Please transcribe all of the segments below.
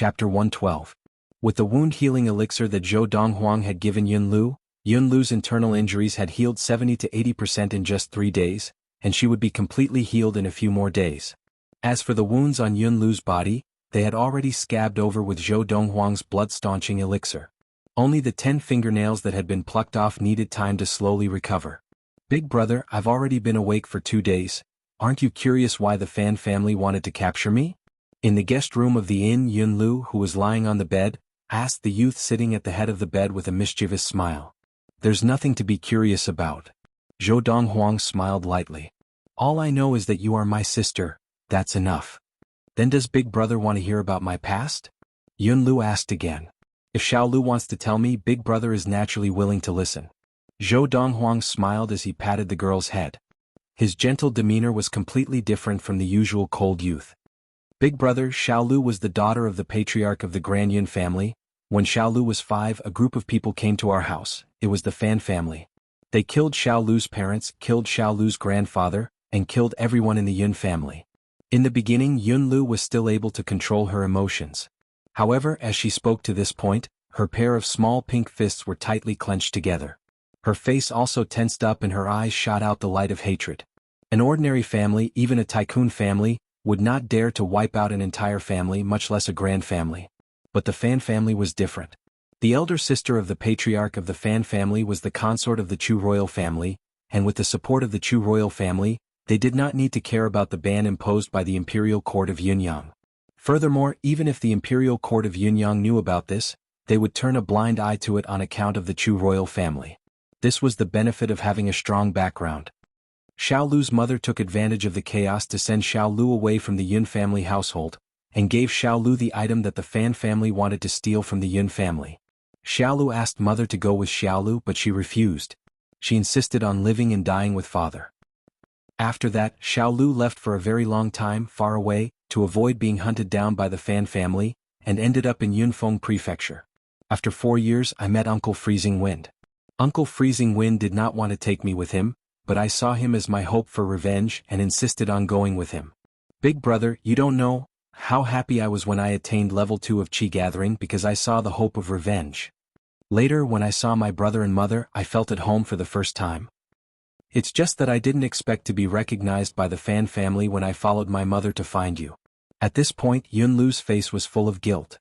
Chapter 112. With the wound-healing elixir that Zhou Donghuang had given Yunlu's internal injuries had healed 70 to 80% in just 3 days, and she would be completely healed in a few more days. As for the wounds on Yunlu's body, they had already scabbed over with Zhou Donghuang's blood-staunching elixir. Only the 10 fingernails that had been plucked off needed time to slowly recover. "Big brother, I've already been awake for 2 days. Aren't you curious why the Fan family wanted to capture me?" In the guest room of the inn, Yunlu, who was lying on the bed, asked the youth sitting at the head of the bed with a mischievous smile. "There's nothing to be curious about." Zhou Donghuang smiled lightly. "All I know is that you are my sister, that's enough." "Then does Big Brother want to hear about my past?" Yunlu asked again. "If Xiaolu wants to tell me, Big Brother is naturally willing to listen." Zhou Donghuang smiled as he patted the girl's head. His gentle demeanor was completely different from the usual cold youth. "Big Brother, Xiaolu was the daughter of the patriarch of the Grand Yun family. When Xiaolu was 5, a group of people came to our house. It was the Fan family. They killed Xiaolu's parents, killed Xiaolu's grandfather, and killed everyone in the Yun family. In the beginning, Yunlu was still able to control her emotions. However, as she spoke to this point, her pair of small pink fists were tightly clenched together. Her face also tensed up and her eyes shot out the light of hatred. An ordinary family, even a tycoon family, would not dare to wipe out an entire family, much less a grand family. But the Fan family was different. The elder sister of the patriarch of the Fan family was the consort of the Chu royal family, and with the support of the Chu royal family, they did not need to care about the ban imposed by the imperial court of Yunyang. Furthermore, even if the imperial court of Yunyang knew about this, they would turn a blind eye to it on account of the Chu royal family. This was the benefit of having a strong background. Xiaolu's mother took advantage of the chaos to send Xiaolu away from the Yun family household, and gave Xiaolu the item that the Fan family wanted to steal from the Yun family. Xiaolu asked mother to go with Xiaolu, but she refused. She insisted on living and dying with father. After that, Xiaolu left for a very long time, far away, to avoid being hunted down by the Fan family, and ended up in Yunfeng Prefecture. After 4 years, I met Uncle Freezing Wind. Uncle Freezing Wind did not want to take me with him, but I saw him as my hope for revenge and insisted on going with him. "Big brother, you don't know how happy I was when I attained level 2 of Qi Gathering because I saw the hope of revenge. Later, when I saw my brother and mother, I felt at home for the first time. It's just that I didn't expect to be recognized by the Fan family when I followed my mother to find you." At this point, Yunlu's face was full of guilt.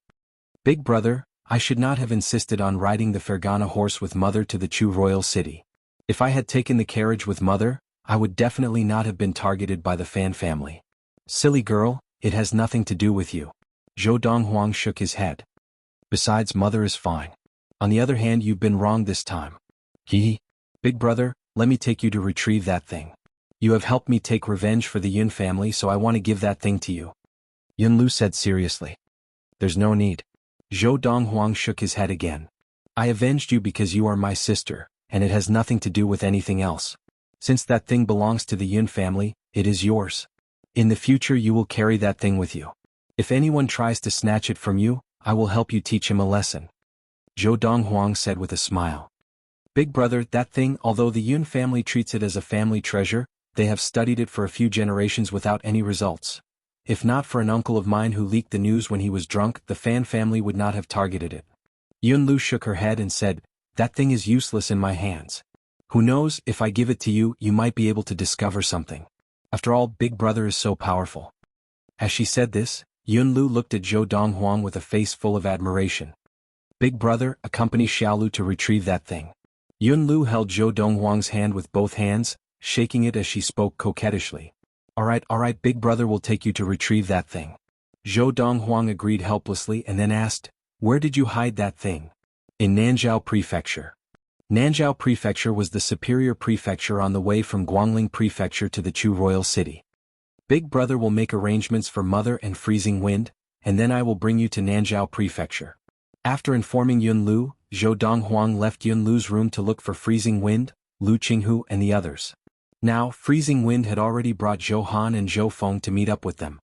"Big brother, I should not have insisted on riding the Fergana horse with mother to the Chu royal city. If I had taken the carriage with mother, I would definitely not have been targeted by the Fan family." "Silly girl, it has nothing to do with you." Zhou Donghuang shook his head. "Besides, mother is fine. On the other hand, you've been wrong this time. Big brother, let me take you to retrieve that thing. You have helped me take revenge for the Yun family, so I want to give that thing to you." Yunlu said seriously. "There's no need." Zhou Donghuang shook his head again. "I avenged you because you are my sister, and it has nothing to do with anything else. Since that thing belongs to the Yun family, it is yours. In the future you will carry that thing with you. If anyone tries to snatch it from you, I will help you teach him a lesson." Zhou Donghuang said with a smile. "Big brother, that thing, although the Yun family treats it as a family treasure, they have studied it for a few generations without any results. If not for an uncle of mine who leaked the news when he was drunk, the Fan family would not have targeted it." Yunlu shook her head and said, "That thing is useless in my hands. Who knows, if I give it to you, you might be able to discover something. After all, Big Brother is so powerful." As she said this, Yunlu looked at Zhou Donghuang with a face full of admiration. "Big Brother, accompany Xiaolu to retrieve that thing." Yunlu held Zhou Donghuang's hand with both hands, shaking it as she spoke coquettishly. All right, Big Brother will take you to retrieve that thing." Zhou Donghuang agreed helplessly and then asked, "Where did you hide that thing?" "In Nanzhao Prefecture." Nanzhao Prefecture was the superior prefecture on the way from Guangling Prefecture to the Chu royal city. "Big Brother will make arrangements for Mother and Freezing Wind, and then I will bring you to Nanzhao Prefecture." After informing Yunlu, Zhou Donghuang left Yunlu's room to look for Freezing Wind, Lu Qinghu and the others. Now, Freezing Wind had already brought Zhou Han and Zhou Feng to meet up with them.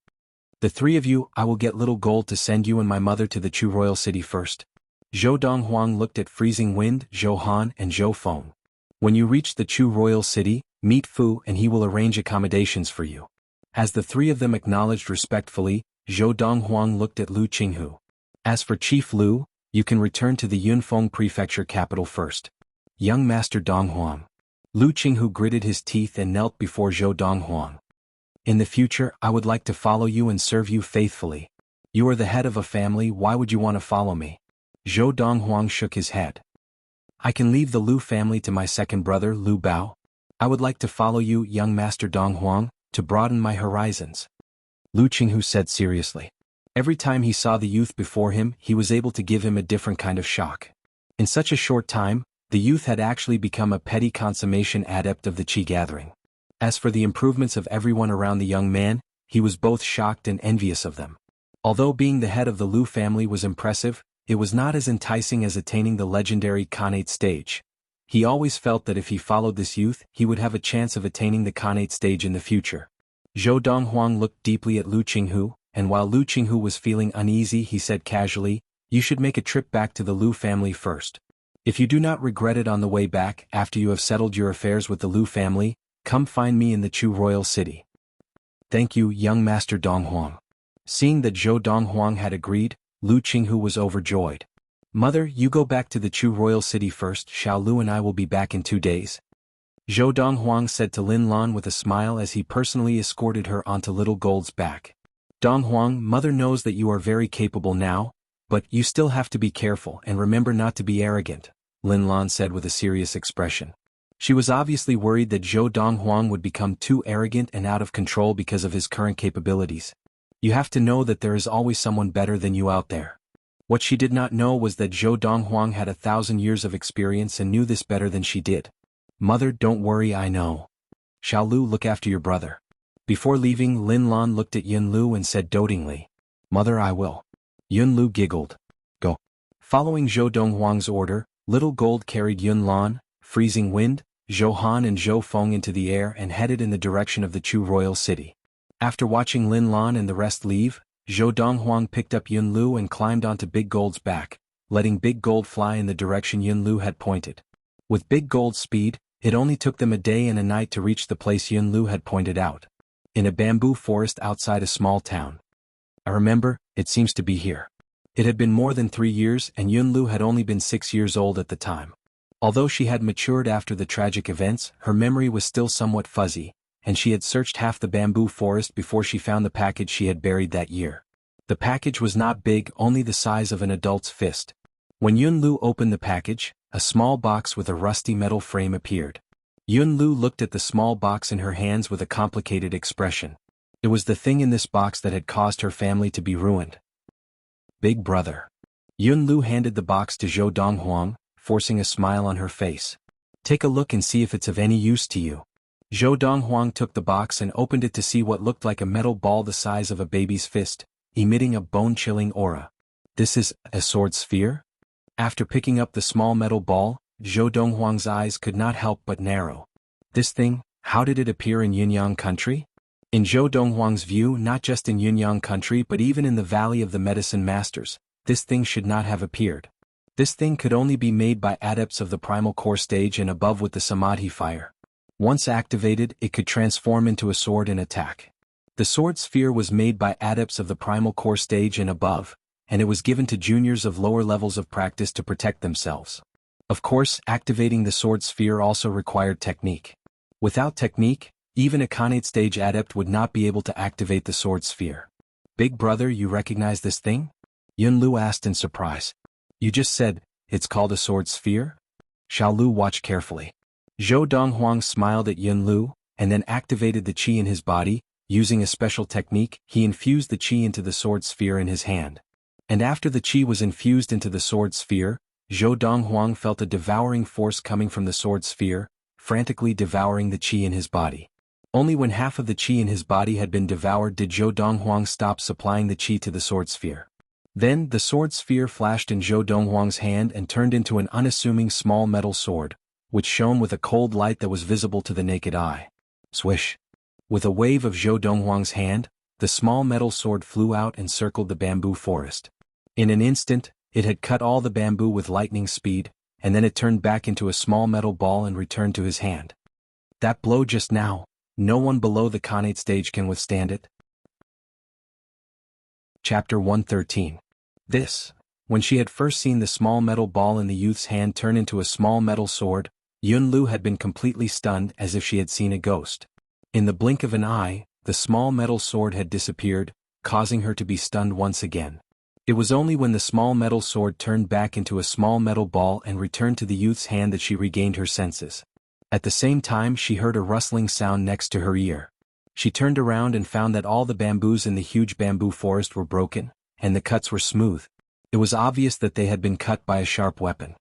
"The 3 of you, I will get little gold to send you and my mother to the Chu royal city first." Zhou Donghuang looked at Freezing Wind, Zhou Han and Zhou Feng. "When you reach the Chu royal city, meet Fu and he will arrange accommodations for you." As the 3 of them acknowledged respectfully, Zhou Donghuang looked at Lu Qinghu. As for Chief Lu, you can return to the Yunfeng Prefecture capital first. Young Master Donghuang. Lu Qinghu gritted his teeth and knelt before Zhou Donghuang. In the future, I would like to follow you and serve you faithfully. You are the head of a family, why would you want to follow me? Zhou Donghuang shook his head. I can leave the Lu family to my second brother, Lu Bao. I would like to follow you, young Master Donghuang, to broaden my horizons. Lu Qinghu said seriously. Every time he saw the youth before him, he was able to give him a different kind of shock. In such a short time, the youth had actually become a petty consummation adept of the Qi gathering. As for the improvements of everyone around the young man, he was both shocked and envious of them. Although being the head of the Lu family was impressive, it was not as enticing as attaining the legendary Khanate stage. He always felt that if he followed this youth, he would have a chance of attaining the Khanate stage in the future. Zhou Donghuang looked deeply at Lu Qinghu, and while Lu Qinghu was feeling uneasy, he said casually, "You should make a trip back to the Lu family first. If you do not regret it on the way back, after you have settled your affairs with the Lu family, come find me in the Chu royal city." "Thank you, young Master Donghuang." Seeing that Zhou Donghuang had agreed, Lu Qinghu was overjoyed. "Mother, you go back to the Chu royal city first, Xiao Lu and I will be back in 2 days." Zhou Donghuang said to Lin Lan with a smile as he personally escorted her onto Little Gold's back. "Donghuang, mother knows that you are very capable now, but you still have to be careful and remember not to be arrogant," Lin Lan said with a serious expression. She was obviously worried that Zhou Donghuang would become too arrogant and out of control because of his current capabilities. "You have to know that there is always someone better than you out there." What she did not know was that Zhou Donghuang had 1,000 years of experience and knew this better than she did. "Mother, don't worry, I know. Xiao Lu, look after your brother." Before leaving, Lin Lan looked at Yun Lu and said dotingly, "Mother, I will." Yun Lu giggled. "Go." Following Zhou Donghuang's order, Little Gold carried Yun Lan, Freezing Wind, Zhou Han and Zhou Feng into the air and headed in the direction of the Chu royal city. After watching Lin Lan and the rest leave, Zhou Donghuang picked up Yun Lu and climbed onto Big Gold's back, letting Big Gold fly in the direction Yun Lu had pointed. With Big Gold's speed, it only took them a day and a night to reach the place Yun Lu had pointed out. In a bamboo forest outside a small town. "I remember, it seems to be here." It had been more than 3 years and Yun Lu had only been 6 years old at the time. Although she had matured after the tragic events, her memory was still somewhat fuzzy, and she had searched half the bamboo forest before she found the package she had buried that year. The package was not big, only the size of an adult's fist. When Yun Lu opened the package, a small box with a rusty metal frame appeared. Yun Lu looked at the small box in her hands with a complicated expression. It was the thing in this box that had caused her family to be ruined. "Big brother." Yun Lu handed the box to Zhou Donghuang, forcing a smile on her face. "Take a look and see if it's of any use to you." Zhou Donghuang took the box and opened it to see what looked like a metal ball the size of a baby's fist, emitting a bone-chilling aura. "This is a sword sphere?" After picking up the small metal ball, Zhou Donghuang's eyes could not help but narrow. "This thing, how did it appear in Yunyang country?" In Zhou Donghuang's view, not just in Yunyang country but even in the Valley of the Medicine Masters, this thing should not have appeared. This thing could only be made by adepts of the primal core stage and above with the Samadhi fire. Once activated, it could transform into a sword and attack. The sword sphere was made by adepts of the primal core stage and above, and it was given to juniors of lower levels of practice to protect themselves. Of course, activating the sword sphere also required technique. Without technique, even a Khanate stage adept would not be able to activate the sword sphere. "Big brother, you recognize this thing?" Yun Lu asked in surprise. "You just said, it's called a sword sphere?" Xiao Lu watched carefully. Zhou Donghuang smiled at Yun Lu, and then activated the qi in his body. Using a special technique, he infused the qi into the sword sphere in his hand. And after the qi was infused into the sword sphere, Zhou Donghuang felt a devouring force coming from the sword sphere, frantically devouring the qi in his body. Only when half of the qi in his body had been devoured did Zhou Donghuang stop supplying the qi to the sword sphere. Then the sword sphere flashed in Zhou Donghuang's hand and turned into an unassuming small metal sword, which shone with a cold light that was visible to the naked eye. Swish! With a wave of Zhou Donghuang's hand, the small metal sword flew out and circled the bamboo forest. In an instant, it had cut all the bamboo with lightning speed, and then it turned back into a small metal ball and returned to his hand. That blow just now, no one below the Khanate stage can withstand it. Chapter 113. This When she had first seen the small metal ball in the youth's hand turn into a small metal sword, Yunlu had been completely stunned as if she had seen a ghost. In the blink of an eye, the small metal sword had disappeared, causing her to be stunned once again. It was only when the small metal sword turned back into a small metal ball and returned to the youth's hand that she regained her senses. At the same time she heard a rustling sound next to her ear. She turned around and found that all the bamboos in the huge bamboo forest were broken, and the cuts were smooth. It was obvious that they had been cut by a sharp weapon.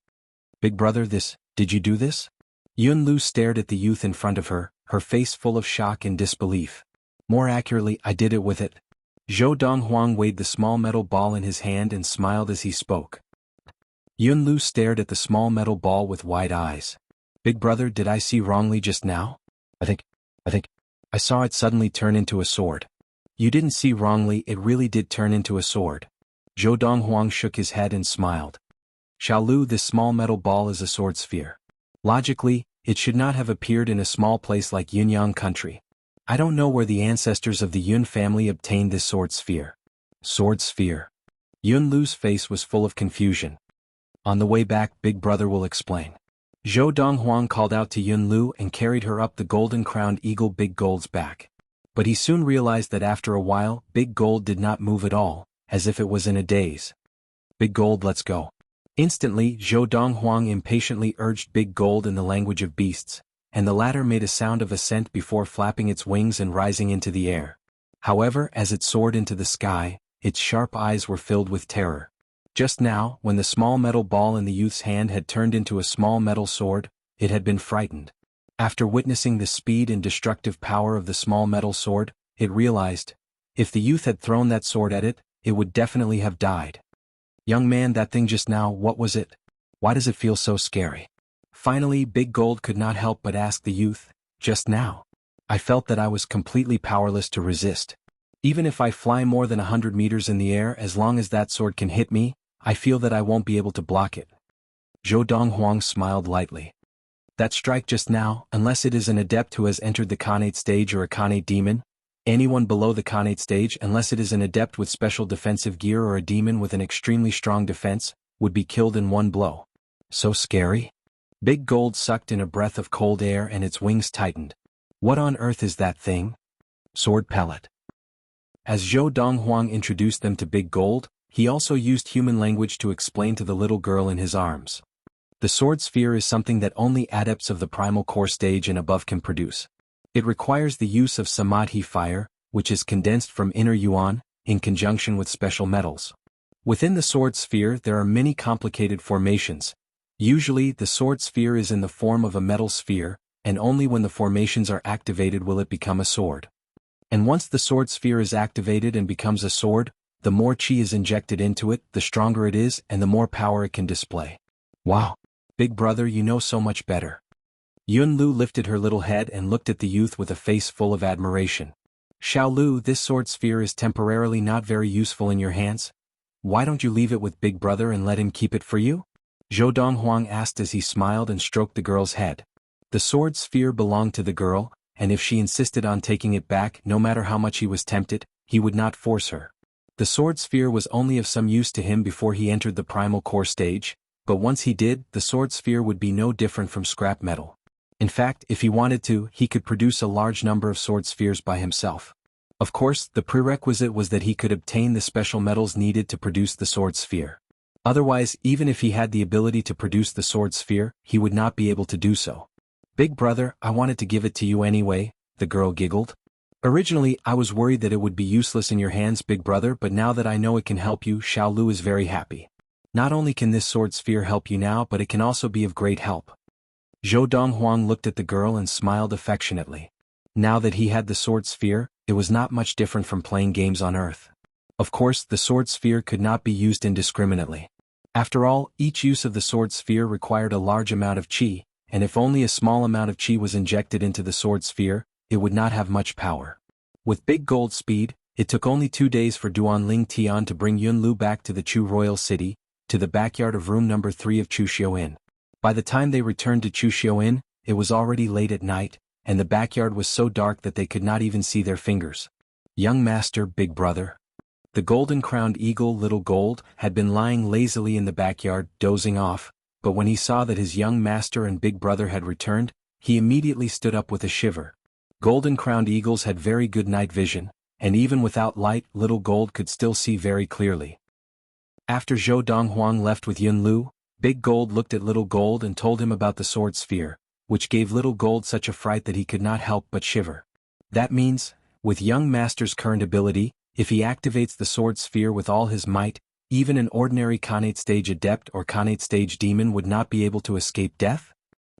"Big brother, did you do this?" Yunlu stared at the youth in front of her, her face full of shock and disbelief. "More accurately, I did it with it." Zhou Donghuang weighed the small metal ball in his hand and smiled as he spoke. Yunlu stared at the small metal ball with wide eyes. "Big brother, did I see wrongly just now? I think I saw it suddenly turn into a sword." "You didn't see wrongly, it really did turn into a sword." Zhou Donghuang shook his head and smiled. "Xiaolu, this small metal ball is a sword sphere. Logically, it should not have appeared in a small place like Yunyang country. I don't know where the ancestors of the Yun family obtained this sword sphere." "Sword sphere?" Yunlu's face was full of confusion. "On the way back, Big Brother will explain." Zhou Donghuang called out to Yunlu and carried her up the golden-crowned eagle Big Gold's back. But he soon realized that after a while, Big Gold did not move at all, as if it was in a daze. "Big Gold, let's go." Instantly, Zhou Donghuang impatiently urged Big Gold in the language of beasts, and the latter made a sound of assent before flapping its wings and rising into the air. However, as it soared into the sky, its sharp eyes were filled with terror. Just now, when the small metal ball in the youth's hand had turned into a small metal sword, it had been frightened. After witnessing the speed and destructive power of the small metal sword, it realized, if the youth had thrown that sword at it, it would definitely have died. "Young man, that thing just now, what was it? Why does it feel so scary?" Finally, Big Gold could not help but ask the youth, "Just now, I felt that I was completely powerless to resist. Even if I fly more than 100 meters in the air, as long as that sword can hit me, I feel that I won't be able to block it." Zhou Donghuang smiled lightly. "That strike just now, unless it is an adept who has entered the Khanate stage or a Khanate demon, anyone below the Khanate stage, unless it is an adept with special defensive gear or a demon with an extremely strong defense, would be killed in one blow." "So scary?" Big Gold sucked in a breath of cold air and its wings tightened. "What on earth is that thing?" "Sword pellet." As Zhou Donghuang introduced them to Big Gold, he also used human language to explain to the little girl in his arms. The sword sphere is something that only adepts of the primal core stage and above can produce. It requires the use of samadhi fire, which is condensed from inner yuan, in conjunction with special metals. Within the sword sphere there are many complicated formations. Usually the sword sphere is in the form of a metal sphere, and only when the formations are activated will it become a sword. And once the sword sphere is activated and becomes a sword, the more chi is injected into it, the stronger it is and the more power it can display. "Wow! Big brother, you know so much better." Yunlu lifted her little head and looked at the youth with a face full of admiration. "Xiaolu, this sword sphere is temporarily not very useful in your hands. Why don't you leave it with Big Brother and let him keep it for you?" Zhou Donghuang asked as he smiled and stroked the girl's head. The sword sphere belonged to the girl, and if she insisted on taking it back, no matter how much he was tempted, he would not force her. The sword sphere was only of some use to him before he entered the primal core stage, but once he did, the sword sphere would be no different from scrap metal. In fact, if he wanted to, he could produce a large number of sword spheres by himself. Of course, the prerequisite was that he could obtain the special metals needed to produce the sword sphere. Otherwise, even if he had the ability to produce the sword sphere, he would not be able to do so. "Big brother, I wanted to give it to you anyway," the girl giggled. "Originally, I was worried that it would be useless in your hands, Big brother, but now that I know it can help you, Xiaolu is very happy. Not only can this sword sphere help you now, but it can also be of great help." Zhou Donghuang looked at the girl and smiled affectionately. Now that he had the sword sphere, it was not much different from playing games on Earth. Of course, the sword sphere could not be used indiscriminately. After all, each use of the sword sphere required a large amount of chi, and if only a small amount of chi was injected into the sword sphere, it would not have much power. With Big Gold's speed, it took only 2 days for Duanling Tian to bring Yunlu back to the Chu royal city, to the backyard of room number 3 of Chuxiao Inn. By the time they returned to Chuxiao Inn, it was already late at night, and the backyard was so dark that they could not even see their fingers. "Young master, Big brother." The golden-crowned eagle Little Gold had been lying lazily in the backyard, dozing off, but when he saw that his young master and big brother had returned, he immediately stood up with a shiver. Golden-crowned eagles had very good night vision, and even without light Little Gold could still see very clearly. After Zhou Donghuang left with Yun Lu, Big Gold looked at Little Gold and told him about the sword sphere, which gave Little Gold such a fright that he could not help but shiver. That means, with young master's current ability, if he activates the sword sphere with all his might, even an ordinary Khanate stage adept or Khanate stage demon would not be able to escape death?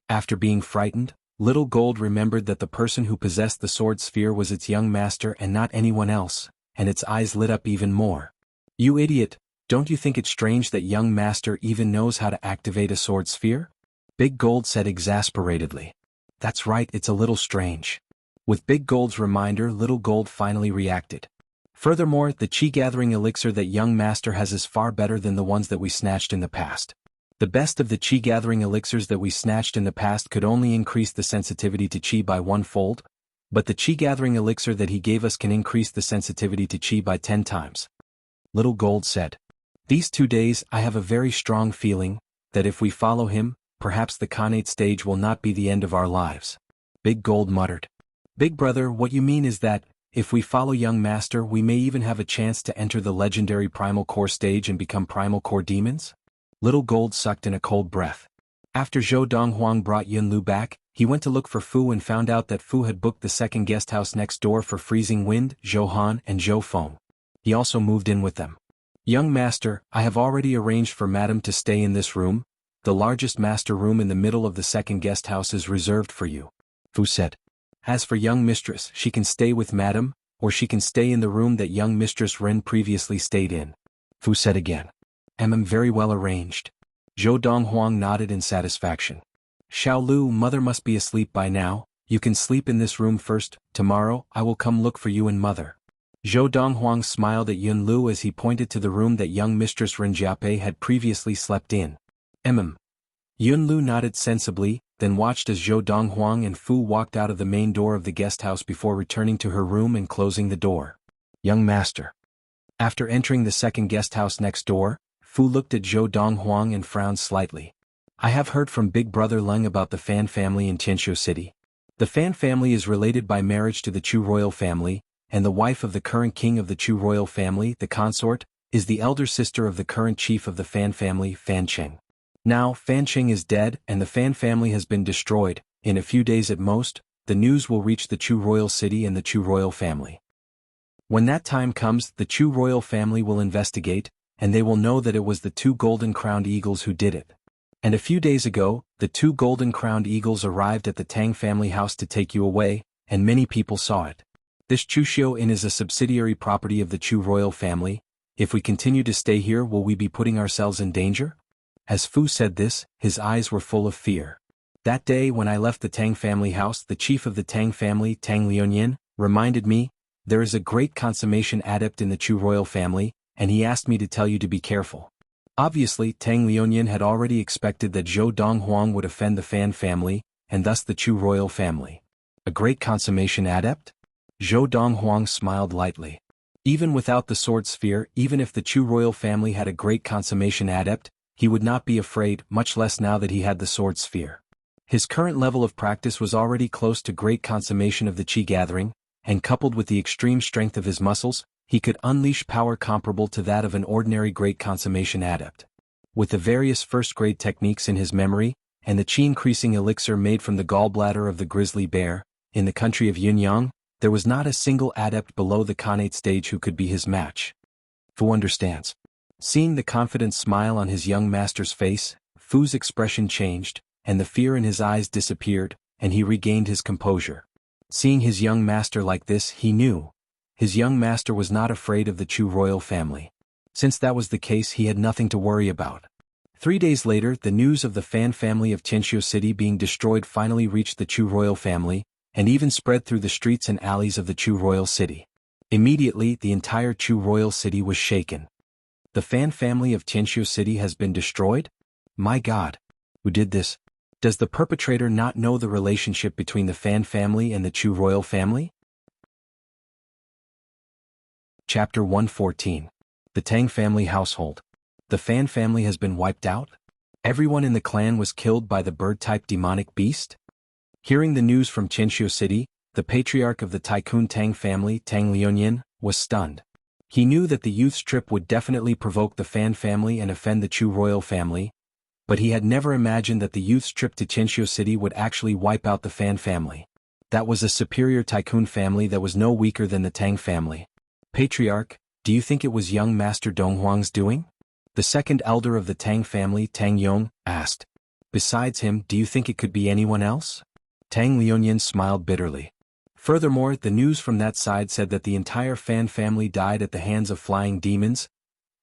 After being frightened, Little Gold remembered that the person who possessed the sword sphere was its young master and not anyone else, and its eyes lit up even more. You idiot, don't you think it's strange that young master even knows how to activate a sword sphere? Big Gold said exasperatedly. That's right, it's a little strange. With Big Gold's reminder, Little Gold finally reacted. Furthermore, the chi-gathering elixir that young master has is far better than the ones that we snatched in the past. The best of the chi-gathering elixirs that we snatched in the past could only increase the sensitivity to chi by 1-fold, but the chi-gathering elixir that he gave us can increase the sensitivity to chi by 10 times. Little Gold said. These 2 days I have a very strong feeling that if we follow him, perhaps the Khanate stage will not be the end of our lives. Big Gold muttered. Big brother, what you mean is that, if we follow young master we may even have a chance to enter the legendary Primal Core stage and become Primal Core demons? Little Gold sucked in a cold breath. After Zhou Donghuang brought Yun Lu back, he went to look for Fu and found out that Fu had booked the second guest house next door for Freezing Wind, Zhou Han and Zhou Feng. He also moved in with them. Young master, I have already arranged for madam to stay in this room. The largest master room in the middle of the second guest house is reserved for you, Fu said. As for young mistress, she can stay with madam, or she can stay in the room that young mistress Ren previously stayed in, Fu said again. Very well arranged. Zhou Donghuang nodded in satisfaction. Xiao Lu, mother must be asleep by now. You can sleep in this room first. Tomorrow I will come look for you and mother. Zhou Donghuang smiled at Yun Lu as he pointed to the room that young mistress Ren Jiape had previously slept in. Yun Lu nodded sensibly, then watched as Zhou Donghuang and Fu walked out of the main door of the guest house before returning to her room and closing the door. Young master. After entering the second guest house next door, Fu looked at Zhou Donghuang and frowned slightly. I have heard from Big Brother Leng about the Fan family in Tianqiu City. The Fan family is related by marriage to the Chu royal family, and the wife of the current king of the Chu royal family, the consort, is the elder sister of the current chief of the Fan family, Fan Cheng. Now, Fan Cheng is dead and the Fan family has been destroyed. In a few days at most, the news will reach the Chu royal city and the Chu royal family. When that time comes, the Chu royal family will investigate, and they will know that it was the 2 golden-crowned eagles who did it. And a few days ago, the 2 golden-crowned eagles arrived at the Tang family house to take you away, and many people saw it. This Chuxiu Inn is a subsidiary property of the Chu royal family. If we continue to stay here, will we be putting ourselves in danger? As Fu said this, his eyes were full of fear. That day when I left the Tang family house, the chief of the Tang family, Tang Liuyan, reminded me, there is a great consummation adept in the Chu royal family, and he asked me to tell you to be careful. Obviously, Tang Liuyan had already expected that Zhou Donghuang would offend the Fan family, and thus the Chu royal family. A great consummation adept? Zhou Donghuang smiled lightly. Even without the sword sphere, even if the Chu royal family had a great consummation adept, he would not be afraid, much less now that he had the sword sphere. His current level of practice was already close to great consummation of the chi gathering, and coupled with the extreme strength of his muscles, he could unleash power comparable to that of an ordinary great consummation adept. With the various first-grade techniques in his memory, and the chi-increasing elixir made from the gallbladder of the grizzly bear, in the country of Yunyang, there was not a single adept below the Khanate stage who could be his match. Fu understands. Seeing the confident smile on his young master's face, Fu's expression changed, and the fear in his eyes disappeared, and he regained his composure. Seeing his young master like this, he knew. His young master was not afraid of the Chu royal family. Since that was the case, he had nothing to worry about. 3 days later, the news of the Fan family of Tianqiu City being destroyed finally reached the Chu royal family, and even spread through the streets and alleys of the Chu royal city. Immediately, the entire Chu royal city was shaken. The Fan family of Tianqiu City has been destroyed? My God! Who did this? Does the perpetrator not know the relationship between the Fan family and the Chu royal family? Chapter 114. The Tang family household. The Fan family has been wiped out? Everyone in the clan was killed by the bird-type demonic beast? Hearing the news from Qianxiu City, the patriarch of the Tycoon Tang family, Tang Liuyan, was stunned. He knew that the youth's trip would definitely provoke the Fan family and offend the Chu royal family, but he had never imagined that the youth's trip to Qianxiu City would actually wipe out the Fan family. That was a superior Tycoon family that was no weaker than the Tang family. Patriarch, do you think it was young Master Donghuang's doing? The second elder of the Tang family, Tang Yong, asked. Besides him, do you think it could be anyone else? Tang Liuyan smiled bitterly. Furthermore, the news from that side said that the entire Fan family died at the hands of flying demons.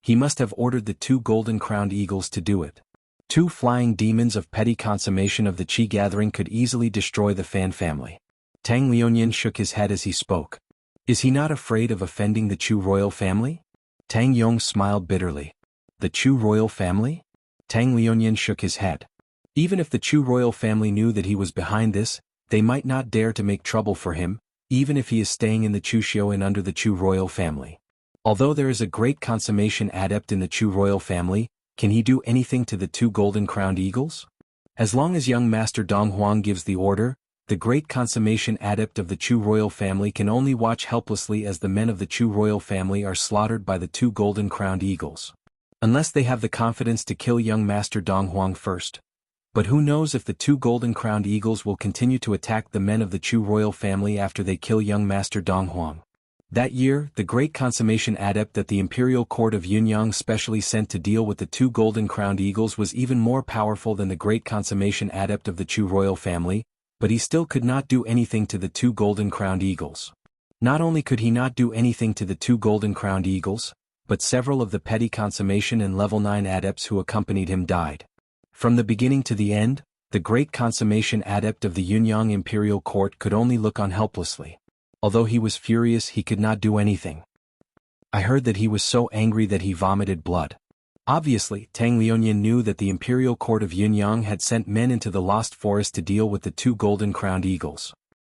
He must have ordered the 2 golden-crowned eagles to do it. 2 flying demons of petty consummation of the Qi gathering could easily destroy the Fan family. Tang Liuyan shook his head as he spoke. Is he not afraid of offending the Chu royal family? Tang Yong smiled bitterly. The Chu royal family? Tang Liuyan shook his head. Even if the Chu royal family knew that he was behind this, they might not dare to make trouble for him, even if he is staying in the Chu Xiuan under the Chu royal family. Although there is a great consummation adept in the Chu royal family, can he do anything to the 2 golden-crowned eagles? As long as young Master Donghuang gives the order, the great consummation adept of the Chu royal family can only watch helplessly as the men of the Chu royal family are slaughtered by the 2 golden-crowned eagles. Unless they have the confidence to kill young Master Donghuang first. But who knows if the 2 golden-crowned eagles will continue to attack the men of the Chu royal family after they kill young Master Donghuang. That year, the great consummation adept that the imperial court of Yunyang specially sent to deal with the 2 golden-crowned eagles was even more powerful than the great consummation adept of the Chu royal family, but he still could not do anything to the 2 golden-crowned eagles. Not only could he not do anything to the 2 golden-crowned eagles, but several of the petty consummation and level 9 adepts who accompanied him died. From the beginning to the end, the great consummation adept of the Yunyang imperial court could only look on helplessly. Although he was furious, he could not do anything. I heard that he was so angry that he vomited blood. Obviously, Tang Liuyan knew that the imperial court of Yunyang had sent men into the Lost Forest to deal with the 2 golden-crowned eagles.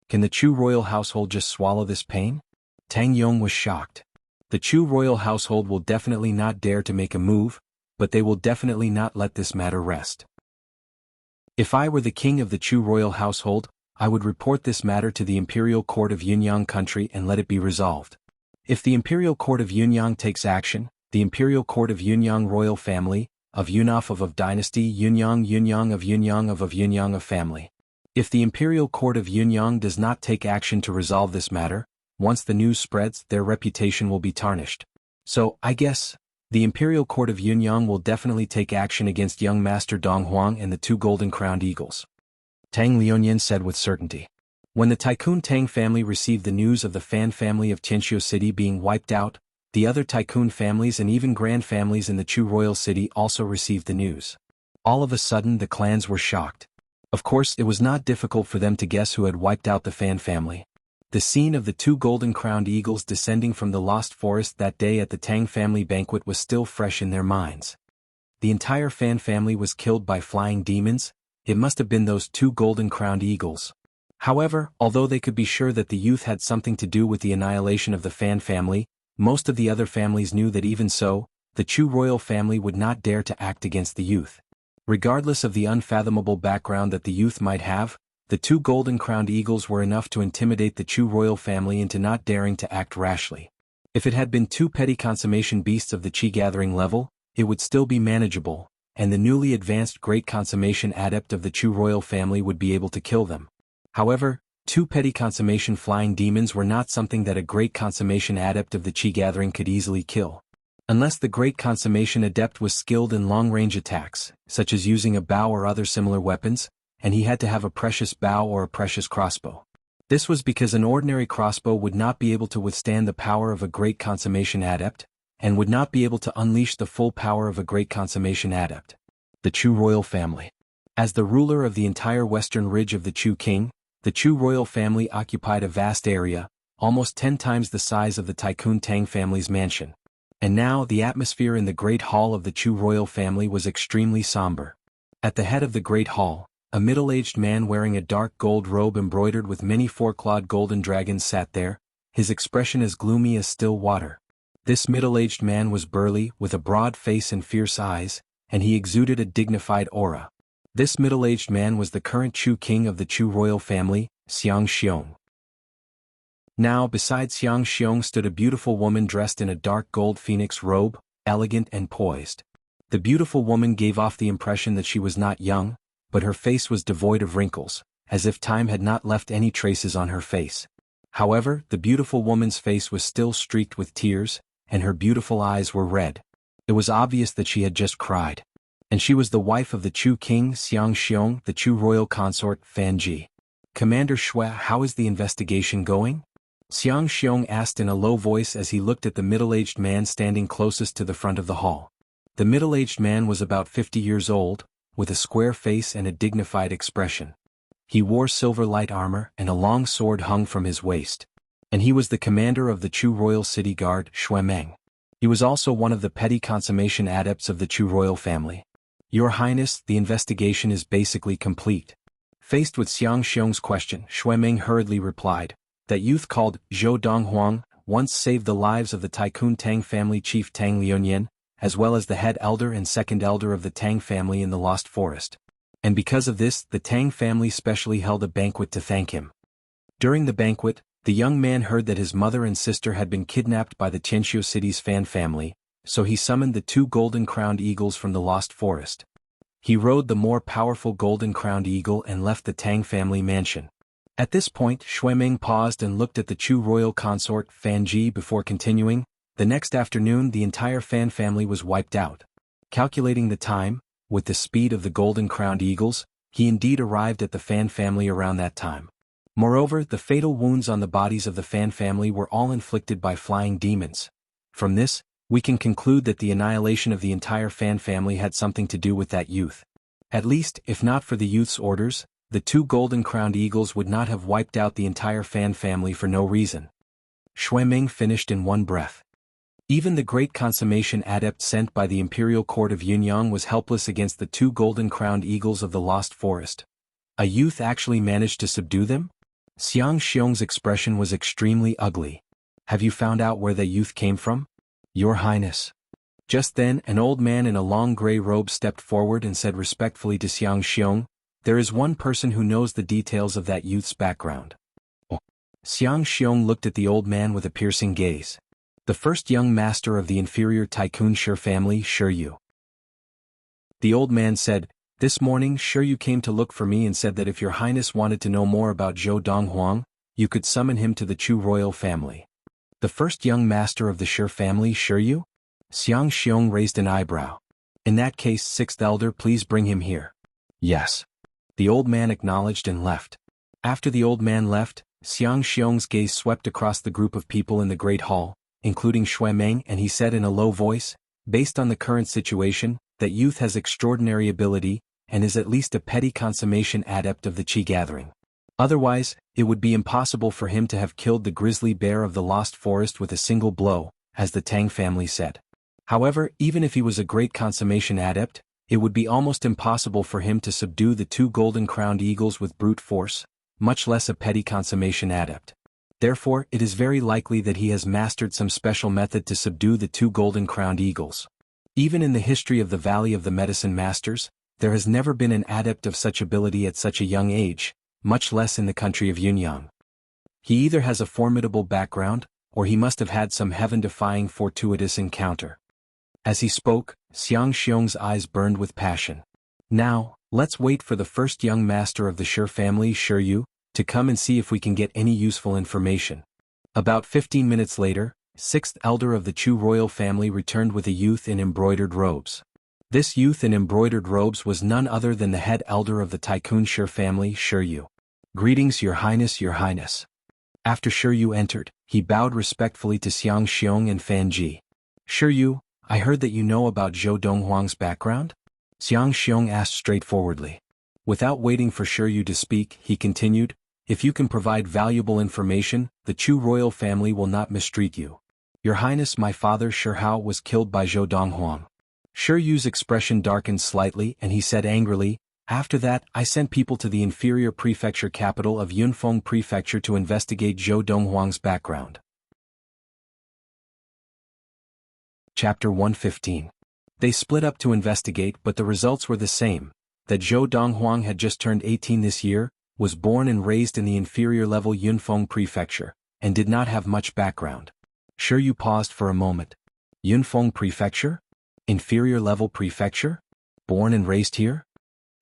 Can the Chu royal household just swallow this pain? Tang Yong was shocked. The Chu royal household will definitely not dare to make a move, but they will definitely not let this matter rest. If I were the king of the Chu royal household, I would report this matter to the imperial court of Yunyang country and let it be resolved. If the imperial court of Yunyang takes action, the imperial court of Yunyang royal family, of Yunaf of dynasty Yunyang of Yunyang of family. If the imperial court of Yunyang does not take action to resolve this matter, once the news spreads, their reputation will be tarnished. So, I guess, the imperial court of Yunyang will definitely take action against young Master Donghuang and the 2 golden-crowned eagles. Tang Liuyan said with certainty. When the Tycoon Tang family received the news of the Fan family of Qianxiu City being wiped out, the other Tycoon families and even grand families in the Chu royal city also received the news. All of a sudden the clans were shocked. Of course, it was not difficult for them to guess who had wiped out the Fan family. The scene of the 2 golden-crowned eagles descending from the Lost Forest that day at the Tang family banquet was still fresh in their minds. The entire Fan family was killed by flying demons. It must have been those 2 golden-crowned eagles. However, although they could be sure that the youth had something to do with the annihilation of the Fan family, most of the other families knew that even so, the Chu royal family would not dare to act against the youth. Regardless of the unfathomable background that the youth might have, the 2 golden-crowned eagles were enough to intimidate the Chu royal family into not daring to act rashly. If it had been 2 petty consummation beasts of the Qi gathering level, it would still be manageable, and the newly advanced great consummation adept of the Chu royal family would be able to kill them. However, 2 petty consummation flying demons were not something that a great consummation adept of the Qi gathering could easily kill. Unless the great consummation adept was skilled in long-range attacks, such as using a bow or other similar weapons, and he had to have a precious bow or a precious crossbow. This was because an ordinary crossbow would not be able to withstand the power of a great consummation adept, and would not be able to unleash the full power of a great consummation adept. The Chu royal family. As the ruler of the entire western ridge of the Chu king, the Chu royal family occupied a vast area, almost 10 times the size of the Tycoon Tang family's mansion. And now the atmosphere in the Great Hall of the Chu royal family was extremely somber. At the head of the Great Hall, a middle-aged man wearing a dark gold robe embroidered with many 4-clawed golden dragons sat there, his expression as gloomy as still water. This middle-aged man was burly, with a broad face and fierce eyes, and he exuded a dignified aura. This middle-aged man was the current Chu king of the Chu royal family, Xiang Xiong. Now beside Xiang Xiong stood a beautiful woman dressed in a dark gold phoenix robe, elegant and poised. The beautiful woman gave off the impression that she was not young, but her face was devoid of wrinkles, as if time had not left any traces on her face. However, the beautiful woman's face was still streaked with tears, and her beautiful eyes were red. It was obvious that she had just cried. And she was the wife of the Chu king Xiang Xiong, the Chu royal consort Fan Ji. "Commander Shui, how is the investigation going?" Xiang Xiong asked in a low voice as he looked at the middle-aged man standing closest to the front of the hall. The middle-aged man was about 50 years old, with a square face and a dignified expression. He wore silver light armor and a long sword hung from his waist. And he was the commander of the Chu royal city guard, Shui Meng. He was also one of the petty consummation adepts of the Chu royal family. "Your Highness, the investigation is basically complete." Faced with Xiang Xiong's question, Shui Meng hurriedly replied, "That youth called Zhou Donghuang once saved the lives of the Tycoon Tang family chief Tang Liuyan, as well as the head elder and second elder of the Tang family in the Lost Forest. And because of this, the Tang family specially held a banquet to thank him. During the banquet, the young man heard that his mother and sister had been kidnapped by the Tianxiu city's Fan family, so he summoned the 2 golden-crowned eagles from the Lost Forest. He rode the more powerful golden-crowned eagle and left the Tang family mansion. At this point, Shui Meng paused and looked at the Chu royal consort Fan Ji before continuing. The next afternoon the entire Fan family was wiped out. Calculating the time, with the speed of the golden-crowned eagles, he indeed arrived at the Fan family around that time. Moreover, the fatal wounds on the bodies of the Fan family were all inflicted by flying demons. From this, we can conclude that the annihilation of the entire Fan family had something to do with that youth. At least, if not for the youth's orders, the 2 golden-crowned eagles would not have wiped out the entire Fan family for no reason. Shui Meng finished in one breath. Even the great consummation adept sent by the imperial court of Yunyang was helpless against the 2 golden-crowned eagles of the Lost Forest. A youth actually managed to subdue them? Xiang Xiong's expression was extremely ugly. "Have you found out where the youth came from?" "Your Highness." Just then an old man in a long gray robe stepped forward and said respectfully to Xiang Xiong, "There is one person who knows the details of that youth's background." Oh. Xiang Xiong looked at the old man with a piercing gaze. "The first young master of the inferior Tycoon Shi family, Shi. The old man said, "This morning Shi came to look for me and said that if your Highness wanted to know more about Zhou Donghuang, you could summon him to the Chu royal family." "The first young master of the Shi family, Shi?" Xiang Xiong raised an eyebrow. "In that case, 6th elder, please bring him here." "Yes." The old man acknowledged and left. After the old man left, Xiang Xiong's gaze swept across the group of people in the great hall, including Shui Meng, and he said in a low voice, "Based on the current situation, that youth has extraordinary ability, and is at least a petty consummation adept of the Qi gathering. Otherwise, it would be impossible for him to have killed the grizzly bear of the Lost Forest with a single blow, as the Tang family said. However, even if he was a great consummation adept, it would be almost impossible for him to subdue the 2 golden-crowned eagles with brute force, much less a petty consummation adept. Therefore, it is very likely that he has mastered some special method to subdue the 2 golden-crowned eagles. Even in the history of the Valley of the Medicine Masters, there has never been an adept of such ability at such a young age, much less in the country of Yunyang. He either has a formidable background, or he must have had some heaven-defying fortuitous encounter." As he spoke, Xiang Xiong's eyes burned with passion. "Now, let's wait for the first young master of the Shi family, Shi, to come and see if we can get any useful information." About 15 minutes later, 6th elder of the Chu royal family returned with a youth in embroidered robes. This youth in embroidered robes was none other than the head elder of the Tycoon Shi family, Shi. "Greetings, Your Highness, Your Highness." After Shi entered, he bowed respectfully to Xiang Xiong and Fan Ji. "Shi, I heard that you know about Zhou Donghuang's background?" Xiang Xiong asked straightforwardly. Without waiting for Shi to speak, he continued, "If you can provide valuable information, the Chu royal family will not mistreat you. Your Highness, my father Shi Hao was killed by Zhou Donghuang." Shiryu's expression darkened slightly and he said angrily, "After that, I sent people to the inferior prefecture capital of Yunfeng Prefecture to investigate Zhou Donghuang's background. Chapter 115. They split up to investigate, but the results were the same, that Zhou Donghuang had just turned 18 this year, was born and raised in the inferior-level Yunfeng Prefecture, and did not have much background. Shi Yu paused for a moment. Yunfeng Prefecture? Inferior-level prefecture? Born and raised here?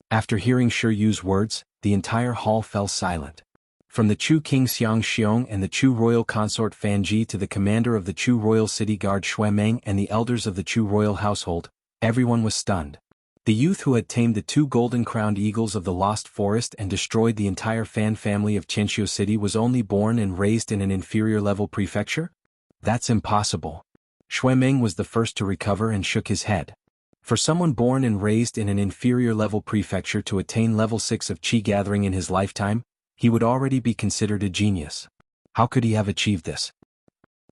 After hearing Shi Yu's words, the entire hall fell silent. From the Chu King Xiang Xiong and the Chu royal consort Fan Ji to the commander of the Chu royal city guard Shui Meng and the elders of the Chu royal household, everyone was stunned. The youth who had tamed the 2 golden-crowned eagles of the Lost Forest and destroyed the entire Fan family of Qianxiu City was only born and raised in an inferior-level prefecture? That's impossible. Shui Meng was the first to recover and shook his head. For someone born and raised in an inferior-level prefecture to attain level 6 of Qi gathering in his lifetime, he would already be considered a genius. How could he have achieved this?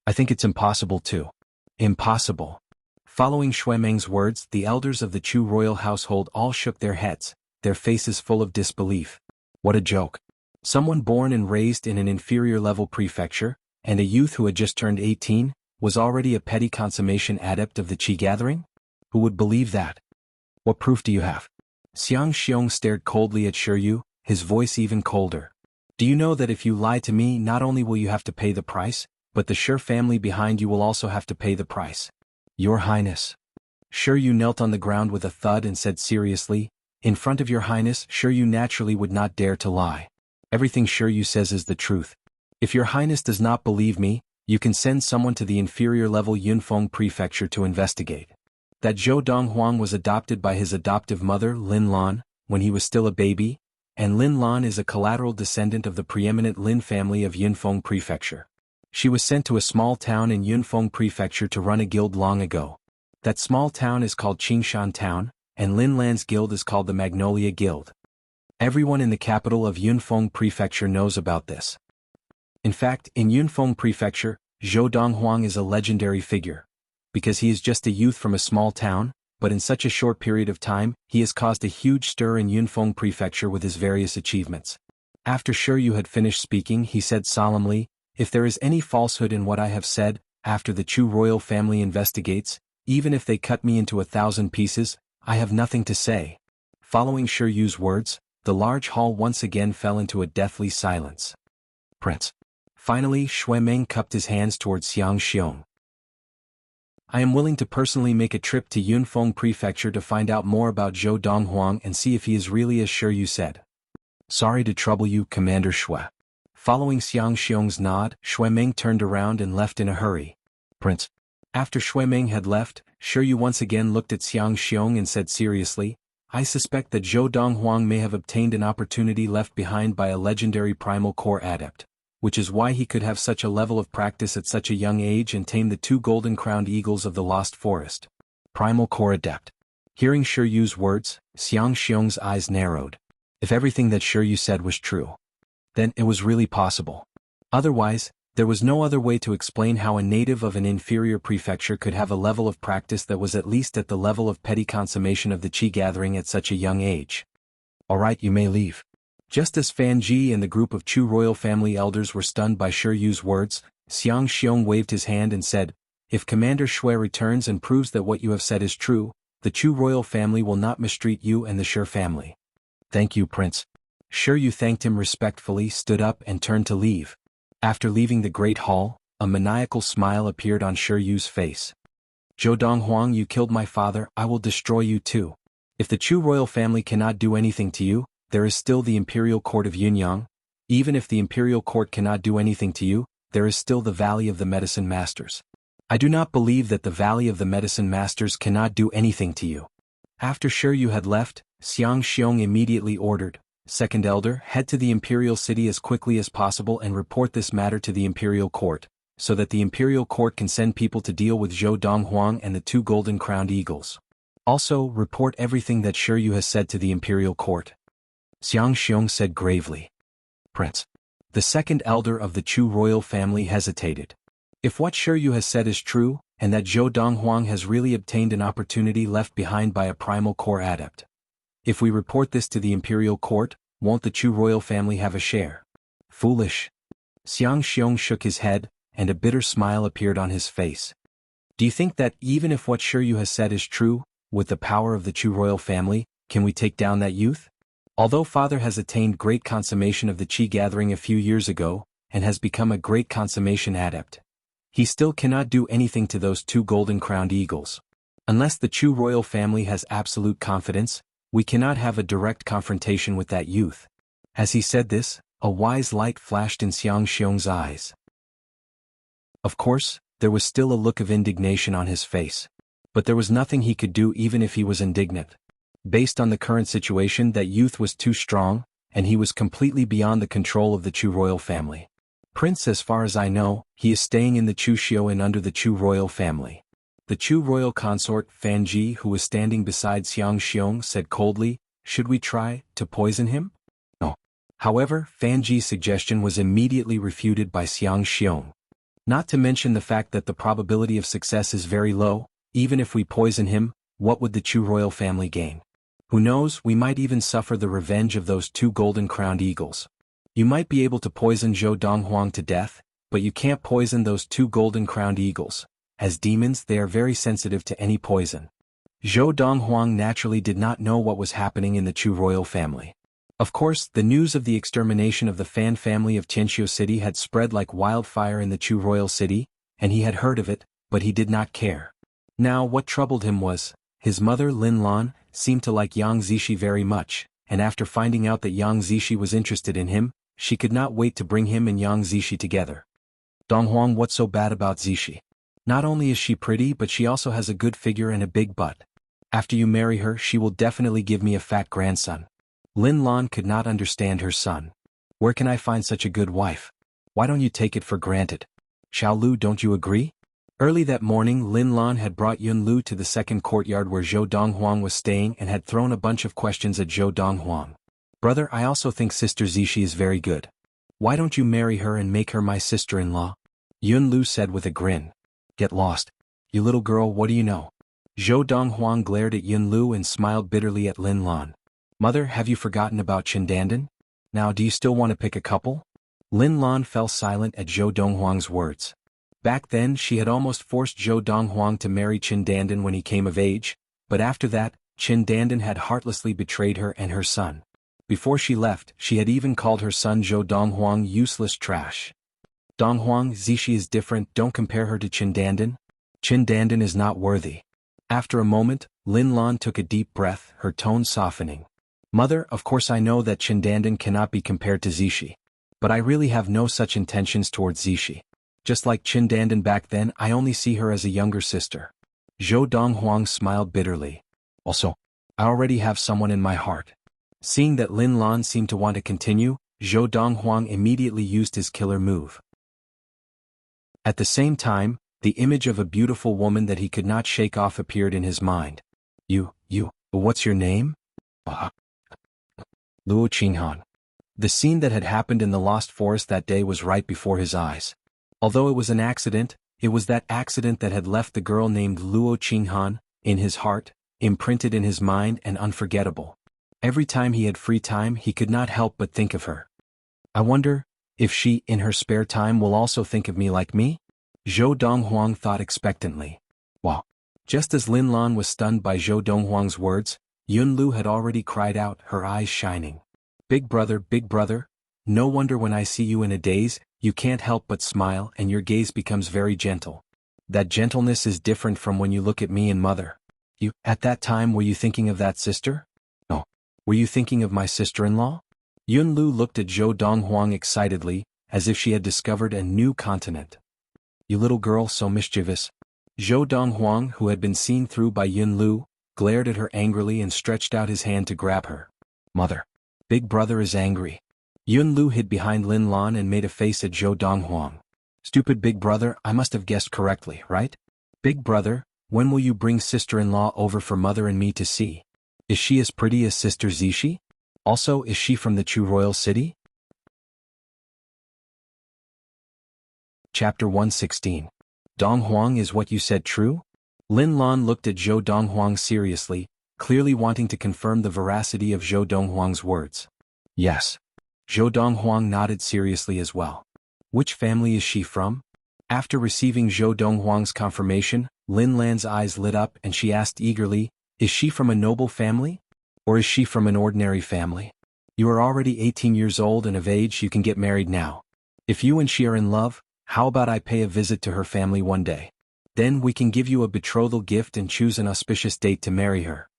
I think it's impossible too. Impossible. Following Shui Meng's words, the elders of the Chu royal household all shook their heads, their faces full of disbelief. What a joke. Someone born and raised in an inferior-level prefecture, and a youth who had just turned 18, was already a petty consummation adept of the Qi gathering? Who would believe that? What proof do you have? Xiang Xiong stared coldly at Shi Yu, his voice even colder. Do you know that if you lie to me, not only will you have to pay the price, but the Shi family behind you will also have to pay the price? Your Highness. Shi Yu knelt on the ground with a thud and said seriously, in front of your Highness, Shi Yu naturally would not dare to lie. Everything Shi Yu says is the truth. If your Highness does not believe me, you can send someone to the inferior-level Yunfeng Prefecture to investigate. That Zhou Donghuang was adopted by his adoptive mother, Lin Lan, when he was still a baby, and Lin Lan is a collateral descendant of the preeminent Lin family of Yunfeng Prefecture. She was sent to a small town in Yunfeng Prefecture to run a guild long ago. That small town is called Qingshan Town, and Lin Lan's guild is called the Magnolia Guild. Everyone in the capital of Yunfeng Prefecture knows about this. In fact, in Yunfeng Prefecture, Zhou Donghuang is a legendary figure. Because he is just a youth from a small town, but in such a short period of time, he has caused a huge stir in Yunfeng Prefecture with his various achievements. After Shi Yu had finished speaking, he said solemnly, if there is any falsehood in what I have said, after the Chu royal family investigates, even if they cut me into 1,000 pieces, I have nothing to say. Following Shi Yu's words, the large hall once again fell into a deathly silence. Prince. Finally, Shui Meng cupped his hands towards Xiang Xiong. I am willing to personally make a trip to Yunfeng Prefecture to find out more about Zhou Donghuang and see if he is really as Shi Yu said. Sorry to trouble you, Commander Shui. Following Xiang Xiong's nod, Shui Meng turned around and left in a hurry. Prince. After Shui Meng had left, Shi Yu once again looked at Xiang Xiong and said seriously, I suspect that Zhou Donghuang may have obtained an opportunity left behind by a legendary primal core adept, which is why he could have such a level of practice at such a young age and tame the 2 golden-crowned eagles of the Lost Forest. Primal core adept. Hearing Shi Yu's words, Xiang Xiong's eyes narrowed. If everything that Shi Yu said was true, then it was really possible. Otherwise, there was no other way to explain how a native of an inferior prefecture could have a level of practice that was at least at the level of petty consummation of the Qi gathering at such a young age. Alright, you may leave. Just as Fan Ji and the group of Chu royal family elders were stunned by Shi Yu's words, Xiang Xiong waved his hand and said, if Commander Shui returns and proves that what you have said is true, the Chu royal family will not mistreat you and the Shi family. Thank you, Prince. Shi Yu thanked him respectfully, stood up and turned to leave. After leaving the great hall, a maniacal smile appeared on Shi Yu's face. Zhou Donghuang, you killed my father, I will destroy you too. If the Chu royal family cannot do anything to you, there is still the Imperial Court of Yunyang. Even if the Imperial Court cannot do anything to you, there is still the Valley of the Medicine Masters. I do not believe that the Valley of the Medicine Masters cannot do anything to you. After Shi Yu had left, Xiang Xiong immediately ordered, Second Elder, head to the Imperial City as quickly as possible and report this matter to the Imperial Court, so that the Imperial Court can send people to deal with Zhou Donghuang and the 2 golden-crowned eagles. Also, report everything that Shi Yu has said to the Imperial Court. Xiang Xiong said gravely. Prince. The second elder of the Chu royal family hesitated. If what Shi Yu has said is true, and that Zhou Donghuang has really obtained an opportunity left behind by a primal core adept, if we report this to the Imperial Court, won't the Chu royal family have a share? Foolish. Xiang Xiong shook his head, and a bitter smile appeared on his face. Do you think that even if what Shiryu has said is true, with the power of the Chu royal family, can we take down that youth? Although father has attained great consummation of the Qi gathering a few years ago, and has become a great consummation adept, he still cannot do anything to those two golden-crowned eagles. Unless the Chu royal family has absolute confidence, we cannot have a direct confrontation with that youth. As he said this, a wise light flashed in Xiang Xiong's eyes. Of course, there was still a look of indignation on his face. But there was nothing he could do even if he was indignant. Based on the current situation, that youth was too strong, and he was completely beyond the control of the Chu royal family. Prince, as far as I know, he is staying in the Chu Xiao Inn under the Chu royal family. The Chu royal consort, Fan Ji, who was standing beside Xiang Xiong, said coldly, should we try to poison him? No. However, Fan Ji's suggestion was immediately refuted by Xiang Xiong. Not to mention the fact that the probability of success is very low. Even if we poison him, what would the Chu royal family gain? Who knows, we might even suffer the revenge of those two golden-crowned eagles. You might be able to poison Zhou Donghuang to death, but you can't poison those two golden-crowned eagles. As demons, they are very sensitive to any poison. Zhou Donghuang naturally did not know what was happening in the Chu royal family. Of course, the news of the extermination of the Fan family of Tianqiu City had spread like wildfire in the Chu royal city, and he had heard of it, but he did not care. Now what troubled him was, his mother Lin Lan seemed to like Yang Zishi very much, and after finding out that Yang Zishi was interested in him, she could not wait to bring him and Yang Zishi together. Donghuang, what's so bad about Zishi? Not only is she pretty, but she also has a good figure and a big butt. After you marry her, she will definitely give me a fat grandson. Lin Lan could not understand her son. Where can I find such a good wife? Why don't you take it for granted? Xiao Lu, don't you agree? Early that morning, Lin Lan had brought Yun Lu to the second courtyard where Zhou Donghuang was staying and had thrown a bunch of questions at Zhou Donghuang. Brother, I also think Sister Zishi is very good. Why don't you marry her and make her my sister-in-law? Yun Lu said with a grin. Get lost. You little girl, what do you know? Zhou Donghuang glared at Yun Lu and smiled bitterly at Lin Lan. Mother, have you forgotten about Qindandan? Now do you still want to pick a couple? Lin Lan fell silent at Zhou Donghuang's words. Back then she had almost forced Zhou Donghuang to marry Qindandan when he came of age, but after that, Qindandan had heartlessly betrayed her and her son. Before she left, she had even called her son Zhou Donghuang useless trash. Donghuang, Zishi is different, don't compare her to Qindandan. Qindandan is not worthy. After a moment, Lin Lan took a deep breath, her tone softening. Mother, of course I know that Qindandan cannot be compared to Zishi. But I really have no such intentions towards Zishi. Just like Qindandan back then, I only see her as a younger sister. Zhou Donghuang smiled bitterly. Also, I already have someone in my heart. Seeing that Lin Lan seemed to want to continue, Zhou Donghuang immediately used his killer move. At the same time, the image of a beautiful woman that he could not shake off appeared in his mind. What's your name? Luo Qinghan. The scene that had happened in the Lost Forest that day was right before his eyes. Although it was an accident, it was that accident that had left the girl named Luo Qinghan, in his heart, imprinted in his mind and unforgettable. Every time he had free time he could not help but think of her. I wonder if she, in her spare time, will also think of me like me? Zhou Donghuang thought expectantly. Wow. Just as Lin Lan was stunned by Zhou Donghuang's words, Yun Lu had already cried out, her eyes shining. Big brother, no wonder when I see you in a daze, you can't help but smile and your gaze becomes very gentle. That gentleness is different from when you look at me and mother. At that time were you thinking of that sister? No. Were you thinking of my sister-in-law? Yun Lu looked at Zhou Donghuang excitedly, as if she had discovered a new continent. You little girl, so mischievous. Zhou Donghuang, who had been seen through by Yun Lu, glared at her angrily and stretched out his hand to grab her. Mother. Big brother is angry. Yun Lu hid behind Lin Lan and made a face at Zhou Donghuang. Stupid big brother, I must have guessed correctly, right? Big brother, when will you bring sister-in-law over for mother and me to see? Is she as pretty as Sister Zishi? Also, is she from the Chu royal city? Chapter 116. Donghuang, is what you said true? Lin Lan looked at Zhou Donghuang seriously, clearly wanting to confirm the veracity of Zhou Donghuang's words. Yes. Zhou Donghuang nodded seriously as well. Which family is she from? After receiving Zhou Donghuang's confirmation, Lin Lan's eyes lit up and she asked eagerly, "Is she from a noble family? Or is she from an ordinary family? You are already 18 years old and of age, you can get married now. If you and she are in love, how about I pay a visit to her family one day? Then we can give you a betrothal gift and choose an auspicious date to marry her."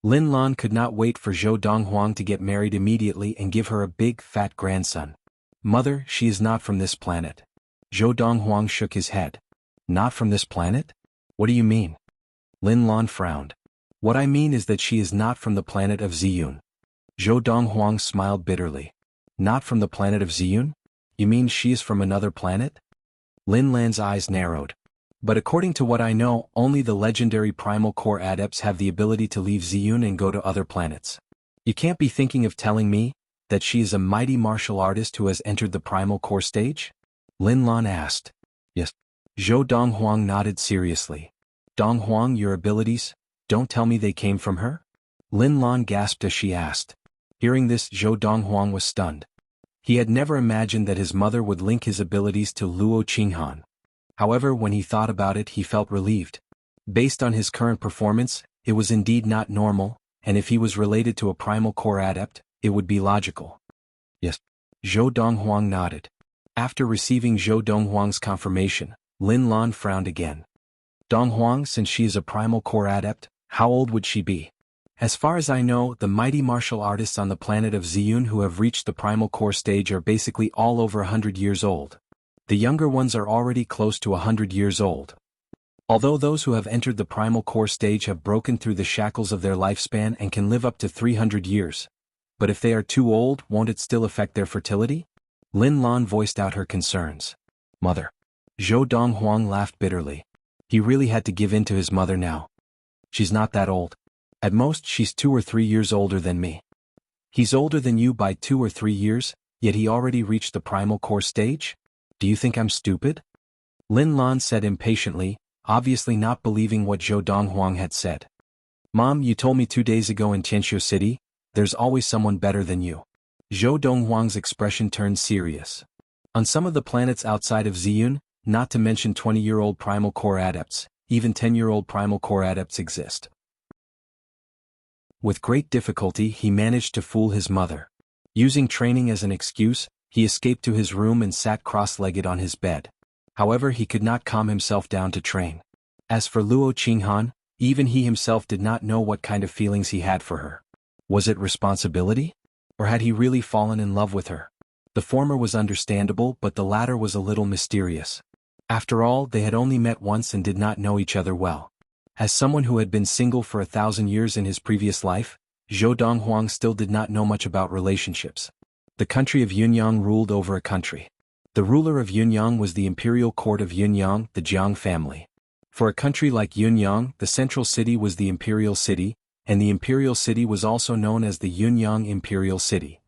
Lin Lan could not wait for Zhou Donghuang to get married immediately and give her a big, fat grandson. "Mother, she is not from this planet." Zhou Donghuang shook his head. "Not from this planet? What do you mean?" Lin Lan frowned. "What I mean is that she is not from the planet of Ziyun." Zhou Donghuang smiled bitterly. "Not from the planet of Ziyun? You mean she is from another planet?" Lin Lan's eyes narrowed. "But according to what I know, only the legendary Primal Core adepts have the ability to leave Ziyun and go to other planets. You can't be thinking of telling me that she is a mighty martial artist who has entered the Primal Core stage?" Lin Lan asked. "Yes." Zhou Donghuang nodded seriously. "Donghuang, your abilities, don't tell me they came from her?" Lin Lan gasped as she asked. Hearing this, Zhou Donghuang was stunned. He had never imagined that his mother would link his abilities to Luo Qinghan. However, when he thought about it, he felt relieved. Based on his current performance, it was indeed not normal, and if he was related to a Primal Core adept, it would be logical. "Yes." Zhou Donghuang nodded. After receiving Zhou Donghuang's confirmation, Lin Lan frowned again. "Donghuang, since she is a Primal Core adept, how old would she be?" "As far as I know, the mighty martial artists on the planet of Ziyun who have reached the Primal Core stage are basically all over 100 years old. The younger ones are already close to 100 years old. Although those who have entered the Primal Core stage have broken through the shackles of their lifespan and can live up to 300 years. But if they are too old, won't it still affect their fertility?" Lin Lan voiced out her concerns. "Mother." Zhou Donghuang laughed bitterly. He really had to give in to his mother now. "She's not that old. At most she's 2 or 3 years older than me." "He's older than you by 2 or 3 years, yet he already reached the Primal Core stage? Do you think I'm stupid?" Lin Lan said impatiently, obviously not believing what Zhou Donghuang had said. "Mom, you told me 2 days ago in Tianxiu City, there's always someone better than you." Zhou Donghuang's expression turned serious. "On some of the planets outside of Ziyun, not to mention 20-year-old Primal Core adepts, even 10-year-old Primal Core adepts exist." With great difficulty he managed to fool his mother. Using training as an excuse, he escaped to his room and sat cross-legged on his bed. However, he could not calm himself down to train. As for Luo Qinghan, even he himself did not know what kind of feelings he had for her. Was it responsibility? Or had he really fallen in love with her? The former was understandable, but the latter was a little mysterious. After all, they had only met once and did not know each other well. As someone who had been single for 1,000 years in his previous life, Zhou Donghuang still did not know much about relationships. The country of Yunyang ruled over a country. The ruler of Yunyang was the imperial court of Yunyang, the Jiang family. For a country like Yunyang, the central city was the imperial city, and the imperial city was also known as the Yunyang Imperial City.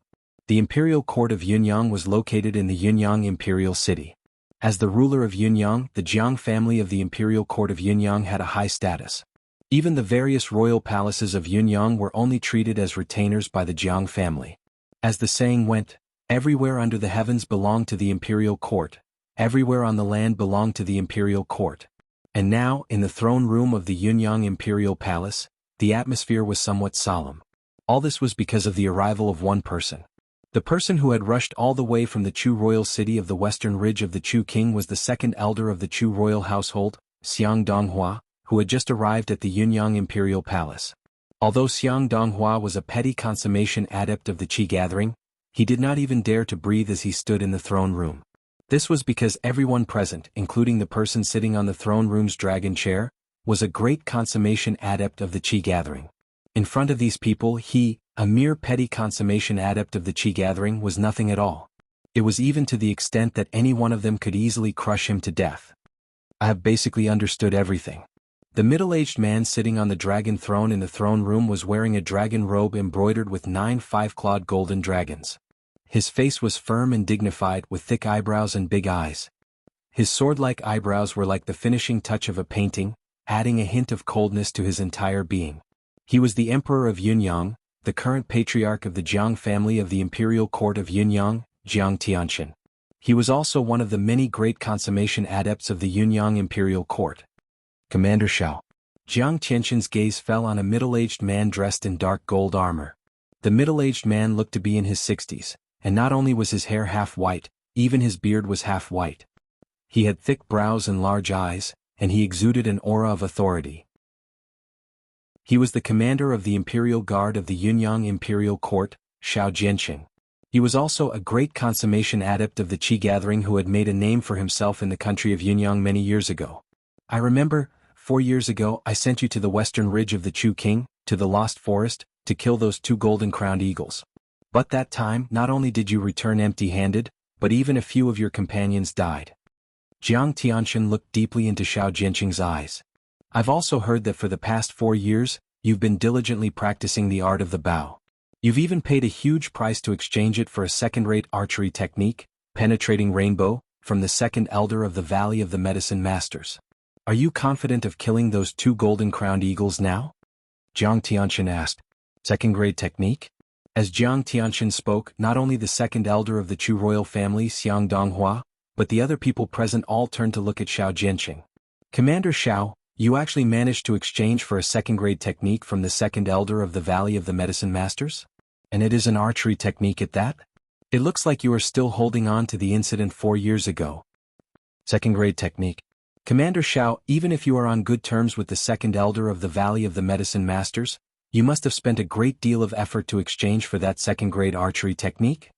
The imperial court of Yunyang was located in the Yunyang Imperial City. As the ruler of Yunyang, the Jiang family of the imperial court of Yunyang had a high status. Even the various royal palaces of Yunyang were only treated as retainers by the Jiang family. As the saying went, everywhere under the heavens belonged to the imperial court, everywhere on the land belonged to the imperial court. And now, in the throne room of the Yunyang Imperial Palace, the atmosphere was somewhat solemn. All this was because of the arrival of one person. The person who had rushed all the way from the Chu royal city of the western ridge of the Chu king was the second elder of the Chu royal household, Xiang Donghua, who had just arrived at the Yunyang Imperial Palace. Although Xiang Donghua was a petty consummation adept of the Qi gathering, he did not even dare to breathe as he stood in the throne room. This was because everyone present, including the person sitting on the throne room's dragon chair, was a great consummation adept of the Qi gathering. In front of these people he, a mere petty consummation adept of the Qi gathering, was nothing at all. It was even to the extent that any one of them could easily crush him to death. "I have basically understood everything." The middle-aged man sitting on the dragon throne in the throne room was wearing a dragon robe embroidered with 9 5-clawed golden dragons. His face was firm and dignified with thick eyebrows and big eyes. His sword-like eyebrows were like the finishing touch of a painting, adding a hint of coldness to his entire being. He was the emperor of Yunyang, the current patriarch of the Jiang family of the imperial court of Yunyang, Jiang Tianqian. He was also one of the many great consummation adepts of the Yunyang imperial court. Commander Xiao. Jiang Tianxin's gaze fell on a middle-aged man dressed in dark gold armor. The middle-aged man looked to be in his 60s, and not only was his hair half white, even his beard was half white. He had thick brows and large eyes, and he exuded an aura of authority. He was the commander of the Imperial Guard of the Yunyang Imperial Court, Xiao Jianqing. He was also a great consummation adept of the Qi gathering who had made a name for himself in the country of Yunyang many years ago. I remember, 4 years ago I sent you to the western ridge of the Chu King, to the Lost Forest, to kill those 2 golden-crowned eagles. But that time not only did you return empty-handed, but even a few of your companions died. Jiang Tianxin looked deeply into Xiao Jianqing's eyes. I've also heard that for the past 4 years, you've been diligently practicing the art of the bow. You've even paid a huge price to exchange it for a second-rate archery technique, penetrating rainbow, from the second elder of the Valley of the Medicine Masters. Are you confident of killing those 2 golden-crowned eagles now? Jiang Tianxin asked. Second-grade technique? As Jiang Tianxin spoke, not only the second elder of the Chu royal family Xiang Donghua, but the other people present all turned to look at Xiao Jianqing. Commander Xiao, you actually managed to exchange for a second-grade technique from the second elder of the Valley of the Medicine Masters? And it is an archery technique at that? It looks like you are still holding on to the incident 4 years ago. Second-grade technique. Commander Xiao, even if you are on good terms with the second elder of the Valley of the Medicine Masters, you must have spent a great deal of effort to exchange for that second-grade archery technique?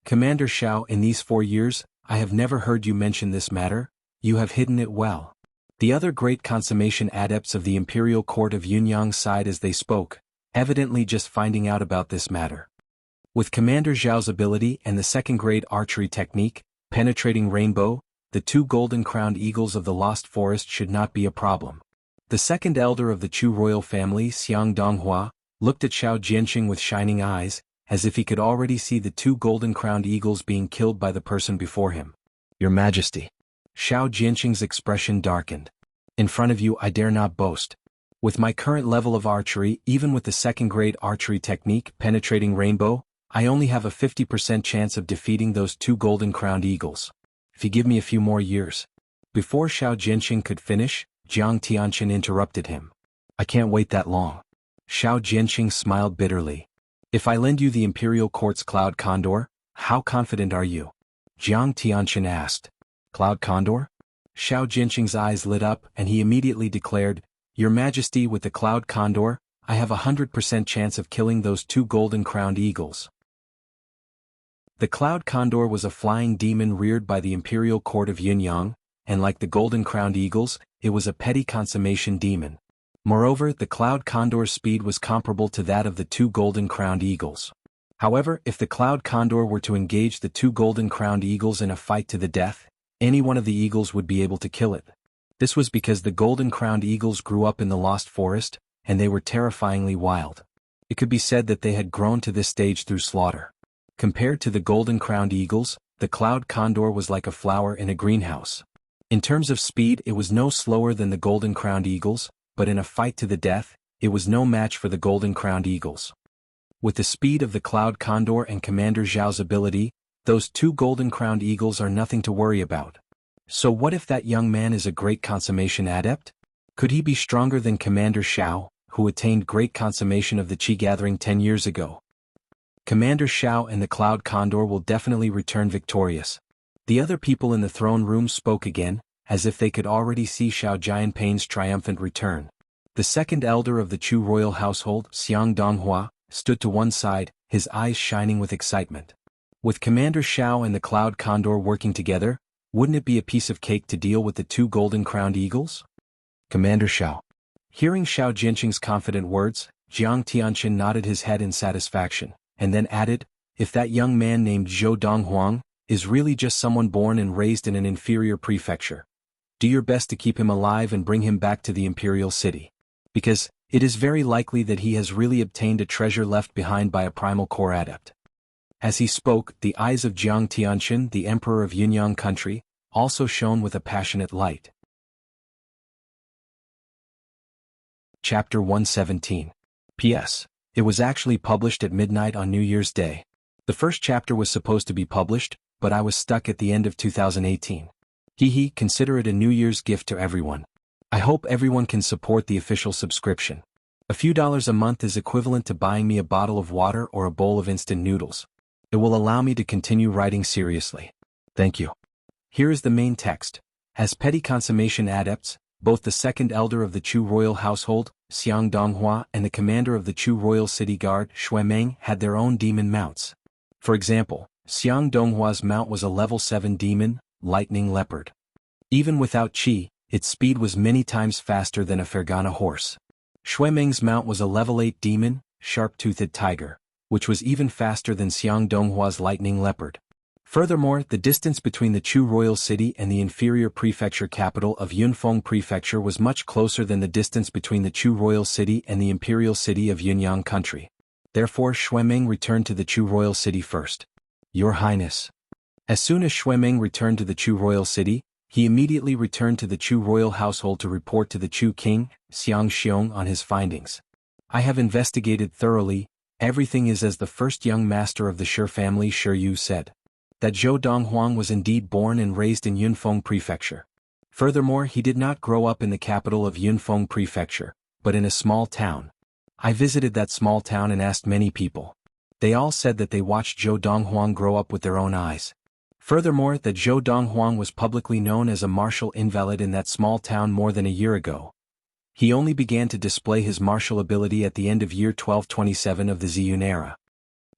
Commander Xiao, in these 4 years, I have never heard you mention this matter. You have hidden it well. The other great consummation adepts of the Imperial Court of Yunyang sighed as they spoke, evidently just finding out about this matter. With Commander Zhao's ability and the second-grade archery technique, penetrating rainbow, the 2 golden-crowned eagles of the Lost Forest should not be a problem. The second elder of the Chu royal family, Xiang Donghua, looked at Xiao Jianqing with shining eyes, as if he could already see the 2 golden-crowned eagles being killed by the person before him. Your Majesty. Xiao Jianqing's expression darkened. In front of you I dare not boast. With my current level of archery, even with the second-grade archery technique, penetrating rainbow, I only have a 50% chance of defeating those 2 golden-crowned eagles. If you give me a few more years. Before Xiao Jianqing could finish, Jiang Tianxin interrupted him. I can't wait that long. Xiao Jianqing smiled bitterly. If I lend you the Imperial Court's Cloud Condor, how confident are you? Jiang Tianxin asked. Cloud Condor? Xiao Jianqing's eyes lit up and he immediately declared, Your Majesty, with the Cloud Condor, I have a 100% chance of killing those 2 golden-crowned eagles. The Cloud Condor was a flying demon reared by the Imperial Court of Yunyang, and like the golden-crowned eagles, it was a petty consummation demon. Moreover, the Cloud Condor's speed was comparable to that of the 2 golden-crowned eagles. However, if the Cloud Condor were to engage the 2 golden-crowned eagles in a fight to the death, any one of the eagles would be able to kill it. This was because the golden-crowned eagles grew up in the Lost Forest, and they were terrifyingly wild. It could be said that they had grown to this stage through slaughter. Compared to the golden-crowned eagles, the Cloud Condor was like a flower in a greenhouse. In terms of speed, it was no slower than the golden-crowned eagles, but in a fight to the death, it was no match for the golden-crowned eagles. With the speed of the Cloud Condor and Commander Zhao's ability, those 2 golden-crowned eagles are nothing to worry about. So what if that young man is a great consummation adept? Could he be stronger than Commander Xiao, who attained great consummation of the Qi gathering 10 years ago? Commander Xiao and the Cloud Condor will definitely return victorious. The other people in the throne room spoke again, as if they could already see Xiao Jianping's triumphant return. The second elder of the Chu royal household, Xiang Donghua, stood to one side, his eyes shining with excitement. With Commander Xiao and the Cloud Condor working together, wouldn't it be a piece of cake to deal with the 2 golden-crowned eagles? Commander Xiao. Hearing Xiao Jianqing's confident words, Jiang Tianxin nodded his head in satisfaction, and then added, if that young man named Zhou Donghuang is really just someone born and raised in an inferior prefecture, do your best to keep him alive and bring him back to the imperial city. Because it is very likely that he has really obtained a treasure left behind by a primal core adept. As he spoke, the eyes of Jiang Tianxin, the emperor of Yunyang country, also shone with a passionate light. Chapter 117. P.S. It was actually published at midnight on New Year's Day. The first chapter was supposed to be published, but I was stuck at the end of 2018. Consider it a New Year's gift to everyone. I hope everyone can support the official subscription. A few dollars a month is equivalent to buying me a bottle of water or a bowl of instant noodles. It will allow me to continue writing seriously. Thank you. Here is the main text. As petty consummation adepts, both the second elder of the Chu royal household, Xiang Donghua, and the commander of the Chu royal city guard, Xuemeng, had their own demon mounts. For example, Xiang Donghua's mount was a level 7 demon, lightning leopard. Even without qi, its speed was many times faster than a Fergana horse. Xuemeng's mount was a level 8 demon, sharp-toothed tiger, which was even faster than Xiang Donghua's lightning leopard. Furthermore, the distance between the Chu royal city and the inferior prefecture capital of Yunfeng Prefecture was much closer than the distance between the Chu royal city and the imperial city of Yunyang country. Therefore Xuemeng returned to the Chu royal city first. Your Highness. As soon as Xuemeng returned to the Chu royal city, he immediately returned to the Chu royal household to report to the Chu king, Xiang Xiong, on his findings. I have investigated thoroughly, everything is as the first young master of the Shi family Shi Yu said. That Zhou Donghuang was indeed born and raised in Yunfeng Prefecture. Furthermore, he did not grow up in the capital of Yunfeng Prefecture, but in a small town. I visited that small town and asked many people. They all said that they watched Zhou Donghuang grow up with their own eyes. Furthermore, that Zhou Donghuang was publicly known as a martial invalid in that small town more than a year ago. He only began to display his martial ability at the end of year 1227 of the Ziyun era.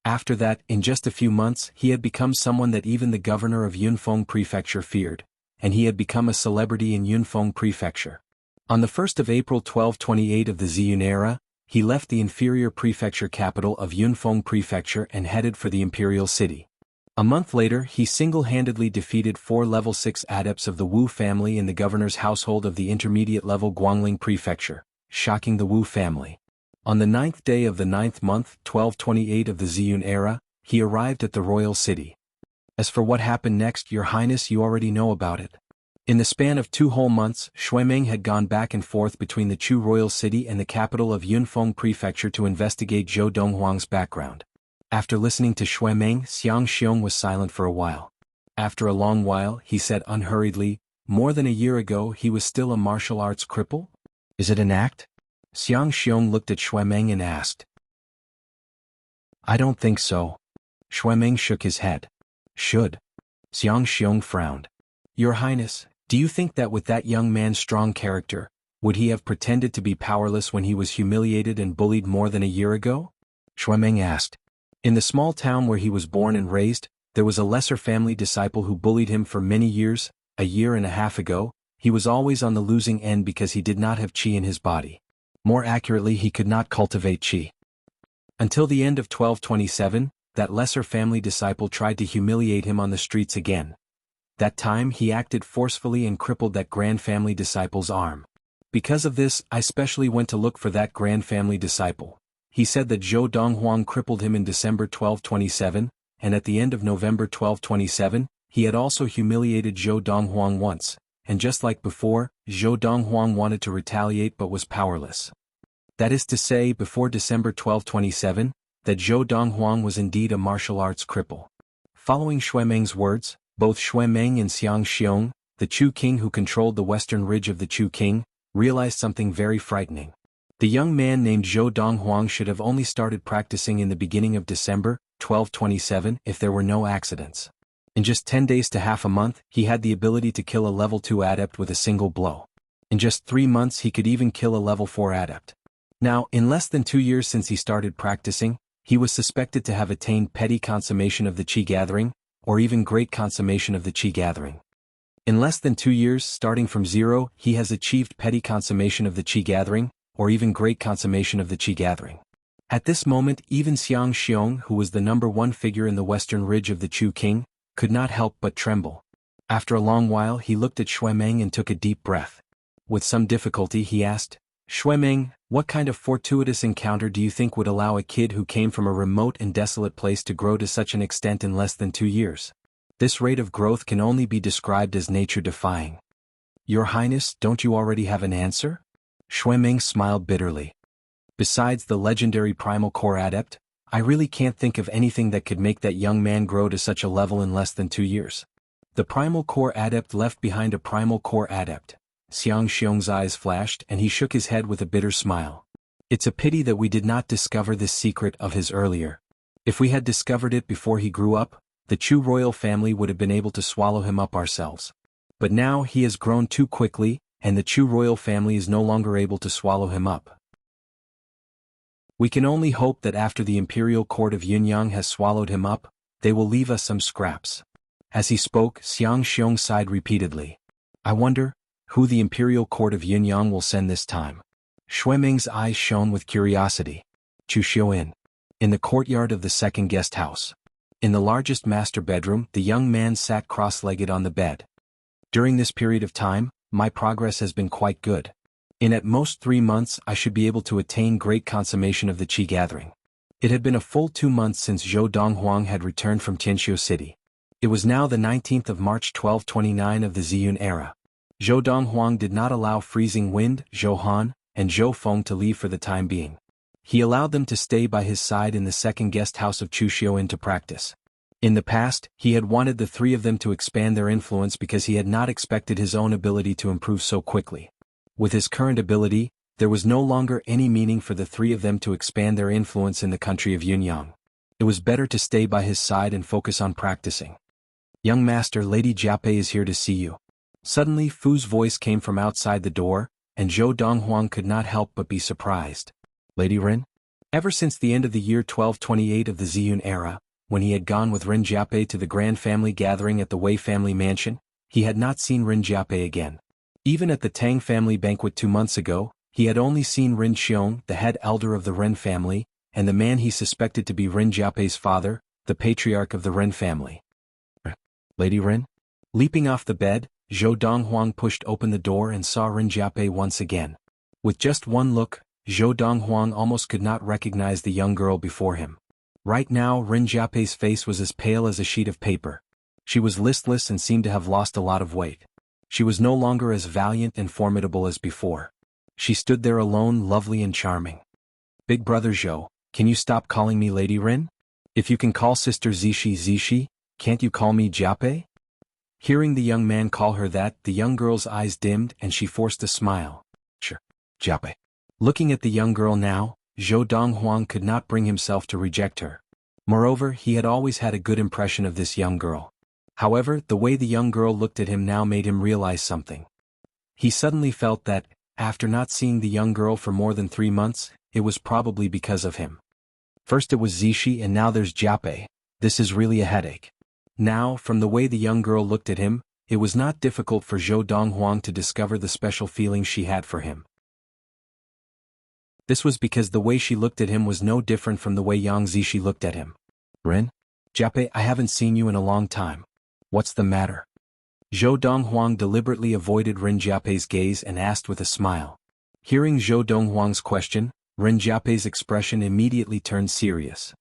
After that, in just a few months, he had become someone that even the governor of Yunfeng Prefecture feared, and he had become a celebrity in Yunfeng Prefecture. On the 1st of April 1228 of the Ziyun era, he left the inferior prefecture capital of Yunfeng Prefecture and headed for the imperial city. A month later, he single-handedly defeated 4 level 6 adepts of the Wu family in the governor's household of the intermediate level Guangling Prefecture, shocking the Wu family. On the 9th day of the 9th month, 1228 of the Ziyun era, he arrived at the royal city. As for what happened next, Your Highness, you already know about it. In the span of 2 whole months, Xuemeng had gone back and forth between the Chu royal city and the capital of Yunfeng Prefecture to investigate Zhou Donghuang's background. After listening to Xuemeng, Xiang Xiong was silent for a while. After a long while, he said unhurriedly, more than a year ago he was still a martial arts cripple? Is it an act? Xiang Xiong looked at Xuemeng and asked. I don't think so. Xuemeng shook his head. Should? Xiang Xiong frowned. Your Highness, do you think that with that young man's strong character, would he have pretended to be powerless when he was humiliated and bullied more than a year ago? Xuemeng asked. In the small town where he was born and raised, there was a lesser family disciple who bullied him for many years. A year and a half ago, he was always on the losing end because he did not have qi in his body. More accurately, he could not cultivate qi. Until the end of 1227, that lesser family disciple tried to humiliate him on the streets again. That time he acted forcefully and crippled that grand family disciple's arm. Because of this, I specially went to look for that grand family disciple. He said that Zhou Donghuang crippled him in December 1227, and at the end of November 1227, he had also humiliated Zhou Donghuang once, and just like before, Zhou Donghuang wanted to retaliate but was powerless. That is to say, before December 1227, that Zhou Donghuang was indeed a martial arts cripple. Following Xuemeng's words, both Xuemeng and Xiang Xiong, the Chu king who controlled the western ridge of the Chu king, realized something very frightening. The young man named Zhou Donghuang should have only started practicing in the beginning of December 1227 if there were no accidents. In just 10 days to half a month, he had the ability to kill a level 2 adept with a single blow. In just 3 months he could even kill a level 4 adept. Now, in less than 2 years since he started practicing, he was suspected to have attained petty consummation of the qi gathering, or even great consummation of the qi gathering. In less than 2 years, starting from 0, he has achieved petty consummation of the qi gathering, or even great consummation of the qi gathering. At this moment, even Xiang Xiong, who was the #1 figure in the western ridge of the Chu king, could not help but tremble. After a long while he looked at Xuemeng and took a deep breath. With some difficulty he asked, Xuemeng, what kind of fortuitous encounter do you think would allow a kid who came from a remote and desolate place to grow to such an extent in less than 2 years? This rate of growth can only be described as nature-defying. Your Highness, don't you already have an answer? Xuemeng smiled bitterly. Besides the legendary Primal Core Adept, I really can't think of anything that could make that young man grow to such a level in less than 2 years. The Primal Core Adept left behind a Primal Core Adept. Xiang Xiong's eyes flashed and he shook his head with a bitter smile. It's a pity that we did not discover this secret of his earlier. If we had discovered it before he grew up, the Chu royal family would have been able to swallow him up ourselves. But now he has grown too quickly, and the Chu royal family is no longer able to swallow him up. We can only hope that after the imperial court of Yunyang has swallowed him up, they will leave us some scraps. As he spoke, Xiang Xiong sighed repeatedly. I wonder who the imperial court of Yunyang will send this time. Xueming's eyes shone with curiosity. Chu Xiuin. In the courtyard of the second guest house. In the largest master bedroom, the young man sat cross-legged on the bed. During this period of time, my progress has been quite good. In at most 3 months I should be able to attain great consummation of the Qi gathering. It had been a full 2 months since Zhou Donghuang had returned from Tianxiu City. It was now the 19th of March 1229 of the Ziyun era. Zhou Donghuang did not allow Freezing Wind, Zhou Han, and Zhou Feng to leave for the time being. He allowed them to stay by his side in the second guest house of Chu Xiuin to practice. In the past, he had wanted the 3 of them to expand their influence because he had not expected his own ability to improve so quickly. With his current ability, there was no longer any meaning for the 3 of them to expand their influence in the country of Yunyang. It was better to stay by his side and focus on practicing. Young master, Lady Jiape is here to see you. Suddenly Fu's voice came from outside the door, and Zhou Donghuang could not help but be surprised. Lady Rin? Ever since the end of the year 1228 of the Ziyun era, when he had gone with Rin Jiape to the grand family gathering at the Wei family mansion, he had not seen Rin Jiape again. Even at the Tang family banquet 2 months ago, he had only seen Rin Xiong, the head elder of the Ren family, and the man he suspected to be Rin Jiape's father, the patriarch of the Ren family. Lady Rin? Leaping off the bed, Zhou Donghuang pushed open the door and saw Rin Jiape once again. With just one look, Zhou Donghuang almost could not recognize the young girl before him. Right now Rin Jiape's face was as pale as a sheet of paper. She was listless and seemed to have lost a lot of weight. She was no longer as valiant and formidable as before. She stood there alone, lovely and charming. Big brother Zhou, can you stop calling me Lady Rin? If you can call sister Zishi Zishi, can't you call me Jiape? Hearing the young man call her that, the young girl's eyes dimmed and she forced a smile. Sure, Jiape. Looking at the young girl now, Zhou Donghuang could not bring himself to reject her. Moreover, he had always had a good impression of this young girl. However, the way the young girl looked at him now made him realize something. He suddenly felt that, after not seeing the young girl for more than 3 months, it was probably because of him. First it was Zishi and now there's Jiape. This is really a headache. Now, from the way the young girl looked at him, it was not difficult for Zhou Donghuang to discover the special feelings she had for him. This was because the way she looked at him was no different from the way Yang Zishi looked at him. Rin? Jiape, I haven't seen you in a long time. What's the matter? Zhou Donghuang deliberately avoided Rin Jiape's gaze and asked with a smile. Hearing Zhou Donghuang's question, Rin Jiape's expression immediately turned serious.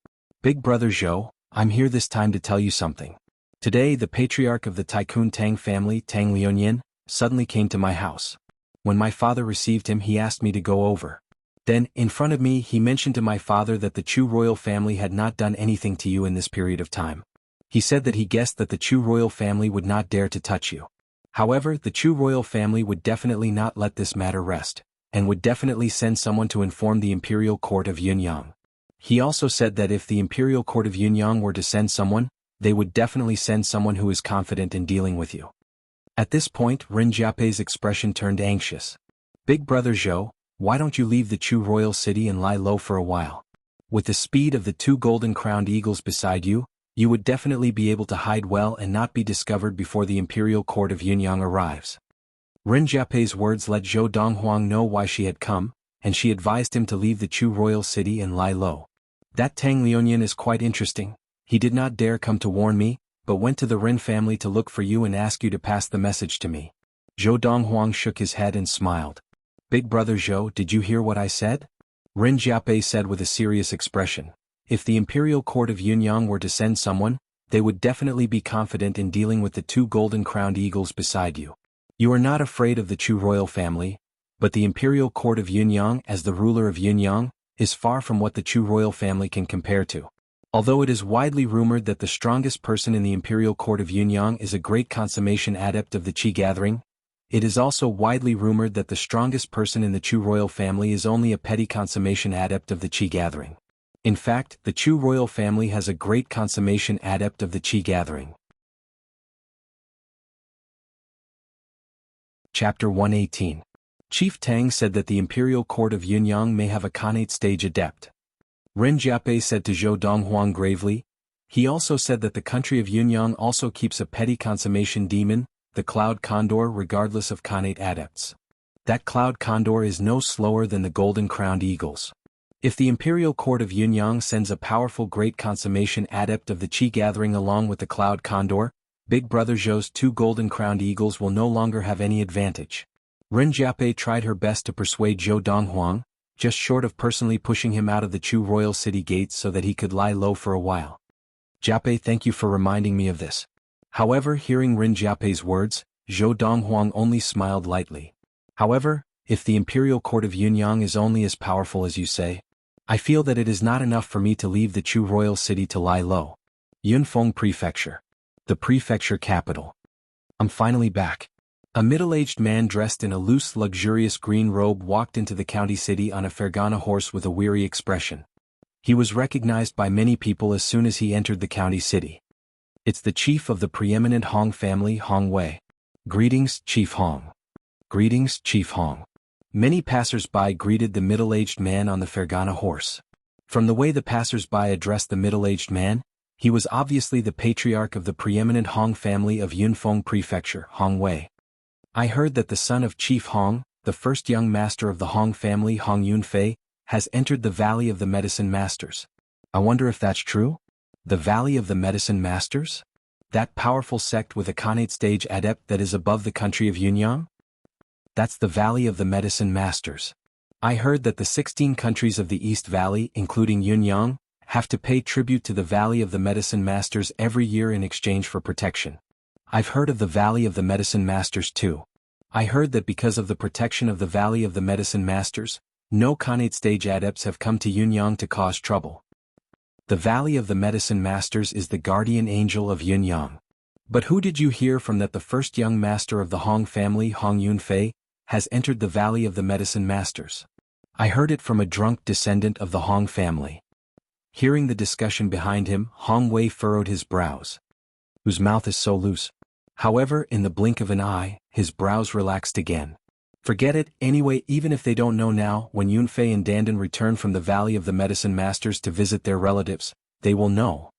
Big brother Zhou, I'm here this time to tell you something. Today the patriarch of the Tycoon Tang family, Tang Liunin, suddenly came to my house. When my father received him he asked me to go over. Then, in front of me he mentioned to my father that the Chu royal family had not done anything to you in this period of time. He said that he guessed that the Chu royal family would not dare to touch you. However, the Chu royal family would definitely not let this matter rest, and would definitely send someone to inform the imperial court of Yunyang. He also said that if the imperial court of Yunyang were to send someone, they would definitely send someone who is confident in dealing with you. At this point, Rin Jiape's expression turned anxious. Big brother Zhou, why don't you leave the Chu royal city and lie low for a while? With the speed of the 2 golden-crowned eagles beside you, you would definitely be able to hide well and not be discovered before the imperial court of Yunyang arrives. Rin Jiape's words let Zhou Donghuang know why she had come, and she advised him to leave the Chu royal city and lie low. That Tang Liunin is quite interesting. He did not dare come to warn me, but went to the Rin family to look for you and ask you to pass the message to me. Zhou Donghuang shook his head and smiled. Big brother Zhou, did you hear what I said? Rin Jiape said with a serious expression. If the imperial court of Yunyang were to send someone, they would definitely be confident in dealing with the 2 golden-crowned eagles beside you. You are not afraid of the Chu royal family, but the imperial court of Yunyang as the ruler of Yunyang is far from what the Chu royal family can compare to. Although it is widely rumored that the strongest person in the imperial court of Yunyang is a great consummation adept of the Qi gathering, It is also widely rumored that the strongest person in the Chu royal family is only a petty consummation adept of the Qi gathering. In fact, the Chu royal family has a great consummation adept of the Qi gathering. Chapter 118. Chief Tang said that the imperial court of Yunyang may have a Khanate stage adept. Ren Jiapai said to Zhou Donghuang gravely. He also said that the country of Yunyang also keeps a petty consummation demon, the Cloud Condor, regardless of Khanate adepts. That Cloud Condor is no slower than the golden-crowned eagles. If the imperial court of Yunyang sends a powerful great consummation adept of the Qi gathering along with the Cloud Condor, Big Brother Zhou's 2 golden-crowned eagles will no longer have any advantage. Ren Jiapai tried her best to persuade Zhou Donghuang, just short of personally pushing him out of the Chu royal city gates so that he could lie low for a while. Jiapai, thank you for reminding me of this. However, hearing Ren Jiapai's words, Zhou Donghuang only smiled lightly. However, if the imperial court of Yunyang is only as powerful as you say, I feel that it is not enough for me to leave the Chu royal city to lie low. Yunfeng Prefecture. The prefecture capital. I'm finally back. A middle-aged man dressed in a loose, luxurious green robe walked into the county city on a Fergana horse with a weary expression. He was recognized by many people as soon as he entered the county city. It's the chief of the preeminent Hong family, Hong Wei. Greetings, Chief Hong. Greetings, Chief Hong. Many passers-by greeted the middle-aged man on the Fergana horse. From the way the passers-by addressed the middle-aged man, he was obviously the patriarch of the preeminent Hong family of Yunfeng Prefecture, Hong Wei. I heard that the son of Chief Hong, the first young master of the Hong family, Hong Yunfei, has entered the Valley of the Medicine Masters. I wonder if that's true? The Valley of the Medicine Masters? That powerful sect with a Khanate stage adept that is above the country of Yunyang? That's the Valley of the Medicine Masters. I heard that the 16 countries of the East Valley, including Yunyang, have to pay tribute to the Valley of the Medicine Masters every year in exchange for protection. I've heard of the Valley of the Medicine Masters too. I heard that because of the protection of the Valley of the Medicine Masters, no Khanate stage adepts have come to Yunyang to cause trouble. The Valley of the Medicine Masters is the guardian angel of Yunyang. But who did you hear from that the first young master of the Hong family, Hong Yunfei, has entered the Valley of the Medicine Masters? I heard it from a drunk descendant of the Hong family. Hearing the discussion behind him, Hong Wei furrowed his brows. Whose mouth is so loose? However, in the blink of an eye, his brows relaxed again. Forget it, anyway, even if they don't know now, when Yunfei and Dandan return from the Valley of the Medicine Masters to visit their relatives, they will know.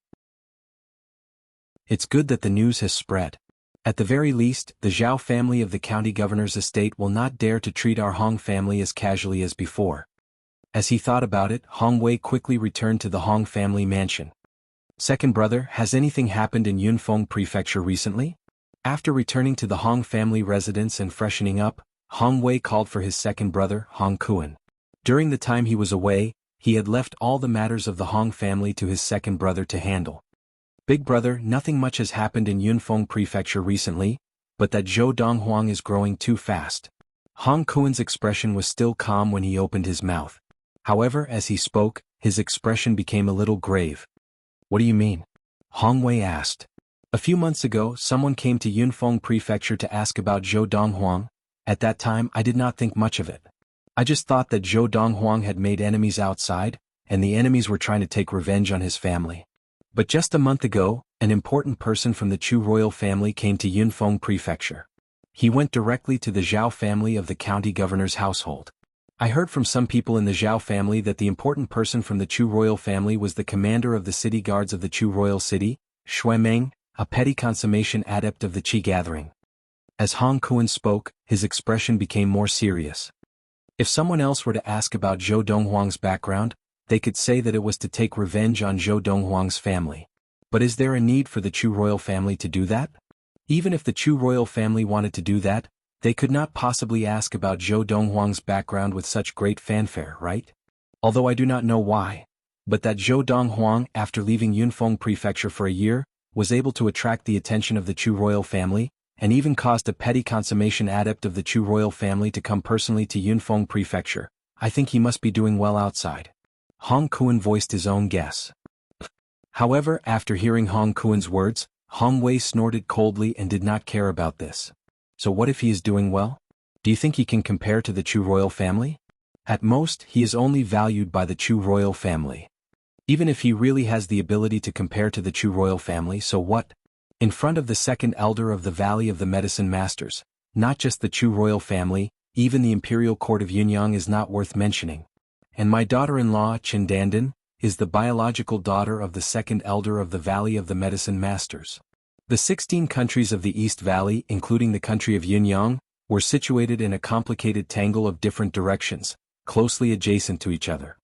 It's good that the news has spread. At the very least, the Zhao family of the county governor's estate will not dare to treat our Hong family as casually as before. As he thought about it, Hong Wei quickly returned to the Hong family mansion. Second brother, has anything happened in Yunfeng Prefecture recently? After returning to the Hong family residence and freshening up, Hong Wei called for his second brother, Hong Kuan. During the time he was away, he had left all the matters of the Hong family to his second brother to handle. Big brother, nothing much has happened in Yunfeng Prefecture recently, but that Zhou Donghuang is growing too fast. Hong Kuan's expression was still calm when he opened his mouth. However, as he spoke, his expression became a little grave. What do you mean? Hong Wei asked. A few months ago, someone came to Yunfeng Prefecture to ask about Zhou Donghuang. At that time, I did not think much of it. I just thought that Zhou Donghuang had made enemies outside, and the enemies were trying to take revenge on his family. But just a month ago, an important person from the Chu royal family came to Yunfeng Prefecture. He went directly to the Zhao family of the county governor's household. I heard from some people in the Zhao family that the important person from the Chu royal family was the commander of the city guards of the Chu royal city, Xuemeng, a petty consummation adept of the Qi gathering. As Hong Kuan spoke, his expression became more serious. If someone else were to ask about Zhou Donghuang's background, they could say that it was to take revenge on Zhou Donghuang's family. But is there a need for the Chu royal family to do that? Even if the Chu royal family wanted to do that, they could not possibly ask about Zhou Donghuang's background with such great fanfare, right? Although I do not know why. But that Zhou Donghuang, after leaving Yunfeng Prefecture for a year, was able to attract the attention of the Chu royal family, and even caused a petty consummation adept of the Chu royal family to come personally to Yunfeng Prefecture. I think he must be doing well outside. Hong Kuan voiced his own guess. However, after hearing Hong Kuan's words, Hong Wei snorted coldly and did not care about this. So what if he is doing well? Do you think he can compare to the Chu royal family? At most, he is only valued by the Chu royal family. Even if he really has the ability to compare to the Chu royal family, so what? In front of the second elder of the Valley of the Medicine Masters, not just the Chu royal family, even the imperial court of Yunyang is not worth mentioning. And my daughter-in-law, Chindandan, is the biological daughter of the second elder of the Valley of the Medicine Masters. The 16 countries of the East Valley, including the country of Yunyang, were situated in a complicated tangle of different directions, closely adjacent to each other.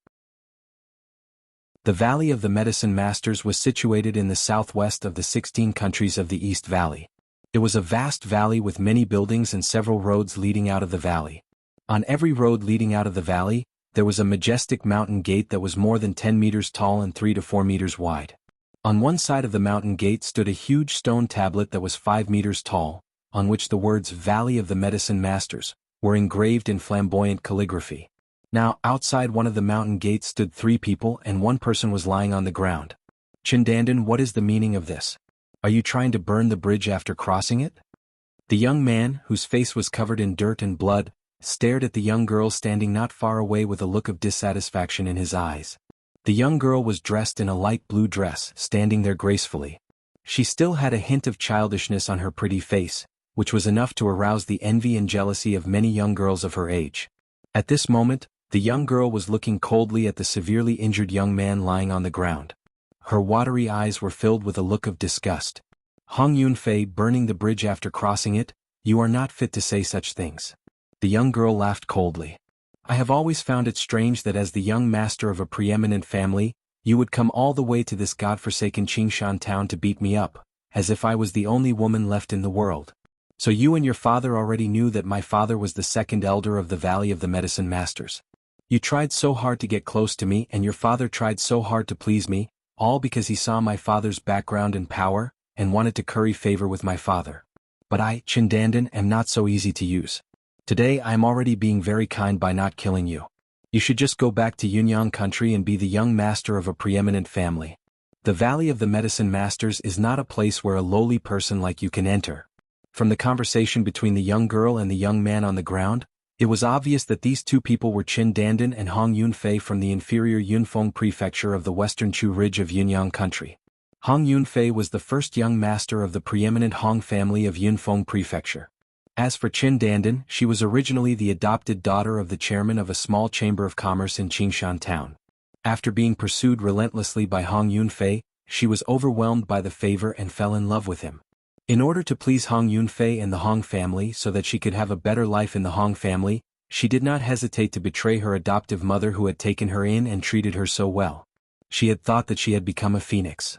The Valley of the Medicine Masters was situated in the southwest of the 16 countries of the East Valley. It was a vast valley with many buildings and several roads leading out of the valley. On every road leading out of the valley, there was a majestic mountain gate that was more than 10 meters tall and 3 to 4 meters wide. On one side of the mountain gate stood a huge stone tablet that was 5 meters tall, on which the words Valley of the Medicine Masters were engraved in flamboyant calligraphy. Now, outside one of the mountain gates stood 3 people and one person was lying on the ground. Chindandan, what is the meaning of this? Are you trying to burn the bridge after crossing it? The young man, whose face was covered in dirt and blood, stared at the young girl standing not far away with a look of dissatisfaction in his eyes. The young girl was dressed in a light blue dress, standing there gracefully. She still had a hint of childishness on her pretty face, which was enough to arouse the envy and jealousy of many young girls of her age. At this moment, the young girl was looking coldly at the severely injured young man lying on the ground. Her watery eyes were filled with a look of disgust. Hong Yunfei, burning the bridge after crossing it, you are not fit to say such things. The young girl laughed coldly. I have always found it strange that as the young master of a preeminent family, you would come all the way to this godforsaken Qingshan town to beat me up, as if I was the only woman left in the world. So you and your father already knew that my father was the second elder of the Valley of the Medicine Masters. You tried so hard to get close to me and your father tried so hard to please me, all because he saw my father's background and power, and wanted to curry favor with my father. But I, Chindandan, am not so easy to use. Today I am already being very kind by not killing you. You should just go back to Yunyang country and be the young master of a preeminent family. The Valley of the Medicine Masters is not a place where a lowly person like you can enter. From the conversation between the young girl and the young man on the ground, it was obvious that these 2 people were Chindandan and Hong Yunfei from the inferior Yunfeng prefecture of the western Chu ridge of Yunyang country. Hong Yunfei was the first young master of the preeminent Hong family of Yunfeng prefecture. As for Chindandan, she was originally the adopted daughter of the chairman of a small chamber of commerce in Qingshan town. After being pursued relentlessly by Hong Yunfei, she was overwhelmed by the favor and fell in love with him. In order to please Hong Yunfei and the Hong family so that she could have a better life in the Hong family, she did not hesitate to betray her adoptive mother who had taken her in and treated her so well. She had thought that she had become a phoenix.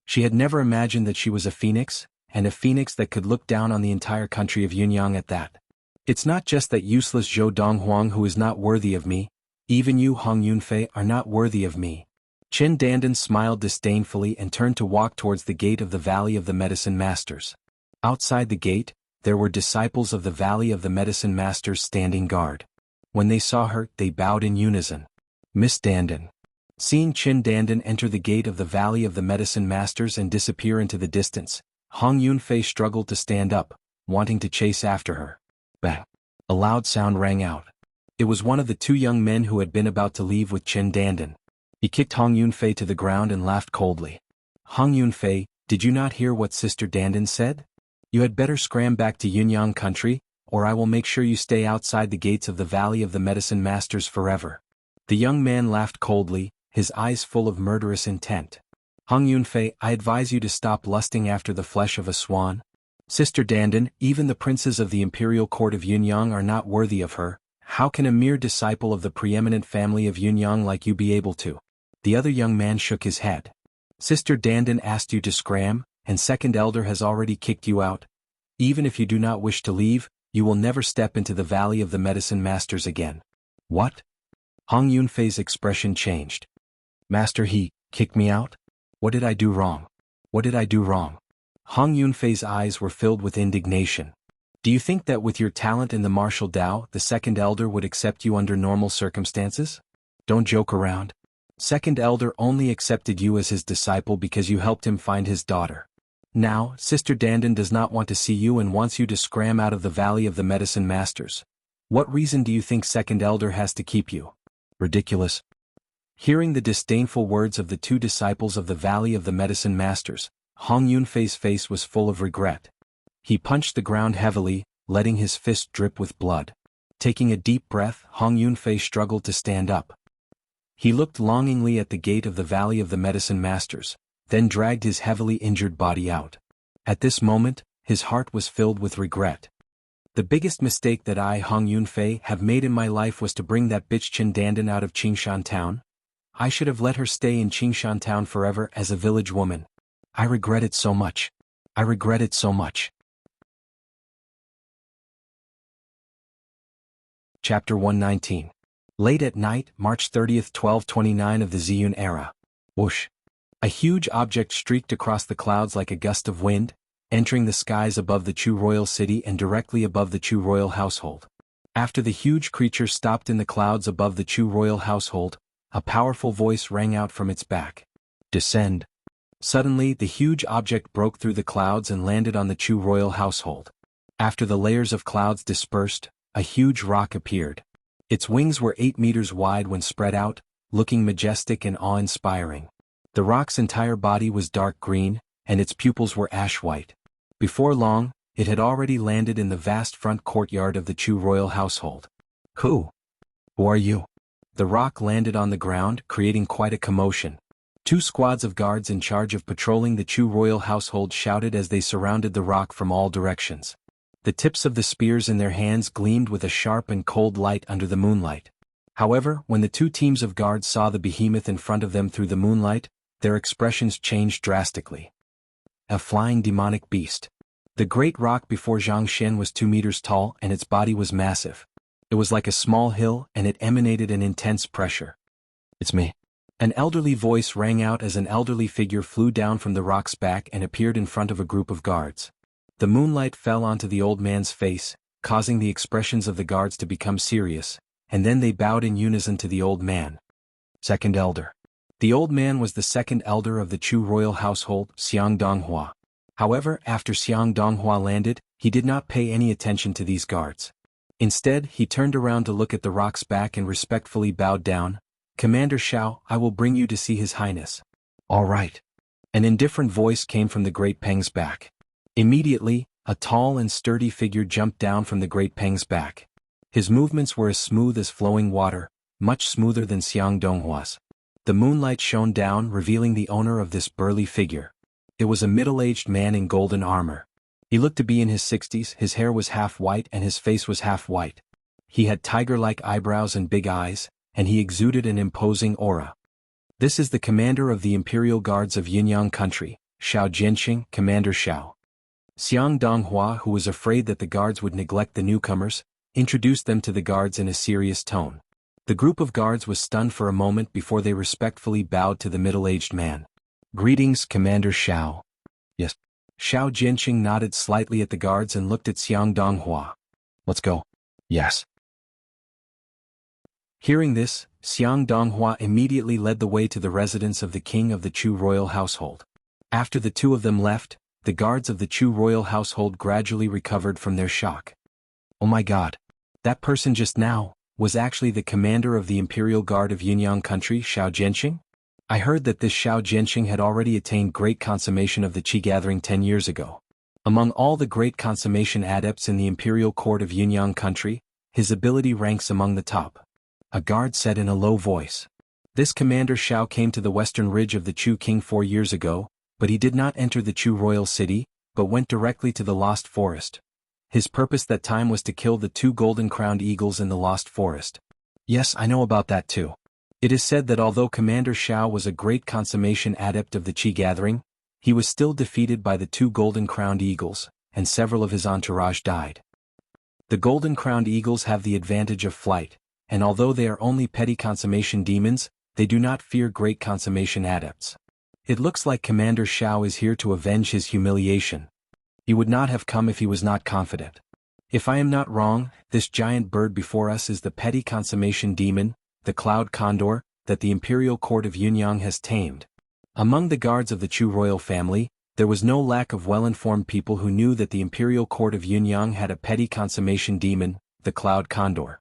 She had never imagined that she was a phoenix, and a phoenix that could look down on the entire country of Yunyang at that. It's not just that useless Zhou Donghuang who is not worthy of me, even you Hong Yunfei are not worthy of me. Chindandan smiled disdainfully and turned to walk towards the gate of the Valley of the Medicine Masters. Outside the gate, there were disciples of the Valley of the Medicine Masters standing guard. When they saw her, they bowed in unison. Miss Dandan. Seeing Chindandan enter the gate of the Valley of the Medicine Masters and disappear into the distance, Hong Yunfei struggled to stand up, wanting to chase after her. Bang! A loud sound rang out. It was one of the 2 young men who had been about to leave with Chindandan. He kicked Hong Yunfei to the ground and laughed coldly. Hong Yunfei, did you not hear what Sister Dandan said? You had better scram back to Yunyang country, or I will make sure you stay outside the gates of the Valley of the Medicine Masters forever. The young man laughed coldly, his eyes full of murderous intent. Hong Yunfei, I advise you to stop lusting after the flesh of a swan. Sister Dandan, even the princes of the imperial court of Yunyang are not worthy of her. How can a mere disciple of the preeminent family of Yunyang like you be able to? The other young man shook his head. Sister Dandan asked you to scram, and second elder has already kicked you out. Even if you do not wish to leave, you will never step into the Valley of the Medicine Masters again. What? Hong Yunfei's expression changed. Master, he kicked me out? What did I do wrong? What did I do wrong? Hong Yunfei's eyes were filled with indignation. Do you think that with your talent in the martial Tao, the second elder would accept you under normal circumstances? Don't joke around. Second elder only accepted you as his disciple because you helped him find his daughter. Now, Sister Dandan does not want to see you and wants you to scram out of the Valley of the Medicine Masters. What reason do you think Second Elder has to keep you? Ridiculous. Hearing the disdainful words of the two disciples of the Valley of the Medicine Masters, Hong Yunfei's face was full of regret. He punched the ground heavily, letting his fist drip with blood. Taking a deep breath, Hong Yunfei struggled to stand up. He looked longingly at the gate of the Valley of the Medicine Masters, then dragged his heavily injured body out. At this moment, his heart was filled with regret. The biggest mistake that I, Hong Yunfei, have made in my life was to bring that bitch Qin Dandan out of Qingshan Town. I should have let her stay in Qingshan Town forever as a village woman. I regret it so much. I regret it so much. Chapter 119. Late at night, March 30th, 1229 of the Ziyun era. Whoosh. A huge object streaked across the clouds like a gust of wind, entering the skies above the Chu royal city and directly above the Chu royal household. After the huge creature stopped in the clouds above the Chu royal household, a powerful voice rang out from its back. Descend. Suddenly, the huge object broke through the clouds and landed on the Chu royal household. After the layers of clouds dispersed, a huge rock appeared. Its wings were 8 meters wide when spread out, looking majestic and awe-inspiring. The rock's entire body was dark green, and its pupils were ash white. Before long, it had already landed in the vast front courtyard of the Chu royal household. Who are you? The rock landed on the ground, creating quite a commotion. 2 squads of guards in charge of patrolling the Chu royal household shouted as they surrounded the rock from all directions. The tips of the spears in their hands gleamed with a sharp and cold light under the moonlight. However, when the 2 teams of guards saw the behemoth in front of them through the moonlight, their expressions changed drastically. A flying demonic beast. The great rock before Zhang Shen was 2 meters tall and its body was massive. It was like a small hill and it emanated an intense pressure. It's me. An elderly voice rang out as an elderly figure flew down from the rock's back and appeared in front of a group of guards. The moonlight fell onto the old man's face, causing the expressions of the guards to become serious, and then they bowed in unison to the old man. Second Elder. The old man was the second elder of the Chu royal household, Xiang Donghua. However, after Xiang Donghua landed, he did not pay any attention to these guards. Instead, he turned around to look at the rock's back and respectfully bowed down. Commander Xiao, I will bring you to see His Highness. All right. An indifferent voice came from the Great Peng's back. Immediately, a tall and sturdy figure jumped down from the Great Peng's back. His movements were as smooth as flowing water, much smoother than Xiang Donghua's. The moonlight shone down, revealing the owner of this burly figure. It was a middle-aged man in golden armor. He looked to be in his 60s, his hair was half white and his face was half white. He had tiger-like eyebrows and big eyes, and he exuded an imposing aura. This is the commander of the Imperial Guards of Yinyang Country, Xiao Jianqing, Commander Xiao. Xiang Donghua, who was afraid that the guards would neglect the newcomers, introduced them to the guards in a serious tone. The group of guards was stunned for a moment before they respectfully bowed to the middle-aged man. Greetings, Commander Xiao. Yes. Xiao Jianqing nodded slightly at the guards and looked at Xiang Donghua. Let's go. Yes. Hearing this, Xiang Donghua immediately led the way to the residence of the king of the Chu royal household. After the 2 of them left, the guards of the Chu royal household gradually recovered from their shock. Oh my god. That person just now was actually the commander of the Imperial Guard of Yinyang Country, Xiao Jianqing? I heard that this Xiao Jianqing had already attained great consummation of the Qi gathering 10 years ago. Among all the great consummation adepts in the Imperial Court of Yinyang Country, his ability ranks among the top. A guard said in a low voice. This Commander Xiao came to the western ridge of the Chu King 4 years ago, but he did not enter the Chu royal city, but went directly to the Lost Forest. His purpose that time was to kill the 2 golden-crowned eagles in the Lost Forest. Yes, I know about that too. It is said that although Commander Xiao was a great consummation adept of the Qi gathering, he was still defeated by the 2 golden-crowned eagles, and several of his entourage died. The golden-crowned eagles have the advantage of flight, and although they are only petty consummation demons, they do not fear great consummation adepts. It looks like Commander Xiao is here to avenge his humiliation. He would not have come if he was not confident. If I am not wrong, this giant bird before us is the petty consummation demon, the cloud condor, that the Imperial Court of Yunyang has tamed. Among the guards of the Chu royal family, There was no lack of well-informed people who knew that the imperial court of Yunyang had a petty consummation demon, the Cloud Condor.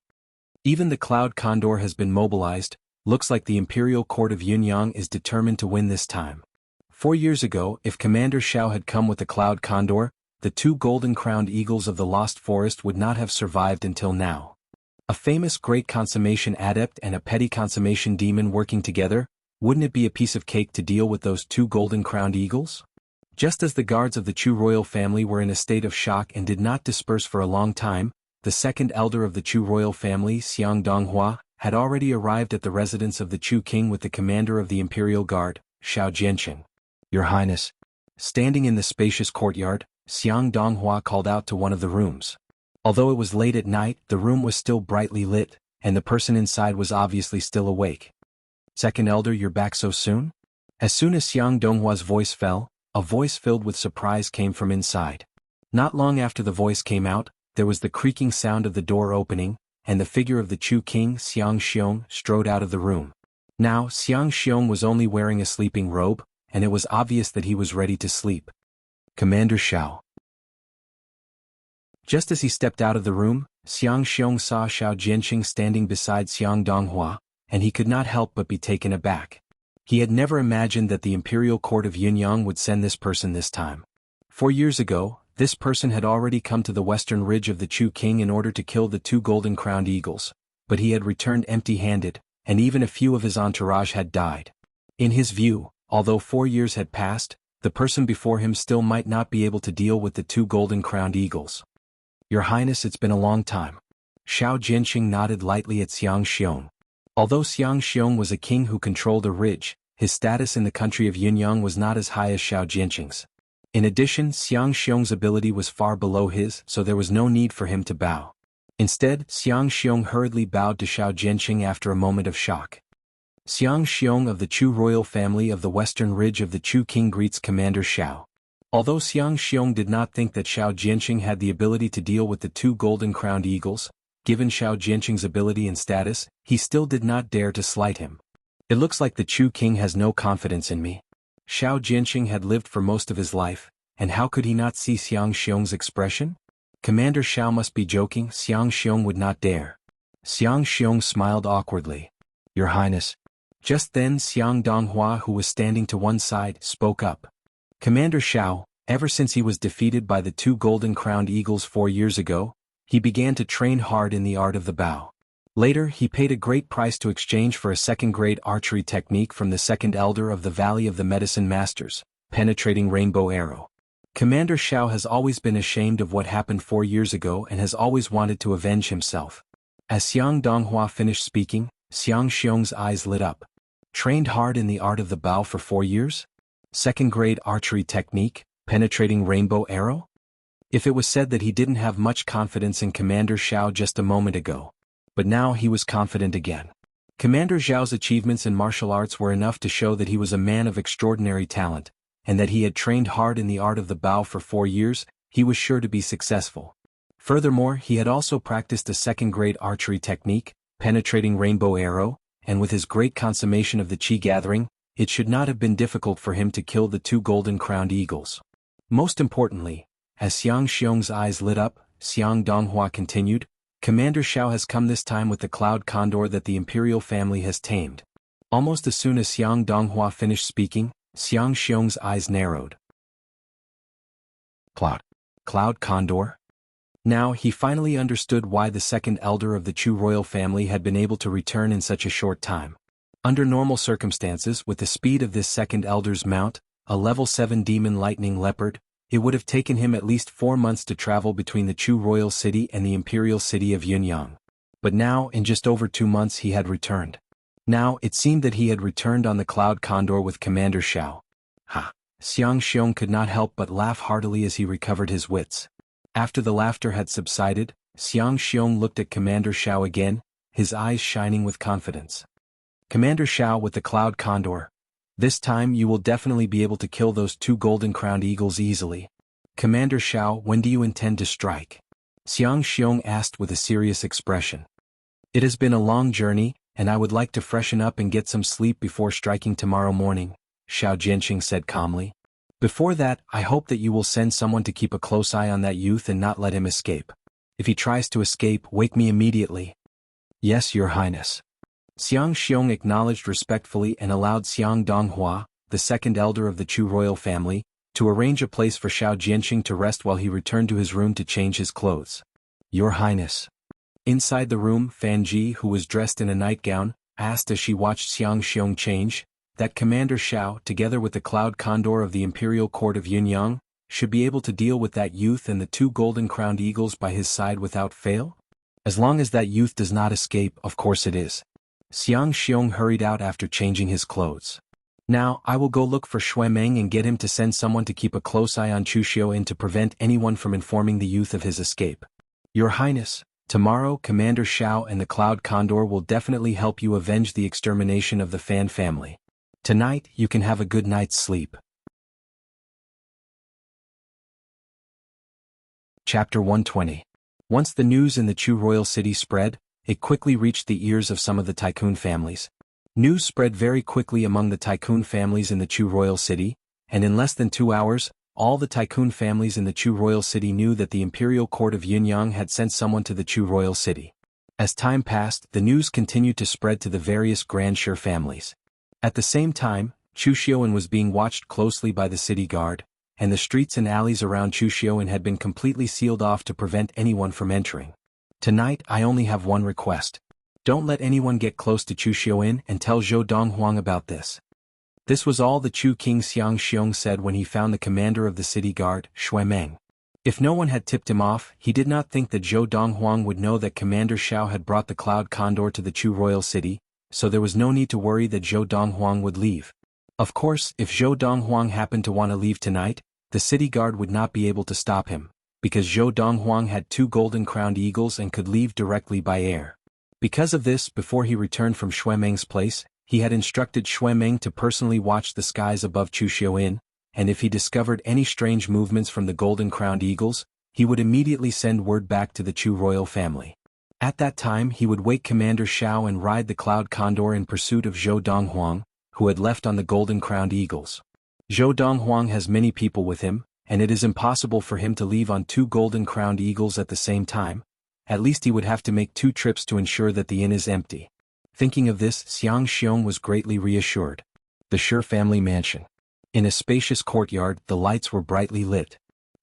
Even the Cloud Condor has been mobilized. Looks like the imperial court of Yunyang is determined to win this time. 4 years ago, if Commander Xiao had come with the Cloud Condor, the 2 golden-crowned eagles of the Lost Forest would not have survived until now. A famous great consummation adept and a petty consummation demon working together, wouldn't it be a piece of cake to deal with those 2 golden-crowned eagles? Just as the guards of the Chu royal family were in a state of shock and did not disperse for a long time, the second elder of the Chu royal family, Xiang Donghua, had already arrived at the residence of the Chu king with the commander of the imperial guard, Xiao Jianqing. "Your Highness." Standing in the spacious courtyard, Xiang Donghua called out to one of the rooms. Although it was late at night, the room was still brightly lit, and the person inside was obviously still awake. "Second elder, you're back so soon?" As soon as Xiang Donghua's voice fell, a voice filled with surprise came from inside. Not long after the voice came out, there was the creaking sound of the door opening, and the figure of the Chu king, Xiang Xiong, strode out of the room. Now, Xiang Xiong was only wearing a sleeping robe, and it was obvious that he was ready to sleep. "Commander Xiao." Just as he stepped out of the room, Xiang Xiong saw Xiao Jianqing standing beside Xiang Donghua, and he could not help but be taken aback. He had never imagined that the imperial court of Yunyang would send this person this time. 4 years ago, this person had already come to the western ridge of the Chu king in order to kill the 2 golden-crowned eagles, but he had returned empty-handed, and even a few of his entourage had died. In his view, although 4 years had passed, the person before him still might not be able to deal with the 2 golden-crowned eagles. "Your Highness, it's been a long time." Xiao Jianqing nodded lightly at Xiang Xiong. Although Xiang Xiong was a king who controlled a ridge, his status in the country of Yunyang was not as high as Xiao Jianqing's. In addition, Xiang Xiong's ability was far below his, so there was no need for him to bow. Instead, Xiang Xiong hurriedly bowed to Xiao Jianqing after a moment of shock. "Xiang Xiong of the Chu royal family of the western ridge of the Chu king greets Commander Xiao." Although Xiang Xiong did not think that Xiao Jianqing had the ability to deal with the 2 golden-crowned eagles, given Xiao Jianqing's ability and status, he still did not dare to slight him. "It looks like the Chu king has no confidence in me." Xiao Jianqing had lived for most of his life, and how could he not see Xiang Xiong's expression? Commander Xiao must be joking. Xiang Xiong would not dare. Xiang Xiong smiled awkwardly. "Your Highness." Just then Xiang Donghua, who was standing to one side, spoke up. "Commander Xiao, ever since he was defeated by the 2 golden-crowned eagles 4 years ago, he began to train hard in the art of the bow. Later, he paid a great price to exchange for a second-grade archery technique from the second elder of the Valley of the Medicine Masters, penetrating rainbow arrow. Commander Xiao has always been ashamed of what happened 4 years ago and has always wanted to avenge himself." As Xiang Donghua finished speaking, Xiang Xiong's eyes lit up. Trained hard in the art of the bow for 4 years? Second-grade archery technique, penetrating rainbow arrow? If it was said that he didn't have much confidence in Commander Xiao just a moment ago. But now he was confident again. Commander Xiao's achievements in martial arts were enough to show that he was a man of extraordinary talent, and that he had trained hard in the art of the bow for 4 years, he was sure to be successful. Furthermore, he had also practiced a second-grade archery technique, penetrating rainbow arrow, and with his great consummation of the Qi gathering, it should not have been difficult for him to kill the 2 golden-crowned eagles. Most importantly, as Xiang Xiong's eyes lit up, Xiang Donghua continued, "Commander Xiao has come this time with the Cloud Condor that the imperial family has tamed." Almost as soon as Xiang Donghua finished speaking, Xiang Xiong's eyes narrowed. Cloud Condor? Now he finally understood why the second elder of the Chu royal family had been able to return in such a short time. Under normal circumstances, with the speed of this second elder's mount, a level 7 demon lightning leopard, it would have taken him at least 4 months to travel between the Chu royal city and the imperial city of Yunyang. But now, in just over 2 months he had returned. Now, it seemed that he had returned on the Cloud Condor with Commander Xiao. Ha! Xiang Xiong could not help but laugh heartily as he recovered his wits. After the laughter had subsided, Xiang Xiong looked at Commander Xiao again, his eyes shining with confidence. "Commander Xiao with the Cloud Condor. This time you will definitely be able to kill those 2 golden-crowned eagles easily. Commander Xiao, when do you intend to strike?" Xiang Xiong asked with a serious expression. "It has been a long journey, and I would like to freshen up and get some sleep before striking tomorrow morning," Xiao Jianqing said calmly. Before that, I hope that you will send someone to keep a close eye on that youth and not let him escape. If he tries to escape, wake me immediately. Yes, Your Highness. Xiang Xiong acknowledged respectfully and allowed Xiang Donghua, the second elder of the Chu royal family, to arrange a place for Xiao Jianqing to rest while he returned to his room to change his clothes. Your Highness. Inside the room, Fan Ji, who was dressed in a nightgown, asked as she watched Xiang Xiong change, that Commander Xiao, together with the Cloud Condor of the Imperial Court of Yunyang, should be able to deal with that youth and the two golden-crowned eagles by his side without fail? As long as that youth does not escape, of course it is. Xiang Xiong hurried out after changing his clothes. Now, I will go look for Shui Meng and get him to send someone to keep a close eye on Chu Xiu to prevent anyone from informing the youth of his escape. Your Highness, tomorrow Commander Xiao and the Cloud Condor will definitely help you avenge the extermination of the Fan family. Tonight, you can have a good night's sleep. Chapter 120. Once the news in the Chu royal city spread, it quickly reached the ears of some of the tycoon families. News spread very quickly among the tycoon families in the Chu royal city, and in less than 2 hours, all the tycoon families in the Chu royal city knew that the imperial court of Yunyang had sent someone to the Chu royal city. As time passed, the news continued to spread to the various Grand Shi families. At the same time, Chu Xiuan was being watched closely by the city guard, and the streets and alleys around Chu Xiuan had been completely sealed off to prevent anyone from entering. Tonight I only have one request. Don't let anyone get close to Chu Xiuan and tell Zhou Donghuang about this. This was all the Chu King Xiang Xiong said when he found the commander of the city guard, Shui Meng. If no one had tipped him off, he did not think that Zhou Donghuang would know that Commander Xiao had brought the Cloud Condor to the Chu royal city, so there was no need to worry that Zhou Donghuang would leave. Of course, if Zhou Donghuang happened to want to leave tonight, the city guard would not be able to stop him, because Zhou Donghuang had 2 golden-crowned eagles and could leave directly by air. Because of this, before he returned from Shui Meng's place, he had instructed Shui Meng to personally watch the skies above Chu Xiuan, and if he discovered any strange movements from the golden-crowned eagles, he would immediately send word back to the Chu royal family. At that time he would wake Commander Xiao and ride the Cloud Condor in pursuit of Zhou Donghuang, who had left on the golden-crowned eagles. Zhou Donghuang has many people with him, and it is impossible for him to leave on 2 golden-crowned eagles at the same time. At least he would have to make 2 trips to ensure that the inn is empty. Thinking of this, Xiang Xiong was greatly reassured. The Shi family mansion. In a spacious courtyard, the lights were brightly lit.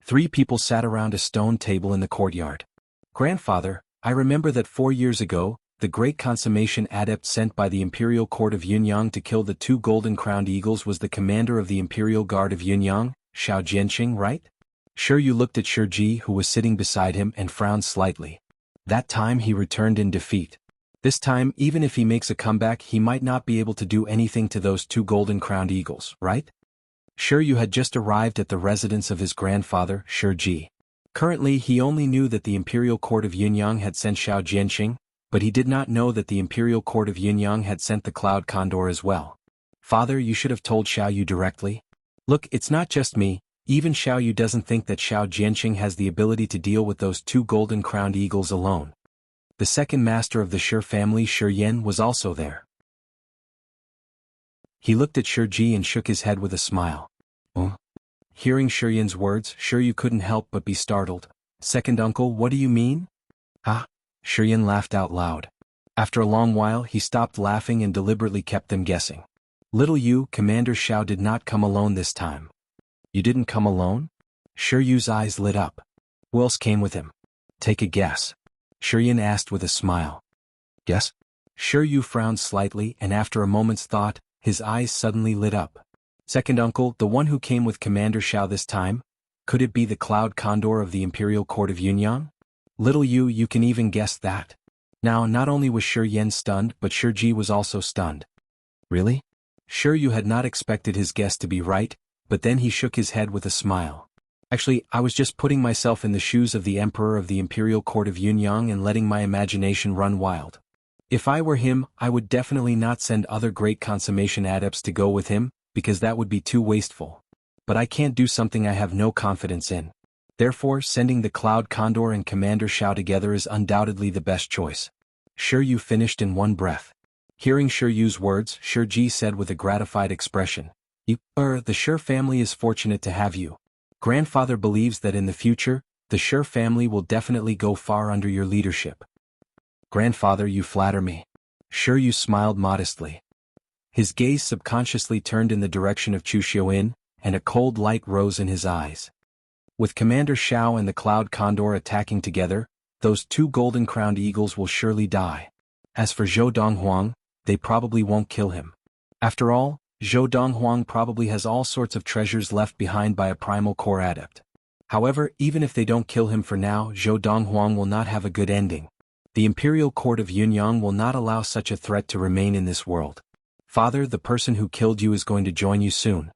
3 people sat around a stone table in the courtyard. Grandfather, I remember that 4 years ago, the great consummation adept sent by the Imperial Court of Yunyang to kill the 2 golden-crowned eagles was the commander of the Imperial Guard of Yunyang, Xiao Jianqing, right? Sure, you looked at Shi Ji, who was sitting beside him, and frowned slightly. That time he returned in defeat. This time, even if he makes a comeback, he might not be able to do anything to those 2 golden-crowned eagles, right? Sure, you had just arrived at the residence of his grandfather, Shi Ji. Currently he only knew that the Imperial Court of Yunyang had sent Xiao Jianqing, but he did not know that the Imperial Court of Yunyang had sent the Cloud Condor as well. Father, you should have told Xiao Yu directly. Look, it's not just me, even Xiao Yu doesn't think that Xiao Jianqing has the ability to deal with those 2 golden-crowned eagles alone. The second master of the Shi family, Shi Yan, was also there. He looked at Shi Ji and shook his head with a smile. Hearing Shi Yan's words, Shi Yu couldn't help but be startled. Second uncle, what do you mean? Shi Yan laughed out loud. After a long while he stopped laughing and deliberately kept them guessing. Little Yu, Commander Xiao did not come alone this time. You didn't come alone? Shi Yu's eyes lit up. Who else came with him? Take a guess. Shi Yan asked with a smile. Guess? Shi Yu frowned slightly and after a moment's thought, his eyes suddenly lit up. Second uncle, the one who came with Commander Xiao this time? Could it be the Cloud Condor of the Imperial Court of Yunyang? Little Yu, you can even guess that. Now, not only was Shi Yan stunned, but Shi Ji was also stunned. Really? Shi Yu had not expected his guess to be right, but then he shook his head with a smile. Actually, I was just putting myself in the shoes of the Emperor of the Imperial Court of Yunyang and letting my imagination run wild. If I were him, I would definitely not send other great consummation adepts to go with him, because that would be too wasteful. But I can't do something I have no confidence in. Therefore, sending the Cloud Condor and Commander Xiao together is undoubtedly the best choice. Shi Yu finished in one breath. Hearing Shi Yu's words, Shi Ji said with a gratified expression, The Sher family is fortunate to have you. Grandfather believes that in the future, the Sher family will definitely go far under your leadership. Grandfather, you flatter me. Sure, you smiled modestly. His gaze subconsciously turned in the direction of Chu Xiaoyin, and a cold light rose in his eyes. With Commander Xiao and the Cloud Condor attacking together, those two golden-crowned eagles will surely die. As for Zhou Donghuang, they probably won't kill him. After all, Zhou Donghuang probably has all sorts of treasures left behind by a primal core adept. However, even if they don't kill him for now, Zhou Donghuang will not have a good ending. The Imperial Court of Yunyang will not allow such a threat to remain in this world. Father, the person who killed you is going to join you soon.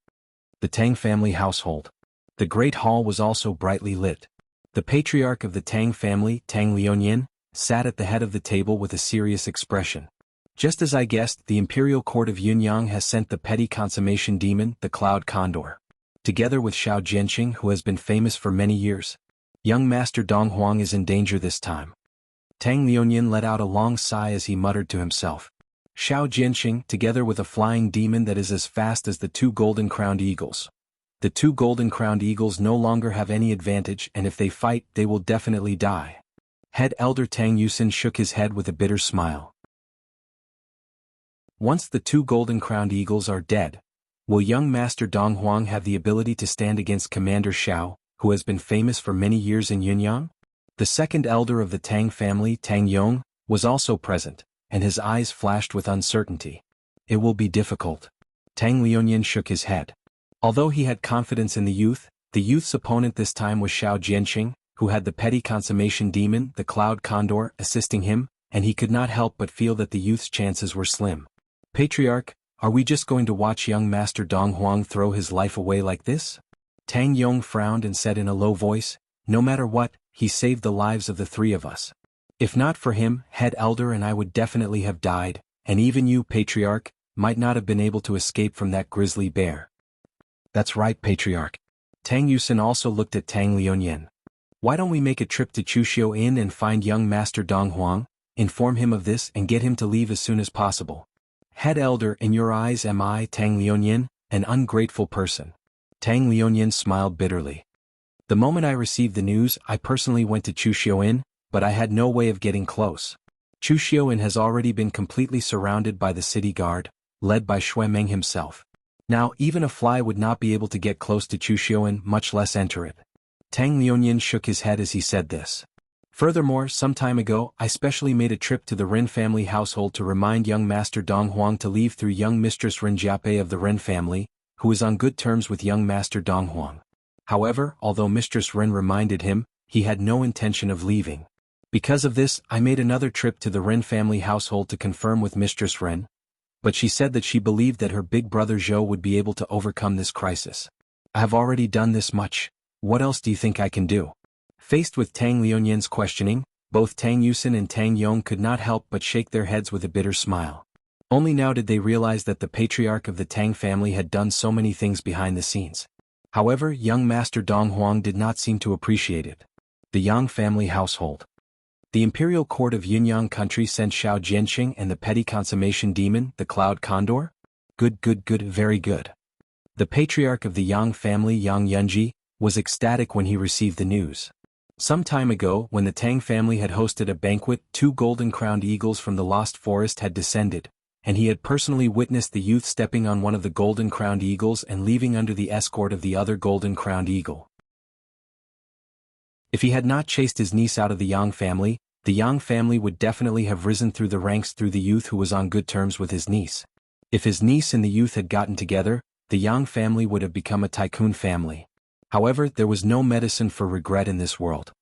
The Tang family household. The Great Hall was also brightly lit. The patriarch of the Tang family, Tang Liuanyin, sat at the head of the table with a serious expression. Just as I guessed, the Imperial Court of Yunyang has sent the petty consummation demon, the Cloud Condor. Together with Xiao Jianqing, who has been famous for many years. Young Master Donghuang is in danger this time. Tang Liuanyin let out a long sigh as he muttered to himself. Xiao Jianqing, together with a flying demon that is as fast as the two golden-crowned eagles. The two golden-crowned eagles no longer have any advantage, and if they fight, they will definitely die. Head Elder Tang Yusin shook his head with a bitter smile. Once the two golden-crowned eagles are dead, will young Master Donghuang have the ability to stand against Commander Xiao, who has been famous for many years in Yunyang? The second elder of the Tang family, Tang Yong, was also present, and his eyes flashed with uncertainty. It will be difficult. Tang Liuanyin shook his head. Although he had confidence in the youth's opponent this time was Xiao Jianqing, who had the petty consummation demon, the Cloud Condor, assisting him, and he could not help but feel that the youth's chances were slim. Patriarch, are we just going to watch young Master Donghuang throw his life away like this? Tang Yong frowned and said in a low voice, no matter what, he saved the lives of the three of us. If not for him, Head Elder and I would definitely have died, and even you, Patriarch, might not have been able to escape from that grisly bear. That's right, Patriarch. Tang Yusin also looked at Tang Liuanyin. Why don't we make a trip to Chuxiu Inn and find young Master Donghuang, inform him of this and get him to leave as soon as possible? Head Elder, in your eyes am I, Tang Liuanyin, an ungrateful person? Tang Liuanyin smiled bitterly. The moment I received the news, I personally went to Chuxiu Inn, but I had no way of getting close. Chuxiu Inn has already been completely surrounded by the city guard, led by Xue Meng himself. Now even a fly would not be able to get close to Chuxiu Inn, much less enter it. Tang Liuanyin shook his head as he said this. Furthermore, some time ago, I specially made a trip to the Ren family household to remind young Master Donghuang to leave through young Mistress Ren Jiape of the Ren family, who is on good terms with young Master Donghuang. However, although Mistress Ren reminded him, he had no intention of leaving. Because of this, I made another trip to the Ren family household to confirm with Mistress Ren, but she said that she believed that her big brother Zhou would be able to overcome this crisis. I have already done this much. What else do you think I can do? Faced with Tang Liuanyin's questioning, both Tang Yusin and Tang Yong could not help but shake their heads with a bitter smile. Only now did they realize that the patriarch of the Tang family had done so many things behind the scenes. However, young Master Donghuang did not seem to appreciate it. The Yang family household. The Imperial Court of Yunyang country sent Xiao Jianqing and the petty consummation demon, the Cloud Condor? Good, very good. The patriarch of the Yang family, Yang Yunji, was ecstatic when he received the news. Some time ago, when the Tang family had hosted a banquet, two golden-crowned eagles from the Lost Forest had descended, and he had personally witnessed the youth stepping on one of the golden-crowned eagles and leaving under the escort of the other golden-crowned eagle. If he had not chased his niece out of the Yang family would definitely have risen through the ranks through the youth who was on good terms with his niece. If his niece and the youth had gotten together, the Yang family would have become a tycoon family. However, there was no medicine for regret in this world.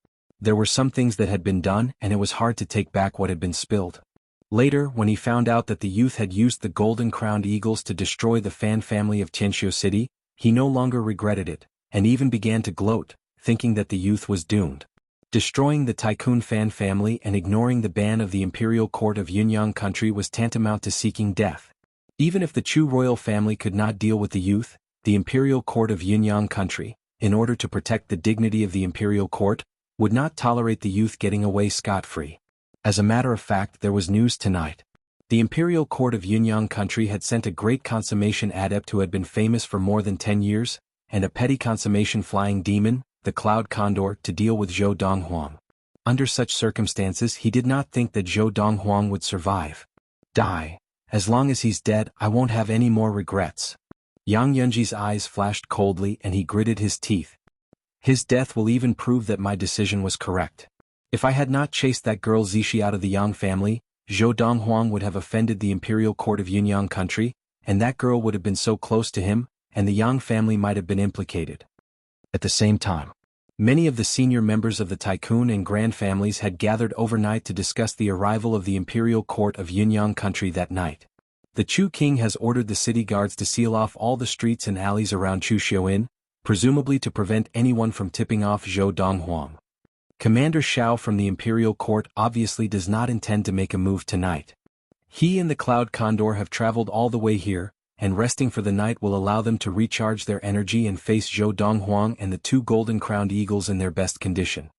There were some things that had been done, and it was hard to take back what had been spilled. Later, when he found out that the youth had used the golden-crowned eagles to destroy the Fan family of Tianxiu City, he no longer regretted it, and even began to gloat, thinking that the youth was doomed. Destroying the Tycoon Fan family and ignoring the ban of the Imperial Court of Yunyang country was tantamount to seeking death. Even if the Chu royal family could not deal with the youth, the Imperial Court of Yunyang country, in order to protect the dignity of the Imperial Court, would not tolerate the youth getting away scot-free. As a matter of fact, there was news tonight. The imperial court of Yunyang country had sent a great consummation adept who had been famous for more than 10 years, and a petty consummation flying demon, the Cloud Condor, to deal with Zhou Donghuang. Under such circumstances he did not think that Zhou Donghuang would survive. Die. As long as he's dead, I won't have any more regrets. Yang Yunji's eyes flashed coldly and he gritted his teeth. His death will even prove that my decision was correct. If I had not chased that girl Zishi out of the Yang family, Zhou Donghuang would have offended the imperial court of Yunyang country, and that girl would have been so close to him, and the Yang family might have been implicated. At the same time, many of the senior members of the tycoon and grand families had gathered overnight to discuss the arrival of the imperial court of Yunyang country that night. The Chu king has ordered the city guards to seal off all the streets and alleys around Chuxiuan, presumably to prevent anyone from tipping off Zhou Donghuang. Commander Xiao from the imperial court obviously does not intend to make a move tonight. He and the Cloud Condor have traveled all the way here, and resting for the night will allow them to recharge their energy and face Zhou Donghuang and the two golden-crowned eagles in their best condition.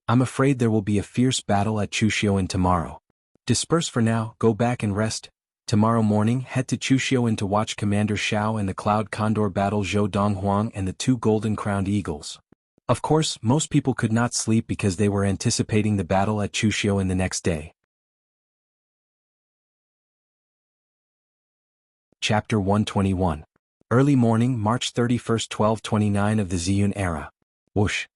I'm afraid there will be a fierce battle at Chuxiuan tomorrow. Disperse for now, go back and rest. Tomorrow morning head to Chuxiuan to watch Commander Xiao and the Cloud Condor battle Zhou Donghuang and the two golden-crowned eagles. Of course, most people could not sleep because they were anticipating the battle at Chuxiuan the next day. Chapter 121. Early morning, March 31, 1229 of the Ziyun era. Whoosh!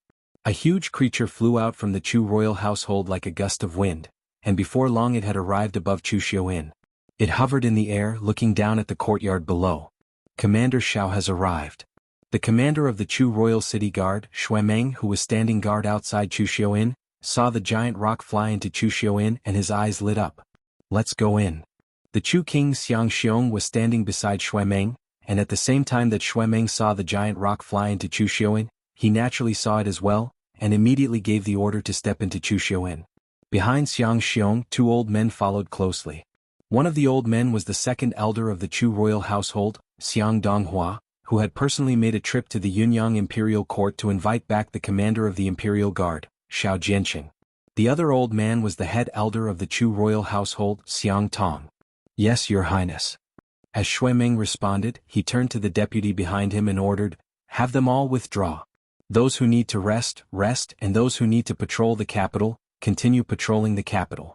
A huge creature flew out from the Chu royal household like a gust of wind, and before long it had arrived above Chuxiuan. It hovered in the air, looking down at the courtyard below. Commander Xiao has arrived. The commander of the Chu royal city guard, Xuemeng, who was standing guard outside Chuxiuan, saw the giant rock fly into Chuxiuan and his eyes lit up. Let's go in. The Chu king Xiang Xiong was standing beside Xuemeng, and at the same time that Xuemeng saw the giant rock fly into Chuxiuan, he naturally saw it as well, and immediately gave the order to step into Chuxiuan. Behind Xiang Xiong, two old men followed closely. One of the old men was the second elder of the Chu royal household, Xiang Donghua, who had personally made a trip to the Yunyang imperial court to invite back the commander of the imperial guard, Xiao Jianqing. The other old man was the head elder of the Chu royal household, Xiang Tong. Yes, your highness. As Xuemeng responded, he turned to the deputy behind him and ordered, have them all withdraw. Those who need to rest, rest, and those who need to patrol the capital, continue patrolling the capital.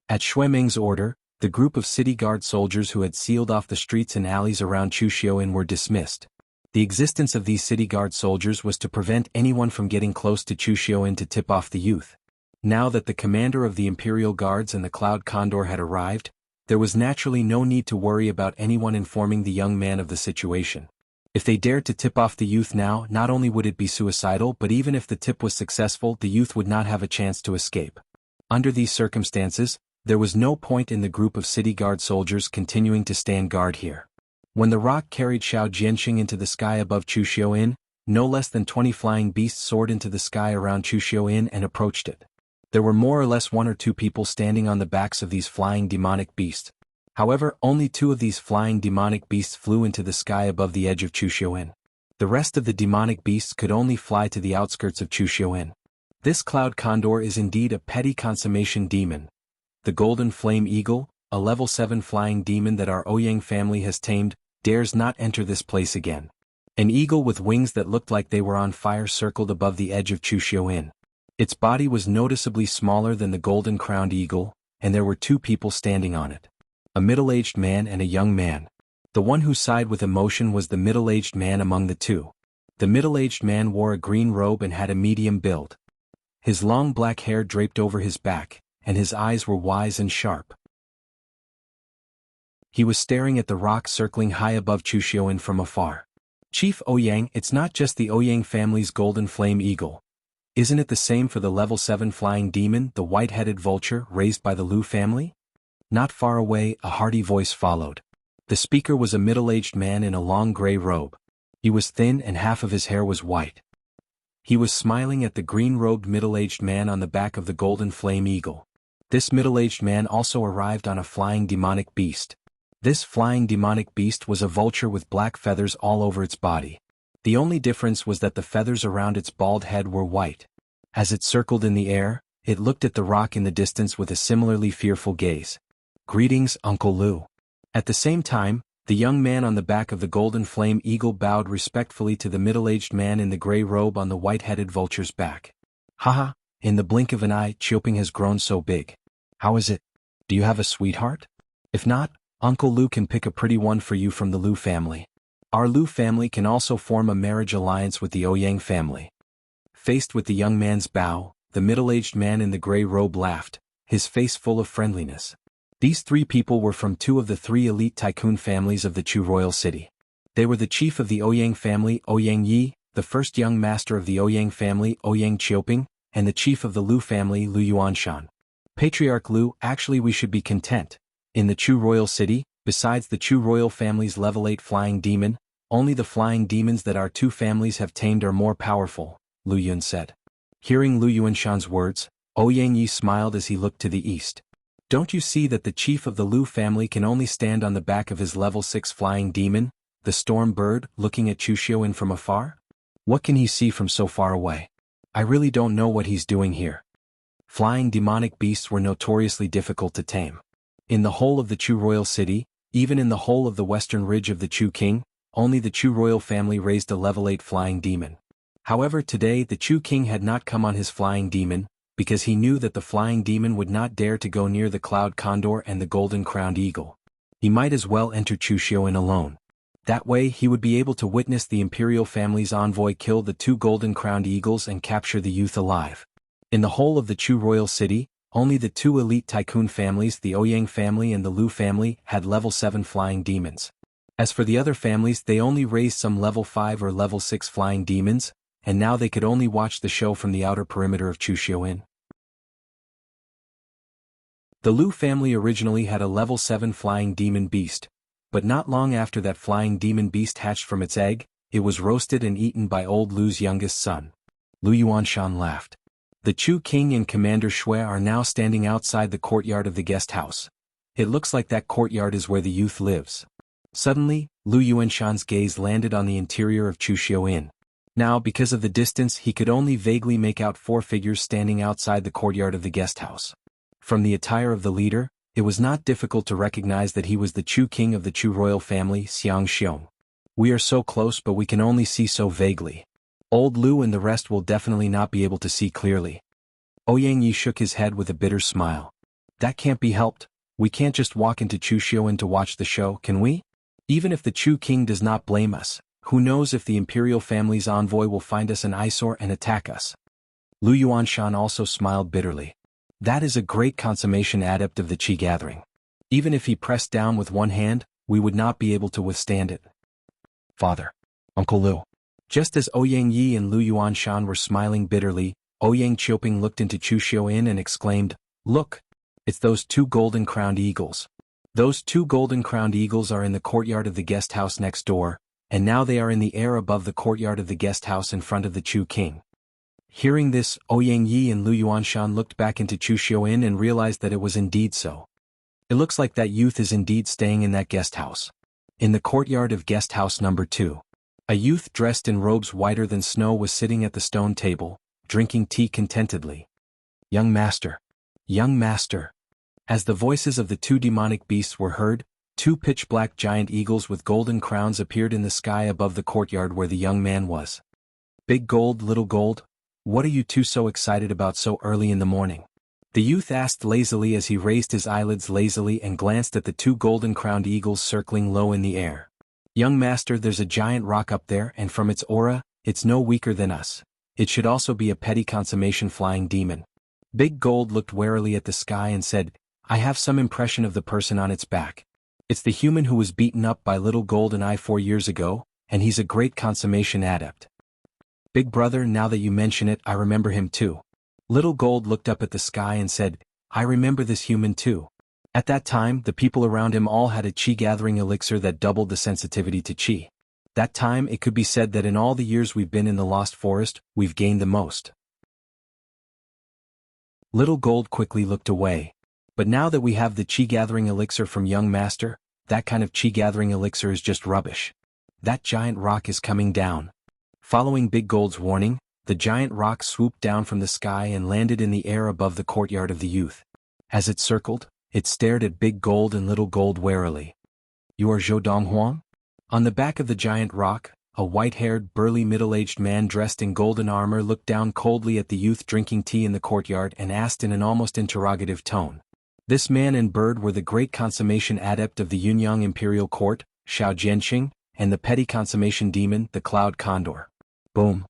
At Xuemeng's order, the group of city guard soldiers who had sealed off the streets and alleys around Chuxiuan were dismissed. The existence of these city guard soldiers was to prevent anyone from getting close to Chuxiuan to tip off the youth. Now that the commander of the Imperial Guards and the Cloud Condor had arrived, there was naturally no need to worry about anyone informing the young man of the situation. If they dared to tip off the youth now, not only would it be suicidal, but even if the tip was successful, the youth would not have a chance to escape. Under these circumstances, there was no point in the group of city guard soldiers continuing to stand guard here. When the rock carried Xiao Jianqing into the sky above Chuxiuan, no less than 20 flying beasts soared into the sky around Chuxiuan and approached it. There were more or less 1 or 2 people standing on the backs of these flying demonic beasts. However, only 2 of these flying demonic beasts flew into the sky above the edge of Chuxiuan. The rest of the demonic beasts could only fly to the outskirts of Chuxiuan. This Cloud Condor is indeed a petty consummation demon. The Golden Flame Eagle, a level 7 flying demon that our Ouyang family has tamed, dares not enter this place again. An eagle with wings that looked like they were on fire circled above the edge of Chuxiuan. Its body was noticeably smaller than the golden-crowned eagle, and there were 2 people standing on it. A middle-aged man and a young man. The one who sighed with emotion was the middle-aged man among the 2. The middle-aged man wore a green robe and had a medium build. His long black hair draped over his back, and his eyes were wise and sharp. He was staring at the rock circling high above Chuxiuan from afar. Chief Ouyang, it's not just the Ouyang family's golden flame eagle. Isn't it the same for the level 7 flying demon, the white-headed vulture raised by the Liu family? Not far away, a hearty voice followed. The speaker was a middle-aged man in a long gray robe. He was thin and half of his hair was white. He was smiling at the green-robed middle-aged man on the back of the golden flame eagle. This middle-aged man also arrived on a flying demonic beast. This flying demonic beast was a vulture with black feathers all over its body. The only difference was that the feathers around its bald head were white. As it circled in the air, it looked at the rock in the distance with a similarly fearful gaze. Greetings, Uncle Lu. At the same time, the young man on the back of the golden flame eagle bowed respectfully to the middle-aged man in the gray robe on the white-headed vulture's back. Haha, in the blink of an eye, Chioping has grown so big. How is it? Do you have a sweetheart? If not, Uncle Lu can pick a pretty one for you from the Lu family. Our Lu family can also form a marriage alliance with the Ouyang family. Faced with the young man's bow, the middle-aged man in the gray robe laughed, his face full of friendliness. These three people were from two of the three elite tycoon families of the Chu royal city. They were the chief of the Ouyang family, Ouyang Yi, the first young master of the Ouyang family, Ouyang Chioping, and the chief of the Lu family, Lu Yuanshan. Patriarch Lu, actually we should be content. In the Chu royal city, besides the Chu royal family's level 8 flying demon, only the flying demons that our two families have tamed are more powerful, Lu Yun said. Hearing Lu Yuanshan's words, Ouyang Yi smiled as he looked to the east. Don't you see that the chief of the Lu family can only stand on the back of his level 6 flying demon, the storm bird, looking at Chu Xiuin from afar? What can he see from so far away? I really don't know what he's doing here. Flying demonic beasts were notoriously difficult to tame. In the whole of the Chu royal city, even in the whole of the western ridge of the Chu king, only the Chu royal family raised a level 8 flying demon. However, today the Chu king had not come on his flying demon, because he knew that the flying demon would not dare to go near the cloud condor and the golden-crowned eagle. He might as well enter Chu Xiuin alone. That way he would be able to witness the imperial family's envoy kill the two golden-crowned eagles and capture the youth alive. In the whole of the Chu royal city, only the two elite tycoon families, the Ouyang family and the Lu family, had level 7 flying demons. As for the other families, they only raised some level 5 or level 6 flying demons, and now they could only watch the show from the outer perimeter of Chu Xiuin. The Lu family originally had a level 7 flying demon beast, but not long after that flying demon beast hatched from its egg, it was roasted and eaten by old Lu's youngest son. Lu Yuanshan laughed. The Chu king and Commander Shui are now standing outside the courtyard of the guest house. It looks like that courtyard is where the youth lives. Suddenly, Lu Yuanshan's gaze landed on the interior of Chu Xiuin. Now, because of the distance, he could only vaguely make out 4 figures standing outside the courtyard of the guest house. From the attire of the leader, it was not difficult to recognize that he was the Chu king of the Chu royal family, Xiang Xiong. We are so close, but we can only see so vaguely. Old Lu and the rest will definitely not be able to see clearly. Ouyang Yi shook his head with a bitter smile. That can't be helped. We can't just walk into Chu Xiuin to watch the show, can we? Even if the Chu king does not blame us, who knows if the imperial family's envoy will find us an eyesore and attack us. Lu Yuanshan also smiled bitterly. That is a great consummation adept of the Qi gathering. Even if he pressed down with one hand, we would not be able to withstand it. Father. Uncle Lu. Just as Ouyang Yi and Lu Yuanshan were smiling bitterly, Ouyang Chioping looked into Chu Xiuin and exclaimed, "Look! It's those two golden-crowned eagles. Those two golden-crowned eagles are in the courtyard of the guest house next door, and now they are in the air above the courtyard of the guest house in front of the Chu king." Hearing this, Ouyang Yi and Lu Yuanshan looked back into Chu Xiuin and realized that it was indeed so. It looks like that youth is indeed staying in that guest house. In the courtyard of guest house number 2, a youth dressed in robes whiter than snow was sitting at the stone table, drinking tea contentedly. Young master. Young master. As the voices of the two demonic beasts were heard, 2 pitch-black giant eagles with golden crowns appeared in the sky above the courtyard where the young man was. Big Gold, Little Gold, what are you two so excited about so early in the morning? The youth asked lazily as he raised his eyelids lazily and glanced at the 2 golden-crowned eagles circling low in the air. Young master, there's a giant rock up there, and from its aura, it's no weaker than us. It should also be a petty consummation flying demon. Big Gold looked warily at the sky and said, I have some impression of the person on its back. It's the human who was beaten up by Little Gold and I 4 years ago, and he's a great consummation adept. Big brother, now that you mention it, I remember him too. Little Gold looked up at the sky and said, I remember this human too. At that time, the people around him all had a Qi gathering elixir that doubled the sensitivity to Qi. That time, it could be said that in all the years we've been in the Lost Forest, we've gained the most. Little Gold quickly looked away. But now that we have the Qi gathering elixir from Young Master, that kind of Qi gathering elixir is just rubbish. That giant rock is coming down. Following Big Gold's warning, the giant rock swooped down from the sky and landed in the air above the courtyard of the youth. As it circled, It stared at Big Gold and Little Gold warily. "You are Zhou Donghuang?" On the back of the giant rock, a white-haired, burly middle-aged man dressed in golden armor looked down coldly at the youth drinking tea in the courtyard and asked in an almost interrogative tone. This man and bird were the great consummation adept of the Yunyang imperial court, Xiao Jianqing, and the petty consummation demon, the Cloud Condor. Boom.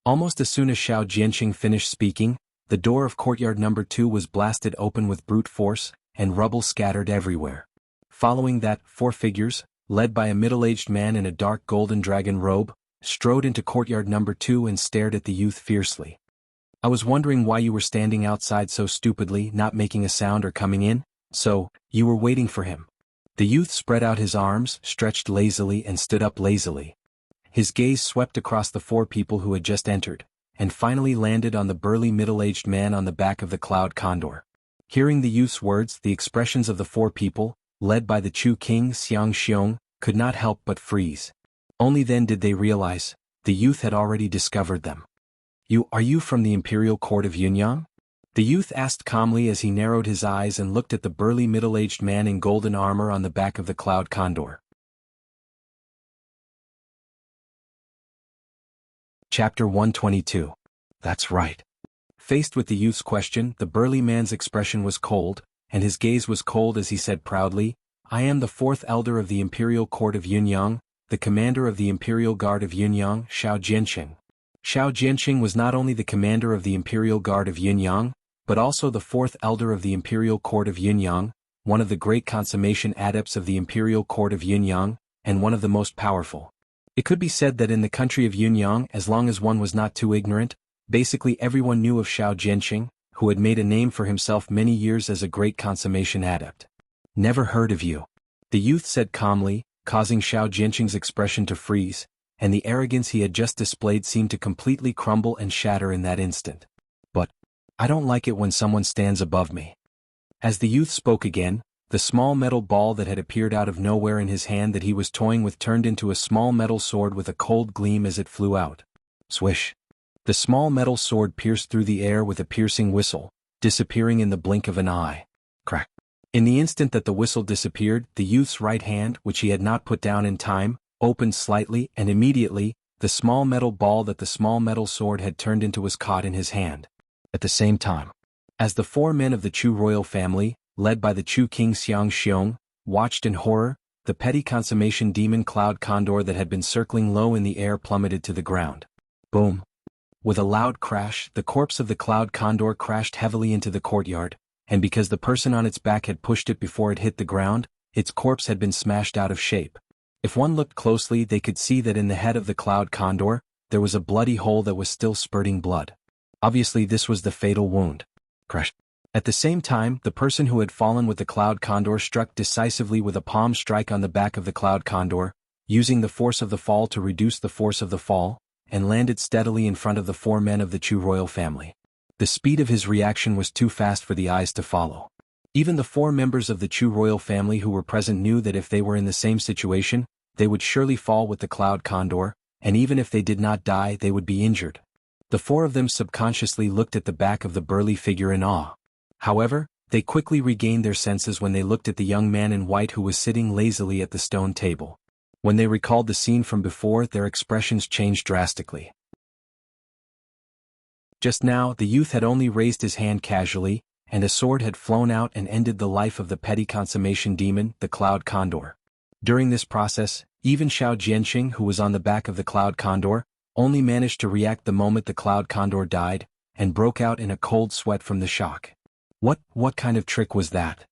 Almost as soon as Xiao Jianqing finished speaking, the door of courtyard number 2 was blasted open with brute force, and rubble scattered everywhere. Following that, 4 figures, led by a middle-aged man in a dark golden dragon robe, strode into courtyard number 2 and stared at the youth fiercely. "I was wondering why you were standing outside so stupidly, not making a sound or coming in, so, you were waiting for him." The youth spread out his arms, stretched lazily and stood up lazily. His gaze swept across the 4 people who had just entered, and finally landed on the burly middle-aged man on the back of the Cloud Condor. Hearing the youth's words, the expressions of the 4 people, led by the Chu King Xiang Xiong, could not help but freeze. Only then did they realize, the youth had already discovered them. Are you from the imperial court of Yunyang?" The youth asked calmly as he narrowed his eyes and looked at the burly middle-aged man in golden armor on the back of the Cloud Condor. Chapter 122. That's right. Faced with the youth's question, the burly man's expression was cold, and his gaze was cold as he said proudly, "I am the 4th elder of the imperial court of Yunyang, the commander of the imperial guard of Yunyang, Xiao Jianqing." Xiao Jianqing was not only the commander of the imperial guard of Yunyang, but also the 4th elder of the imperial court of Yunyang, one of the great consummation adepts of the imperial court of Yunyang, and one of the most powerful. It could be said that in the country of Yunyang, as long as one was not too ignorant, basically everyone knew of Xiao Jianqing, who had made a name for himself many years as a great consummation adept. "Never heard of you," the youth said calmly, causing Xiao Jianqing's expression to freeze, and the arrogance he had just displayed seemed to completely crumble and shatter in that instant. "But I don't like it when someone stands above me." As the youth spoke again, the small metal ball that had appeared out of nowhere in his hand that he was toying with turned into a small metal sword with a cold gleam as it flew out. Swish. The small metal sword pierced through the air with a piercing whistle, disappearing in the blink of an eye. Crack. In the instant that the whistle disappeared, the youth's right hand, which he had not put down in time, opened slightly, and immediately, the small metal ball that the small metal sword had turned into was caught in his hand. At the same time, as the 4 men of the Chu royal family, led by the Chu King Xiang Xiong, watched in horror, the petty consummation demon Cloud Condor that had been circling low in the air plummeted to the ground. Boom. With a loud crash, the corpse of the Cloud Condor crashed heavily into the courtyard, and because the person on its back had pushed it before it hit the ground, its corpse had been smashed out of shape. If one looked closely, they could see that in the head of the Cloud Condor, there was a bloody hole that was still spurting blood. Obviously this was the fatal wound. Crash. At the same time, the person who had fallen with the Cloud Condor struck decisively with a palm strike on the back of the Cloud Condor, using the force of the fall to reduce the force of the fall, and landed steadily in front of the 4 men of the Chu royal family. The speed of his reaction was too fast for the eyes to follow. Even the 4 members of the Chu royal family who were present knew that if they were in the same situation, they would surely fall with the Cloud Condor, and even if they did not die, they would be injured. The 4 of them subconsciously looked at the back of the burly figure in awe. However, they quickly regained their senses when they looked at the young man in white who was sitting lazily at the stone table. When they recalled the scene from before, their expressions changed drastically. Just now, the youth had only raised his hand casually, and a sword had flown out and ended the life of the petty consummation demon, the Cloud Condor. During this process, even Xiao Jianqing, who was on the back of the Cloud Condor, only managed to react the moment the Cloud Condor died, and broke out in a cold sweat from the shock. What kind of trick was that?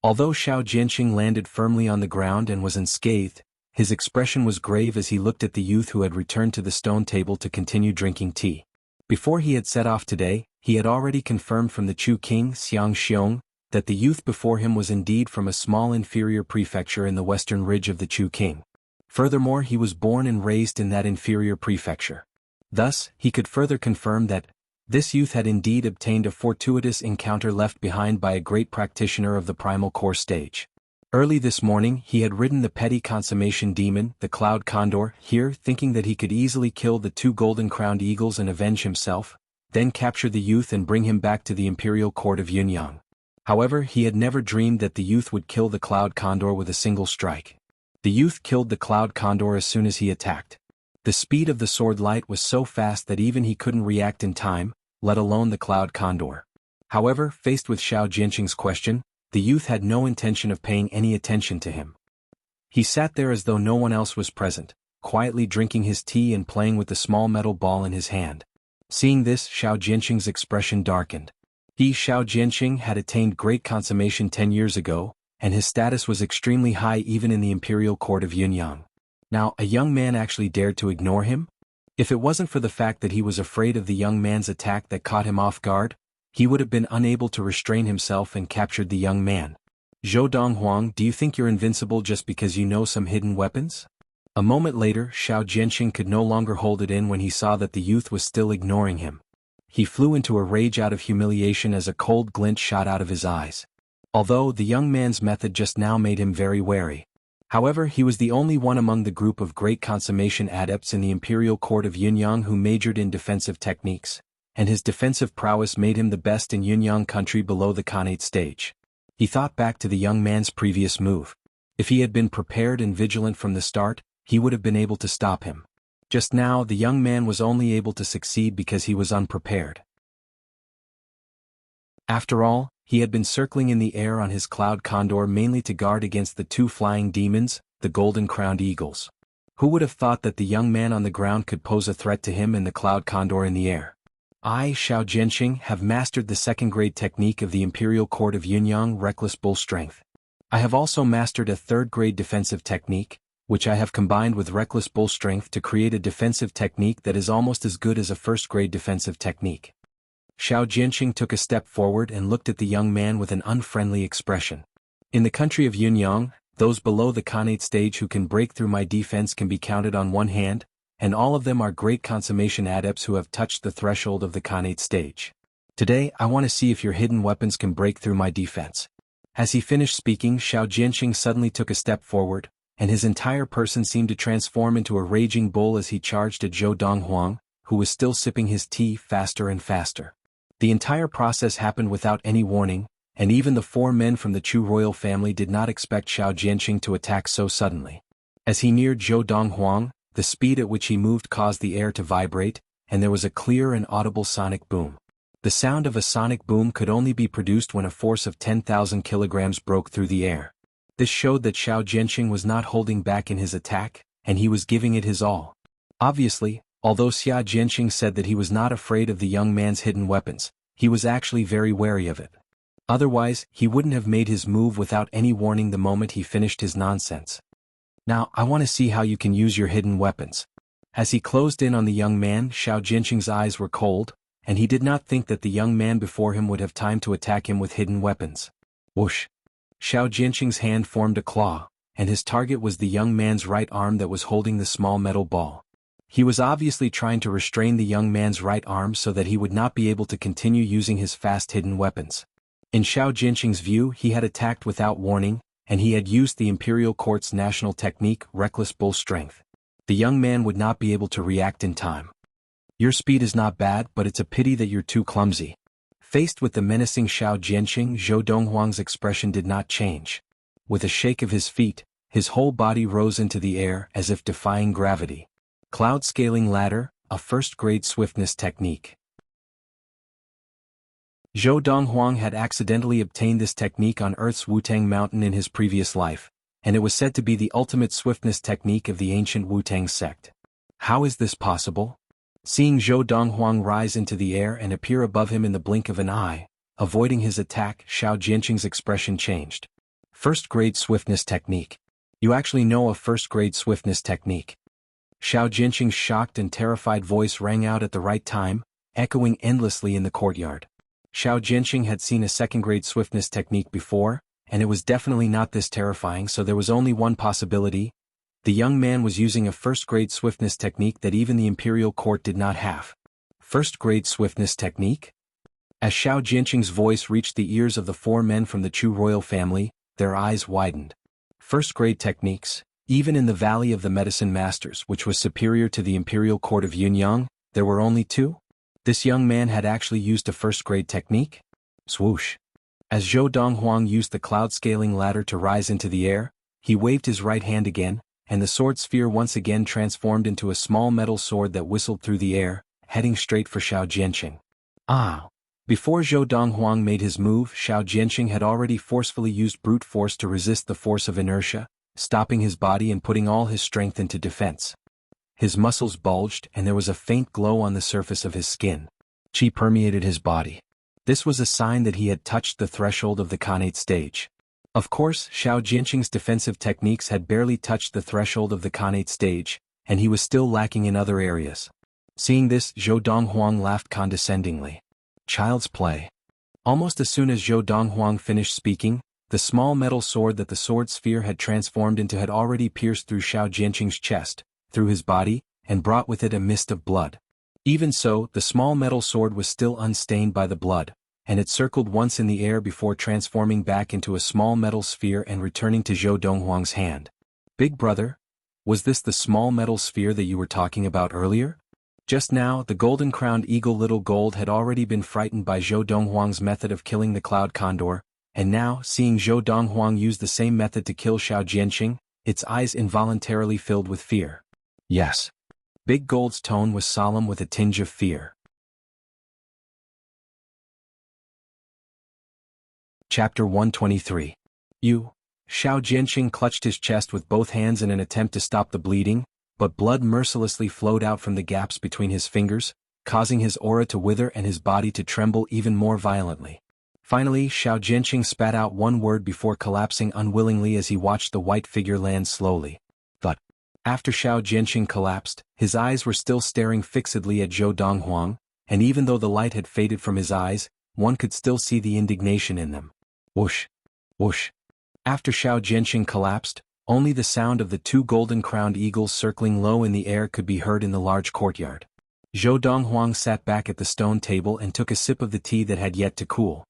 Although Xiao Jianqing landed firmly on the ground and was unscathed, his expression was grave as he looked at the youth who had returned to the stone table to continue drinking tea. Before he had set off today, he had already confirmed from the Chu King Xiang Xiong that the youth before him was indeed from a small inferior prefecture in the western ridge of the Chu King. Furthermore, he was born and raised in that inferior prefecture. Thus, he could further confirm that this youth had indeed obtained a fortuitous encounter left behind by a great practitioner of the primal core stage. Early this morning, he had ridden the petty consummation demon, the Cloud Condor, here thinking that he could easily kill the 2 golden-crowned eagles and avenge himself, then capture the youth and bring him back to the imperial court of Yunyang. However, he had never dreamed that the youth would kill the cloud condor with a single strike. The youth killed the cloud condor as soon as he attacked. The speed of the sword light was so fast that even he couldn't react in time, let alone the cloud condor. However, faced with Xiao Jianqing's question, the youth had no intention of paying any attention to him. He sat there as though no one else was present, quietly drinking his tea and playing with the small metal ball in his hand. Seeing this, Xiao Jianqing's expression darkened. Xiao Jianqing had attained great consummation 10 years ago, and his status was extremely high even in the imperial court of Yunyang. Now, a young man actually dared to ignore him? If it wasn't for the fact that he was afraid of the young man's attack that caught him off guard, he would have been unable to restrain himself and captured the young man. Zhou Donghuang, do you think you're invincible just because you know some hidden weapons? A moment later, Xiao Jianqing could no longer hold it in when he saw that the youth was still ignoring him. He flew into a rage out of humiliation as a cold glint shot out of his eyes. Although the young man's method just now made him very wary. However, he was the only one among the group of great consummation adepts in the imperial court of Yunyang who majored in defensive techniques, and his defensive prowess made him the best in Yunyang country below the Khanate stage. He thought back to the young man's previous move. If he had been prepared and vigilant from the start, he would have been able to stop him. Just now, the young man was only able to succeed because he was unprepared. After all, he had been circling in the air on his cloud condor mainly to guard against the two flying demons, the golden-crowned eagles. Who would have thought that the young man on the ground could pose a threat to him and the cloud condor in the air? I, Xiao Jianqing, have mastered the second-grade technique of the imperial court of Yunyang, reckless bull strength. I have also mastered a third-grade defensive technique, which I have combined with reckless bull strength to create a defensive technique that is almost as good as a first-grade defensive technique. Xiao Jianqing took a step forward and looked at the young man with an unfriendly expression. In the country of Yunyang, those below the Khanate stage who can break through my defense can be counted on one hand, and all of them are great consummation adepts who have touched the threshold of the Khanate stage. Today, I want to see if your hidden weapons can break through my defense. As he finished speaking, Xiao Jianqing suddenly took a step forward, and his entire person seemed to transform into a raging bull as he charged at Zhou Donghuang, who was still sipping his tea faster and faster. The entire process happened without any warning, and even the 4 men from the Chu royal family did not expect Xiao Jianqing to attack so suddenly. As he neared Zhou Donghuang, the speed at which he moved caused the air to vibrate, and there was a clear and audible sonic boom. The sound of a sonic boom could only be produced when a force of 10,000 kilograms broke through the air. This showed that Xiao Jianqing was not holding back in his attack, and he was giving it his all. Obviously, although Xiao Jianqing said that he was not afraid of the young man's hidden weapons, he was actually very wary of it. Otherwise, he wouldn't have made his move without any warning the moment he finished his nonsense. Now, I want to see how you can use your hidden weapons. As he closed in on the young man, Xiao Jianqing's eyes were cold, and he did not think that the young man before him would have time to attack him with hidden weapons. Whoosh! Xiao Jianqing's hand formed a claw, and his target was the young man's right arm that was holding the small metal ball. He was obviously trying to restrain the young man's right arm so that he would not be able to continue using his fast hidden weapons. In Xiao Jianqing's view, he had attacked without warning, and he had used the Imperial Court's national technique, reckless bull strength. The young man would not be able to react in time. Your speed is not bad, but it's a pity that you're too clumsy. Faced with the menacing Xiao Jianqing, Zhou Donghuang's expression did not change. With a shake of his feet, his whole body rose into the air as if defying gravity. Cloud Scaling Ladder, a first-grade swiftness technique. Zhou Donghuang had accidentally obtained this technique on Earth's Wutang Mountain in his previous life, and it was said to be the ultimate swiftness technique of the ancient Wutang sect. How is this possible? Seeing Zhou Donghuang rise into the air and appear above him in the blink of an eye, avoiding his attack, Xiao Jianqing's expression changed. First-grade swiftness technique. You actually know a first-grade swiftness technique. Xiao Jianqing's shocked and terrified voice rang out at the right time, echoing endlessly in the courtyard. Xiao Jianqing had seen a second-grade swiftness technique before, and it was definitely not this terrifying, so there was only one possibility. The young man was using a first-grade swiftness technique that even the Imperial Court did not have. First-grade swiftness technique? As Xiao Jianqing's voice reached the ears of the 4 men from the Chu royal family, their eyes widened. First-grade techniques? Even in the Valley of the Medicine Masters, which was superior to the Imperial Court of Yunyang, there were only 2? This young man had actually used a first-grade technique? Swoosh! As Zhou Donghuang used the cloud-scaling ladder to rise into the air, he waved his right hand again, and the sword sphere once again transformed into a small metal sword that whistled through the air, heading straight for Xiao Jianqing. Ah! Before Zhou Donghuang made his move, Xiao Jianqing had already forcefully used brute force to resist the force of inertia, stopping his body and putting all his strength into defense. His muscles bulged and there was a faint glow on the surface of his skin. Qi permeated his body. This was a sign that he had touched the threshold of the Khanate stage. Of course, Xiao Jianqing's defensive techniques had barely touched the threshold of the Khanate stage, and he was still lacking in other areas. Seeing this, Zhou Donghuang laughed condescendingly. Child's play. Almost as soon as Zhou Donghuang finished speaking, the small metal sword that the sword sphere had transformed into had already pierced through Xiao Jianqing's chest, through his body, and brought with it a mist of blood. Even so, the small metal sword was still unstained by the blood, and it circled once in the air before transforming back into a small metal sphere and returning to Zhou Donghuang's hand. Big brother, was this the small metal sphere that you were talking about earlier? Just now, the golden-crowned eagle Little Gold had already been frightened by Zhou Donghuang's method of killing the cloud condor, and now, seeing Zhou Donghuang use the same method to kill Xiao Jianqing, its eyes involuntarily filled with fear. Yes. Big Gold's tone was solemn with a tinge of fear. Chapter 123. Xiao Jianqing clutched his chest with both hands in an attempt to stop the bleeding, but blood mercilessly flowed out from the gaps between his fingers, causing his aura to wither and his body to tremble even more violently. Finally, Xiao Jianqing spat out one word before collapsing unwillingly as he watched the white figure land slowly. But after Xiao Jianqing collapsed, his eyes were still staring fixedly at Zhou Donghuang, and even though the light had faded from his eyes, one could still see the indignation in them. Whoosh! Whoosh! After Xiao Jianqing collapsed, only the sound of the two golden-crowned eagles circling low in the air could be heard in the large courtyard. Zhou Donghuang sat back at the stone table and took a sip of the tea that had yet to cool.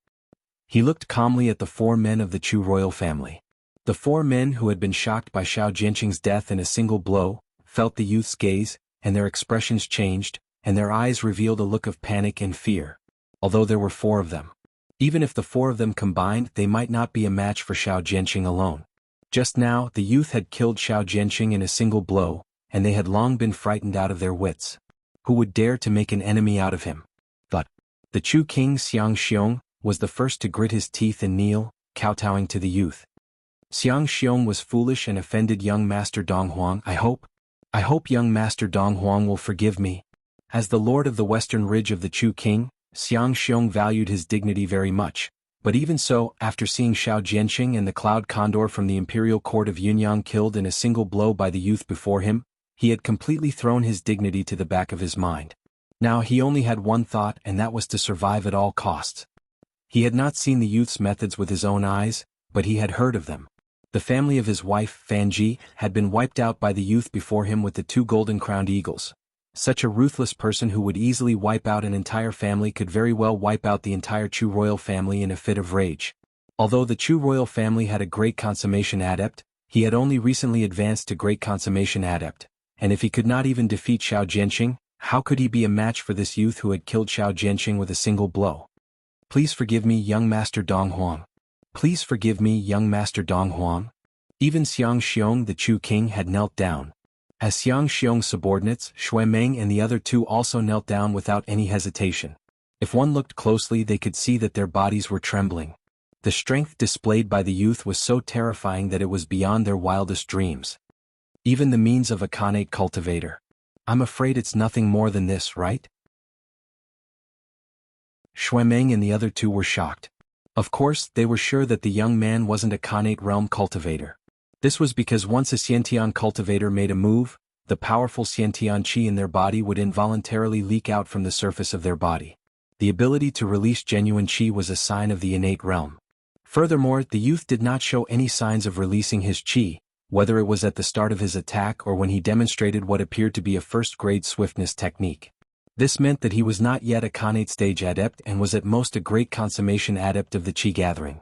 He looked calmly at the four men of the Chu royal family. The four men who had been shocked by Xiao Jianqing's death in a single blow, felt the youth's gaze, and their expressions changed, and their eyes revealed a look of panic and fear. Although there were four of them. Even if the four of them combined, they might not be a match for Xiao Jianqing alone. Just now, the youth had killed Xiao Jianqing in a single blow, and they had long been frightened out of their wits. Who would dare to make an enemy out of him? But the Chu king Xiang Xiong was the first to grit his teeth and kneel, kowtowing to the youth. Xiang Xiong was foolish and offended young Master Donghuang. I hope young Master Donghuang will forgive me. As the lord of the western ridge of the Chu king, Xiang Xiong valued his dignity very much, but even so, after seeing Xiao Jianqing and the cloud condor from the imperial court of Yunyang killed in a single blow by the youth before him, he had completely thrown his dignity to the back of his mind. Now he only had one thought, and that was to survive at all costs. He had not seen the youth's methods with his own eyes, but he had heard of them. The family of his wife, Fanji, had been wiped out by the youth before him with the two golden-crowned eagles. Such a ruthless person who would easily wipe out an entire family could very well wipe out the entire Chu royal family in a fit of rage. Although the Chu royal family had a great consummation adept, he had only recently advanced to great consummation adept, and if he could not even defeat Xiao Jianqing, how could he be a match for this youth who had killed Xiao Jianqing with a single blow? Please forgive me, young Master Donghuang. Please forgive me, young Master Donghuang. Even Xiang Xiong the Chu king had knelt down. As Xiang Xiong's subordinates, Shui Meng and the other two also knelt down without any hesitation. If one looked closely, they could see that their bodies were trembling. The strength displayed by the youth was so terrifying that it was beyond their wildest dreams. Even the means of a Khanate cultivator. I'm afraid it's nothing more than this, right? Shui Meng and the other two were shocked. Of course, they were sure that the young man wasn't a Khanate realm cultivator. This was because once a Xiantian cultivator made a move, the powerful Xiantian qi in their body would involuntarily leak out from the surface of their body. The ability to release genuine qi was a sign of the innate realm. Furthermore, the youth did not show any signs of releasing his qi, whether it was at the start of his attack or when he demonstrated what appeared to be a first-grade swiftness technique. This meant that he was not yet a Khanate stage adept and was at most a great consummation adept of the qi gathering.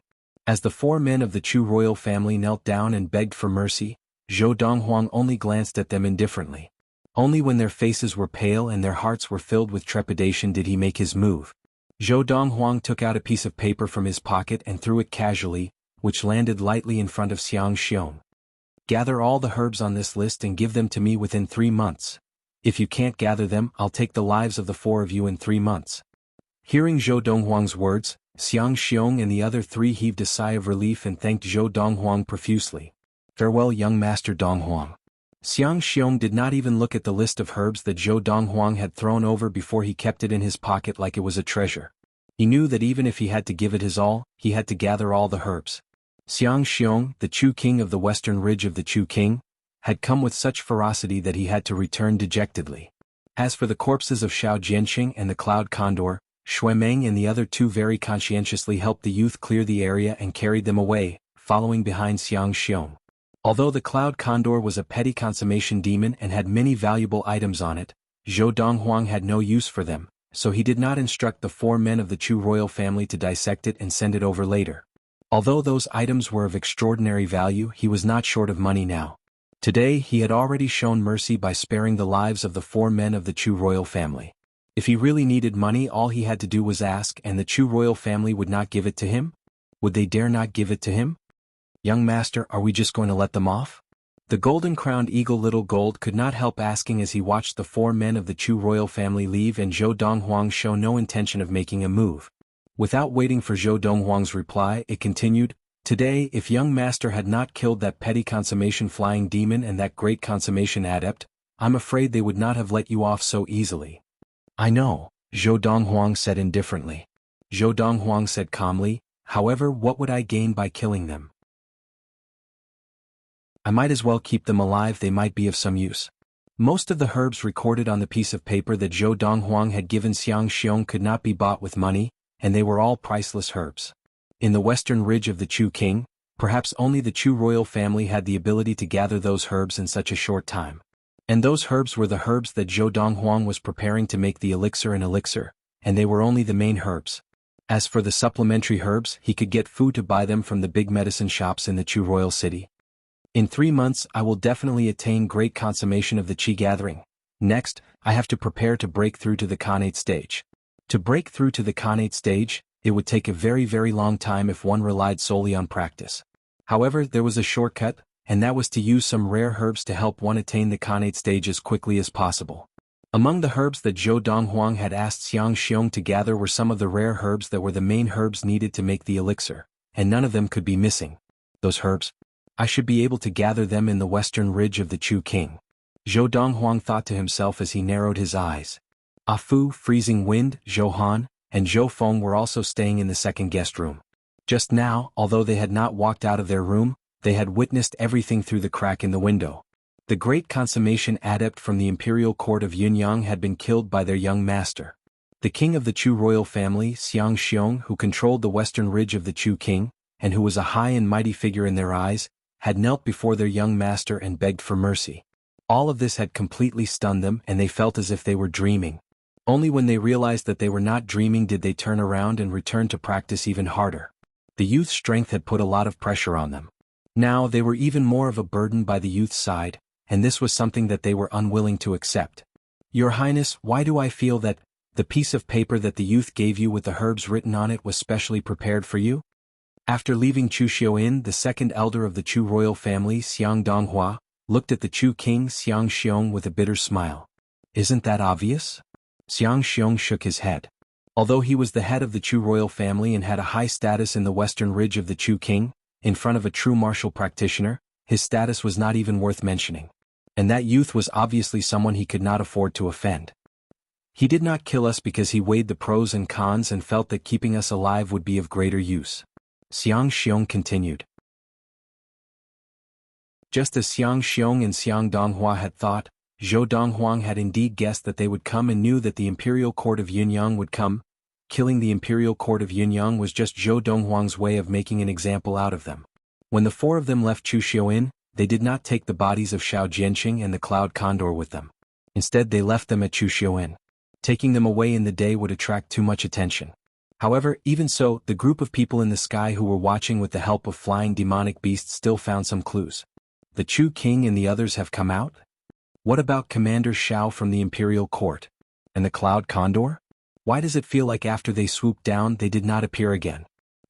As the four men of the Chu royal family knelt down and begged for mercy, Zhou Donghuang only glanced at them indifferently. Only when their faces were pale and their hearts were filled with trepidation did he make his move. Zhou Donghuang took out a piece of paper from his pocket and threw it casually, which landed lightly in front of Xiang Xiong. Gather all the herbs on this list and give them to me within 3 months. If you can't gather them, I'll take the lives of the 4 of you in 3 months. Hearing Zhou Donghuang's words, Xiang Xiong and the other 3 heaved a sigh of relief and thanked Zhou Donghuang profusely. Farewell, young master Donghuang. Xiang Xiong did not even look at the list of herbs that Zhou Donghuang had thrown over before he kept it in his pocket like it was a treasure. He knew that even if he had to give it his all, he had to gather all the herbs. Xiang Xiong, the Chu king of the western ridge of the Chu king, had come with such ferocity that he had to return dejectedly. As for the corpses of Xiao Jianqing and the Cloud Condor, Shui Meng and the other 2 very conscientiously helped the youth clear the area and carried them away, following behind Xiang Xiong. Although the Cloud Condor was a petty consummation demon and had many valuable items on it, Zhou Donghuang had no use for them, so he did not instruct the 4 men of the Chu royal family to dissect it and send it over later. Although those items were of extraordinary value, he was not short of money now. Today he had already shown mercy by sparing the lives of the 4 men of the Chu royal family. If he really needed money, all he had to do was ask, and the Chu royal family would not give it to him? Would they dare not give it to him? Young master, are we just going to let them off? The golden-crowned eagle Little Gold could not help asking as he watched the 4 men of the Chu royal family leave and Zhou Donghuang show no intention of making a move. Without waiting for Zhou Donghuang's reply, it continued, Today, if young master had not killed that petty consummation flying demon and that great consummation adept, I'm afraid they would not have let you off so easily. I know, Zhou Donghuang said indifferently. Zhou Donghuang said calmly, however, what would I gain by killing them? I might as well keep them alive, they might be of some use. Most of the herbs recorded on the piece of paper that Zhou Donghuang had given Xiang Xiong could not be bought with money, and they were all priceless herbs. In the western ridge of the Chu king, perhaps only the Chu royal family had the ability to gather those herbs in such a short time. And those herbs were the herbs that Zhou Donghuang was preparing to make the elixir an elixir, and they were only the main herbs. As for the supplementary herbs, he could get food to buy them from the big medicine shops in the Chu royal city. In 3 months I will definitely attain great consummation of the Qi gathering. Next, I have to prepare to break through to the Khanate stage. To break through to the Khanate stage, it would take a very, very long time if one relied solely on practice. However, there was a shortcut, and that was to use some rare herbs to help one attain the Khanate stage as quickly as possible. Among the herbs that Zhou Donghuang had asked Xiang Xiong to gather were some of the rare herbs that were the main herbs needed to make the elixir, and none of them could be missing. Those herbs? I should be able to gather them in the western ridge of the Chu king. Zhou Donghuang thought to himself as he narrowed his eyes. Ah Fu, Freezing Wind, Zhou Han, and Zhou Feng were also staying in the second guest room. Just now, although they had not walked out of their room, they had witnessed everything through the crack in the window. The great consummation adept from the imperial court of Yunyang had been killed by their young master. The king of the Chu royal family, Xiang Xiong, who controlled the western ridge of the Chu king, and who was a high and mighty figure in their eyes, had knelt before their young master and begged for mercy. All of this had completely stunned them and they felt as if they were dreaming. Only when they realized that they were not dreaming did they turn around and return to practice even harder. The youth's strength had put a lot of pressure on them. Now they were even more of a burden by the youth's side, and this was something that they were unwilling to accept. Your Highness, why do I feel that the piece of paper that the youth gave you with the herbs written on it was specially prepared for you? After leaving Chu Xiaoyin, the second elder of the Chu royal family, Xiang Donghua, looked at the Chu king Xiang Xiong with a bitter smile. Isn't that obvious? Xiang Xiong shook his head. Although he was the head of the Chu royal family and had a high status in the western ridge of the Chu king, in front of a true martial practitioner, his status was not even worth mentioning. And that youth was obviously someone he could not afford to offend. He did not kill us because he weighed the pros and cons and felt that keeping us alive would be of greater use. Xiang Xiong continued. Just as Xiang Xiong and Xiang Donghua had thought, Zhou Donghuang had indeed guessed that they would come and knew that the imperial court of Yunyang would come. Killing the imperial court of Yunyang was just Zhou Donghuang's way of making an example out of them. When the 4 of them left Chu Xiaoyin, they did not take the bodies of Xiao Jianqing and the Cloud Condor with them. Instead they left them at Chu Xiaoyin. Taking them away in the day would attract too much attention. However, even so, the group of people in the sky who were watching with the help of flying demonic beasts still found some clues. The Chu king and the others have come out? What about Commander Xiao from the imperial court? And the Cloud Condor? Why does it feel like after they swooped down they did not appear again?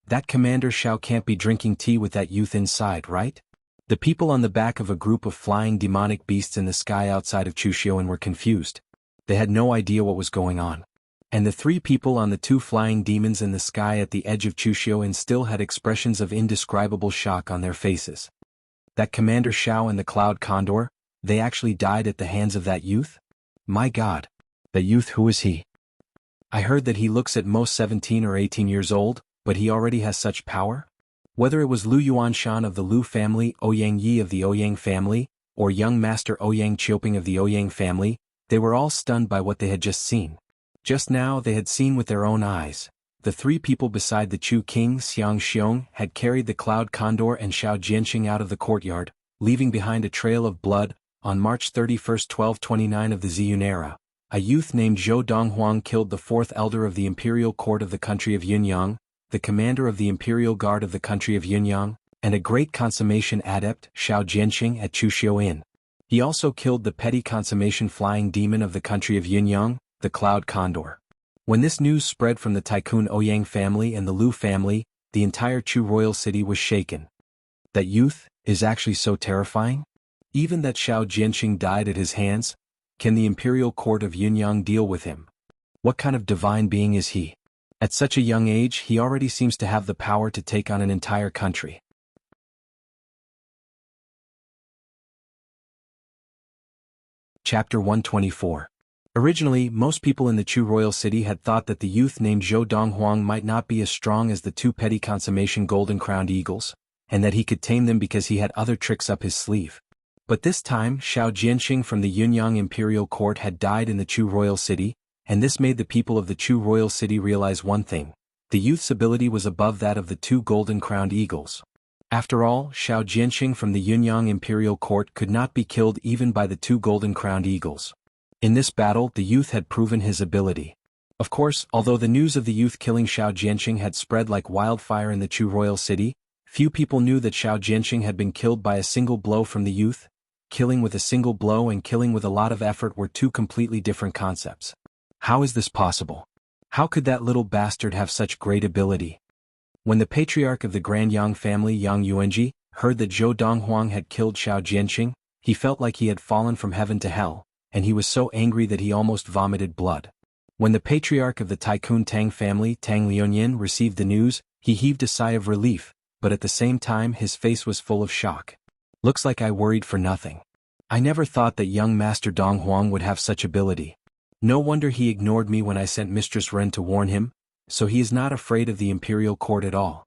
That Commander Xiao can't be drinking tea with that youth inside, right? The people on the back of a group of flying demonic beasts in the sky outside of Chuxiuan were confused. They had no idea what was going on. And the three people on the two flying demons in the sky at the edge of Chuxiuan still had expressions of indescribable shock on their faces. That Commander Xiao and the Cloud Condor, they actually died at the hands of that youth? My God! The youth, who is he? I heard that he looks at most 17 or 18 years old, but he already has such power? Whether it was Lu Yuanshan of the Lu family, Ouyang Yi of the Ouyang family, or young Master Ouyang Qiuping of the Ouyang family, they were all stunned by what they had just seen. Just now they had seen with their own eyes. The three people beside the Chu King Xiang Xiong had carried the Cloud Condor and Xiao Jianqing out of the courtyard, leaving behind a trail of blood. On March 31, 1229 of the Ziyun era, a youth named Zhou Donghuang killed the fourth elder of the imperial court of the country of Yunyang, the commander of the imperial guard of the country of Yunyang, and a great consummation adept, Xiao Jianqing, at Chuxiu Inn. He also killed the petty consummation flying demon of the country of Yunyang, the Cloud Condor. When this news spread from the Tycoon Ouyang family and the Lu family, the entire Chu royal city was shaken. That youth is actually so terrifying? Even that Xiao Jianqing died at his hands? Can the imperial court of Yunyang deal with him? What kind of divine being is he? At such a young age he already seems to have the power to take on an entire country. Chapter 124. Originally, most people in the Chu royal city had thought that the youth named Zhou Donghuang might not be as strong as the two petty consummation golden-crowned eagles, and that he could tame them because he had other tricks up his sleeve. But this time Xiao Jianqing from the Yunyang imperial court had died in the Chu royal city, and this made the people of the Chu royal city realize one thing: the youth's ability was above that of the two golden-crowned eagles. After all, Xiao Jianqing from the Yunyang imperial court could not be killed even by the two golden-crowned eagles. In this battle the youth had proven his ability. Of course, although the news of the youth killing Xiao Jianqing had spread like wildfire in the Chu royal city, few people knew that Xiao Jianqing had been killed by a single blow from the youth. Killing with a single blow and killing with a lot of effort were two completely different concepts. How is this possible? How could that little bastard have such great ability? When the patriarch of the Grand Yang family, Yang Yuanji, heard that Zhou Donghuang had killed Xiao Jianqing, he felt like he had fallen from heaven to hell, and he was so angry that he almost vomited blood. When the patriarch of the Tycoon Tang family, Tang Liuanyin, received the news, he heaved a sigh of relief, but at the same time his face was full of shock. Looks like I worried for nothing. I never thought that young Master Donghuang would have such ability. No wonder he ignored me when I sent Mistress Ren to warn him, so he is not afraid of the imperial court at all.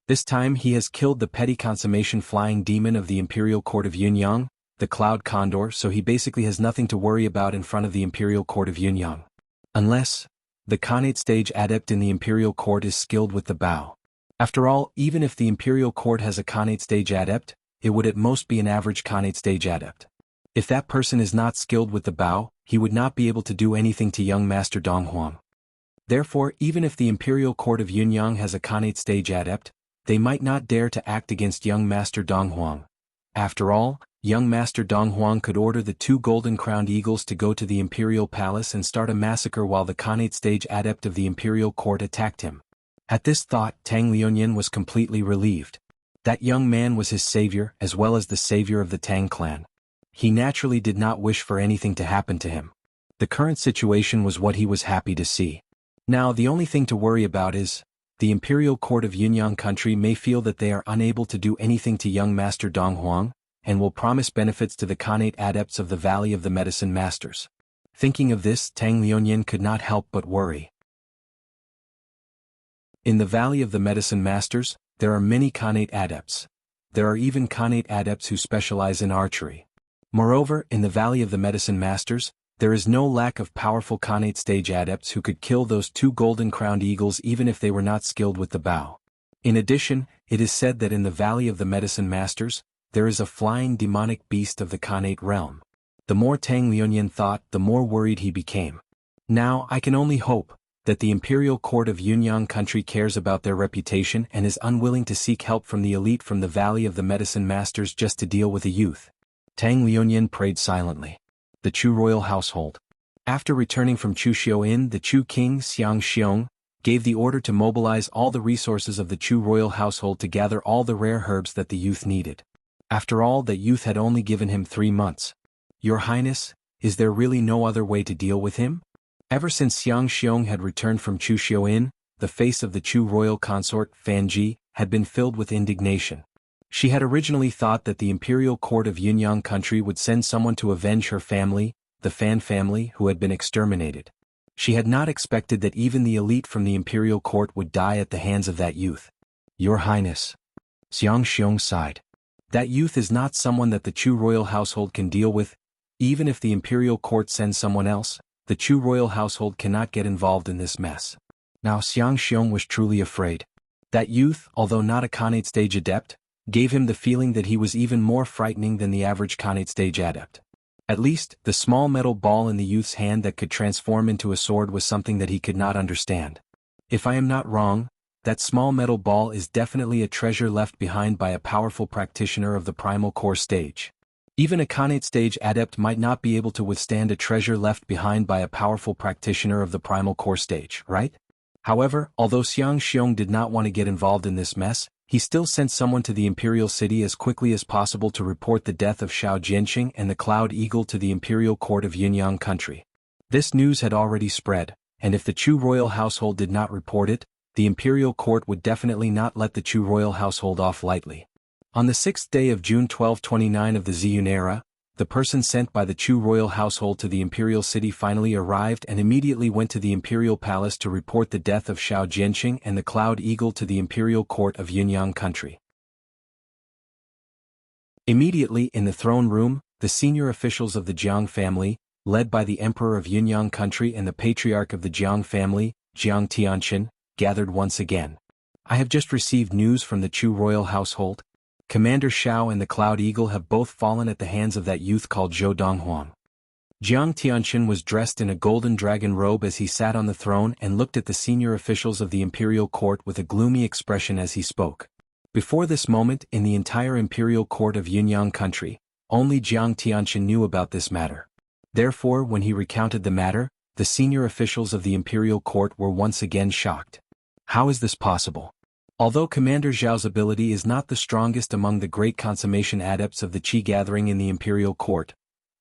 This time he has killed the petty consummation flying demon of the imperial court of Yunyang, the Cloud Condor, so he basically has nothing to worry about in front of the imperial court of Yunyang. Unless the Khanate stage adept in the imperial court is skilled with the bow. After all, even if the imperial court has a Khanate stage adept, it would at most be an average Khanate stage adept. If that person is not skilled with the bow, he would not be able to do anything to young Master Donghuang. Therefore, even if the imperial court of Yunyang has a Khanate stage adept, they might not dare to act against young Master Donghuang. After all, young Master Donghuang could order the two golden-crowned eagles to go to the imperial palace and start a massacre while the Khanate stage adept of the imperial court attacked him. At this thought, Tang Liuanyin was completely relieved. That young man was his savior as well as the savior of the Tang clan. He naturally did not wish for anything to happen to him. The current situation was what he was happy to see. Now the only thing to worry about is, the imperial court of Yunyang country may feel that they are unable to do anything to young Master Donghuang, and will promise benefits to the Khanate adepts of the Valley of the Medicine Masters. Thinking of this, Tang Liuanyin could not help but worry. In the Valley of the Medicine Masters, there are many Khanate adepts. There are even Khanate adepts who specialize in archery. Moreover, in the Valley of the Medicine Masters, there is no lack of powerful Khanate stage adepts who could kill those two golden-crowned eagles even if they were not skilled with the bow. In addition, it is said that in the Valley of the Medicine Masters, there is a flying demonic beast of the Khanate realm. The more Tang Liuanyin thought, the more worried he became. Now, I can only hope that the imperial court of Yunyang country cares about their reputation and is unwilling to seek help from the elite from the Valley of the Medicine Masters just to deal with a youth. Tang Liuanyin prayed silently. The Chu royal household. After returning from Chuxiu Inn, the Chu king Xiang Xiong gave the order to mobilize all the resources of the Chu royal household to gather all the rare herbs that the youth needed. After all, that youth had only given him 3 months. Your Highness, is there really no other way to deal with him? Ever since Xiang Xiong had returned from Chuxiu Inn, the face of the Chu royal consort, Fan Ji, had been filled with indignation. She had originally thought that the imperial court of Yunyang country would send someone to avenge her family, the Fan family, who had been exterminated. She had not expected that even the elite from the imperial court would die at the hands of that youth. Your Highness. Xiang Xiong sighed. That youth is not someone that the Chu royal household can deal with. Even if the imperial court sends someone else, the Chu royal household cannot get involved in this mess. Now Xiang Xiong was truly afraid. That youth, although not a Khanate stage adept, gave him the feeling that he was even more frightening than the average Khanate stage adept. At least, the small metal ball in the youth's hand that could transform into a sword was something that he could not understand. If I am not wrong, that small metal ball is definitely a treasure left behind by a powerful practitioner of the primal core stage. Even a Khanate stage adept might not be able to withstand a treasure left behind by a powerful practitioner of the primal core stage, right? However, although Xiang Xiong did not want to get involved in this mess, he still sent someone to the imperial city as quickly as possible to report the death of Xiao Jianqing and the Cloud Eagle to the imperial court of Yunyang country. This news had already spread, and if the Chu royal household did not report it, the imperial court would definitely not let the Chu royal household off lightly. On the 6th day of June 1229 of the Ziyun era, the person sent by the Chu royal household to the imperial city finally arrived and immediately went to the imperial palace to report the death of Xiao Jianqing and the Cloud Eagle to the imperial court of Yunyang country. Immediately in the throne room, the senior officials of the Jiang family, led by the emperor of Yunyang country and the patriarch of the Jiang family, Jiang Tianqin, gathered once again. I have just received news from the Chu royal household. Commander Xiao and the Cloud Eagle have both fallen at the hands of that youth called Zhou Donghuang. Jiang Tianqin was dressed in a golden dragon robe as he sat on the throne and looked at the senior officials of the imperial court with a gloomy expression as he spoke. Before this moment, in the entire imperial court of Yunyang country, only Jiang Tianqin knew about this matter. Therefore, when he recounted the matter, the senior officials of the imperial court were once again shocked. How is this possible? Although Commander Zhao's ability is not the strongest among the great consummation adepts of the Qi gathering in the imperial court,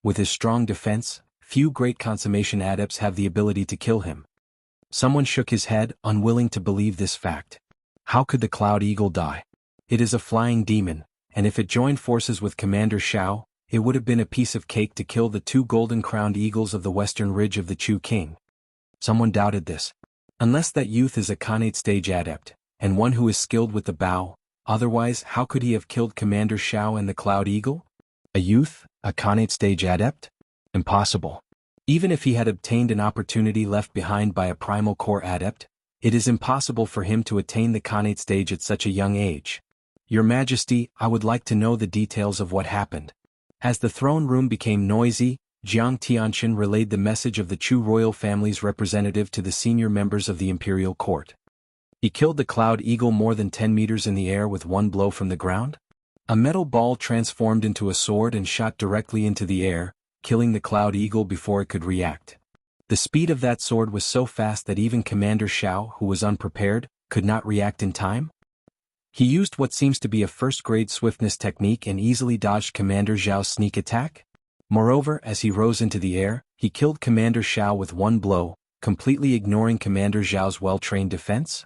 with his strong defense, few great consummation adepts have the ability to kill him. Someone shook his head, unwilling to believe this fact. How could the Cloud Eagle die? It is a flying demon, and if it joined forces with Commander Xiao, it would have been a piece of cake to kill the 2 golden-crowned eagles of the western ridge of the Chu king. Someone doubted this. Unless that youth is a Khanate stage adept, and one who is skilled with the bow, otherwise how could he have killed Commander Xiao and the Cloud Eagle? A youth, a Khanate stage adept? Impossible. Even if he had obtained an opportunity left behind by a primal core adept, it is impossible for him to attain the Khanate stage at such a young age. Your Majesty, I would like to know the details of what happened. As the throne room became noisy, Jiang Tianqin relayed the message of the Chu royal family's representative to the senior members of the imperial court. He killed the Cloud Eagle more than 10 meters in the air with one blow from the ground. A metal ball transformed into a sword and shot directly into the air, killing the Cloud Eagle before it could react. The speed of that sword was so fast that even Commander Xiao, who was unprepared, could not react in time. He used what seems to be a first-grade swiftness technique and easily dodged Commander Zhao's sneak attack. Moreover, as he rose into the air, he killed Commander Xiao with one blow, completely ignoring Commander Zhao's well-trained defense.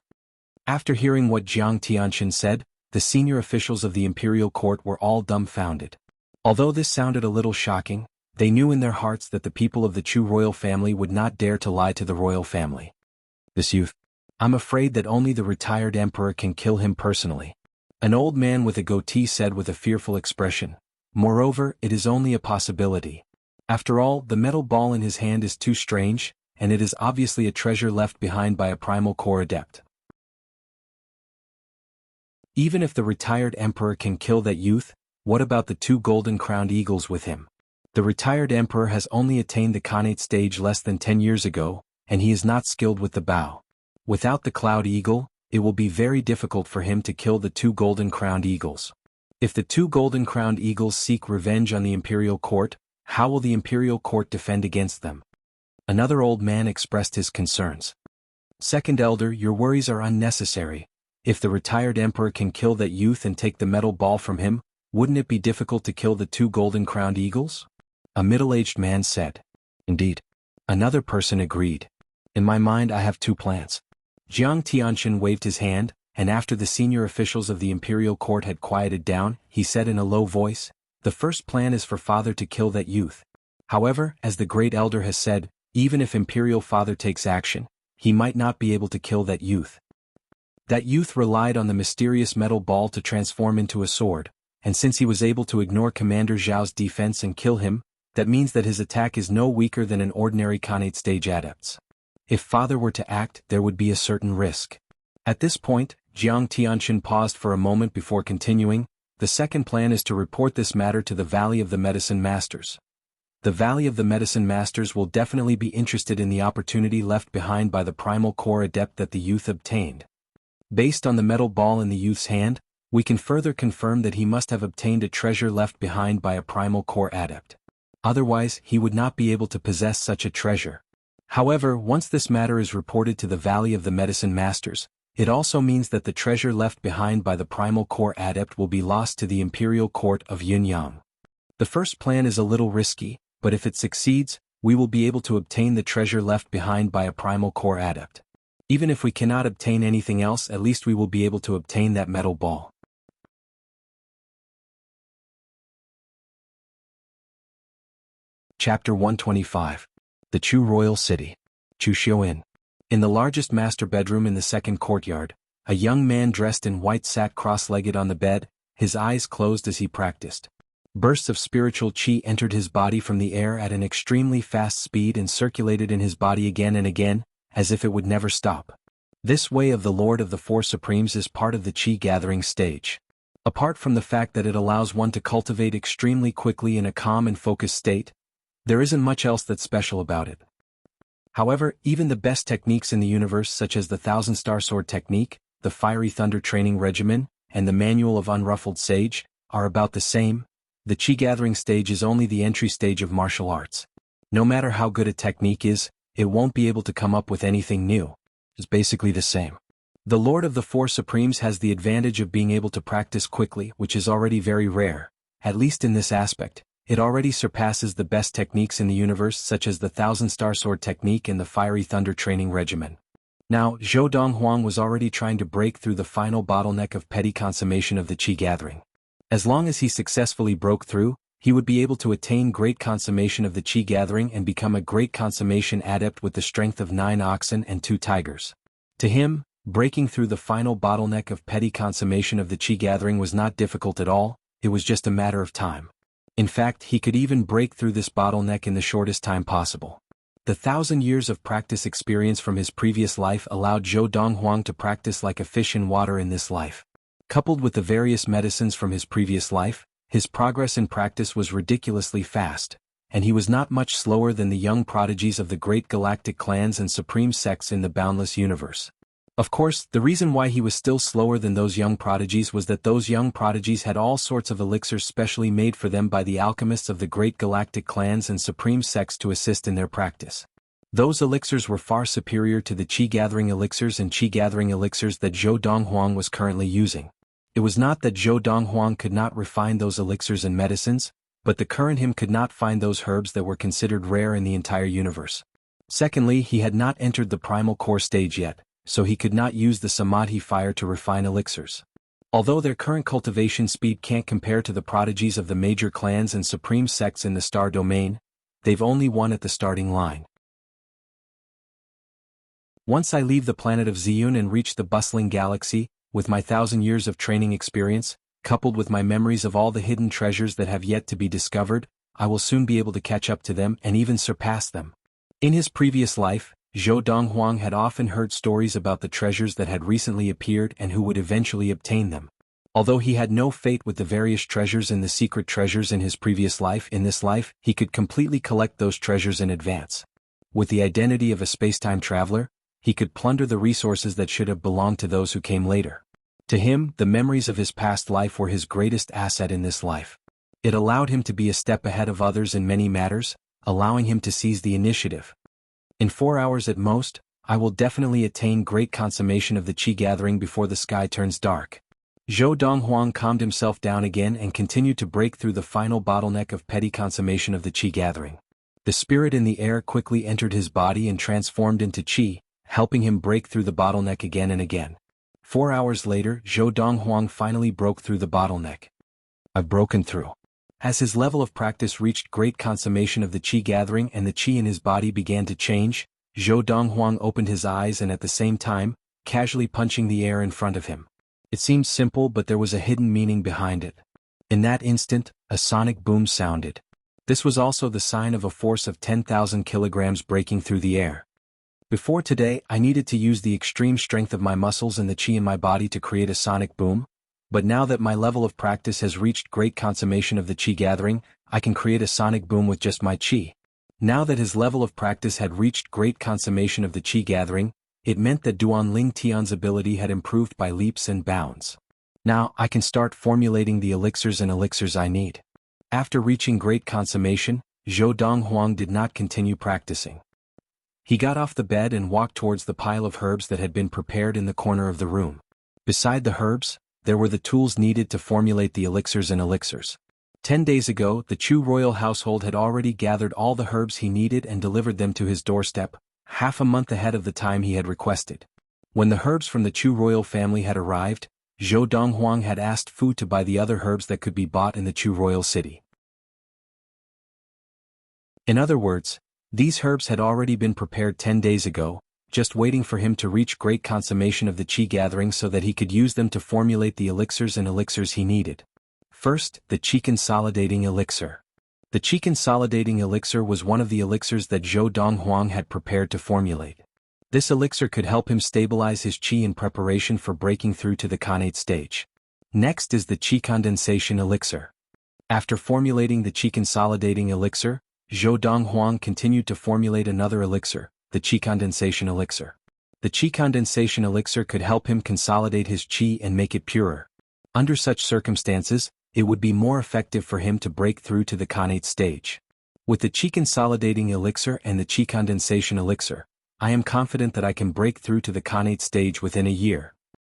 After hearing what Jiang Tianqin said, the senior officials of the imperial court were all dumbfounded. Although this sounded a little shocking, they knew in their hearts that the people of the Chu royal family would not dare to lie to the royal family. This youth. I'm afraid that only the retired emperor can kill him personally. An old man with a goatee said with a fearful expression. Moreover, it is only a possibility. After all, the metal ball in his hand is too strange, and it is obviously a treasure left behind by a primal core adept. Even if the retired emperor can kill that youth, what about the 2 golden-crowned eagles with him? The retired emperor has only attained the Khanate stage less than 10 years ago, and he is not skilled with the bow. Without the Cloud Eagle, it will be very difficult for him to kill the 2 golden-crowned eagles. If the 2 golden-crowned eagles seek revenge on the imperial court, how will the imperial court defend against them? Another old man expressed his concerns. Second elder, your worries are unnecessary. If the retired emperor can kill that youth and take the metal ball from him, wouldn't it be difficult to kill the two golden-crowned eagles? A middle-aged man said. Indeed. Another person agreed. In my mind I have two plans. Jiang Tianxin waved his hand, and after the senior officials of the imperial court had quieted down, he said in a low voice, the first plan is for father to kill that youth. However, as the great elder has said, even if imperial father takes action, he might not be able to kill that youth. That youth relied on the mysterious metal ball to transform into a sword, and since he was able to ignore Commander Zhao's defense and kill him, that means that his attack is no weaker than an ordinary Khanate stage adept's. If father were to act, there would be a certain risk. At this point, Jiang Tianxin paused for a moment before continuing, the second plan is to report this matter to the Valley of the Medicine Masters. The Valley of the Medicine Masters will definitely be interested in the opportunity left behind by the primal core adept that the youth obtained. Based on the metal ball in the youth's hand, we can further confirm that he must have obtained a treasure left behind by a primal core adept. Otherwise, he would not be able to possess such a treasure. However, once this matter is reported to the Valley of the Medicine Masters, it also means that the treasure left behind by the primal core adept will be lost to the imperial court of Yunyang. The first plan is a little risky, but if it succeeds, we will be able to obtain the treasure left behind by a primal core adept. Even if we cannot obtain anything else, at least we will be able to obtain that metal ball. Chapter 125. The Chu Royal City. Chu Xiuin. In the largest master bedroom in the second courtyard, a young man dressed in white sat cross-legged on the bed, his eyes closed as he practiced. Bursts of spiritual qi entered his body from the air at an extremely fast speed and circulated in his body again and again, as if it would never stop. This way of the Lord of the Four Supremes is part of the qi gathering stage. Apart from the fact that it allows one to cultivate extremely quickly in a calm and focused state, there isn't much else that's special about it. However, even the best techniques in the universe such as the Thousand-Star Sword technique, the Fiery Thunder Training Regimen, and the Manual of Unruffled Sage, are about the same. The Qi gathering stage is only the entry stage of martial arts. No matter how good a technique is, it won't be able to come up with anything new. It's basically the same. The Lord of the Four Supremes has the advantage of being able to practice quickly, which is already very rare, at least in this aspect. It already surpasses the best techniques in the universe such as the Thousand-Star Sword technique and the Fiery Thunder Training Regimen. Now, Zhou Donghuang was already trying to break through the final bottleneck of petty consummation of the Qi gathering. As long as he successfully broke through, he would be able to attain great consummation of the Qi gathering and become a great consummation adept with the strength of 9 oxen and 2 tigers. To him, breaking through the final bottleneck of petty consummation of the Qi gathering was not difficult at all, it was just a matter of time. In fact, he could even break through this bottleneck in the shortest time possible. The 1,000 years of practice experience from his previous life allowed Zhou Donghuang to practice like a fish in water in this life. Coupled with the various medicines from his previous life, his progress in practice was ridiculously fast, and he was not much slower than the young prodigies of the great galactic clans and supreme sects in the boundless universe. Of course, the reason why he was still slower than those young prodigies was that those young prodigies had all sorts of elixirs specially made for them by the alchemists of the great galactic clans and supreme sects to assist in their practice. Those elixirs were far superior to the Qi-gathering elixirs and Qi-gathering elixirs that Zhou Donghuang was currently using. It was not that Zhou Donghuang could not refine those elixirs and medicines, but the current him could not find those herbs that were considered rare in the entire universe. Secondly, he had not entered the primal core stage yet, so he could not use the Samadhi fire to refine elixirs. Although their current cultivation speed can't compare to the prodigies of the major clans and supreme sects in the star domain, they've only won at the starting line. Once I leave the planet of Ziyun and reach the bustling galaxy, with my 1,000 years of training experience, coupled with my memories of all the hidden treasures that have yet to be discovered, I will soon be able to catch up to them and even surpass them. In his previous life, Zhou Donghuang had often heard stories about the treasures that had recently appeared and who would eventually obtain them. Although he had no fate with the various treasures and the secret treasures in his previous life, in this life, he could completely collect those treasures in advance. With the identity of a space-time traveler, he could plunder the resources that should have belonged to those who came later. To him, the memories of his past life were his greatest asset in this life. It allowed him to be a step ahead of others in many matters, allowing him to seize the initiative. In 4 hours at most, I will definitely attain great consummation of the qi gathering before the sky turns dark. Zhou Donghuang calmed himself down again and continued to break through the final bottleneck of petty consummation of the qi gathering. The spirit in the air quickly entered his body and transformed into qi, helping him break through the bottleneck again and again. 4 hours later, Zhou Donghuang finally broke through the bottleneck. I've broken through. As his level of practice reached great consummation of the qi gathering and the qi in his body began to change, Zhou Donghuang opened his eyes and at the same time, casually punching the air in front of him. It seemed simple, but there was a hidden meaning behind it. In that instant, a sonic boom sounded. This was also the sign of a force of 10,000 kilograms breaking through the air. Before today, I needed to use the extreme strength of my muscles and the qi in my body to create a sonic boom, but now that my level of practice has reached great consummation of the qi gathering, I can create a sonic boom with just my qi. Now that his level of practice had reached great consummation of the qi gathering, it meant that Duanling Tian's ability had improved by leaps and bounds. Now I can start formulating the elixirs and elixirs I need. After reaching great consummation, Zhou Donghuang did not continue practicing. He got off the bed and walked towards the pile of herbs that had been prepared in the corner of the room. Beside the herbs, there were the tools needed to formulate the elixirs and elixirs. 10 days ago, the Chu royal household had already gathered all the herbs he needed and delivered them to his doorstep, half a month ahead of the time he had requested. When the herbs from the Chu royal family had arrived, Zhou Donghuang had asked Fu to buy the other herbs that could be bought in the Chu royal city. In other words, these herbs had already been prepared 10 days ago, just waiting for him to reach great consummation of the qi gathering so that he could use them to formulate the elixirs and elixirs he needed. First, the qi consolidating elixir. The qi consolidating elixir was one of the elixirs that Zhou Donghuang had prepared to formulate. This elixir could help him stabilize his qi in preparation for breaking through to the Khanate stage. Next is the qi condensation elixir. After formulating the qi consolidating elixir, Zhou Donghuang continued to formulate another elixir, the qi condensation elixir. The qi condensation elixir could help him consolidate his qi and make it purer. Under such circumstances, it would be more effective for him to break through to the Khanate stage. With the qi consolidating elixir and the qi condensation elixir, I am confident that I can break through to the Khanate stage within a year.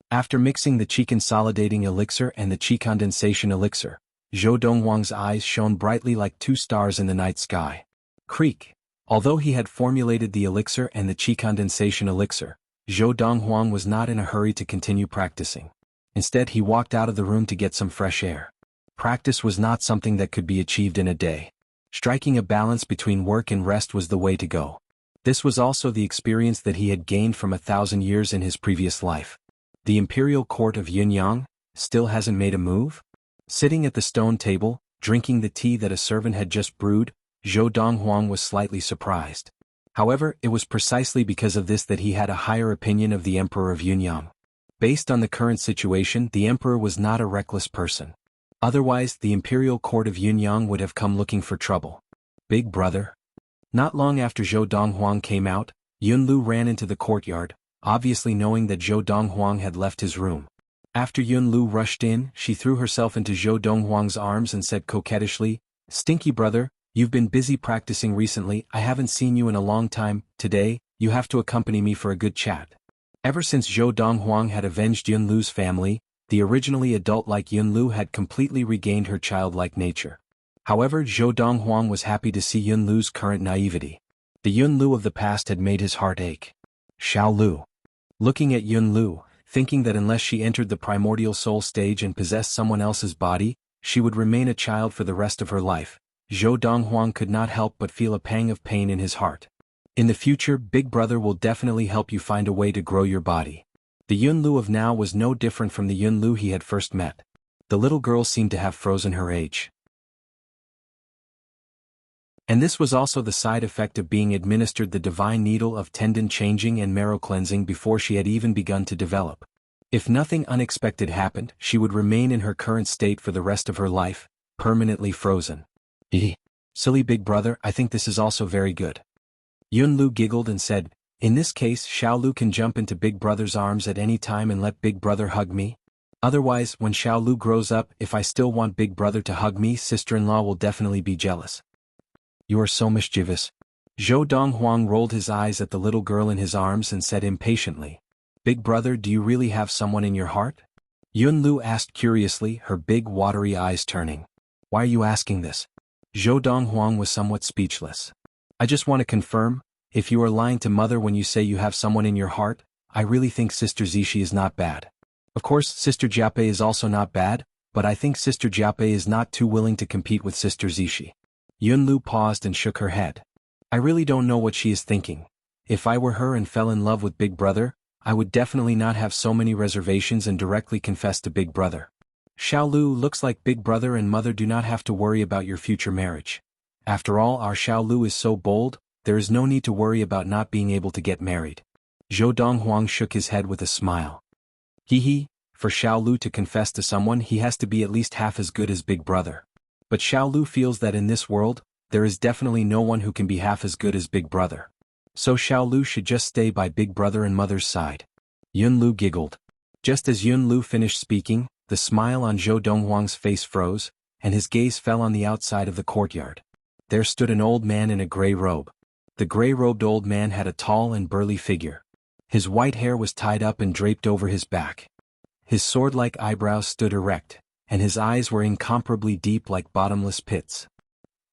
After mixing the qi consolidating elixir and the qi condensation elixir, Zhou Donghuang's eyes shone brightly like 2 stars in the night sky. Creak. Although he had formulated the elixir and the qi condensation elixir, Zhou Donghuang was not in a hurry to continue practicing. Instead, he walked out of the room to get some fresh air. Practice was not something that could be achieved in a day. Striking a balance between work and rest was the way to go. This was also the experience that he had gained from 1,000 years in his previous life. The imperial court of Yunyang still hasn't made a move? Sitting at the stone table, drinking the tea that a servant had just brewed, Zhou Donghuang was slightly surprised. However, it was precisely because of this that he had a higher opinion of the emperor of Yunyang. Based on the current situation, the emperor was not a reckless person. Otherwise, the imperial court of Yunyang would have come looking for trouble. Big brother. Not long after Zhou Donghuang came out, Yunlu ran into the courtyard, obviously knowing that Zhou Donghuang had left his room. After Yunlu rushed in, she threw herself into Zhou Donghuang's arms and said coquettishly, "Stinky brother, you've been busy practicing recently, I haven't seen you in a long time, today, you have to accompany me for a good chat." Ever since Zhou Donghuang had avenged Yunlu's family, the originally adult-like Yunlu had completely regained her childlike nature. However, Zhou Donghuang was happy to see Yunlu's current naivety. The Yunlu of the past had made his heart ache. Xiao Lu. Looking at Yunlu, thinking that unless she entered the primordial soul stage and possessed someone else's body, she would remain a child for the rest of her life, Zhou Donghuang could not help but feel a pang of pain in his heart. In the future, Big Brother will definitely help you find a way to grow your body. The Yunlu of now was no different from the Yunlu he had first met. The little girl seemed to have frozen her age. And this was also the side effect of being administered the divine needle of tendon changing and marrow cleansing before she had even begun to develop. If nothing unexpected happened, she would remain in her current state for the rest of her life, permanently frozen. Silly Big Brother, I think this is also very good. Yunlu giggled and said, "In this case, Xiaolu can jump into Big Brother's arms at any time and let Big Brother hug me. Otherwise, when Xiaolu grows up, if I still want Big Brother to hug me, sister-in-law will definitely be jealous." "You are so mischievous." Zhou Donghuang rolled his eyes at the little girl in his arms and said impatiently, "Big brother, do you really have someone in your heart?" Yunlu asked curiously, her big watery eyes turning. "Why are you asking this?" Zhou Donghuang was somewhat speechless. "I just want to confirm, if you are lying to mother when you say you have someone in your heart, I really think Sister Zishi is not bad. Of course, Sister Jiape is also not bad, but I think Sister Jiape is not too willing to compete with Sister Zishi." Yunlu paused and shook her head. "I really don't know what she is thinking. If I were her and fell in love with Big Brother, I would definitely not have so many reservations and directly confess to Big Brother. Xiaolu, looks like Big Brother and Mother do not have to worry about your future marriage. After all, our Xiaolu is so bold, there is no need to worry about not being able to get married." Zhou Donghuang shook his head with a smile. Hee, for Xiaolu to confess to someone, he has to be at least half as good as Big Brother. But Xiaolu feels that in this world, there is definitely no one who can be half as good as Big Brother. So Xiaolu should just stay by Big Brother and Mother's side. Yunlu giggled. Just as Yunlu finished speaking, the smile on Zhou Donghuang's face froze, and his gaze fell on the outside of the courtyard. There stood an old man in a gray robe. The gray-robed old man had a tall and burly figure. His white hair was tied up and draped over his back. His sword-like eyebrows stood erect, and his eyes were incomparably deep like bottomless pits.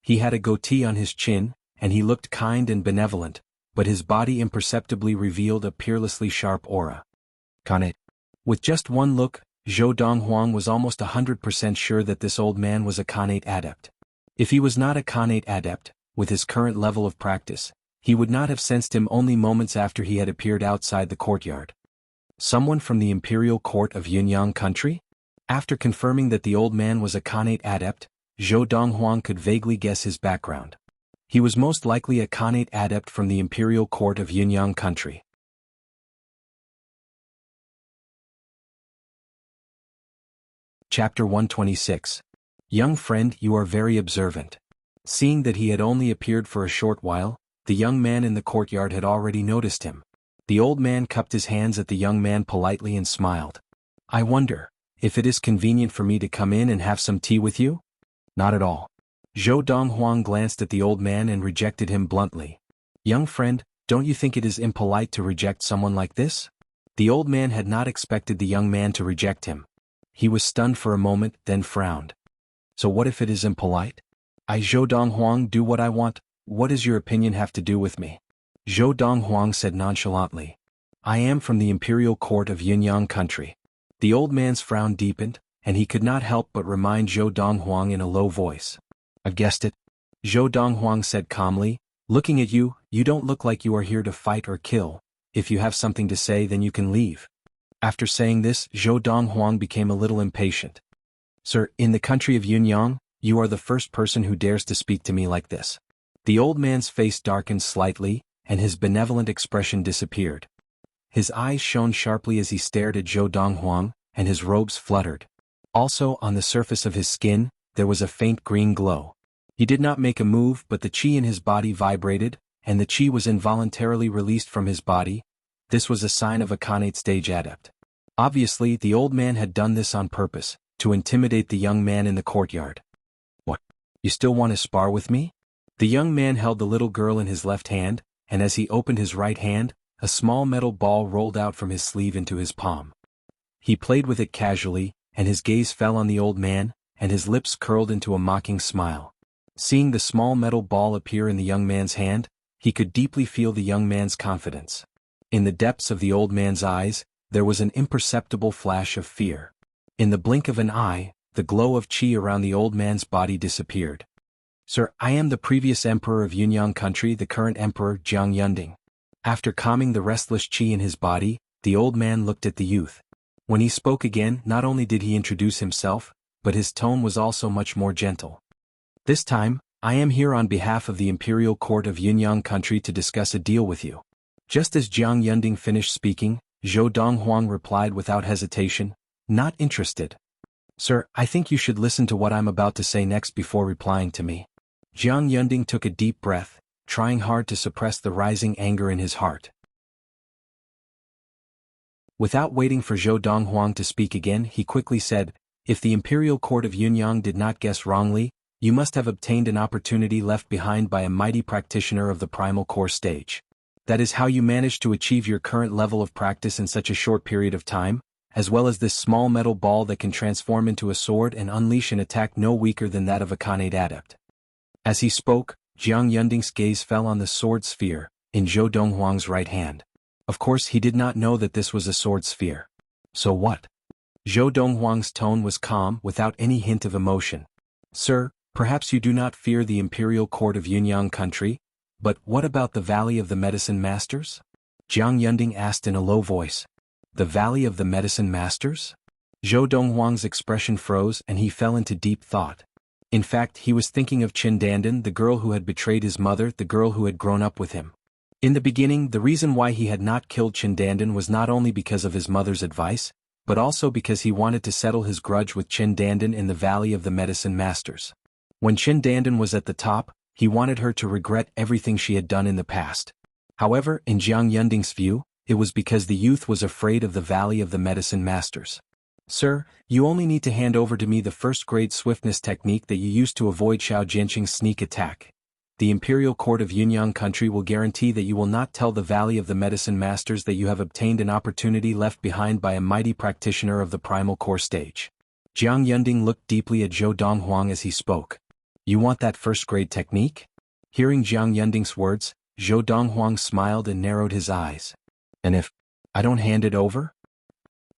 He had a goatee on his chin, and he looked kind and benevolent, but his body imperceptibly revealed a peerlessly sharp aura. Khanate. With just one look, Zhou Donghuang was almost 100% sure that this old man was a Khanate adept. If he was not a Khanate adept, with his current level of practice, he would not have sensed him only moments after he had appeared outside the courtyard. Someone from the imperial court of Yunyang country? After confirming that the old man was a Khanate adept, Zhou Donghuang could vaguely guess his background. He was most likely a Khanate adept from the imperial court of Yunyang country. Chapter 126. Young friend, you are very observant. Seeing that he had only appeared for a short while, the young man in the courtyard had already noticed him. The old man cupped his hands at the young man politely and smiled. "I wonder if it is convenient for me to come in and have some tea with you?" "Not at all." Zhou Donghuang glanced at the old man and rejected him bluntly. "Young friend, don't you think it is impolite to reject someone like this?" The old man had not expected the young man to reject him. He was stunned for a moment, then frowned. "So what if it is impolite? I, Zhou Donghuang, do what I want. What does your opinion have to do with me?" Zhou Donghuang said nonchalantly. "I am from the imperial court of Yunyang country." The old man's frown deepened, and he could not help but remind Zhou Donghuang in a low voice. "I've guessed it." Zhou Donghuang said calmly, "Looking at you, you don't look like you are here to fight or kill. If you have something to say, then you can leave." After saying this, Zhou Donghuang became a little impatient. "Sir, in the country of Yunyang, you are the first person who dares to speak to me like this." The old man's face darkened slightly, and his benevolent expression disappeared. His eyes shone sharply as he stared at Zhou Donghuang, and his robes fluttered. Also, on the surface of his skin, there was a faint green glow. He did not make a move, but the qi in his body vibrated, and the qi was involuntarily released from his body. This was a sign of a Khanate stage adept. Obviously, the old man had done this on purpose, to intimidate the young man in the courtyard. "What? You still want to spar with me?" The young man held the little girl in his left hand, and as he opened his right hand, a small metal ball rolled out from his sleeve into his palm. He played with it casually, and his gaze fell on the old man, and his lips curled into a mocking smile. Seeing the small metal ball appear in the young man's hand, he could deeply feel the young man's confidence. In the depths of the old man's eyes, there was an imperceptible flash of fear. In the blink of an eye, the glow of qi around the old man's body disappeared. "Sir, I am the previous emperor of Yunyang country, the current emperor, Jiang Yunding." After calming the restless qi in his body, the old man looked at the youth. When he spoke again, not only did he introduce himself, but his tone was also much more gentle. "This time, I am here on behalf of the imperial court of Yunyang country to discuss a deal with you." Just as Jiang Yunding finished speaking, Zhou Donghuang replied without hesitation, "Not interested." "Sir, I think you should listen to what I'm about to say next before replying to me." Jiang Yunding took a deep breath, trying hard to suppress the rising anger in his heart. Without waiting for Zhou Donghuang to speak again, he quickly said, "If the imperial court of Yunyang did not guess wrongly, You must have obtained an opportunity left behind by a mighty practitioner of the primal core stage. That is how you managed to achieve your current level of practice in such a short period of time, as well as this small metal ball that can transform into a sword and unleash an attack no weaker than that of a Khanate adept. As he spoke, Jiang Yunding's gaze fell on the sword sphere, in Zhou Donghuang's right hand. Of course he did not know that this was a sword sphere. So what? Zhou Donghuang's tone was calm, without any hint of emotion. Sir, perhaps you do not fear the imperial court of Yunyang country, but what about the Valley of the Medicine Masters? Jiang Yunding asked in a low voice. The Valley of the Medicine Masters? Zhou Donghuang's expression froze and he fell into deep thought. In fact, he was thinking of Qin Dandan, the girl who had betrayed his mother, the girl who had grown up with him. In the beginning, the reason why he had not killed Qin Dandan was not only because of his mother's advice, but also because he wanted to settle his grudge with Qin Dandan in the Valley of the Medicine Masters. When Qin Dandan was at the top, he wanted her to regret everything she had done in the past. However, in Jiang Yunding's view, it was because the youth was afraid of the Valley of the Medicine Masters. Sir, you only need to hand over to me the first-grade swiftness technique that you used to avoid Xiao Jianqing's sneak attack. The Imperial Court of Yunyang country will guarantee that you will not tell the Valley of the Medicine Masters that you have obtained an opportunity left behind by a mighty practitioner of the primal core stage. Jiang Yunding looked deeply at Zhou Donghuang as he spoke. You want that first-grade technique? Hearing Jiang Yunding's words, Zhou Donghuang smiled and narrowed his eyes. And if I don't hand it over?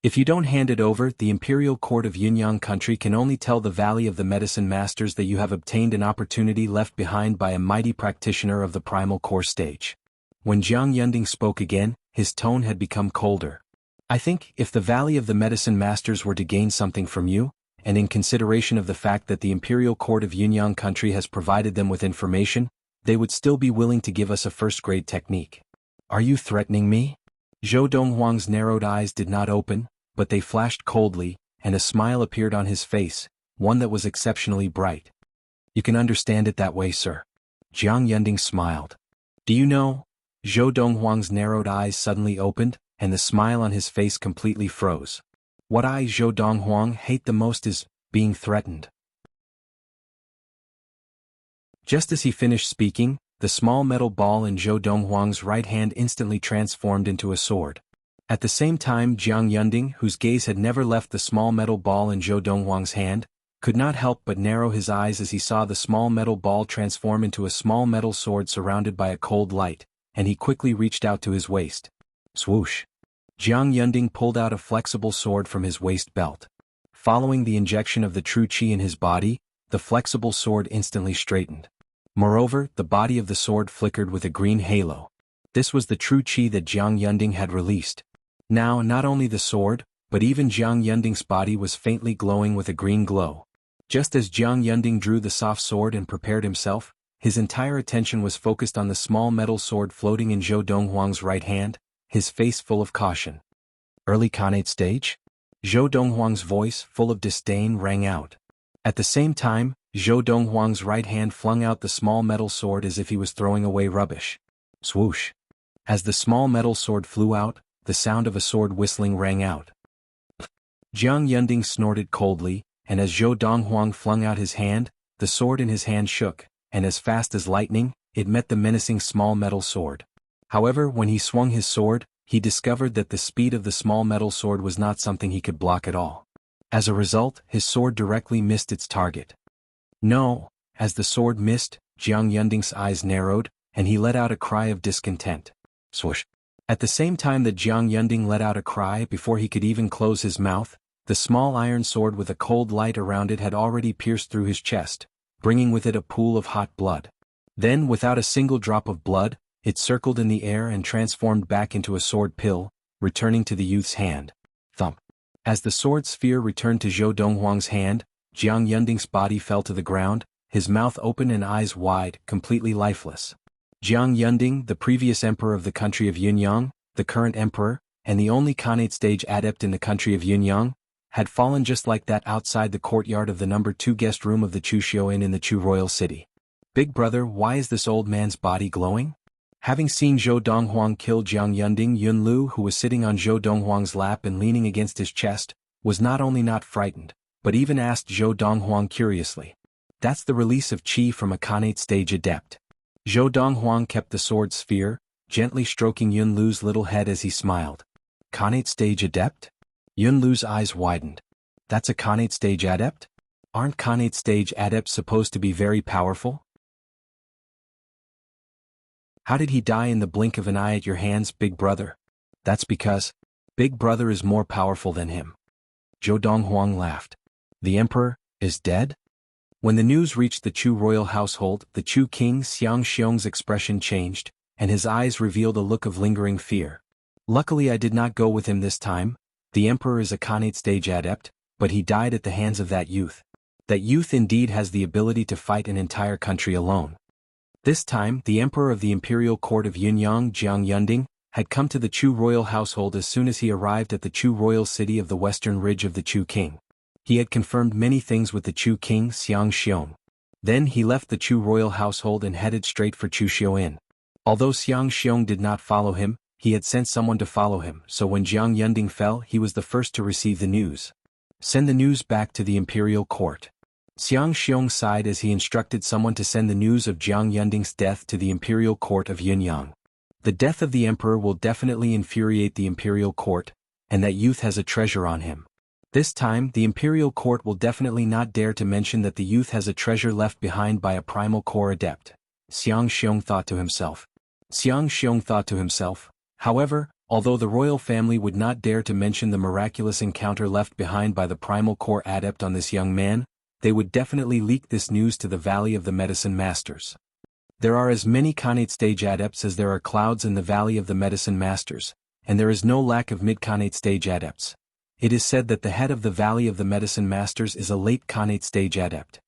If you don't hand it over, the Imperial Court of Yunyang country can only tell the Valley of the Medicine Masters that you have obtained an opportunity left behind by a mighty practitioner of the primal core stage. When Jiang Yunding spoke again, his tone had become colder. I think, if the Valley of the Medicine Masters were to gain something from you, and in consideration of the fact that the Imperial Court of Yunyang country has provided them with information, they would still be willing to give us a first-grade technique. Are you threatening me? Zhou Donghuang's narrowed eyes did not open, but they flashed coldly, and a smile appeared on his face, one that was exceptionally bright. You can understand it that way, sir. Jiang Yunding smiled. Do you know? Zhou Donghuang's narrowed eyes suddenly opened, and the smile on his face completely froze. What I, Zhou Donghuang, hate the most is being threatened. Just as he finished speaking, the small metal ball in Zhou Donghuang's right hand instantly transformed into a sword. At the same time, Jiang Yunding, whose gaze had never left the small metal ball in Zhou Donghuang's hand, could not help but narrow his eyes as he saw the small metal ball transform into a small metal sword surrounded by a cold light, and he quickly reached out to his waist. Swoosh! Jiang Yunding pulled out a flexible sword from his waist belt. Following the injection of the true qi in his body, the flexible sword instantly straightened. Moreover, the body of the sword flickered with a green halo. This was the true qi that Jiang Yunding had released. Now, not only the sword, but even Jiang Yunding's body was faintly glowing with a green glow. Just as Jiang Yunding drew the soft sword and prepared himself, his entire attention was focused on the small metal sword floating in Zhou Donghuang's right hand, his face full of caution. Early Khanate stage? Zhou Donghuang's voice, full of disdain, rang out. At the same time, Zhou Donghuang's right hand flung out the small metal sword as if he was throwing away rubbish. Swoosh! As the small metal sword flew out, the sound of a sword whistling rang out. Jiang Yunding snorted coldly, and as Zhou Donghuang flung out his hand, the sword in his hand shook, and as fast as lightning, it met the menacing small metal sword. However, when he swung his sword, he discovered that the speed of the small metal sword was not something he could block at all. As a result, his sword directly missed its target. No! As the sword missed, Jiang Yunding's eyes narrowed, and he let out a cry of discontent. Swoosh! At the same time that Jiang Yunding let out a cry before he could even close his mouth, the small iron sword with a cold light around it had already pierced through his chest, bringing with it a pool of hot blood. Then, without a single drop of blood, it circled in the air and transformed back into a sword pill, returning to the youth's hand. Thump! As the sword sphere returned to Zhou Donghuang's hand, Jiang Yunding's body fell to the ground, his mouth open and eyes wide, completely lifeless. Jiang Yunding, the previous emperor of the country of Yunyang, the current emperor, and the only Khanate stage adept in the country of Yunyang, had fallen just like that outside the courtyard of the No. 2 guest room of the Chuxiao Inn in the Chu royal city. Big brother, why is this old man's body glowing? Having seen Zhou Donghuang kill Jiang Yunding, Yunlu, who was sitting on Zhou Donghuang's lap and leaning against his chest, was not only not frightened, but even asked Zhou Donghuang curiously. That's the release of qi from a Khanate stage adept. Zhou Donghuang kept the sword sphere, gently stroking Yunlu's little head as he smiled. Khanate stage adept? Yunlu's eyes widened. That's a Khanate stage adept? Aren't Khanate stage adepts supposed to be very powerful? How did he die in the blink of an eye at your hands, big brother? That's because big brother is more powerful than him. Zhou Donghuang laughed. The emperor is dead? When the news reached the Chu royal household, the Chu king Xiang Xiong's expression changed, and his eyes revealed a look of lingering fear. Luckily I did not go with him this time. The emperor is a Khanate stage adept, but he died at the hands of that youth. That youth indeed has the ability to fight an entire country alone. This time, the emperor of the imperial court of Yunyang Jiang Yunding had come to the Chu royal household as soon as he arrived at the Chu royal city of the western ridge of the Chu king. He had confirmed many things with the Chu king Xiang Xiong. Then he left the Chu royal household and headed straight for Chu Xiuin. Although Xiang Xiong did not follow him, he had sent someone to follow him, so when Jiang Yunding fell, he was the first to receive the news. Send the news back to the imperial court. Xiang Xiong sighed as he instructed someone to send the news of Jiang Yunding's death to the imperial court of Yunyang. The death of the emperor will definitely infuriate the imperial court, and that youth has a treasure on him. This time, the imperial court will definitely not dare to mention that the youth has a treasure left behind by a primal core adept. Xiang Xiong thought to himself. However, although the royal family would not dare to mention the miraculous encounter left behind by the primal core adept on this young man, they would definitely leak this news to the Valley of the Medicine Masters. There are as many Khanate stage adepts as there are clouds in the Valley of the Medicine Masters, and there is no lack of mid-Khanate stage adepts. It is said that the head of the Valley of the Medicine Masters is a late Khanate stage adept.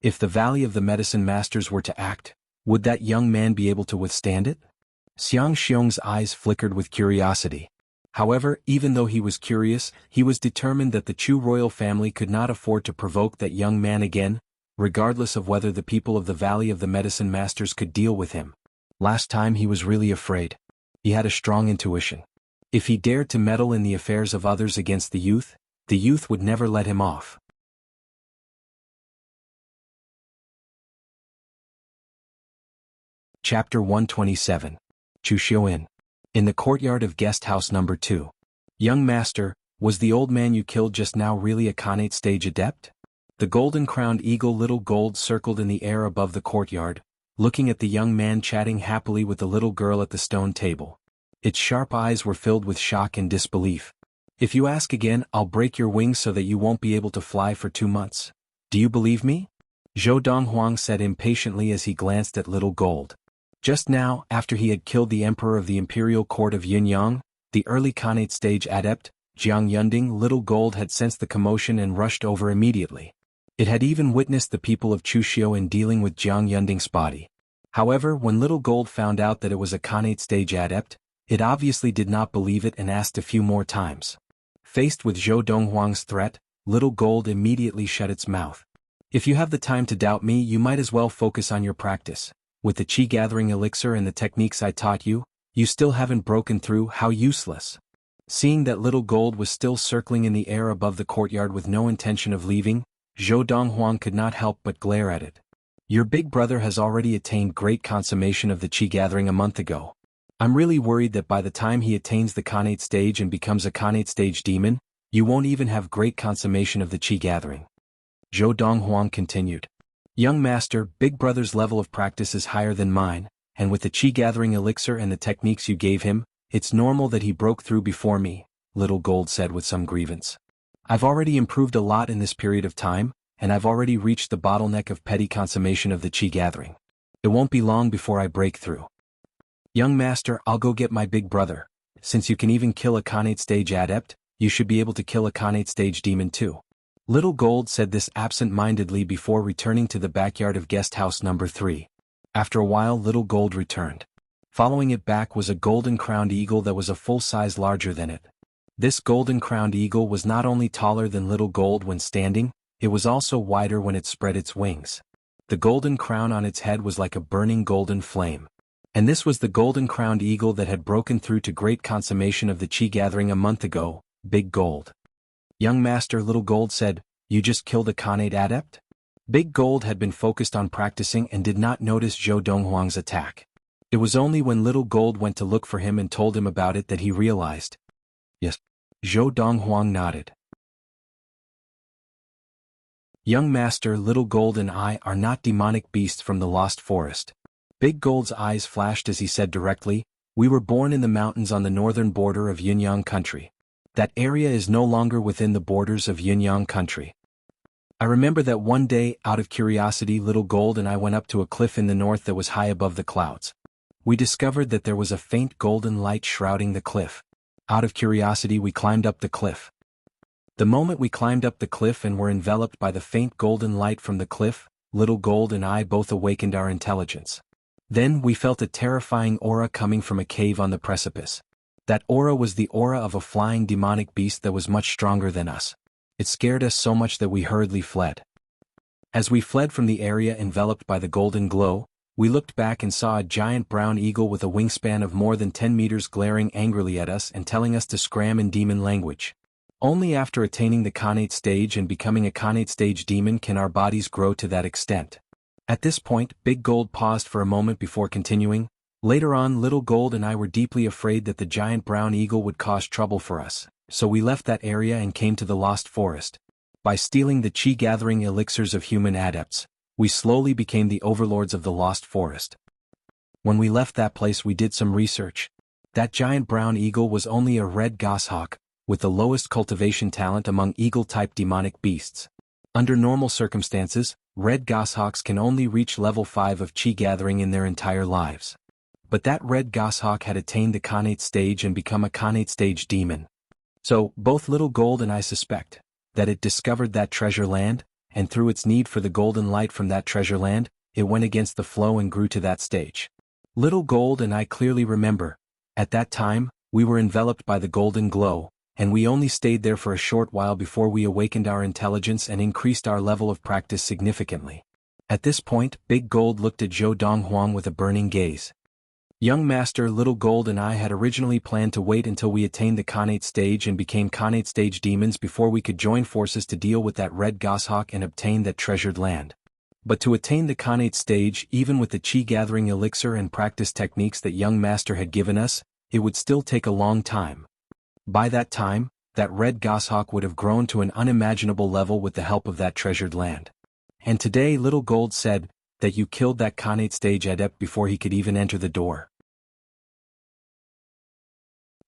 If the Valley of the Medicine Masters were to act, would that young man be able to withstand it? Xiang Xiong's eyes flickered with curiosity. However, even though he was curious, he was determined that the Chu royal family could not afford to provoke that young man again, regardless of whether the people of the Valley of the Medicine Masters could deal with him. Last time he was really afraid. He had a strong intuition. If he dared to meddle in the affairs of others against the youth would never let him off. Chapter 127. Chu Xiuin. In the courtyard of guest house number 2. Young master, was the old man you killed just now really a Khanate stage adept? The golden-crowned eagle Little Gold circled in the air above the courtyard, looking at the young man chatting happily with the little girl at the stone table. Its sharp eyes were filled with shock and disbelief. If you ask again, I'll break your wings so that you won't be able to fly for 2 months. Do you believe me? Zhou Donghuang said impatiently as he glanced at Little Gold. Just now, after he had killed the emperor of the imperial court of Yunyang, the early Khanate stage adept, Jiang Yunding, Little Gold had sensed the commotion and rushed over immediately. It had even witnessed the people of Chu Xiuin dealing with Jiang Yunding's body. However, when Little Gold found out that it was a Khanate stage adept, it obviously did not believe it and asked a few more times. Faced with Zhou Donghuang's threat, Little Gold immediately shut its mouth. If you have the time to doubt me, you might as well focus on your practice. With the Qi gathering elixir and the techniques I taught you, you still haven't broken through. How useless. Seeing that Little Gold was still circling in the air above the courtyard with no intention of leaving, Zhou Donghuang could not help but glare at it. Your big brother has already attained great consummation of the Qi gathering a month ago. I'm really worried that by the time he attains the Khanate stage and becomes a Khanate stage demon, you won't even have great consummation of the Qi gathering. Zhou Donghuang continued. Young master, big brother's level of practice is higher than mine, and with the Qi gathering elixir and the techniques you gave him, it's normal that he broke through before me, Little Gold said with some grievance. I've already improved a lot in this period of time, and I've already reached the bottleneck of petty consummation of the Qi gathering. It won't be long before I break through. Young master, I'll go get my big brother. Since you can even kill a Khanate stage adept, you should be able to kill a Khanate stage demon too. Little Gold said this absent-mindedly before returning to the backyard of guest house number 3. After a while Little Gold returned. Following it back was a golden-crowned eagle that was a full size larger than it. This golden-crowned eagle was not only taller than Little Gold when standing, it was also wider when it spread its wings. The golden crown on its head was like a burning golden flame. And this was the golden-crowned eagle that had broken through to great consummation of the Qi gathering a month ago, Big Gold. Young master, Little Gold said, you just killed a Khanate adept? Big Gold had been focused on practicing and did not notice Zhou Donghuang's attack. It was only when Little Gold went to look for him and told him about it that he realized. Yes. Zhou Donghuang nodded. Young Master, Little Gold and I are not demonic beasts from the Lost Forest. Big Gold's eyes flashed as he said directly, we were born in the mountains on the northern border of Yunyang country. That area is no longer within the borders of Yunyang country. I remember that one day, out of curiosity, Little Gold and I went up to a cliff in the north that was high above the clouds. We discovered that there was a faint golden light shrouding the cliff. Out of curiosity, we climbed up the cliff. The moment we climbed up the cliff and were enveloped by the faint golden light from the cliff, Little Gold and I both awakened our intelligence. Then we felt a terrifying aura coming from a cave on the precipice. That aura was the aura of a flying demonic beast that was much stronger than us. It scared us so much that we hurriedly fled. As we fled from the area enveloped by the golden glow, we looked back and saw a giant brown eagle with a wingspan of more than 10 meters glaring angrily at us and telling us to scram in demon language. Only after attaining the Khanate stage and becoming a Khanate stage demon can our bodies grow to that extent. At this point, Big Gold paused for a moment before continuing. Later on, Little Gold and I were deeply afraid that the giant brown eagle would cause trouble for us, so we left that area and came to the Lost Forest. By stealing the chi-gathering elixirs of human adepts, we slowly became the overlords of the Lost Forest. When we left that place, we did some research. That giant brown eagle was only a red goshawk, with the lowest cultivation talent among eagle-type demonic beasts. Under normal circumstances, red goshawks can only reach level 5 of chi gathering in their entire lives. But that red goshawk had attained the Khanate stage and become a Khanate stage demon. So, both Little Gold and I suspect that it discovered that treasure land, and through its need for the golden light from that treasure land, it went against the flow and grew to that stage. Little Gold and I clearly remember, at that time, we were enveloped by the golden glow, and we only stayed there for a short while before we awakened our intelligence and increased our level of practice significantly. At this point, Big Gold looked at Zhou Donghuang with a burning gaze. Young Master, Little Gold and I had originally planned to wait until we attained the Khanate stage and became Khanate stage demons before we could join forces to deal with that red goshawk and obtain that treasured land. But to attain the Khanate stage, even with the chi-gathering elixir and practice techniques that Young Master had given us, it would still take a long time. By that time, that red goshawk would have grown to an unimaginable level with the help of that treasured land. And today Little Gold said that you killed that Khanate stage adept before he could even enter the door.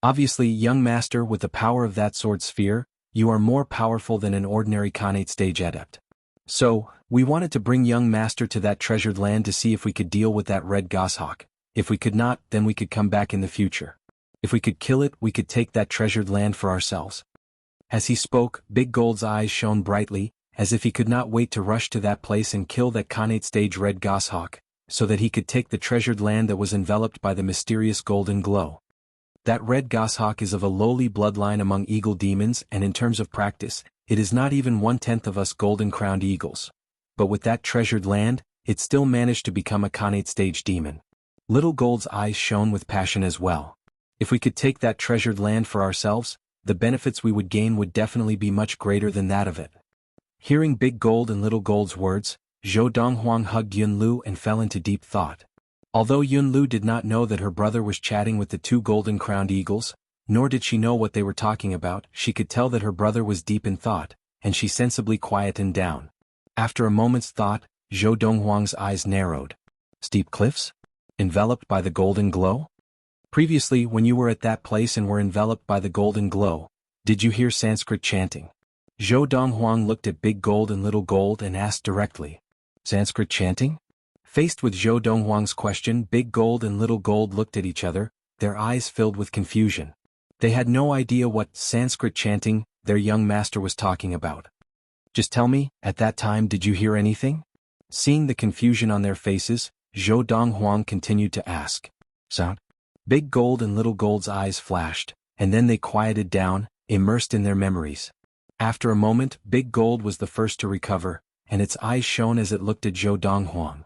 Obviously, Young Master, with the power of that sword sphere, you are more powerful than an ordinary Khanate stage adept. So, we wanted to bring Young Master to that treasured land to see if we could deal with that red goshawk. If we could not, then we could come back in the future. If we could kill it, we could take that treasured land for ourselves. As he spoke, Big Gold's eyes shone brightly, as if he could not wait to rush to that place and kill that Khanate stage red goshawk, so that he could take the treasured land that was enveloped by the mysterious golden glow. That red goshawk is of a lowly bloodline among eagle demons, and in terms of practice, it is not even 1/10 of us golden-crowned eagles. But with that treasured land, it still managed to become a Khanate stage demon. Little Gold's eyes shone with passion as well. If we could take that treasured land for ourselves, the benefits we would gain would definitely be much greater than that of it. Hearing Big Gold and Little Gold's words, Zhou Donghuang hugged Yunlu and fell into deep thought. Although Yunlu did not know that her brother was chatting with the two golden-crowned eagles, nor did she know what they were talking about, she could tell that her brother was deep in thought, and she sensibly quietened down. After a moment's thought, Zhou Donghuang's eyes narrowed. Steep cliffs? Enveloped by the golden glow? Previously, when you were at that place and were enveloped by the golden glow, did you hear Sanskrit chanting? Zhou Donghuang looked at Big Gold and Little Gold and asked directly. Sanskrit chanting? Faced with Zhou Donghuang's question, Big Gold and Little Gold looked at each other, their eyes filled with confusion. They had no idea what Sanskrit chanting their young master was talking about. Just tell me, at that time did you hear anything? Seeing the confusion on their faces, Zhou Donghuang continued to ask. Sound? Big Gold and Little Gold's eyes flashed, and then they quieted down, immersed in their memories. After a moment, Big Gold was the first to recover, and its eyes shone as it looked at Zhou Donghuang.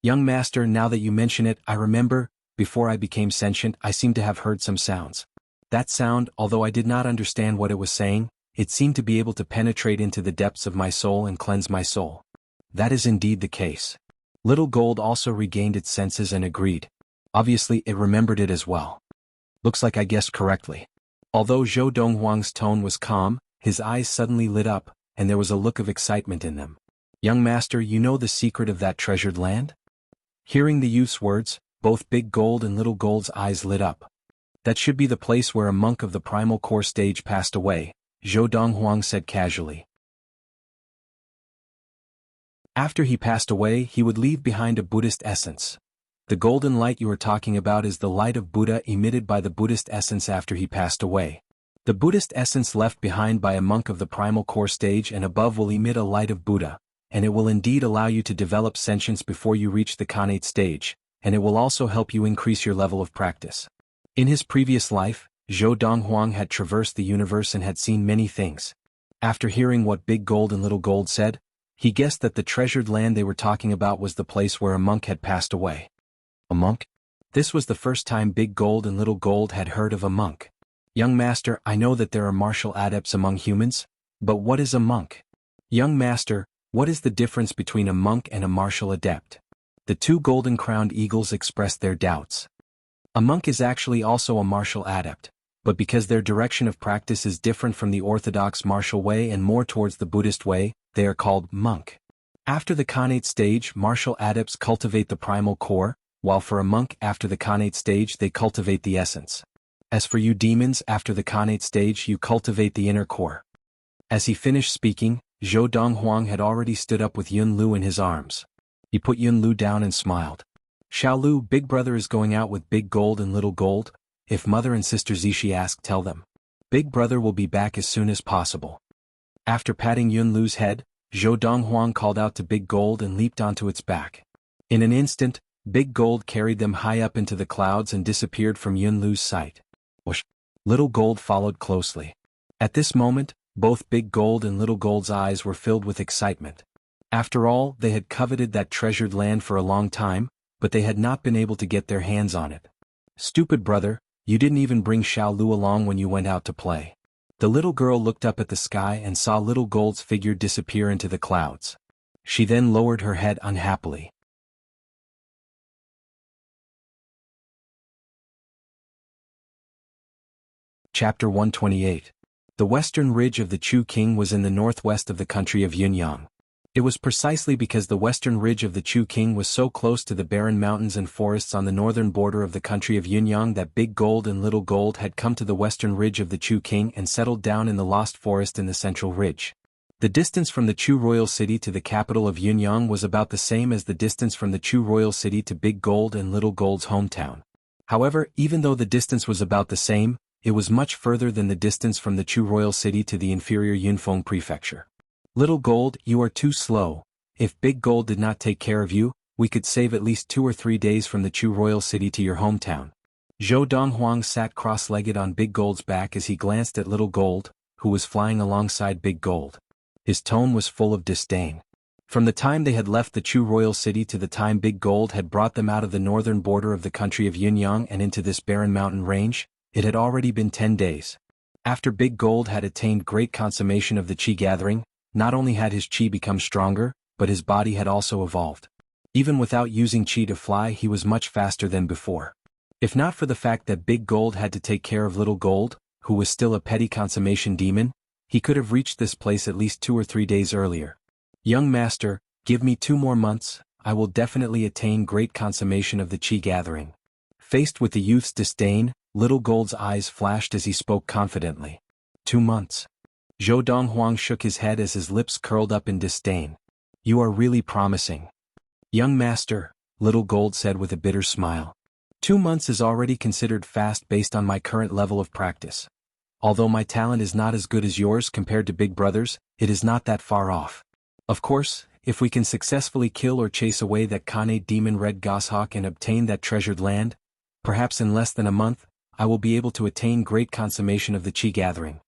Young Master, now that you mention it, I remember, before I became sentient, I seemed to have heard some sounds. That sound, although I did not understand what it was saying, it seemed to be able to penetrate into the depths of my soul and cleanse my soul. That is indeed the case. Little Gold also regained its senses and agreed. Obviously it remembered it as well. Looks like I guessed correctly. Although Zhou Donghuang's tone was calm, his eyes suddenly lit up, and there was a look of excitement in them. Young master, you know the secret of that treasured land? Hearing the youth's words, both Big Gold and Little Gold's eyes lit up. That should be the place where a monk of the primal core stage passed away, Zhou Donghuang said casually. After he passed away, he would leave behind a Buddhist essence. The golden light you are talking about is the light of Buddha emitted by the Buddhist essence after he passed away. The Buddhist essence left behind by a monk of the primal core stage and above will emit a light of Buddha, and it will indeed allow you to develop sentience before you reach the Khanate stage, and it will also help you increase your level of practice. In his previous life, Zhou Donghuang had traversed the universe and had seen many things. After hearing what Big Gold and Little Gold said, he guessed that the treasured land they were talking about was the place where a monk had passed away. A monk? This was the first time Big Gold and Little Gold had heard of a monk. Young master, I know that there are martial adepts among humans, but what is a monk? Young master, what is the difference between a monk and a martial adept? The two golden-crowned eagles expressed their doubts. A monk is actually also a martial adept, but because their direction of practice is different from the orthodox martial way and more towards the Buddhist way, they are called monk. After the Khanate stage, martial adepts cultivate the primal core, while for a monk after the Khanate stage they cultivate the essence. As for you demons, after the Khanate stage you cultivate the inner core. As he finished speaking, Zhou Donghuang had already stood up with Yun Lu in his arms. He put Yun Lu down and smiled. Xiao Lu, Big Brother is going out with Big Gold and Little Gold. If Mother and Sister Zishi ask, tell them. Big Brother will be back as soon as possible. After patting Yun Lu's head, Zhou Donghuang called out to Big Gold and leaped onto its back. In an instant, Big Gold carried them high up into the clouds and disappeared from Yun Lu's sight. Whoosh! Little Gold followed closely. At this moment, both Big Gold and Little Gold's eyes were filled with excitement. After all, they had coveted that treasured land for a long time, but they had not been able to get their hands on it. Stupid brother, you didn't even bring Xiao Lu along when you went out to play. The little girl looked up at the sky and saw Little Gold's figure disappear into the clouds. She then lowered her head unhappily. Chapter 128. The western ridge of the Chu King was in the northwest of the country of Yunyang. It was precisely because the western ridge of the Chu King was so close to the barren mountains and forests on the northern border of the country of Yunyang that Big Gold and Little Gold had come to the western ridge of the Chu King and settled down in the Lost Forest in the central ridge. The distance from the Chu Royal City to the capital of Yunyang was about the same as the distance from the Chu Royal City to Big Gold and Little Gold's hometown. However, even though the distance was about the same, it was much further than the distance from the Chu Royal City to the inferior Yunfeng Prefecture. Little Gold, you are too slow. If Big Gold did not take care of you, we could save at least 2 or 3 days from the Chu Royal City to your hometown. Zhou Donghuang sat cross-legged on Big Gold's back as he glanced at Little Gold, who was flying alongside Big Gold. His tone was full of disdain. From the time they had left the Chu Royal City to the time Big Gold had brought them out of the northern border of the country of Yunyang and into this barren mountain range, it had already been 10 days. After Big Gold had attained great consummation of the Qi gathering, not only had his Qi become stronger, but his body had also evolved. Even without using Qi to fly, he was much faster than before. If not for the fact that Big Gold had to take care of Little Gold, who was still a petty consummation demon, he could have reached this place at least 2 or 3 days earlier. Young master, give me 2 more months, I will definitely attain great consummation of the Qi gathering. Faced with the youth's disdain, Little Gold's eyes flashed as he spoke confidently. 2 months. Zhou Donghuang shook his head as his lips curled up in disdain. You are really promising. Young master, Little Gold said with a bitter smile. 2 months is already considered fast based on my current level of practice. Although my talent is not as good as yours compared to Big Brother's, it is not that far off. Of course, if we can successfully kill or chase away that Khanate demon Red Goshawk and obtain that treasured land, perhaps in less than a month, I will be able to attain great consummation of the Qi gathering.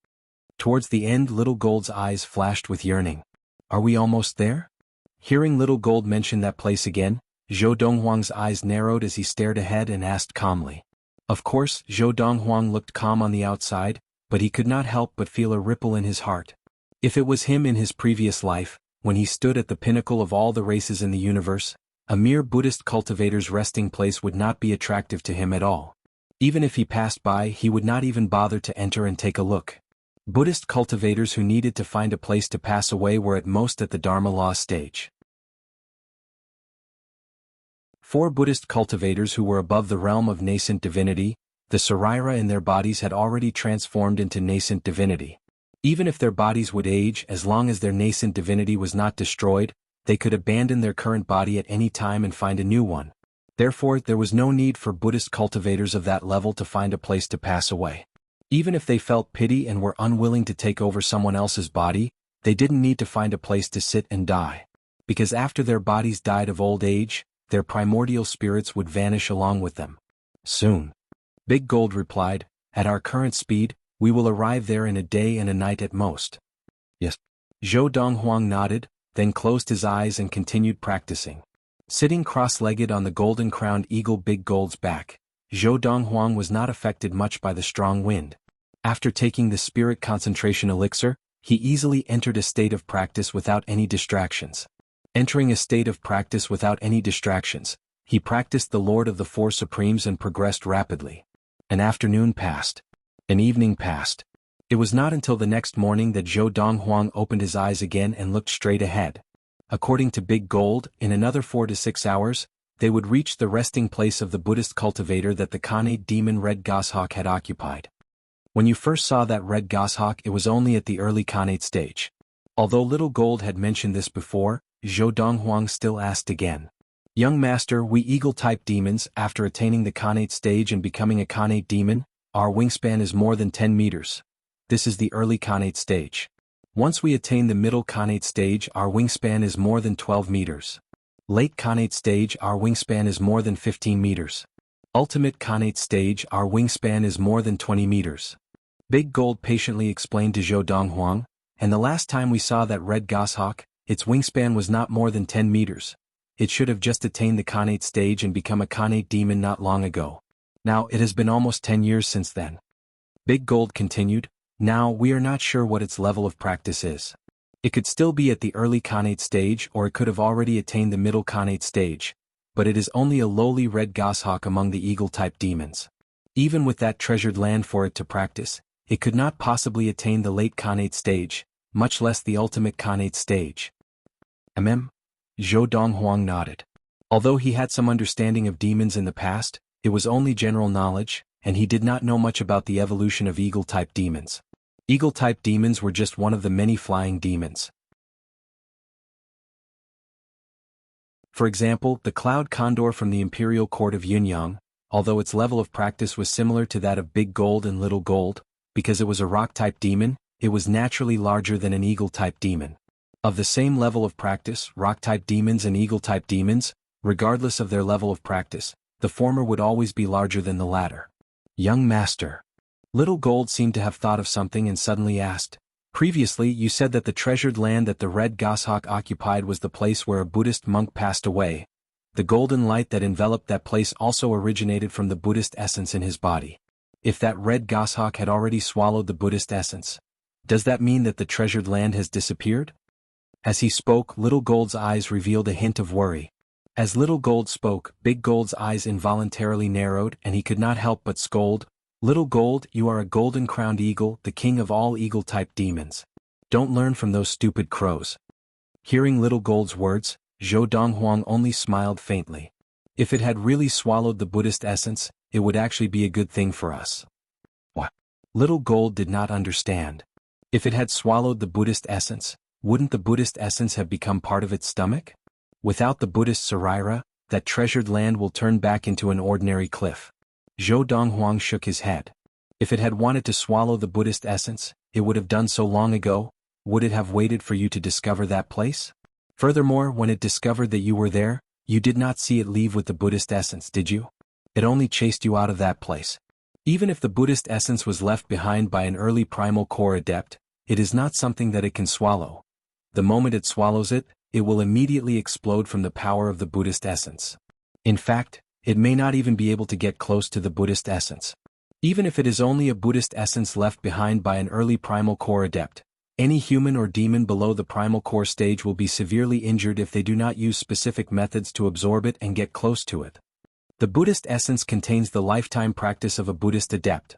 Towards the end, Little Gold's eyes flashed with yearning. Are we almost there? Hearing Little Gold mention that place again, Zhou Donghuang's eyes narrowed as he stared ahead and asked calmly. Of course, Zhou Donghuang looked calm on the outside, but he could not help but feel a ripple in his heart. If it was him in his previous life, when he stood at the pinnacle of all the races in the universe, a mere Buddhist cultivator's resting place would not be attractive to him at all. Even if he passed by, he would not even bother to enter and take a look. Buddhist cultivators who needed to find a place to pass away were at most at the Dharma law stage. 4 Buddhist cultivators who were above the realm of nascent divinity, the Sarira in their bodies had already transformed into nascent divinity. Even if their bodies would age, as long as their nascent divinity was not destroyed, they could abandon their current body at any time and find a new one. Therefore, there was no need for Buddhist cultivators of that level to find a place to pass away. Even if they felt pity and were unwilling to take over someone else's body, they didn't need to find a place to sit and die. Because after their bodies died of old age, their primordial spirits would vanish along with them. Soon. Big Gold replied, "At our current speed, we will arrive there in a day and a night at most." Yes. Zhou Donghuang nodded, then closed his eyes and continued practicing. Sitting cross-legged on the golden-crowned eagle Big Gold's back, Zhou Donghuang was not affected much by the strong wind. After taking the spirit concentration elixir, he easily entered a state of practice without any distractions. Entering a state of practice without any distractions, he practiced the Lord of the Four Supremes and progressed rapidly. An afternoon passed. An evening passed. It was not until the next morning that Zhou Donghuang opened his eyes again and looked straight ahead. According to Big Gold, in another 4 to 6 hours, they would reach the resting place of the Buddhist cultivator that the Khanate demon Red Goshawk had occupied. When you first saw that Red Goshawk, it was only at the early Khanate stage. Although Little Gold had mentioned this before, Zhou Donghuang still asked again. "Young master, we eagle-type demons, after attaining the Khanate stage and becoming a Khanate demon, our wingspan is more than 10 meters. This is the early Khanate stage. Once we attain the middle Khanate stage, our wingspan is more than 12 meters. Late Khanate stage, our wingspan is more than 15 meters. Ultimate Khanate stage, our wingspan is more than 20 meters." Big Gold patiently explained to Zhou Donghuang, "And the last time we saw that Red Goshawk, its wingspan was not more than 10 meters. It should have just attained the Khanate stage and become a Khanate demon not long ago. Now it has been almost 10 years since then." Big Gold continued, "Now we are not sure what its level of practice is. It could still be at the early Khanate stage, or it could have already attained the middle Khanate stage, but it is only a lowly Red Goshawk among the eagle-type demons. Even with that treasured land for it to practice, it could not possibly attain the late Khanate stage, much less the ultimate Khanate stage." Zhou Donghuang nodded. Although he had some understanding of demons in the past, it was only general knowledge, and he did not know much about the evolution of eagle-type demons. Eagle-type demons were just one of the many flying demons. For example, the cloud condor from the imperial court of Yunyang, although its level of practice was similar to that of Big Gold and Little Gold, because it was a rock-type demon, it was naturally larger than an eagle-type demon. Of the same level of practice, rock-type demons and eagle-type demons, regardless of their level of practice, the former would always be larger than the latter. "Young master." Little Gold seemed to have thought of something and suddenly asked, "Previously you said that the treasured land that the Red Goshawk occupied was the place where a Buddhist monk passed away. The golden light that enveloped that place also originated from the Buddhist essence in his body. If that Red Goshawk had already swallowed the Buddhist essence, does that mean that the treasured land has disappeared?" As he spoke, Little Gold's eyes revealed a hint of worry. As Little Gold spoke, Big Gold's eyes involuntarily narrowed and he could not help but scold, "Little Gold, you are a golden-crowned eagle, the king of all eagle-type demons. Don't learn from those stupid crows." Hearing Little Gold's words, Zhou Donghuang only smiled faintly. If it had really swallowed the Buddhist essence, it would actually be a good thing for us. What? Little Gold did not understand. If it had swallowed the Buddhist essence, wouldn't the Buddhist essence have become part of its stomach? Without the Buddhist Sarira, that treasured land will turn back into an ordinary cliff. Zhou Donghuang shook his head. If it had wanted to swallow the Buddhist essence, it would have done so long ago. Would it have waited for you to discover that place? Furthermore, when it discovered that you were there, you did not see it leave with the Buddhist essence, did you? It only chased you out of that place. Even if the Buddhist essence was left behind by an early primal core adept, it is not something that it can swallow. The moment it swallows it, it will immediately explode from the power of the Buddhist essence. In fact, it may not even be able to get close to the Buddhist essence. Even if it is only a Buddhist essence left behind by an early primal core adept, Any human or demon below the primal core stage will be severely injured if they do not use specific methods to absorb it and get close to it. The Buddhist essence contains the lifetime practice of a Buddhist adept.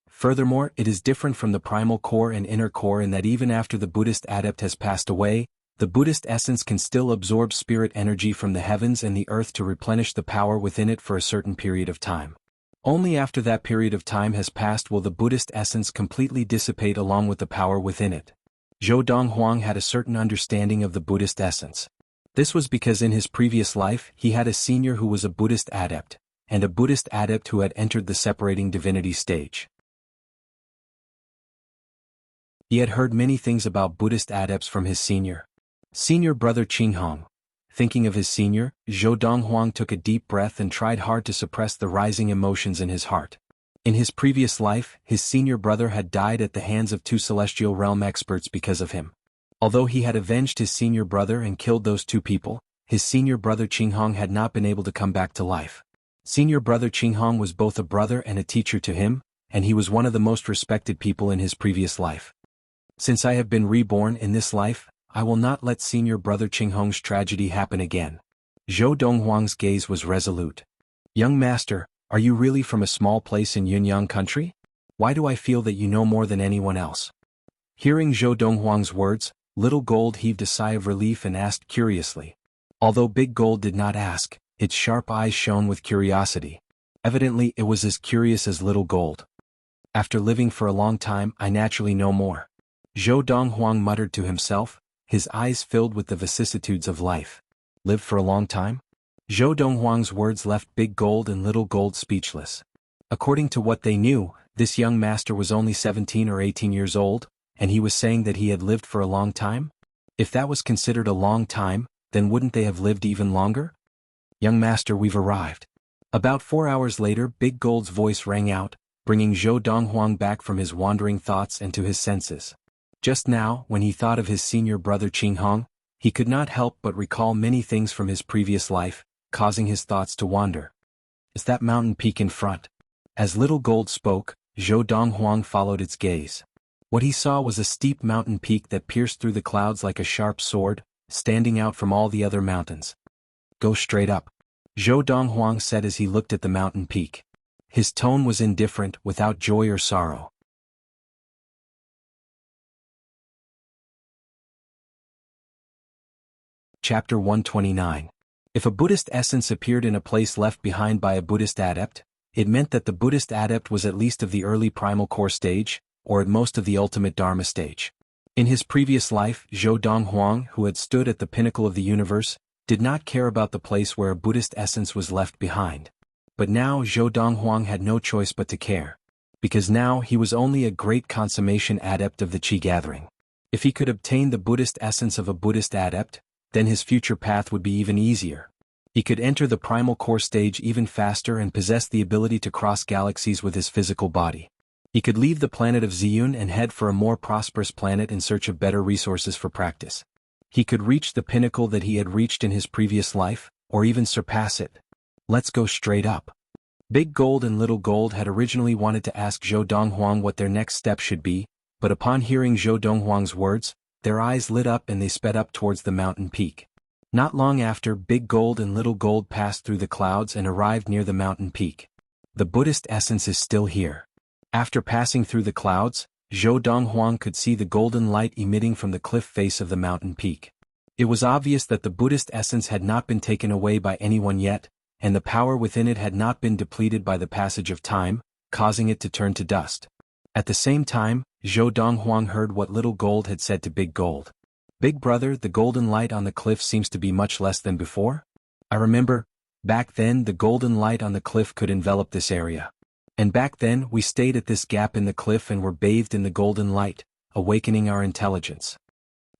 Furthermore, it is different from the primal core and inner core in that even after the Buddhist adept has passed away, the Buddhist essence can still absorb spirit energy from the heavens and the earth to replenish the power within it for a certain period of time. Only after that period of time has passed will the Buddhist essence completely dissipate along with the power within it. Zhou Donghuang had a certain understanding of the Buddhist essence. This was because in his previous life he had a senior who was a Buddhist adept, and a Buddhist adept who had entered the separating divinity stage. He had heard many things about Buddhist adepts from his senior brother Qinghong. Thinking of his senior, Zhou Donghuang took a deep breath and tried hard to suppress the rising emotions in his heart. In his previous life, his senior brother had died at the hands of two celestial realm experts because of him. Although he had avenged his senior brother and killed those two people, his senior brother Qinghong had not been able to come back to life. Senior brother Qinghong was both a brother and a teacher to him, and he was one of the most respected people in his previous life. Since I have been reborn in this life, I will not let senior brother Qinghong's tragedy happen again. Zhou Donghuang's gaze was resolute. Young master, are you really from a small place in Yunyang country? Why do I feel that you know more than anyone else? Hearing Zhou Donghuang's words, Little Gold heaved a sigh of relief and asked curiously. Although Big Gold did not ask, its sharp eyes shone with curiosity. Evidently it was as curious as Little Gold. After living for a long time, I naturally know more. Zhou Donghuang muttered to himself, his eyes filled with the vicissitudes of life. Lived for a long time? Zhou Donghuang's words left Big Gold and Little Gold speechless. According to what they knew, this young master was only 17 or 18 years old, and he was saying that he had lived for a long time? If that was considered a long time, then wouldn't they have lived even longer? Young master, we've arrived. About 4 hours later, Big Gold's voice rang out, bringing Zhou Donghuang back from his wandering thoughts and to his senses. Just now, when he thought of his senior brother Qinghong, he could not help but recall many things from his previous life, causing his thoughts to wander. Is that mountain peak in front? As Little Gold spoke, Zhou Donghuang followed its gaze. What he saw was a steep mountain peak that pierced through the clouds like a sharp sword, standing out from all the other mountains. Go straight up, Zhou Donghuang said as he looked at the mountain peak. His tone was indifferent, without joy or sorrow. Chapter 129. If a Buddhist essence appeared in a place left behind by a Buddhist adept, it meant that the Buddhist adept was at least of the early primal core stage, or at most of the ultimate Dharma stage. In his previous life, Zhou Donghuang, who had stood at the pinnacle of the universe, did not care about the place where a Buddhist essence was left behind. But now Zhou Donghuang had no choice but to care. Because now he was only a great consummation adept of the Qi gathering. If he could obtain the Buddhist essence of a Buddhist adept, then his future path would be even easier. He could enter the primal core stage even faster and possess the ability to cross galaxies with his physical body. He could leave the planet of Ziyun and head for a more prosperous planet in search of better resources for practice. He could reach the pinnacle that he had reached in his previous life, or even surpass it. Let's go straight up. Big Gold and Little Gold had originally wanted to ask Zhou Donghuang what their next step should be, but upon hearing Zhou Donghuang's words, their eyes lit up and they sped up towards the mountain peak. Not long after, Big Gold and Little Gold passed through the clouds and arrived near the mountain peak. The Buddhist essence is still here. After passing through the clouds, Zhou Donghuang could see the golden light emitting from the cliff face of the mountain peak. It was obvious that the Buddhist essence had not been taken away by anyone yet, and the power within it had not been depleted by the passage of time, causing it to turn to dust. At the same time, Zhou Donghuang heard what Little Gold had said to Big Gold. Big brother, the golden light on the cliff seems to be much less than before? I remember, back then the golden light on the cliff could envelop this area. And back then we stayed at this gap in the cliff and were bathed in the golden light, awakening our intelligence.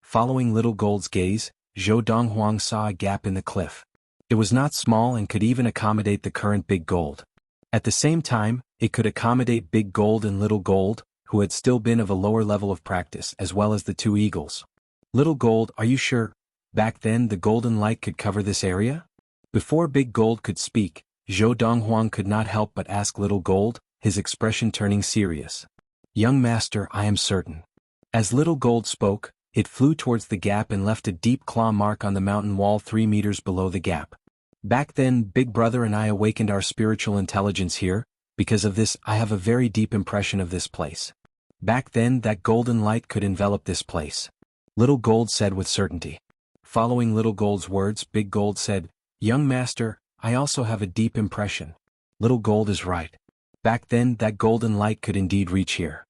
Following Little Gold's gaze, Zhou Donghuang saw a gap in the cliff. It was not small and could even accommodate the current Big Gold. At the same time, it could accommodate Big Gold and Little Gold, who had still been of a lower level of practice, as well as the two eagles. Little Gold, are you sure? Back then the golden light could cover this area? Before Big Gold could speak, Zhou Donghuang could not help but ask Little Gold, his expression turning serious. Young master, I am certain. As Little Gold spoke, it flew towards the gap and left a deep claw mark on the mountain wall 3 meters below the gap. Back then, Big Brother and I awakened our spiritual intelligence here. Because of this, I have a very deep impression of this place. Back then, that golden light could envelop this place. Little Gold said with certainty. Following Little Gold's words, Big Gold said, "Young master, I also have a deep impression. Little Gold is right. Back then, that golden light could indeed reach here."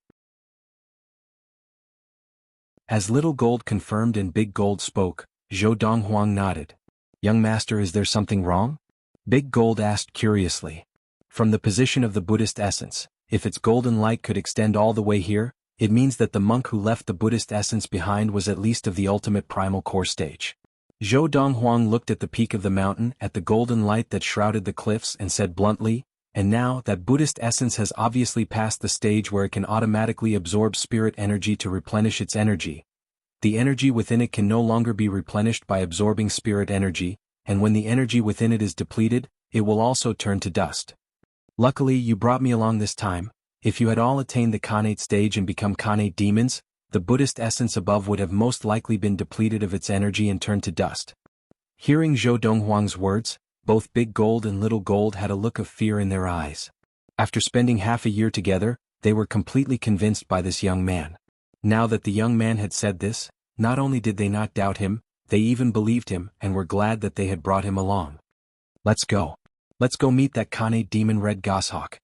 As Little Gold confirmed and Big Gold spoke, Zhou Donghuang nodded. "Young master, is there something wrong?" Big Gold asked curiously. From the position of the Buddhist essence, if its golden light could extend all the way here, it means that the monk who left the Buddhist essence behind was at least of the ultimate primal core stage. Zhou Donghuang looked at the peak of the mountain, at the golden light that shrouded the cliffs, and said bluntly, "And now that Buddhist essence has obviously passed the stage where it can automatically absorb spirit energy to replenish its energy. The energy within it can no longer be replenished by absorbing spirit energy, and when the energy within it is depleted, it will also turn to dust. Luckily you brought me along this time. If you had all attained the Khanate stage and become Khanate demons, the Buddhist essence above would have most likely been depleted of its energy and turned to dust." Hearing Zhou Donghuang's words, both Big Gold and Little Gold had a look of fear in their eyes. After spending half a year together, they were completely convinced by this young man. Now that the young man had said this, not only did they not doubt him, they even believed him and were glad that they had brought him along. "Let's go. Let's go meet that Khanate demon Red Goshawk."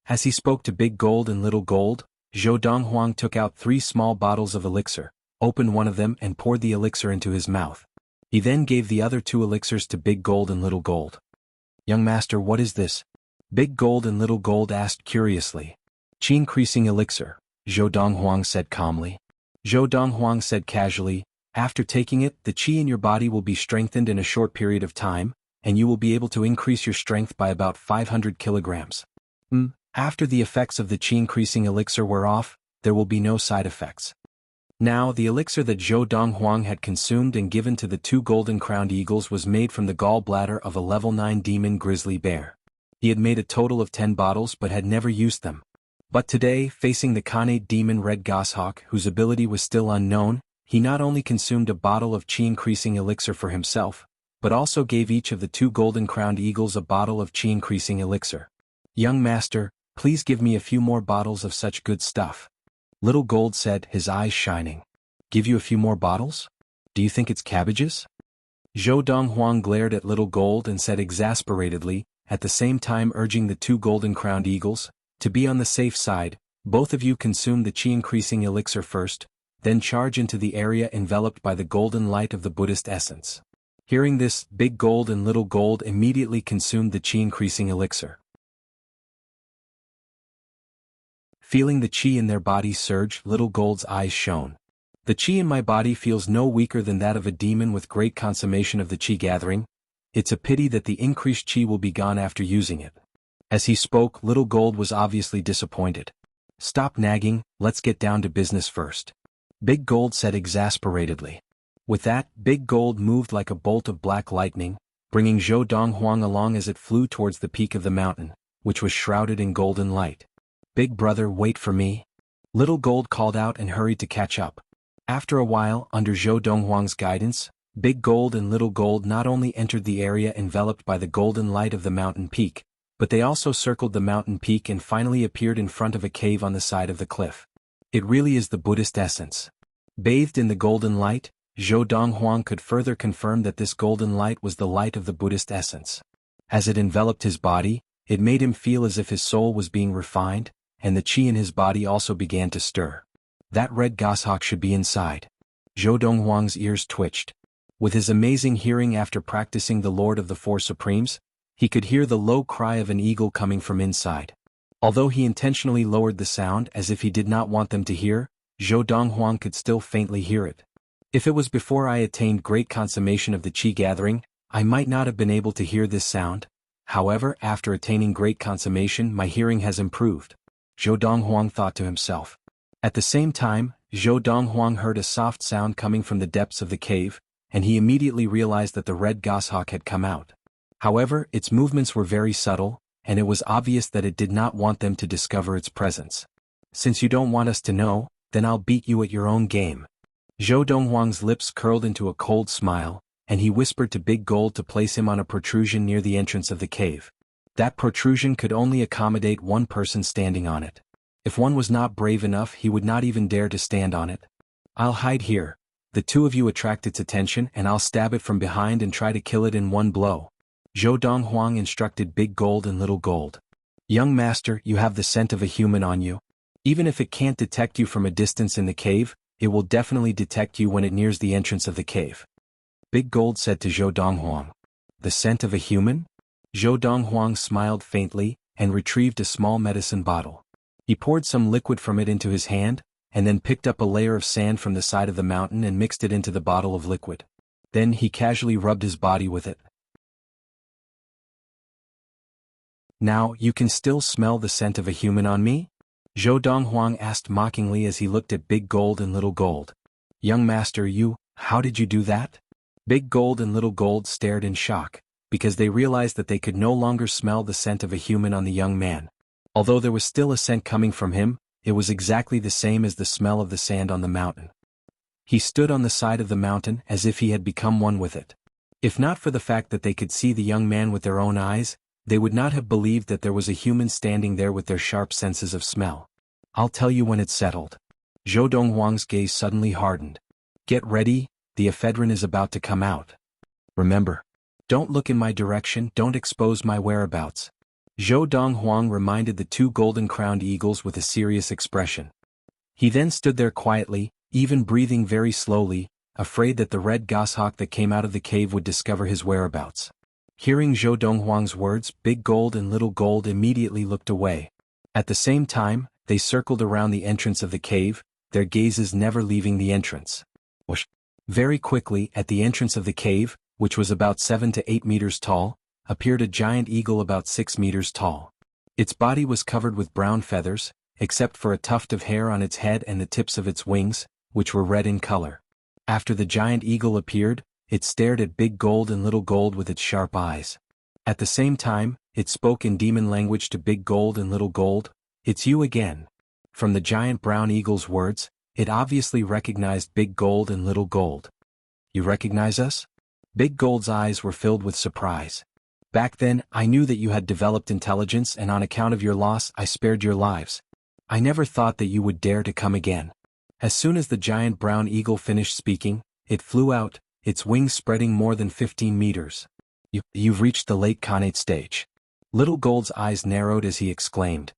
As he spoke to Big Gold and Little Gold, Zhou Donghuang took out 3 small bottles of elixir, opened one of them and poured the elixir into his mouth. He then gave the other 2 elixirs to Big Gold and Little Gold. "Young master, what is this?" Big Gold and Little Gold asked curiously. "Qi increasing elixir," Zhou Donghuang said calmly. Zhou Donghuang said casually, "After taking it, the qi in your body will be strengthened in a short period of time, and you will be able to increase your strength by about 500 kilograms. After the effects of the qi increasing elixir wear off, there will be no side effects." Now the elixir that Zhou Donghuang had consumed and given to the 2 golden-crowned eagles was made from the gallbladder of a level 9 demon grizzly bear. He had made a total of 10 bottles but had never used them. But today, facing the Khanate demon Red Goshawk, whose ability was still unknown, he not only consumed a bottle of qi-increasing elixir for himself, but also gave each of the 2 golden-crowned eagles a bottle of qi-increasing elixir. "Young master, please give me a few more bottles of such good stuff." Little Gold said, his eyes shining. "Give you a few more bottles? Do you think it's cabbages?" Zhou Donghuang glared at Little Gold and said exasperatedly, at the same time urging the 2 golden-crowned eagles, "To be on the safe side, both of you consume the qi-increasing elixir first, then charge into the area enveloped by the golden light of the Buddhist essence." Hearing this, Big Gold and Little Gold immediately consumed the qi-increasing elixir. Feeling the qi in their bodies surge, Little Gold's eyes shone. "The qi in my body feels no weaker than that of a demon with great consummation of the qi gathering. It's a pity that the increased qi will be gone after using it." As he spoke, Little Gold was obviously disappointed. "Stop nagging, let's get down to business first," Big Gold said exasperatedly. With that, Big Gold moved like a bolt of black lightning, bringing Zhou Donghuang along as it flew towards the peak of the mountain, which was shrouded in golden light. "Big brother, wait for me." Little Gold called out and hurried to catch up. After a while, under Zhou Donghuang's guidance, Big Gold and Little Gold not only entered the area enveloped by the golden light of the mountain peak, but they also circled the mountain peak and finally appeared in front of a cave on the side of the cliff. It really is the Buddhist essence. Bathed in the golden light, Zhou Donghuang could further confirm that this golden light was the light of the Buddhist essence. As it enveloped his body, it made him feel as if his soul was being refined, and the qi in his body also began to stir. That Red Goshawk should be inside. Zhou Donghuang's ears twitched. With his amazing hearing after practicing the Lord of the Four Supremes, he could hear the low cry of an eagle coming from inside. Although he intentionally lowered the sound as if he did not want them to hear, Zhou Donghuang could still faintly hear it. "If it was before I attained great consummation of the qi gathering, I might not have been able to hear this sound. However, after attaining great consummation, my hearing has improved," Zhou Donghuang thought to himself. At the same time, Zhou Donghuang heard a soft sound coming from the depths of the cave, and he immediately realized that the Red Goshawk had come out. However, its movements were very subtle, and it was obvious that it did not want them to discover its presence. "Since you don't want us to know, then I'll beat you at your own game. Zhou Donghuang's lips curled into a cold smile, and he whispered to Big Gold to place him on a protrusion near the entrance of the cave. That protrusion could only accommodate one person standing on it. If one was not brave enough, he would not even dare to stand on it. I'll hide here. The two of you attract its attention and I'll stab it from behind and try to kill it in one blow. Zhou Donghuang instructed Big Gold and Little Gold. Young master, you have the scent of a human on you. Even if it can't detect you from a distance in the cave, it will definitely detect you when it nears the entrance of the cave. Big Gold said to Zhou Donghuang. The scent of a human? Zhou Donghuang smiled faintly and retrieved a small medicine bottle. He poured some liquid from it into his hand, and then picked up a layer of sand from the side of the mountain and mixed it into the bottle of liquid. Then he casually rubbed his body with it. Now, you can still smell the scent of a human on me? Zhou Donghuang asked mockingly as he looked at Big Gold and Little Gold. Young master, how did you do that? Big Gold and Little Gold stared in shock, because they realized that they could no longer smell the scent of a human on the young man. Although there was still a scent coming from him, it was exactly the same as the smell of the sand on the mountain. He stood on the side of the mountain as if he had become one with it. If not for the fact that they could see the young man with their own eyes, they would not have believed that there was a human standing there with their sharp senses of smell. I'll tell you when it's settled. Zhou Donghuang's gaze suddenly hardened. Get ready, the ephedrine is about to come out. Remember, don't look in my direction, don't expose my whereabouts. Zhou Donghuang reminded the two golden-crowned eagles with a serious expression. He then stood there quietly, even breathing very slowly, afraid that the red goshawk that came out of the cave would discover his whereabouts. Hearing Zhou Donghuang's words, Big Gold and Little Gold immediately looked away. At the same time, they circled around the entrance of the cave, their gazes never leaving the entrance. Whoosh! Very quickly, at the entrance of the cave, which was about 7 to 8 meters tall, appeared a giant eagle about 6 meters tall. Its body was covered with brown feathers, except for a tuft of hair on its head and the tips of its wings, which were red in color. After the giant eagle appeared, it stared at Big Gold and Little Gold with its sharp eyes. At the same time, it spoke in demon language to Big Gold and Little Gold. It's you again. From the giant brown eagle's words, it obviously recognized Big Gold and Little Gold. You recognize us? Big Gold's eyes were filled with surprise. Back then, I knew that you had developed intelligence, and on account of your loss, I spared your lives. I never thought that you would dare to come again. As soon as the giant brown eagle finished speaking, it flew out, its wings spreading more than 15 meters. You've reached the late Khanate stage. Little Gold's eyes narrowed as he exclaimed.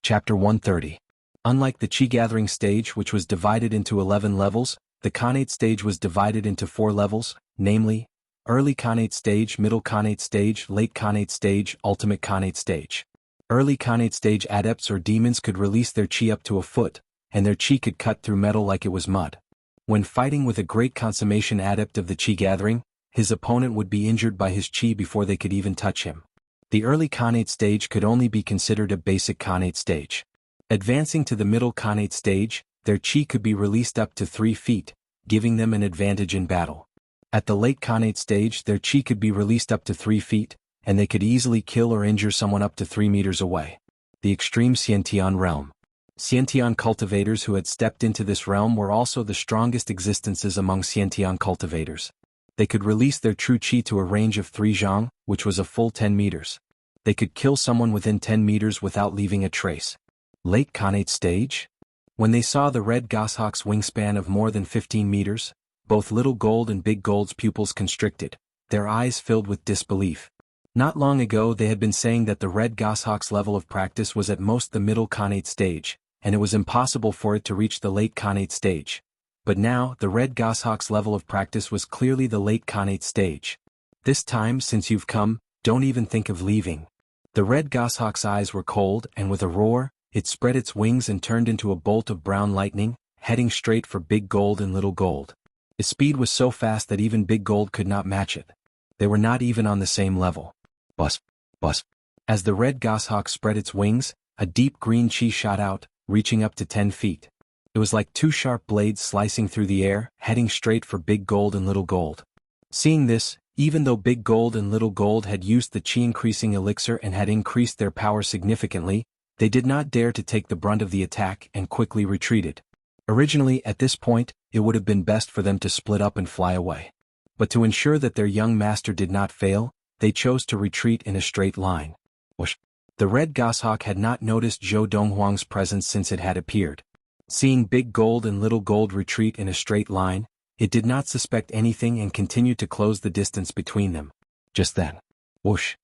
Chapter 130. Unlike the Qi gathering stage, which was divided into 11 levels, the Khanate stage was divided into 4 levels, namely, Early Khanate stage, Middle Khanate stage, Late Khanate stage, Ultimate Khanate stage. Early Khanate stage adepts or demons could release their Qi up to a foot, and their Qi could cut through metal like it was mud. When fighting with a great consummation adept of the Qi gathering, his opponent would be injured by his Qi before they could even touch him. The early Khanate stage could only be considered a basic Khanate stage. Advancing to the Middle Khanate stage, their Qi could be released up to 3 feet, giving them an advantage in battle. At the Late Khanate stage, their Qi could be released up to 3 feet, and they could easily kill or injure someone up to 3 meters away. The extreme Xiantian realm. Xiantian cultivators who had stepped into this realm were also the strongest existences among Xiantian cultivators. They could release their true Qi to a range of 3 zhang, which was a full 10 meters. They could kill someone within 10 meters without leaving a trace. Late Khanate stage? When they saw the red goshawk's wingspan of more than 15 meters, both Little Gold and Big Gold's pupils constricted, their eyes filled with disbelief. Not long ago they had been saying that the red goshawk's level of practice was at most the Middle Khanate stage, and it was impossible for it to reach the Late Khanate stage. But now, the red goshawk's level of practice was clearly the Late Khanate stage. This time, since you've come, don't even think of leaving. The red goshawk's eyes were cold, and with a roar, it spread its wings and turned into a bolt of brown lightning, heading straight for Big Gold and Little Gold. Its speed was so fast that even Big Gold could not match it. They were not even on the same level. Buzz, buzz. As the red goshawk spread its wings, a deep green Qi shot out, reaching up to 10 feet. It was like 2 sharp blades slicing through the air, heading straight for Big Gold and Little Gold. Seeing this, Even though Big Gold and Little Gold had used the chi-increasing elixir and had increased their power significantly, they did not dare to take the brunt of the attack and quickly retreated. Originally, at this point, it would have been best for them to split up and fly away. But to ensure that their young master did not fail, they chose to retreat in a straight line. Whoosh! The red goshawk had not noticed Zhou Donghuang's presence since it had appeared. Seeing Big Gold and Little Gold retreat in a straight line, it did not suspect anything and continued to close the distance between them. Just then, whoosh!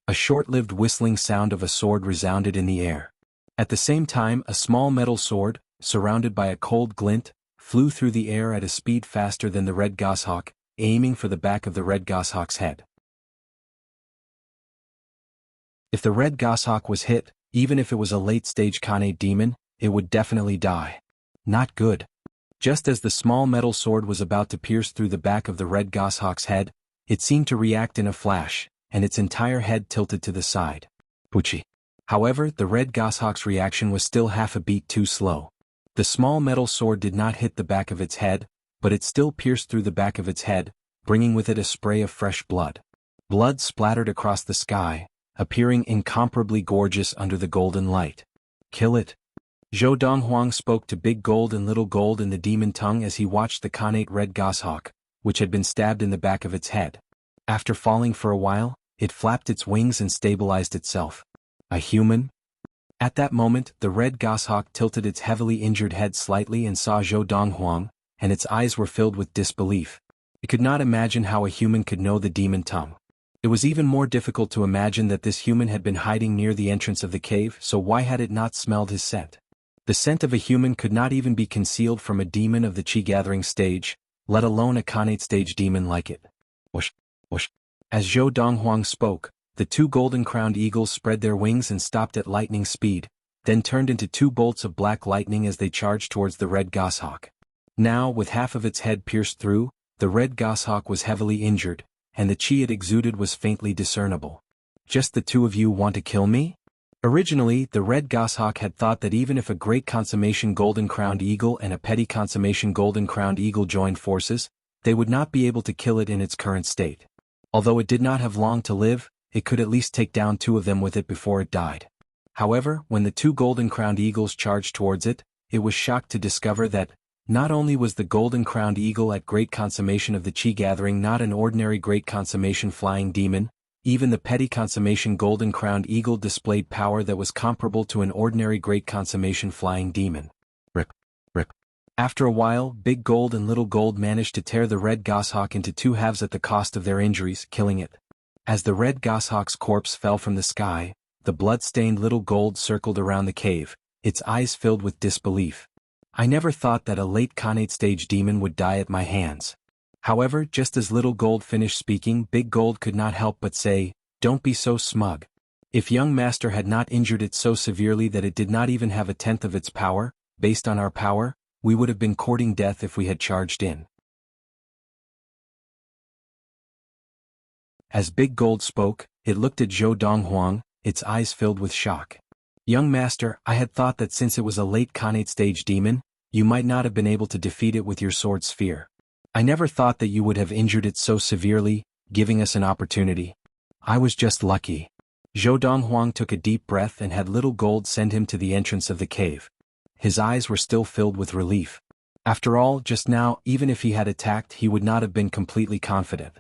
A short-lived whistling sound of a sword resounded in the air. At the same time, a small metal sword, surrounded by a cold glint, flew through the air at a speed faster than the red goshawk, aiming for the back of the red goshawk's head. If the red goshawk was hit, even if it was a late-stage Khanate demon, it would definitely die. Not good. Just as the small metal sword was about to pierce through the back of the red goshawk's head, it seemed to react in a flash, and its entire head tilted to the side. Puchi. However, the red goshawk's reaction was still half a beat too slow. The small metal sword did not hit the back of its head, but it still pierced through the back of its head, bringing with it a spray of fresh blood. Blood splattered across the sky, appearing incomparably gorgeous under the golden light. Kill it. Zhou Donghuang spoke to Big Gold and Little Gold in the demon tongue as he watched the Khanate red goshawk, which had been stabbed in the back of its head. After falling for a while, it flapped its wings and stabilized itself. A human? At that moment, the red goshawk tilted its heavily injured head slightly and saw Zhou Donghuang, and its eyes were filled with disbelief. It could not imagine how a human could know the demon tongue. It was even more difficult to imagine that this human had been hiding near the entrance of the cave, so why had it not smelled his scent? The scent of a human could not even be concealed from a demon of the chi-gathering stage, let alone a Khanate stage demon like it. Whoosh, whoosh. As Zhou Donghuang spoke, the two golden-crowned eagles spread their wings and stopped at lightning speed, then turned into two bolts of black lightning as they charged towards the red goshawk. Now, with half of its head pierced through, the red goshawk was heavily injured, and the chi it exuded was faintly discernible. Just the two of you want to kill me? Originally, the red goshawk had thought that even if a great consummation golden-crowned eagle and a petty consummation golden-crowned eagle joined forces, they would not be able to kill it in its current state. Although it did not have long to live, it could at least take down two of them with it before it died. However, when the two golden-crowned eagles charged towards it, it was shocked to discover that, not only was the golden-crowned eagle at great consummation of the chi-gathering not an ordinary great consummation flying demon, even the petty consummation golden-crowned eagle displayed power that was comparable to an ordinary great consummation flying demon. Rip, rip. After a while, Big Gold and Little Gold managed to tear the red goshawk into two halves at the cost of their injuries, killing it. As the red goshawk's corpse fell from the sky, the blood-stained Little Gold circled around the cave, its eyes filled with disbelief. I never thought that a late Khanate stage demon would die at my hands. However, just as Little Gold finished speaking, Big Gold could not help but say, "Don't be so smug. If young master had not injured it so severely that it did not even have a tenth of its power, based on our power, we would have been courting death if we had charged in." As Big Gold spoke, it looked at Zhou Donghuang, its eyes filled with shock. "Young master, I had thought that since it was a late Khanate stage demon, you might not have been able to defeat it with your sword sphere. I never thought that you would have injured it so severely, giving us an opportunity. I was just lucky." Zhou Donghuang took a deep breath and had Little Gold send him to the entrance of the cave. His eyes were still filled with relief. After all, just now, even if he had attacked, he would not have been completely confident.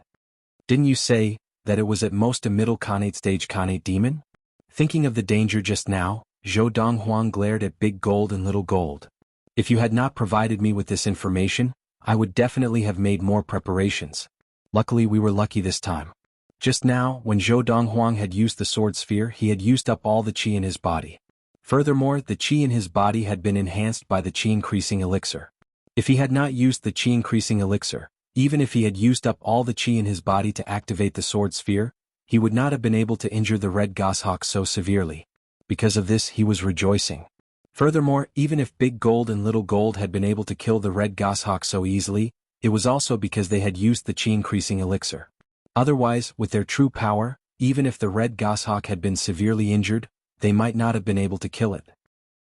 "Didn't you say that it was at most a middle Khanate stage Khanate demon?" Thinking of the danger just now, Zhou Donghuang glared at Big Gold and Little Gold. "If you had not provided me with this information, I would definitely have made more preparations. Luckily we were lucky this time." Just now, when Zhou Donghuang had used the sword sphere, he had used up all the chi in his body. Furthermore, the chi in his body had been enhanced by the chi-increasing elixir. If he had not used the chi-increasing elixir, even if he had used up all the chi in his body to activate the sword sphere, he would not have been able to injure the red goshawk so severely. Because of this, he was rejoicing. Furthermore, even if Big Gold and Little Gold had been able to kill the red goshawk so easily, it was also because they had used the chi-increasing elixir. Otherwise, with their true power, even if the red goshawk had been severely injured, they might not have been able to kill it.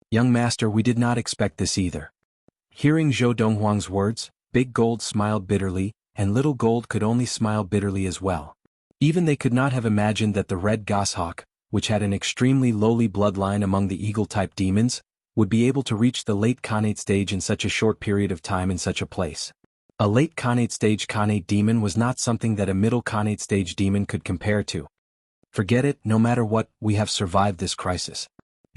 "Young master, we did not expect this either." Hearing Zhou Donghuang's words, Big Gold smiled bitterly, and Little Gold could only smile bitterly as well. Even they could not have imagined that the red goshawk, which had an extremely lowly bloodline among the eagle-type demons, would be able to reach the late Khanate stage in such a short period of time in such a place. A late Khanate stage Khanate demon was not something that a middle Khanate stage demon could compare to. Forget it, no matter what, we have survived this crisis.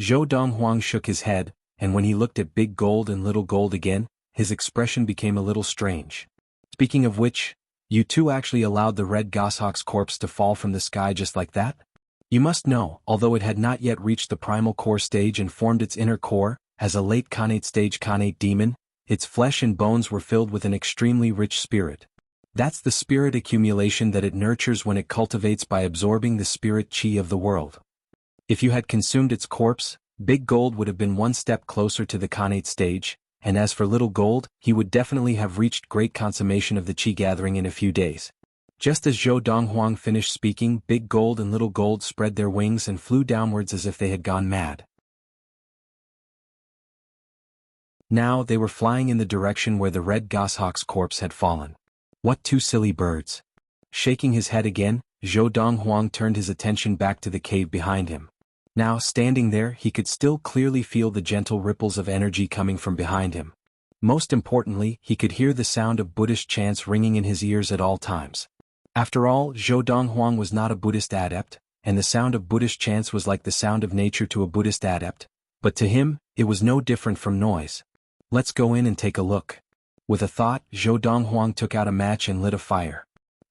Zhou Donghuang shook his head, and when he looked at Big Gold and Little Gold again, his expression became a little strange. Speaking of which, you two actually allowed the red goshawk's corpse to fall from the sky just like that? You must know, although it had not yet reached the primal core stage and formed its inner core, as a late Khanate stage Khanate demon, its flesh and bones were filled with an extremely rich spirit. That's the spirit accumulation that it nurtures when it cultivates by absorbing the spirit chi of the world. If you had consumed its corpse, Big Gold would have been one step closer to the Khanate stage, and as for Little Gold, he would definitely have reached great consummation of the chi gathering in a few days. Just as Zhou Donghuang finished speaking, Big Gold and Little Gold spread their wings and flew downwards as if they had gone mad. Now they were flying in the direction where the red goshawk's corpse had fallen. What two silly birds! Shaking his head again, Zhou Donghuang turned his attention back to the cave behind him. Now, standing there, he could still clearly feel the gentle ripples of energy coming from behind him. Most importantly, he could hear the sound of Buddhist chants ringing in his ears at all times. After all, Zhou Donghuang was not a Buddhist adept, and the sound of Buddhist chants was like the sound of nature to a Buddhist adept, but to him, it was no different from noise. Let's go in and take a look. With a thought, Zhou Donghuang took out a match and lit a fire.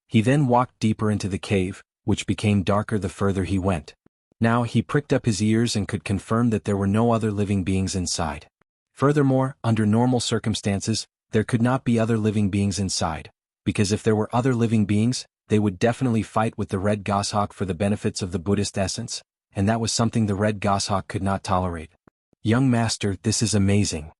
He then walked deeper into the cave, which became darker the further he went. Now he pricked up his ears and could confirm that there were no other living beings inside. Furthermore, under normal circumstances, there could not be other living beings inside, because if there were other living beings, they would definitely fight with the red goshawk for the benefits of the Buddhist essence, and that was something the red goshawk could not tolerate. Young master, this is amazing.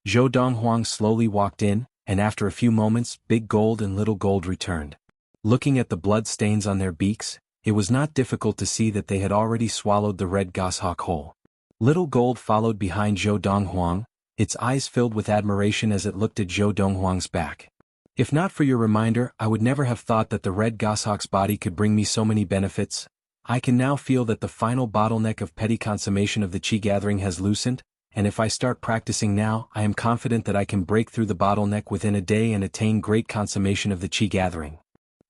Zhou Donghuang slowly walked in, and after a few moments, Big Gold and Little Gold returned. Looking at the blood stains on their beaks, it was not difficult to see that they had already swallowed the red goshawk whole. Little Gold followed behind Zhou Donghuang, its eyes filled with admiration as it looked at Zhou Donghuang's back. If not for your reminder, I would never have thought that the red goshawk's body could bring me so many benefits. I can now feel that the final bottleneck of petty consummation of the chi gathering has loosened, and if I start practicing now, I am confident that I can break through the bottleneck within a day and attain great consummation of the chi gathering.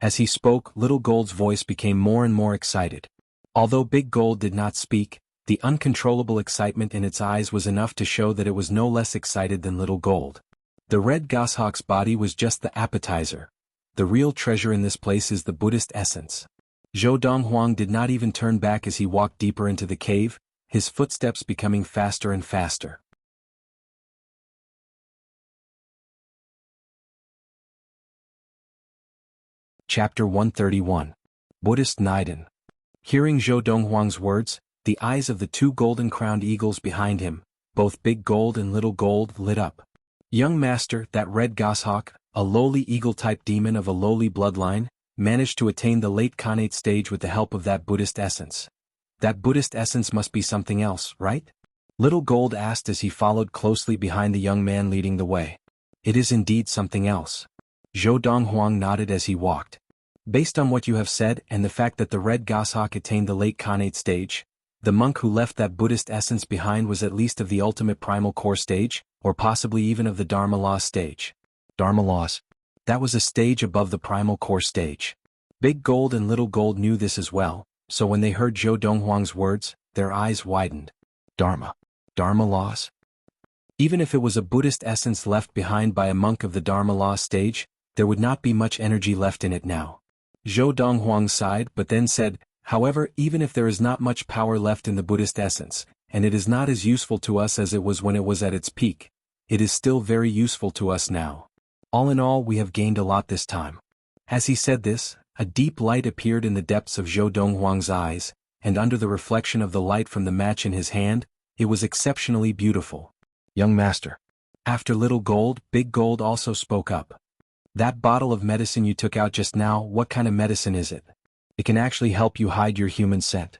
As he spoke, Little Gold's voice became more and more excited. Although Big Gold did not speak, the uncontrollable excitement in its eyes was enough to show that it was no less excited than Little Gold. The red goshawk's body was just the appetizer. The real treasure in this place is the Buddhist essence. Zhou Donghuang did not even turn back as he walked deeper into the cave, his footsteps becoming faster and faster. Chapter 131. Buddhist Niden. Hearing Zhou Donghuang's words, the eyes of the two golden-crowned eagles behind him, both Big Gold and Little Gold, lit up. Young master, that red goshawk, a lowly eagle-type demon of a lowly bloodline, managed to attain the late Khanate stage with the help of that Buddhist essence. That Buddhist essence must be something else, right? Little Gold asked as he followed closely behind the young man leading the way. It is indeed something else. Zhou Donghuang nodded as he walked. Based on what you have said and the fact that the red goshawk attained the late Khanate stage, the monk who left that Buddhist essence behind was at least of the ultimate primal core stage, or possibly even of the Dharma laws stage. Dharma laws. That was a stage above the primal core stage. Big Gold and Little Gold knew this as well, so when they heard Zhou Donghuang's words, their eyes widened. Dharma. Dharma laws? Even if it was a Buddhist essence left behind by a monk of the Dharma law stage, there would not be much energy left in it now. Zhou Donghuang sighed but then said, however, even if there is not much power left in the Buddhist essence, and it is not as useful to us as it was when it was at its peak, it is still very useful to us now. All in all, we have gained a lot this time. As he said this, a deep light appeared in the depths of Zhou Donghuang's eyes, and under the reflection of the light from the match in his hand, it was exceptionally beautiful. Young master. After Little Gold, Big Gold also spoke up. That bottle of medicine you took out just now, what kind of medicine is it? It can actually help you hide your human scent.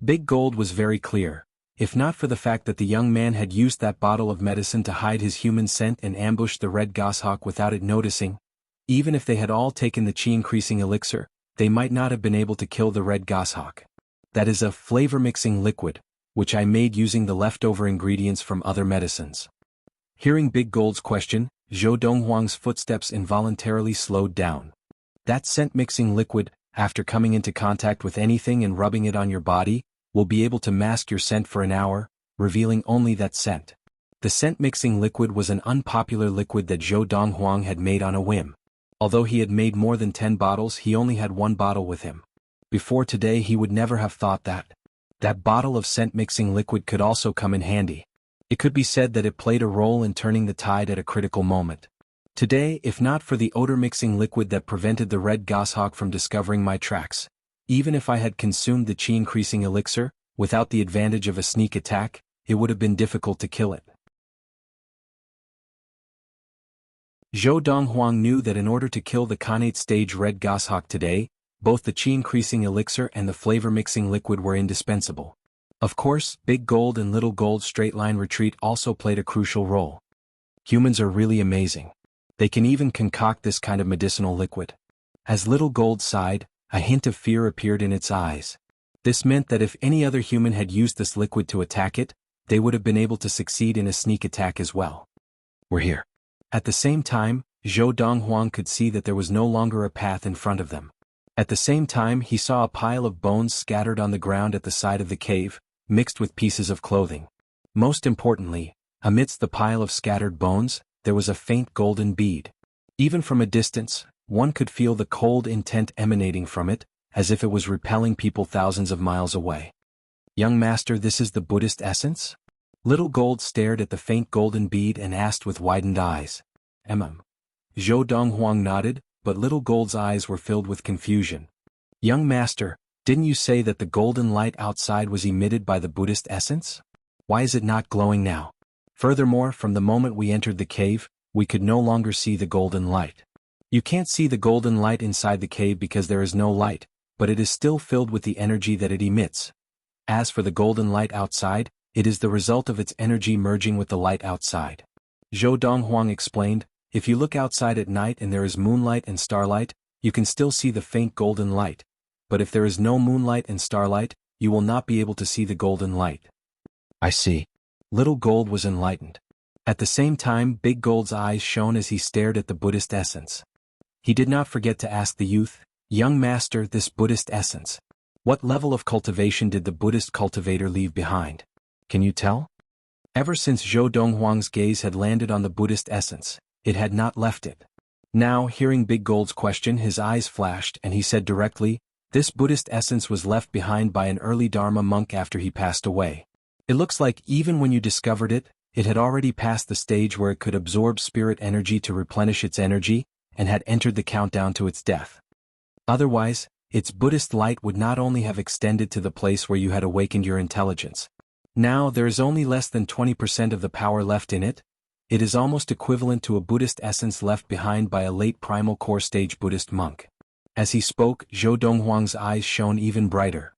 Big Gold was very clear. If not for the fact that the young man had used that bottle of medicine to hide his human scent and ambush the red goshawk without it noticing, Even if they had all taken the chi-increasing elixir, they might not have been able to kill the red goshawk. That is a flavor-mixing liquid, which I made using the leftover ingredients from other medicines. Hearing Big Gold's question, Zhou Donghuang's footsteps involuntarily slowed down. That scent-mixing liquid, after coming into contact with anything and rubbing it on your body, will be able to mask your scent for an hour, revealing only that scent. The scent-mixing liquid was an unpopular liquid that Zhou Donghuang had made on a whim. Although he had made more than 10 bottles, he only had one bottle with him. Before today he would never have thought that that bottle of scent-mixing liquid could also come in handy. It could be said that it played a role in turning the tide at a critical moment. Today, if not for the odor-mixing liquid that prevented the red goshawk from discovering my tracks, even if I had consumed the chi-increasing elixir, without the advantage of a sneak attack, it would have been difficult to kill it. Zhou Donghuang knew that in order to kill the Khanate stage red goshawk today, both the chi-increasing elixir and the flavor-mixing liquid were indispensable. Of course, Big Gold and Little Gold's straight-line retreat also played a crucial role. Humans are really amazing. They can even concoct this kind of medicinal liquid. As Little Gold sighed, a hint of fear appeared in its eyes. This meant that if any other human had used this liquid to attack it, they would have been able to succeed in a sneak attack as well. We're here. At the same time, Zhou Donghuang could see that there was no longer a path in front of them. At the same time he saw a pile of bones scattered on the ground at the side of the cave, mixed with pieces of clothing. Most importantly, amidst the pile of scattered bones, there was a faint golden bead. Even from a distance, one could feel the cold intent emanating from it, as if it was repelling people thousands of miles away. Young master, this is the Buddhist essence? Little Gold stared at the faint golden bead and asked with widened eyes. Zhou Donghuang nodded, but Little Gold's eyes were filled with confusion. Young master, didn't you say that the golden light outside was emitted by the Buddhist essence? Why is it not glowing now? Furthermore, from the moment we entered the cave, we could no longer see the golden light. You can't see the golden light inside the cave because there is no light, but it is still filled with the energy that it emits. As for the golden light outside, it is the result of its energy merging with the light outside. Zhou Donghuang explained, if you look outside at night and there is moonlight and starlight, you can still see the faint golden light. But if there is no moonlight and starlight, you will not be able to see the golden light. I see. Little Gold was enlightened. At the same time, Big Gold's eyes shone as he stared at the Buddhist essence. He did not forget to ask the youth, young master, this Buddhist essence. What level of cultivation did the Buddhist cultivator leave behind? Can you tell? Ever since Zhou Donghuang's gaze had landed on the Buddhist essence, it had not left it. Now, hearing Big Gold's question, his eyes flashed and he said directly, this Buddhist essence was left behind by an early Dharma monk after he passed away. It looks like even when you discovered it, it had already passed the stage where it could absorb spirit energy to replenish its energy, and had entered the countdown to its death. Otherwise, its Buddhist light would not only have extended to the place where you had awakened your intelligence. Now there is only less than 20% of the power left in it. It is almost equivalent to a Buddhist essence left behind by a late primal core stage Buddhist monk. As he spoke, Zhou Donghuang's eyes shone even brighter.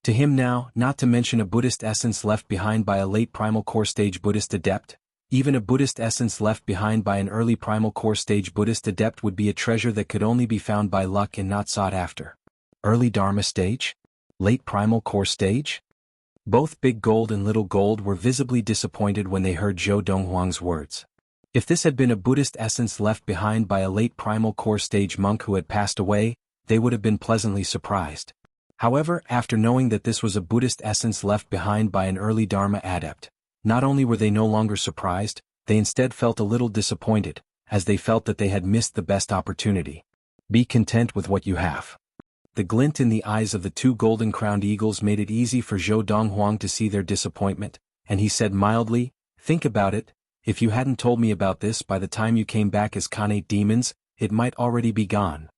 To him now, not to mention a Buddhist essence left behind by a late primal core stage Buddhist adept, even a Buddhist essence left behind by an early primal core stage Buddhist adept would be a treasure that could only be found by luck and not sought after. Early Dharma stage? Late primal core stage? Both Big Gold and Little Gold were visibly disappointed when they heard Zhou Donghuang's words. If this had been a Buddhist essence left behind by a late primal core stage monk who had passed away, they would have been pleasantly surprised. However, after knowing that this was a Buddhist essence left behind by an early Dharma adept, not only were they no longer surprised, they instead felt a little disappointed, as they felt that they had missed the best opportunity. Be content with what you have. The glint in the eyes of the two golden-crowned eagles made it easy for Zhou Donghuang to see their disappointment, and he said mildly, think about it, if you hadn't told me about this by the time you came back as Khanate demons, it might already be gone.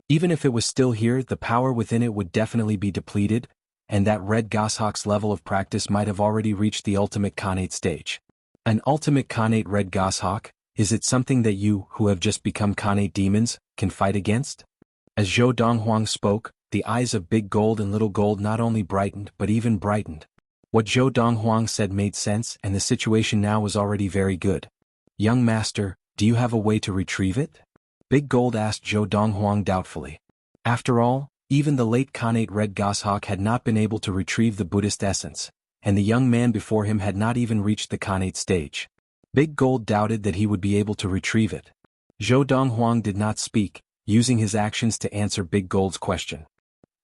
Even if it was still here, the power within it would definitely be depleted, and that red goshawk's level of practice might have already reached the ultimate Khanate stage. An ultimate Khanate red goshawk, is it something that you, who have just become Khanate demons, can fight against? As Zhou Donghuang spoke, the eyes of Big Gold and Little Gold not only brightened but even brightened. What Zhou Donghuang said made sense, and the situation now was already very good. Young master, do you have a way to retrieve it? Big Gold asked Zhou Donghuang doubtfully. After all, even the late Khanate Red Goshawk had not been able to retrieve the Buddhist essence, and the young man before him had not even reached the Khanate stage. Big Gold doubted that he would be able to retrieve it. Zhou Donghuang did not speak, using his actions to answer Big Gold's question.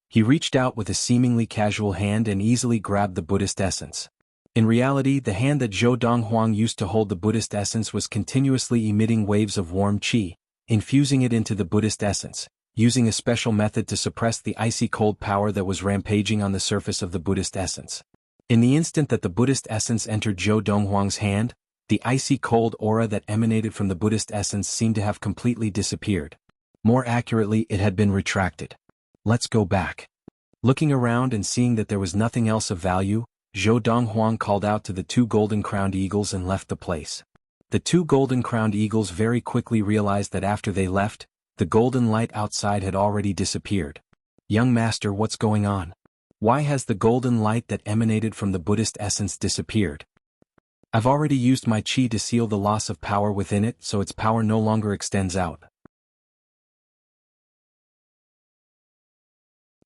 He reached out with a seemingly casual hand and easily grabbed the Buddhist essence. In reality, the hand that Zhou Donghuang used to hold the Buddhist essence was continuously emitting waves of warm qi, infusing it into the Buddhist essence, using a special method to suppress the icy cold power that was rampaging on the surface of the Buddhist essence. In the instant that the Buddhist essence entered Zhou Donghuang's hand, the icy cold aura that emanated from the Buddhist essence seemed to have completely disappeared. More accurately, it had been retracted. Let's go back. Looking around and seeing that there was nothing else of value, Zhou Donghuang called out to the two golden-crowned eagles and left the place. The two golden-crowned eagles very quickly realized that after they left, the golden light outside had already disappeared. Young master, what's going on? Why has the golden light that emanated from the Buddhist essence disappeared? I've already used my qi to seal the loss of power within it, so its power no longer extends out.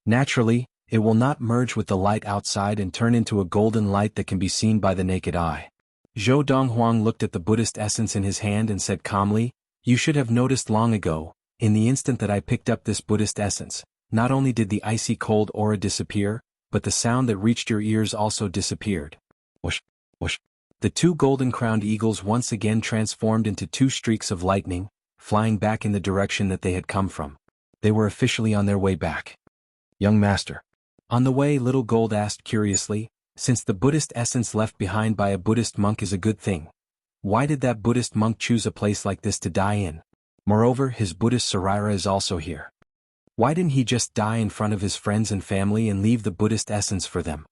Naturally, it will not merge with the light outside and turn into a golden light that can be seen by the naked eye. Zhou Donghuang looked at the Buddhist essence in his hand and said calmly, "You should have noticed long ago, in the instant that I picked up this Buddhist essence, not only did the icy cold aura disappear, but the sound that reached your ears also disappeared." Whoosh, whoosh. The two golden-crowned eagles once again transformed into two streaks of lightning, flying back in the direction that they had come from. They were officially on their way back. Young master. On the way, Little Gold asked curiously, since the Buddhist essence left behind by a Buddhist monk is a good thing, why did that Buddhist monk choose a place like this to die in? Moreover, his Buddhist Sarira is also here. Why didn't he just die in front of his friends and family and leave the Buddhist essence for them?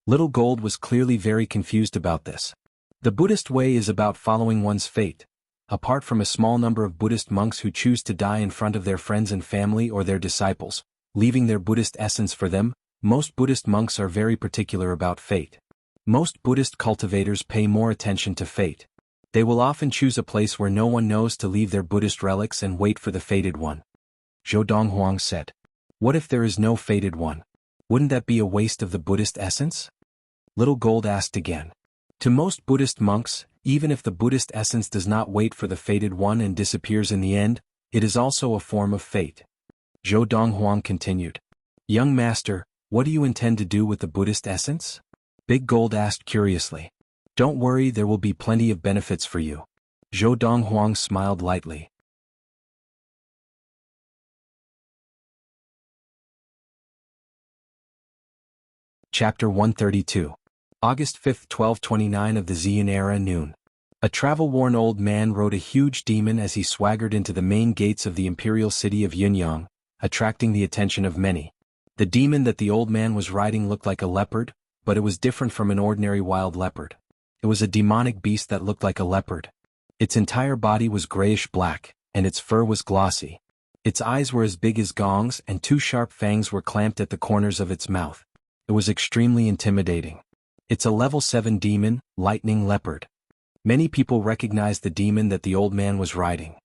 Little Gold was clearly very confused about this. The Buddhist way is about following one's fate. Apart from a small number of Buddhist monks who choose to die in front of their friends and family or their disciples, leaving their Buddhist essence for them, most Buddhist monks are very particular about fate. Most Buddhist cultivators pay more attention to fate. They will often choose a place where no one knows to leave their Buddhist relics and wait for the fated one. Zhou Donghuang said. What if there is no fated one? Wouldn't that be a waste of the Buddhist essence? Little Gold asked again. To most Buddhist monks, even if the Buddhist essence does not wait for the fated one and disappears in the end, it is also a form of fate. Zhou Donghuang continued. Young master, what do you intend to do with the Buddhist essence? Big Gold asked curiously. Don't worry, there will be plenty of benefits for you. Zhou Donghuang smiled lightly. Chapter 132. August 5, 1229 of the Ziyun era, noon. A travel-worn old man rode a huge demon as he swaggered into the main gates of the imperial city of Yunyang, attracting the attention of many. The demon that the old man was riding looked like a leopard, but it was different from an ordinary wild leopard. It was a demonic beast that looked like a leopard. Its entire body was grayish-black, and its fur was glossy. Its eyes were as big as gongs and two sharp fangs were clamped at the corners of its mouth. It was extremely intimidating. It's a level 7 demon, lightning leopard. Many people recognized the demon that the old man was riding.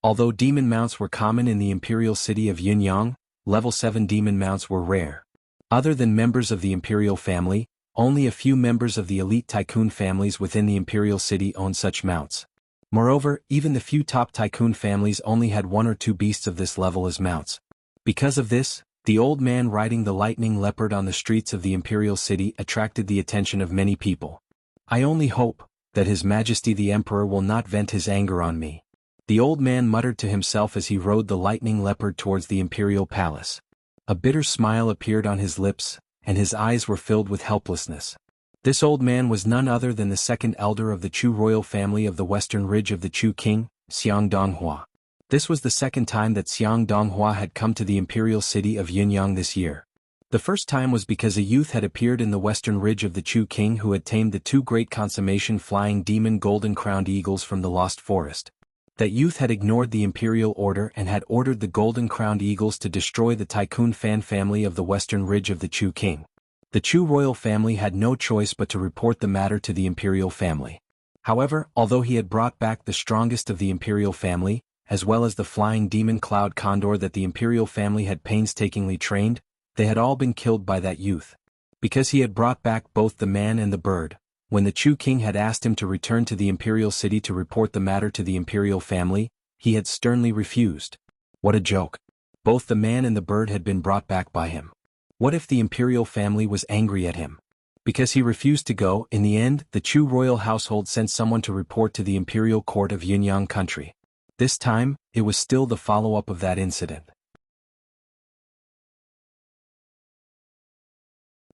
Although demon mounts were common in the imperial city of Yunyang, level 7 demon mounts were rare. Other than members of the imperial family, only a few members of the elite tycoon families within the imperial city owned such mounts. Moreover, even the few top tycoon families only had one or two beasts of this level as mounts. Because of this, the old man riding the lightning leopard on the streets of the imperial city attracted the attention of many people. I only hope that His Majesty the Emperor will not vent his anger on me. The old man muttered to himself as he rode the lightning leopard towards the imperial palace. A bitter smile appeared on his lips, and his eyes were filled with helplessness. This old man was none other than the second elder of the Chu royal family of the western ridge of the Chu king, Xiang Donghua. This was the second time that Xiang Donghua had come to the imperial city of Yunyang this year. The first time was because a youth had appeared in the western ridge of the Chu king who had tamed the two great consummation flying demon golden-crowned eagles from the lost forest. That youth had ignored the imperial order and had ordered the golden-crowned eagles to destroy the tycoon fan family of the western ridge of the Chu king. The Chu royal family had no choice but to report the matter to the imperial family. However, although he had brought back the strongest of the imperial family, as well as the flying demon cloud condor that the imperial family had painstakingly trained, they had all been killed by that youth. Because he had brought back both the man and the bird, when the Chu king had asked him to return to the imperial city to report the matter to the imperial family, he had sternly refused. What a joke. Both the man and the bird had been brought back by him. What if the imperial family was angry at him? Because he refused to go, in the end, the Chu royal household sent someone to report to the imperial court of Yunyang country. This time, it was still the follow-up of that incident.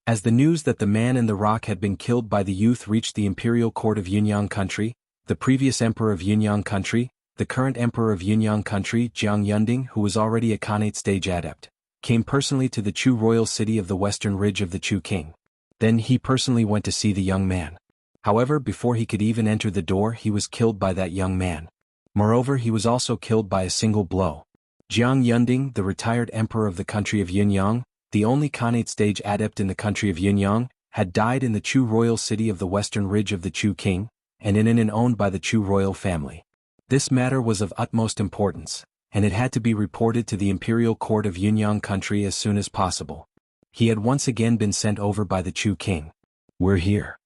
As the news that the man in the rock had been killed by the youth reached the imperial court of Yunyang country, the previous emperor of Yunyang country, the current emperor of Yunyang country, Jiang Yunding, who was already a Khanate stage adept, came personally to the Chu royal city of the western ridge of the Chu king. Then he personally went to see the young man. However, before he could even enter the door, he was killed by that young man. Moreover, he was also killed by a single blow. Jiang Yunding, the retired emperor of the country of Yunyang, the only Khanate stage adept in the country of Yunyang, had died in the Chu royal city of the western ridge of the Chu king, and in an inn owned by the Chu royal family. This matter was of utmost importance, and it had to be reported to the imperial court of Yunyang country as soon as possible. He had once again been sent over by the Chu king. "We're here."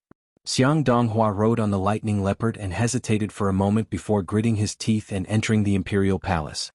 Xiang Donghua rode on the lightning leopard and hesitated for a moment before gritting his teeth and entering the imperial palace.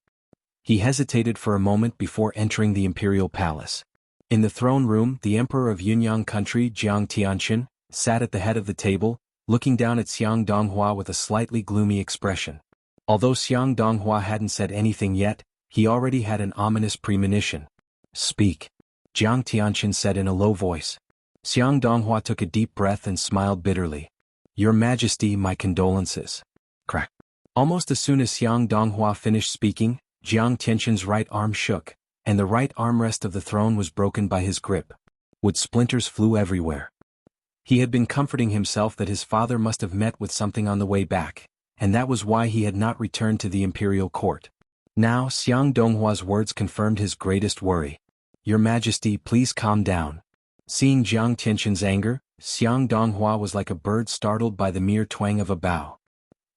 He hesitated for a moment before entering the imperial palace. In the throne room, the emperor of Yunyang country, Jiang Tianqin, sat at the head of the table, looking down at Xiang Donghua with a slightly gloomy expression. Although Xiang Donghua hadn't said anything yet, he already had an ominous premonition. "Speak," Jiang Tianqin said in a low voice. Xiang Donghua took a deep breath and smiled bitterly. "Your Majesty, my condolences." Crack. Almost as soon as Xiang Donghua finished speaking, Jiang Tianqin's right arm shook, and the right armrest of the throne was broken by his grip. Wood splinters flew everywhere. He had been comforting himself that his father must have met with something on the way back, and that was why he had not returned to the imperial court. Now Xiang Donghua's words confirmed his greatest worry. "Your Majesty, please calm down." Seeing Jiang Tianqin's anger, Xiang Donghua was like a bird startled by the mere twang of a bough.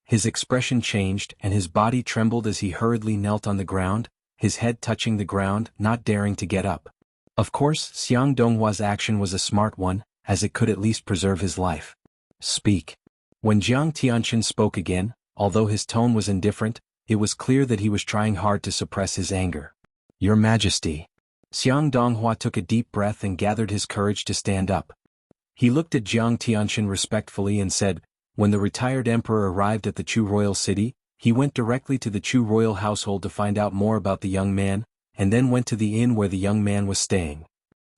His expression changed and his body trembled as he hurriedly knelt on the ground, his head touching the ground, not daring to get up. Of course, Xiang Donghua's action was a smart one, as it could at least preserve his life. "Speak." When Jiang Tianqin spoke again, although his tone was indifferent, it was clear that he was trying hard to suppress his anger. "Your Majesty." Xiang Donghua took a deep breath and gathered his courage to stand up. He looked at Jiang Tianqin respectfully and said, "When the retired emperor arrived at the Chu royal city, he went directly to the Chu royal household to find out more about the young man, and then went to the inn where the young man was staying.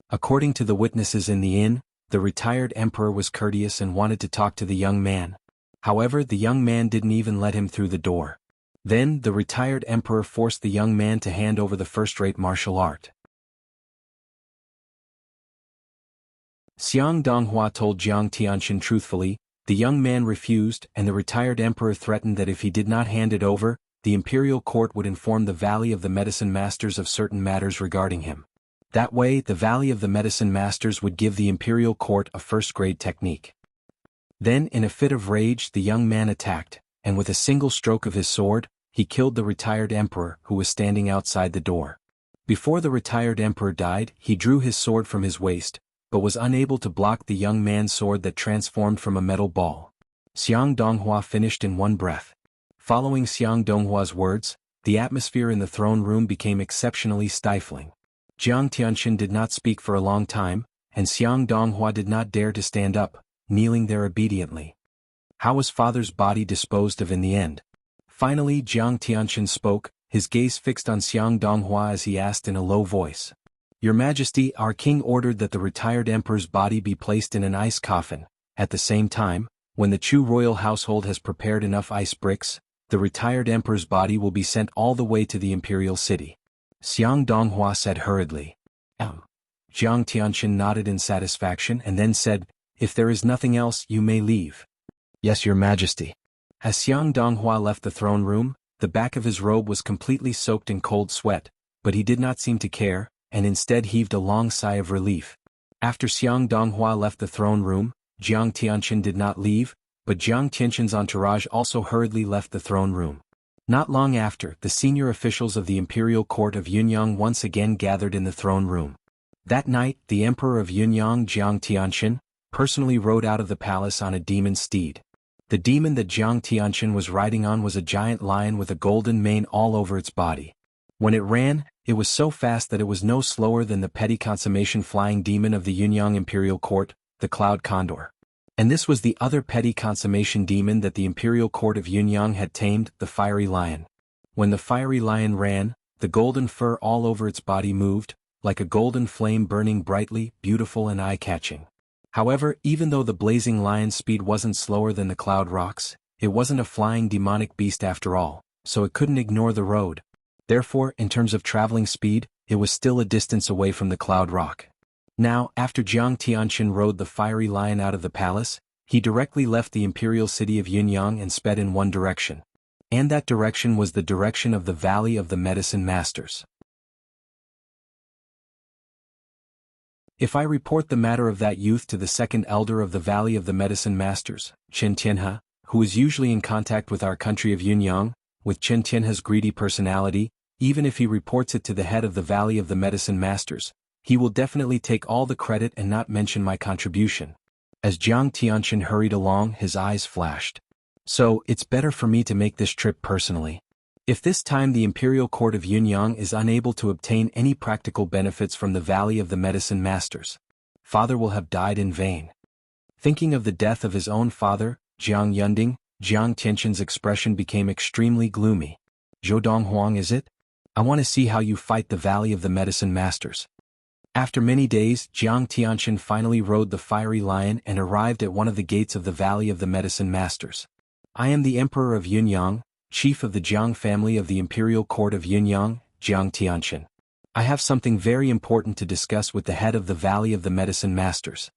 According to the witnesses in the inn, the retired emperor was courteous and wanted to talk to the young man. However, the young man didn't even let him through the door. Then, the retired emperor forced the young man to hand over the first-rate martial art." Xiang Donghua told Jiang Tianqin truthfully. The young man refused, and the retired emperor threatened that if he did not hand it over, the imperial court would inform the Valley of the Medicine Masters of certain matters regarding him. That way, the Valley of the Medicine Masters would give the imperial court a first-grade technique. Then, in a fit of rage, the young man attacked, and with a single stroke of his sword, he killed the retired emperor who was standing outside the door. Before the retired emperor died, he drew his sword from his waist, but was unable to block the young man's sword that transformed from a metal ball. Xiang Donghua finished in one breath. Following Xiang Donghua's words, the atmosphere in the throne room became exceptionally stifling. Jiang Tianqin did not speak for a long time, and Xiang Donghua did not dare to stand up, kneeling there obediently. How was father's body disposed of in the end? Finally Jiang Tianqin spoke, his gaze fixed on Xiang Donghua as he asked in a low voice. "Your Majesty, our king ordered that the retired emperor's body be placed in an ice coffin. At the same time, when the Chu royal household has prepared enough ice bricks, the retired emperor's body will be sent all the way to the imperial city." Xiang Donghua said hurriedly. Jiang Tianqin nodded in satisfaction and then said, "If there is nothing else, you may leave." "Yes, Your Majesty." As Xiang Donghua left the throne room, the back of his robe was completely soaked in cold sweat, but he did not seem to care, and instead heaved a long sigh of relief. After Xiang Donghua left the throne room, Jiang Tianqin did not leave, but Jiang Tianqin's entourage also hurriedly left the throne room. Not long after, the senior officials of the imperial court of Yunyang once again gathered in the throne room. That night, the emperor of Yunyang, Jiang Tianqin, personally rode out of the palace on a demon steed. The demon that Jiang Tianqin was riding on was a giant lion with a golden mane all over its body. When it ran, it was so fast that it was no slower than the petty consummation flying demon of the Yunyang imperial court, the cloud condor. And this was the other petty consummation demon that the imperial court of Yunyang had tamed, the fiery lion. When the fiery lion ran, the golden fur all over its body moved, like a golden flame burning brightly, beautiful and eye-catching. However, even though the blazing lion's speed wasn't slower than the cloud rocks, it wasn't a flying demonic beast after all, so it couldn't ignore the road. Therefore, in terms of traveling speed, it was still a distance away from the cloud rock. Now, after Jiang Tianqin rode the fiery lion out of the palace, he directly left the imperial city of Yunyang and sped in one direction. And that direction was the direction of the Valley of the Medicine Masters. If I report the matter of that youth to the second elder of the Valley of the Medicine Masters, Chen Tianhe, who is usually in contact with our country of Yunyang, with Chen Tianhe's greedy personality, even if he reports it to the head of the Valley of the Medicine Masters, he will definitely take all the credit and not mention my contribution. As Jiang Tianqin hurried along, his eyes flashed. So, it's better for me to make this trip personally. If this time the imperial court of Yunyang is unable to obtain any practical benefits from the Valley of the Medicine Masters, father will have died in vain. Thinking of the death of his own father, Jiang Yunding, Jiang Tianqin's expression became extremely gloomy. Zhou Donghuang, is it? I want to see how you fight the Valley of the Medicine Masters. After many days, Jiang Tianqin finally rode the fiery lion and arrived at one of the gates of the Valley of the Medicine Masters. I am the Emperor of Yunyang, chief of the Jiang family of the Imperial Court of Yunyang, Jiang Tianqin. I have something very important to discuss with the head of the Valley of the Medicine Masters.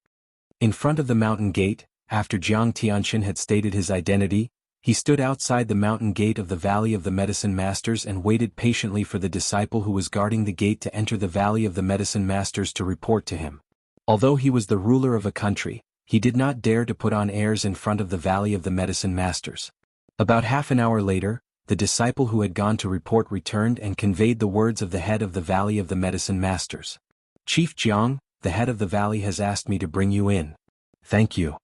In front of the mountain gate, after Jiang Tianqin had stated his identity, he stood outside the mountain gate of the Valley of the Medicine Masters and waited patiently for the disciple who was guarding the gate to enter the Valley of the Medicine Masters to report to him. Although he was the ruler of a country, he did not dare to put on airs in front of the Valley of the Medicine Masters. About half an hour later, the disciple who had gone to report returned and conveyed the words of the head of the Valley of the Medicine Masters. Chief Jiang, the head of the valley has asked me to bring you in. Thank you.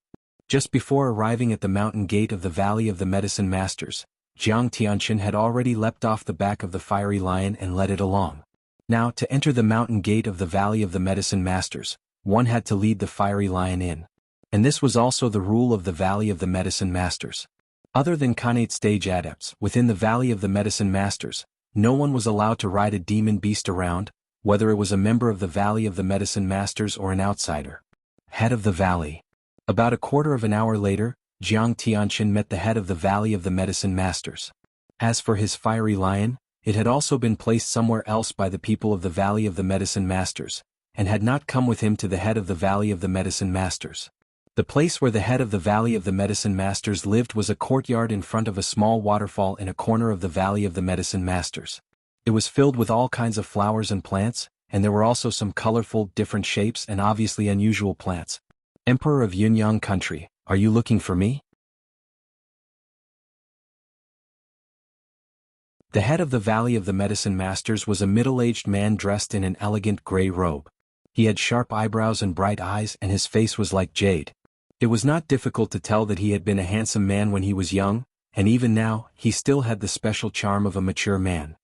Just before arriving at the mountain gate of the Valley of the Medicine Masters, Jiang Tianqin had already leapt off the back of the fiery lion and led it along. Now, to enter the mountain gate of the Valley of the Medicine Masters, one had to lead the fiery lion in. And this was also the rule of the Valley of the Medicine Masters. Other than Khanate stage adepts, within the Valley of the Medicine Masters, no one was allowed to ride a demon beast around, whether it was a member of the Valley of the Medicine Masters or an outsider. Head of the Valley. About a quarter of an hour later, Jiang Tianqin met the head of the Valley of the Medicine Masters. As for his fiery lion, it had also been placed somewhere else by the people of the Valley of the Medicine Masters, and had not come with him to the head of the Valley of the Medicine Masters. The place where the head of the Valley of the Medicine Masters lived was a courtyard in front of a small waterfall in a corner of the Valley of the Medicine Masters. It was filled with all kinds of flowers and plants, and there were also some colorful, different shapes and obviously unusual plants. Emperor of Yunyang country, are you looking for me? The head of the Valley of the Medicine Masters was a middle-aged man dressed in an elegant gray robe. He had sharp eyebrows and bright eyes, and his face was like jade. It was not difficult to tell that he had been a handsome man when he was young, and even now, he still had the special charm of a mature man.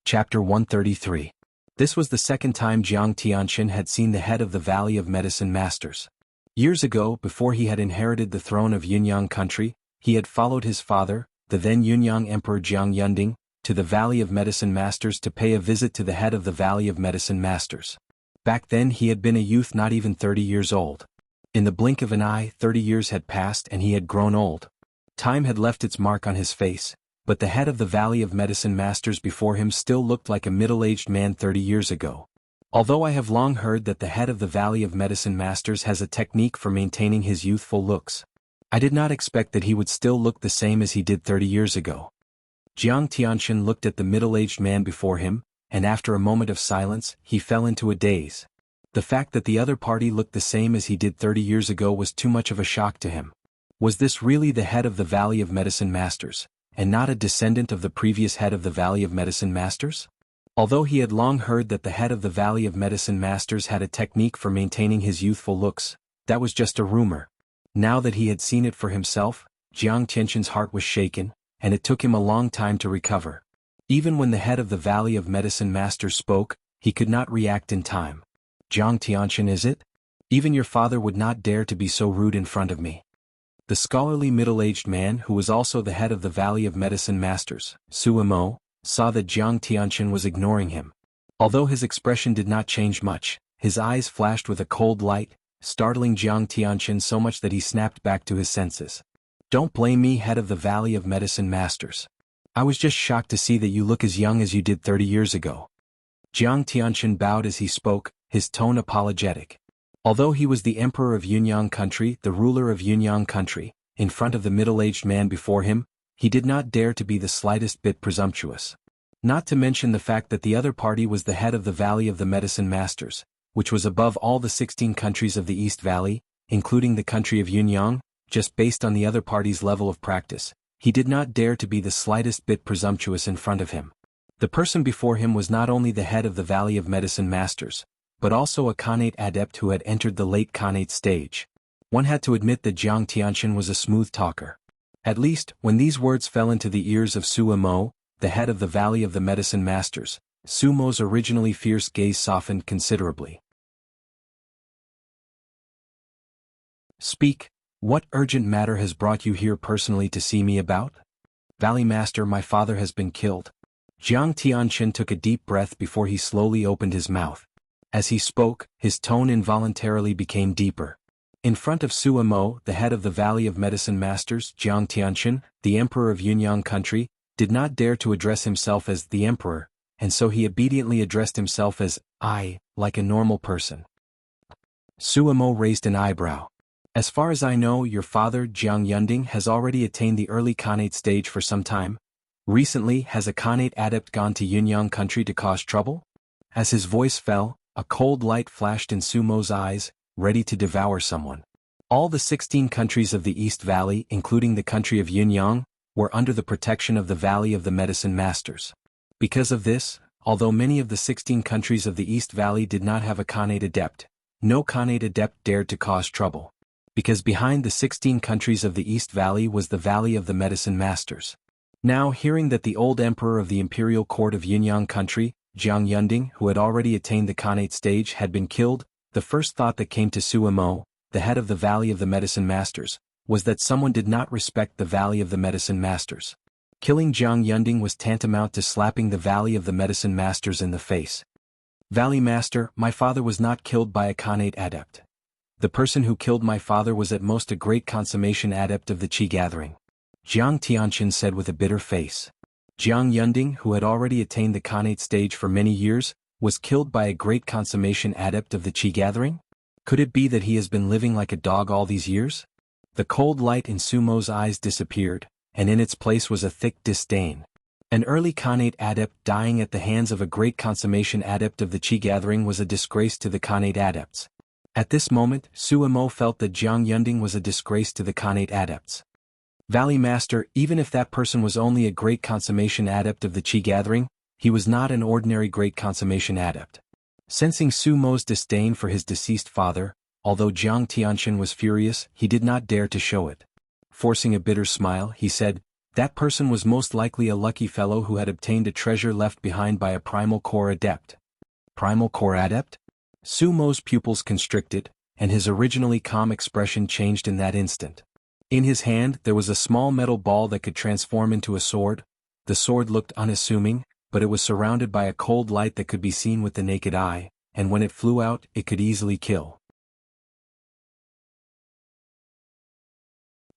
Chapter 133. This was the second time Jiang Tianqin had seen the head of the Valley of Medicine Masters. Years ago, before he had inherited the throne of Yunyang country, he had followed his father, the then Yunyang Emperor Jiang Yunding, to the Valley of Medicine Masters to pay a visit to the head of the Valley of Medicine Masters. Back then he had been a youth not even 30 years old. In the blink of an eye, 30 years had passed and he had grown old. Time had left its mark on his face, but the head of the Valley of Medicine Masters before him still looked like a middle-aged man 30 years ago. Although I have long heard that the head of the Valley of Medicine Masters has a technique for maintaining his youthful looks, I did not expect that he would still look the same as he did 30 years ago. Jiang Tianqin looked at the middle-aged man before him, and after a moment of silence, he fell into a daze. The fact that the other party looked the same as he did 30 years ago was too much of a shock to him. Was this really the head of the Valley of Medicine Masters, and not a descendant of the previous head of the Valley of Medicine Masters? Although he had long heard that the head of the Valley of Medicine Masters had a technique for maintaining his youthful looks, that was just a rumor. Now that he had seen it for himself, Jiang Tianqin's heart was shaken, and it took him a long time to recover. Even when the head of the Valley of Medicine Masters spoke, he could not react in time. Jiang Tianqin, is it? Even your father would not dare to be so rude in front of me. The scholarly middle-aged man who was also the head of the Valley of Medicine Masters, Su Mo, saw that Jiang Tianqin was ignoring him. Although his expression did not change much, his eyes flashed with a cold light, startling Jiang Tianqin so much that he snapped back to his senses. Don't blame me, head of the Valley of Medicine Masters. I was just shocked to see that you look as young as you did 30 years ago. Jiang Tianqin bowed as he spoke, his tone apologetic. Although he was the emperor of Yunyang country, the ruler of Yunyang country, in front of the middle-aged man before him, he did not dare to be the slightest bit presumptuous. Not to mention the fact that the other party was the head of the Valley of the Medicine Masters, which was above all the 16 countries of the East Valley, including the country of Yunyang, just based on the other party's level of practice. He did not dare to be the slightest bit presumptuous in front of him. The person before him was not only the head of the Valley of Medicine Masters, but also a Khanate adept who had entered the late Khanate stage. One had to admit that Jiang Tianqin was a smooth talker. At least, when these words fell into the ears of Su Mo, the head of the Valley of the Medicine Masters, Su Mo's originally fierce gaze softened considerably. Speak. What urgent matter has brought you here personally to see me about? Valley Master, my father has been killed. Jiang Tianqin took a deep breath before he slowly opened his mouth. As he spoke, his tone involuntarily became deeper. In front of Su Mo, the head of the Valley of Medicine Masters, Jiang Tianqin, the emperor of Yunyang country, did not dare to address himself as the emperor, and so he obediently addressed himself as I, like a normal person. Su Mo raised an eyebrow. As far as I know, your father, Jiang Yunding, has already attained the early Khanate stage for some time. Recently, has a Khanate adept gone to Yunyang country to cause trouble? As his voice fell, a cold light flashed in Su Mo's eyes, ready to devour someone. All the 16 countries of the East Valley, including the country of Yunyang, were under the protection of the Valley of the Medicine Masters. Because of this, although many of the 16 countries of the East Valley did not have a Khanate adept, no Khanate adept dared to cause trouble. Because behind the 16 countries of the East Valley was the Valley of the Medicine Masters. Now, hearing that the old emperor of the imperial court of Yunyang country, Jiang Yunding, who had already attained the Khanate stage, had been killed, the first thought that came to Su Mo, the head of the Valley of the Medicine Masters, was that someone did not respect the Valley of the Medicine Masters. Killing Jiang Yunding was tantamount to slapping the Valley of the Medicine Masters in the face. Valley Master, my father was not killed by a Khanate adept. The person who killed my father was at most a great consummation adept of the Qi gathering. Jiang Tianqin said with a bitter face. Jiang Yunding, who had already attained the Khanate stage for many years, was killed by a great consummation adept of the Qi gathering? Could it be that he has been living like a dog all these years? The cold light in Su Mo's eyes disappeared, and in its place was a thick disdain. An early Khanate adept dying at the hands of a great consummation adept of the Qi gathering was a disgrace to the Khanate adepts. At this moment, Su Mo felt that Jiang Yunding was a disgrace to the Khanate adepts. Valley Master, even if that person was only a great consummation adept of the Qi gathering, he was not an ordinary great consummation adept. Sensing Su Mo's disdain for his deceased father, although Jiang Tianqin was furious, he did not dare to show it. Forcing a bitter smile, he said, that person was most likely a lucky fellow who had obtained a treasure left behind by a primal core adept. Primal core adept? Su Mo's pupils constricted, and his originally calm expression changed in that instant. In his hand there was a small metal ball that could transform into a sword. The sword looked unassuming, but it was surrounded by a cold light that could be seen with the naked eye, and when it flew out, it could easily kill.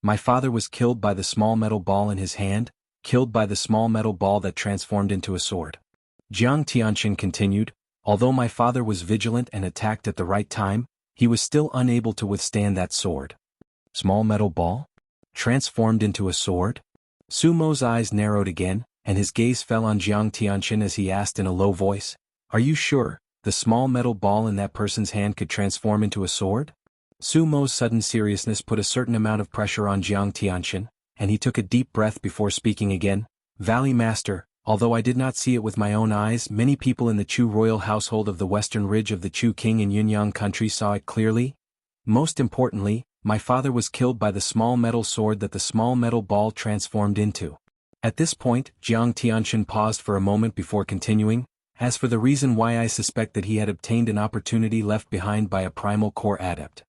My father was killed by the small metal ball in his hand, killed by the small metal ball that transformed into a sword. Jiang Tianqin continued, although my father was vigilant and attacked at the right time, he was still unable to withstand that sword. Small metal ball? Transformed into a sword? Su Mo's eyes narrowed again, and his gaze fell on Jiang Tianxin as he asked in a low voice, "Are you sure the small metal ball in that person's hand could transform into a sword?" Su Mo's sudden seriousness put a certain amount of pressure on Jiang Tianxin, and he took a deep breath before speaking again. "Valley Master, although I did not see it with my own eyes, many people in the Chu royal household of the western ridge of the Chu king in Yunyang country saw it clearly. Most importantly, my father was killed by the small metal sword that the small metal ball transformed into." At this point, Jiang Tianxin paused for a moment before continuing, "As for the reason why I suspect that he had obtained an opportunity left behind by a primal core adept,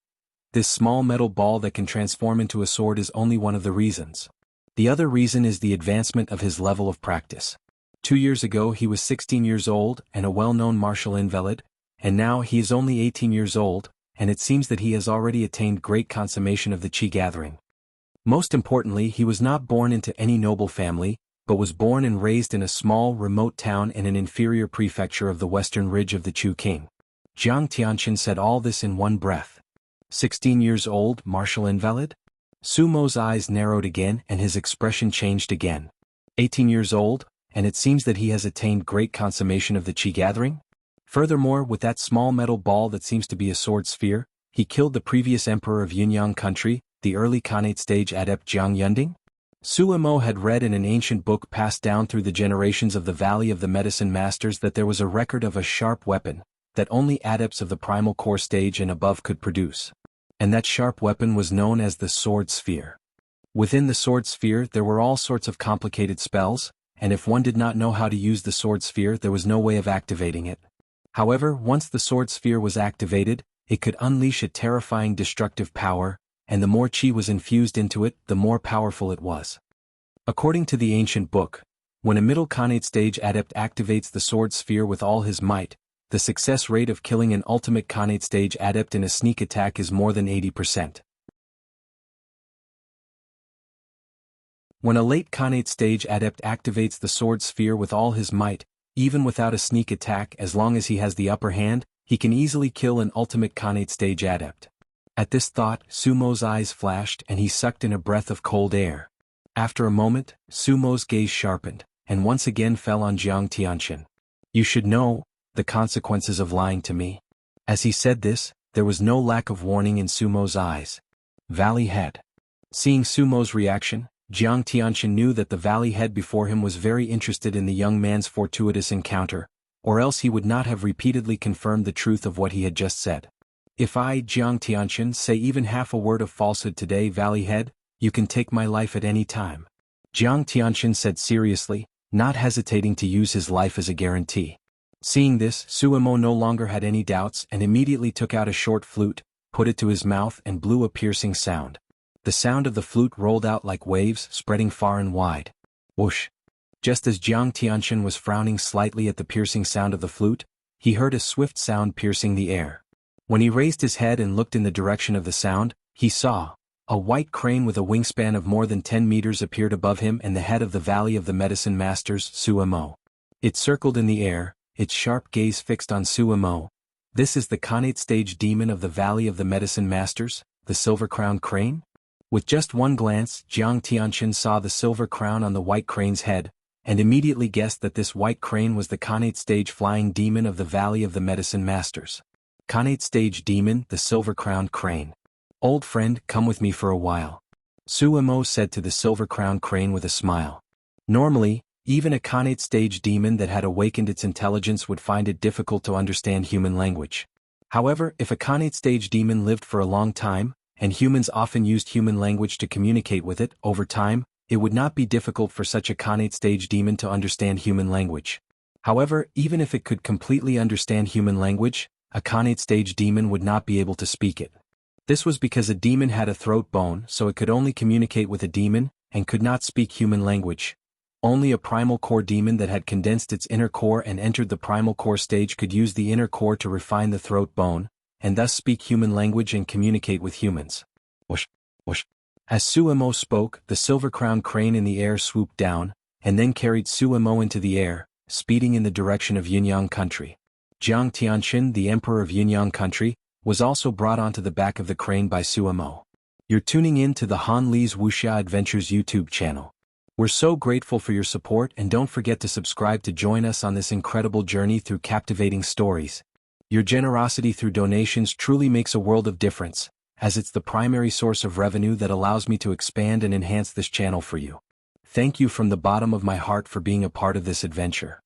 this small metal ball that can transform into a sword is only one of the reasons. The other reason is the advancement of his level of practice. 2 years ago he was 16 years old and a well-known martial invalid, and now he is only 18 years old, and it seems that he has already attained great consummation of the Qi gathering. Most importantly, he was not born into any noble family, but was born and raised in a small, remote town in an inferior prefecture of the western ridge of the Chu king." Jiang Tianxin said all this in one breath. 16 years old, martial invalid? Su Mo's eyes narrowed again and his expression changed again. 18 years old, and it seems that he has attained great consummation of the Qi gathering? Furthermore, with that small metal ball that seems to be a sword sphere, he killed the previous emperor of Yunyang country, the early Khanate stage adept Jiang Yunding? Su Mo had read in an ancient book passed down through the generations of the Valley of the Medicine Masters that there was a record of a sharp weapon that only adepts of the primal core stage and above could produce. And that sharp weapon was known as the sword sphere. Within the sword sphere there were all sorts of complicated spells, and if one did not know how to use the sword sphere there was no way of activating it. However, once the sword sphere was activated, it could unleash a terrifying destructive power, and the more Qi was infused into it, the more powerful it was. According to the ancient book, when a middle Khanate stage adept activates the sword sphere with all his might, the success rate of killing an ultimate Khanate stage adept in a sneak attack is more than 80%. When a late Khanate stage adept activates the sword sphere with all his might, even without a sneak attack, as long as he has the upper hand, he can easily kill an ultimate Khanate stage adept. At this thought, Su Mo's eyes flashed and he sucked in a breath of cold air. After a moment, Su Mo's gaze sharpened, and once again fell on Jiang Tianxin. "You should know the consequences of lying to me." As he said this, there was no lack of warning in Su Mo's eyes. Valley Head. Seeing Su Mo's reaction, Jiang Tianxin knew that the Valley Head before him was very interested in the young man's fortuitous encounter, or else he would not have repeatedly confirmed the truth of what he had just said. "If I, Jiang Tianxin, say even half a word of falsehood today, Valley Head, you can take my life at any time," Jiang Tianxin said seriously, not hesitating to use his life as a guarantee. Seeing this, Su Mo no longer had any doubts and immediately took out a short flute, put it to his mouth and blew a piercing sound. The sound of the flute rolled out like waves, spreading far and wide. Whoosh! Just as Jiang Tianxin was frowning slightly at the piercing sound of the flute, he heard a swift sound piercing the air. When he raised his head and looked in the direction of the sound, he saw a white crane with a wingspan of more than 10 meters appeared above him and the head of the Valley of the Medicine Masters, Su Mo. It circled in the air, its sharp gaze fixed on Su Mo. "This is the Khanate stage demon of the Valley of the Medicine Masters, the silver-crowned crane?" With just one glance, Jiang Tianxin saw the silver crown on the white crane's head, and immediately guessed that this white crane was the Khanate stage flying demon of the Valley of the Medicine Masters. Khanate stage demon, the silver-crowned crane. "Old friend, come with me for a while," Su Mo said to the silver-crowned crane with a smile. Normally, even a Khanate stage demon that had awakened its intelligence would find it difficult to understand human language. However, if a Khanate stage demon lived for a long time, and humans often used human language to communicate with it, over time, it would not be difficult for such a Khanate stage demon to understand human language. However, even if it could completely understand human language, a Khanate stage demon would not be able to speak it. This was because a demon had a throat bone, so it could only communicate with a demon, and could not speak human language. Only a primal core demon that had condensed its inner core and entered the primal core stage could use the inner core to refine the throat bone, and thus speak human language and communicate with humans. Whoosh, whoosh. As Su Mo spoke, the silver-crowned crane in the air swooped down, and then carried Su Mo into the air, speeding in the direction of Yunyang country. Jiang Tianxin, the emperor of Yunyang country, was also brought onto the back of the crane by Su Mo. You're tuning in to the Han Li's Wuxia Adventures YouTube channel. We're so grateful for your support, and don't forget to subscribe to join us on this incredible journey through captivating stories. Your generosity through donations truly makes a world of difference, as it's the primary source of revenue that allows me to expand and enhance this channel for you. Thank you from the bottom of my heart for being a part of this adventure.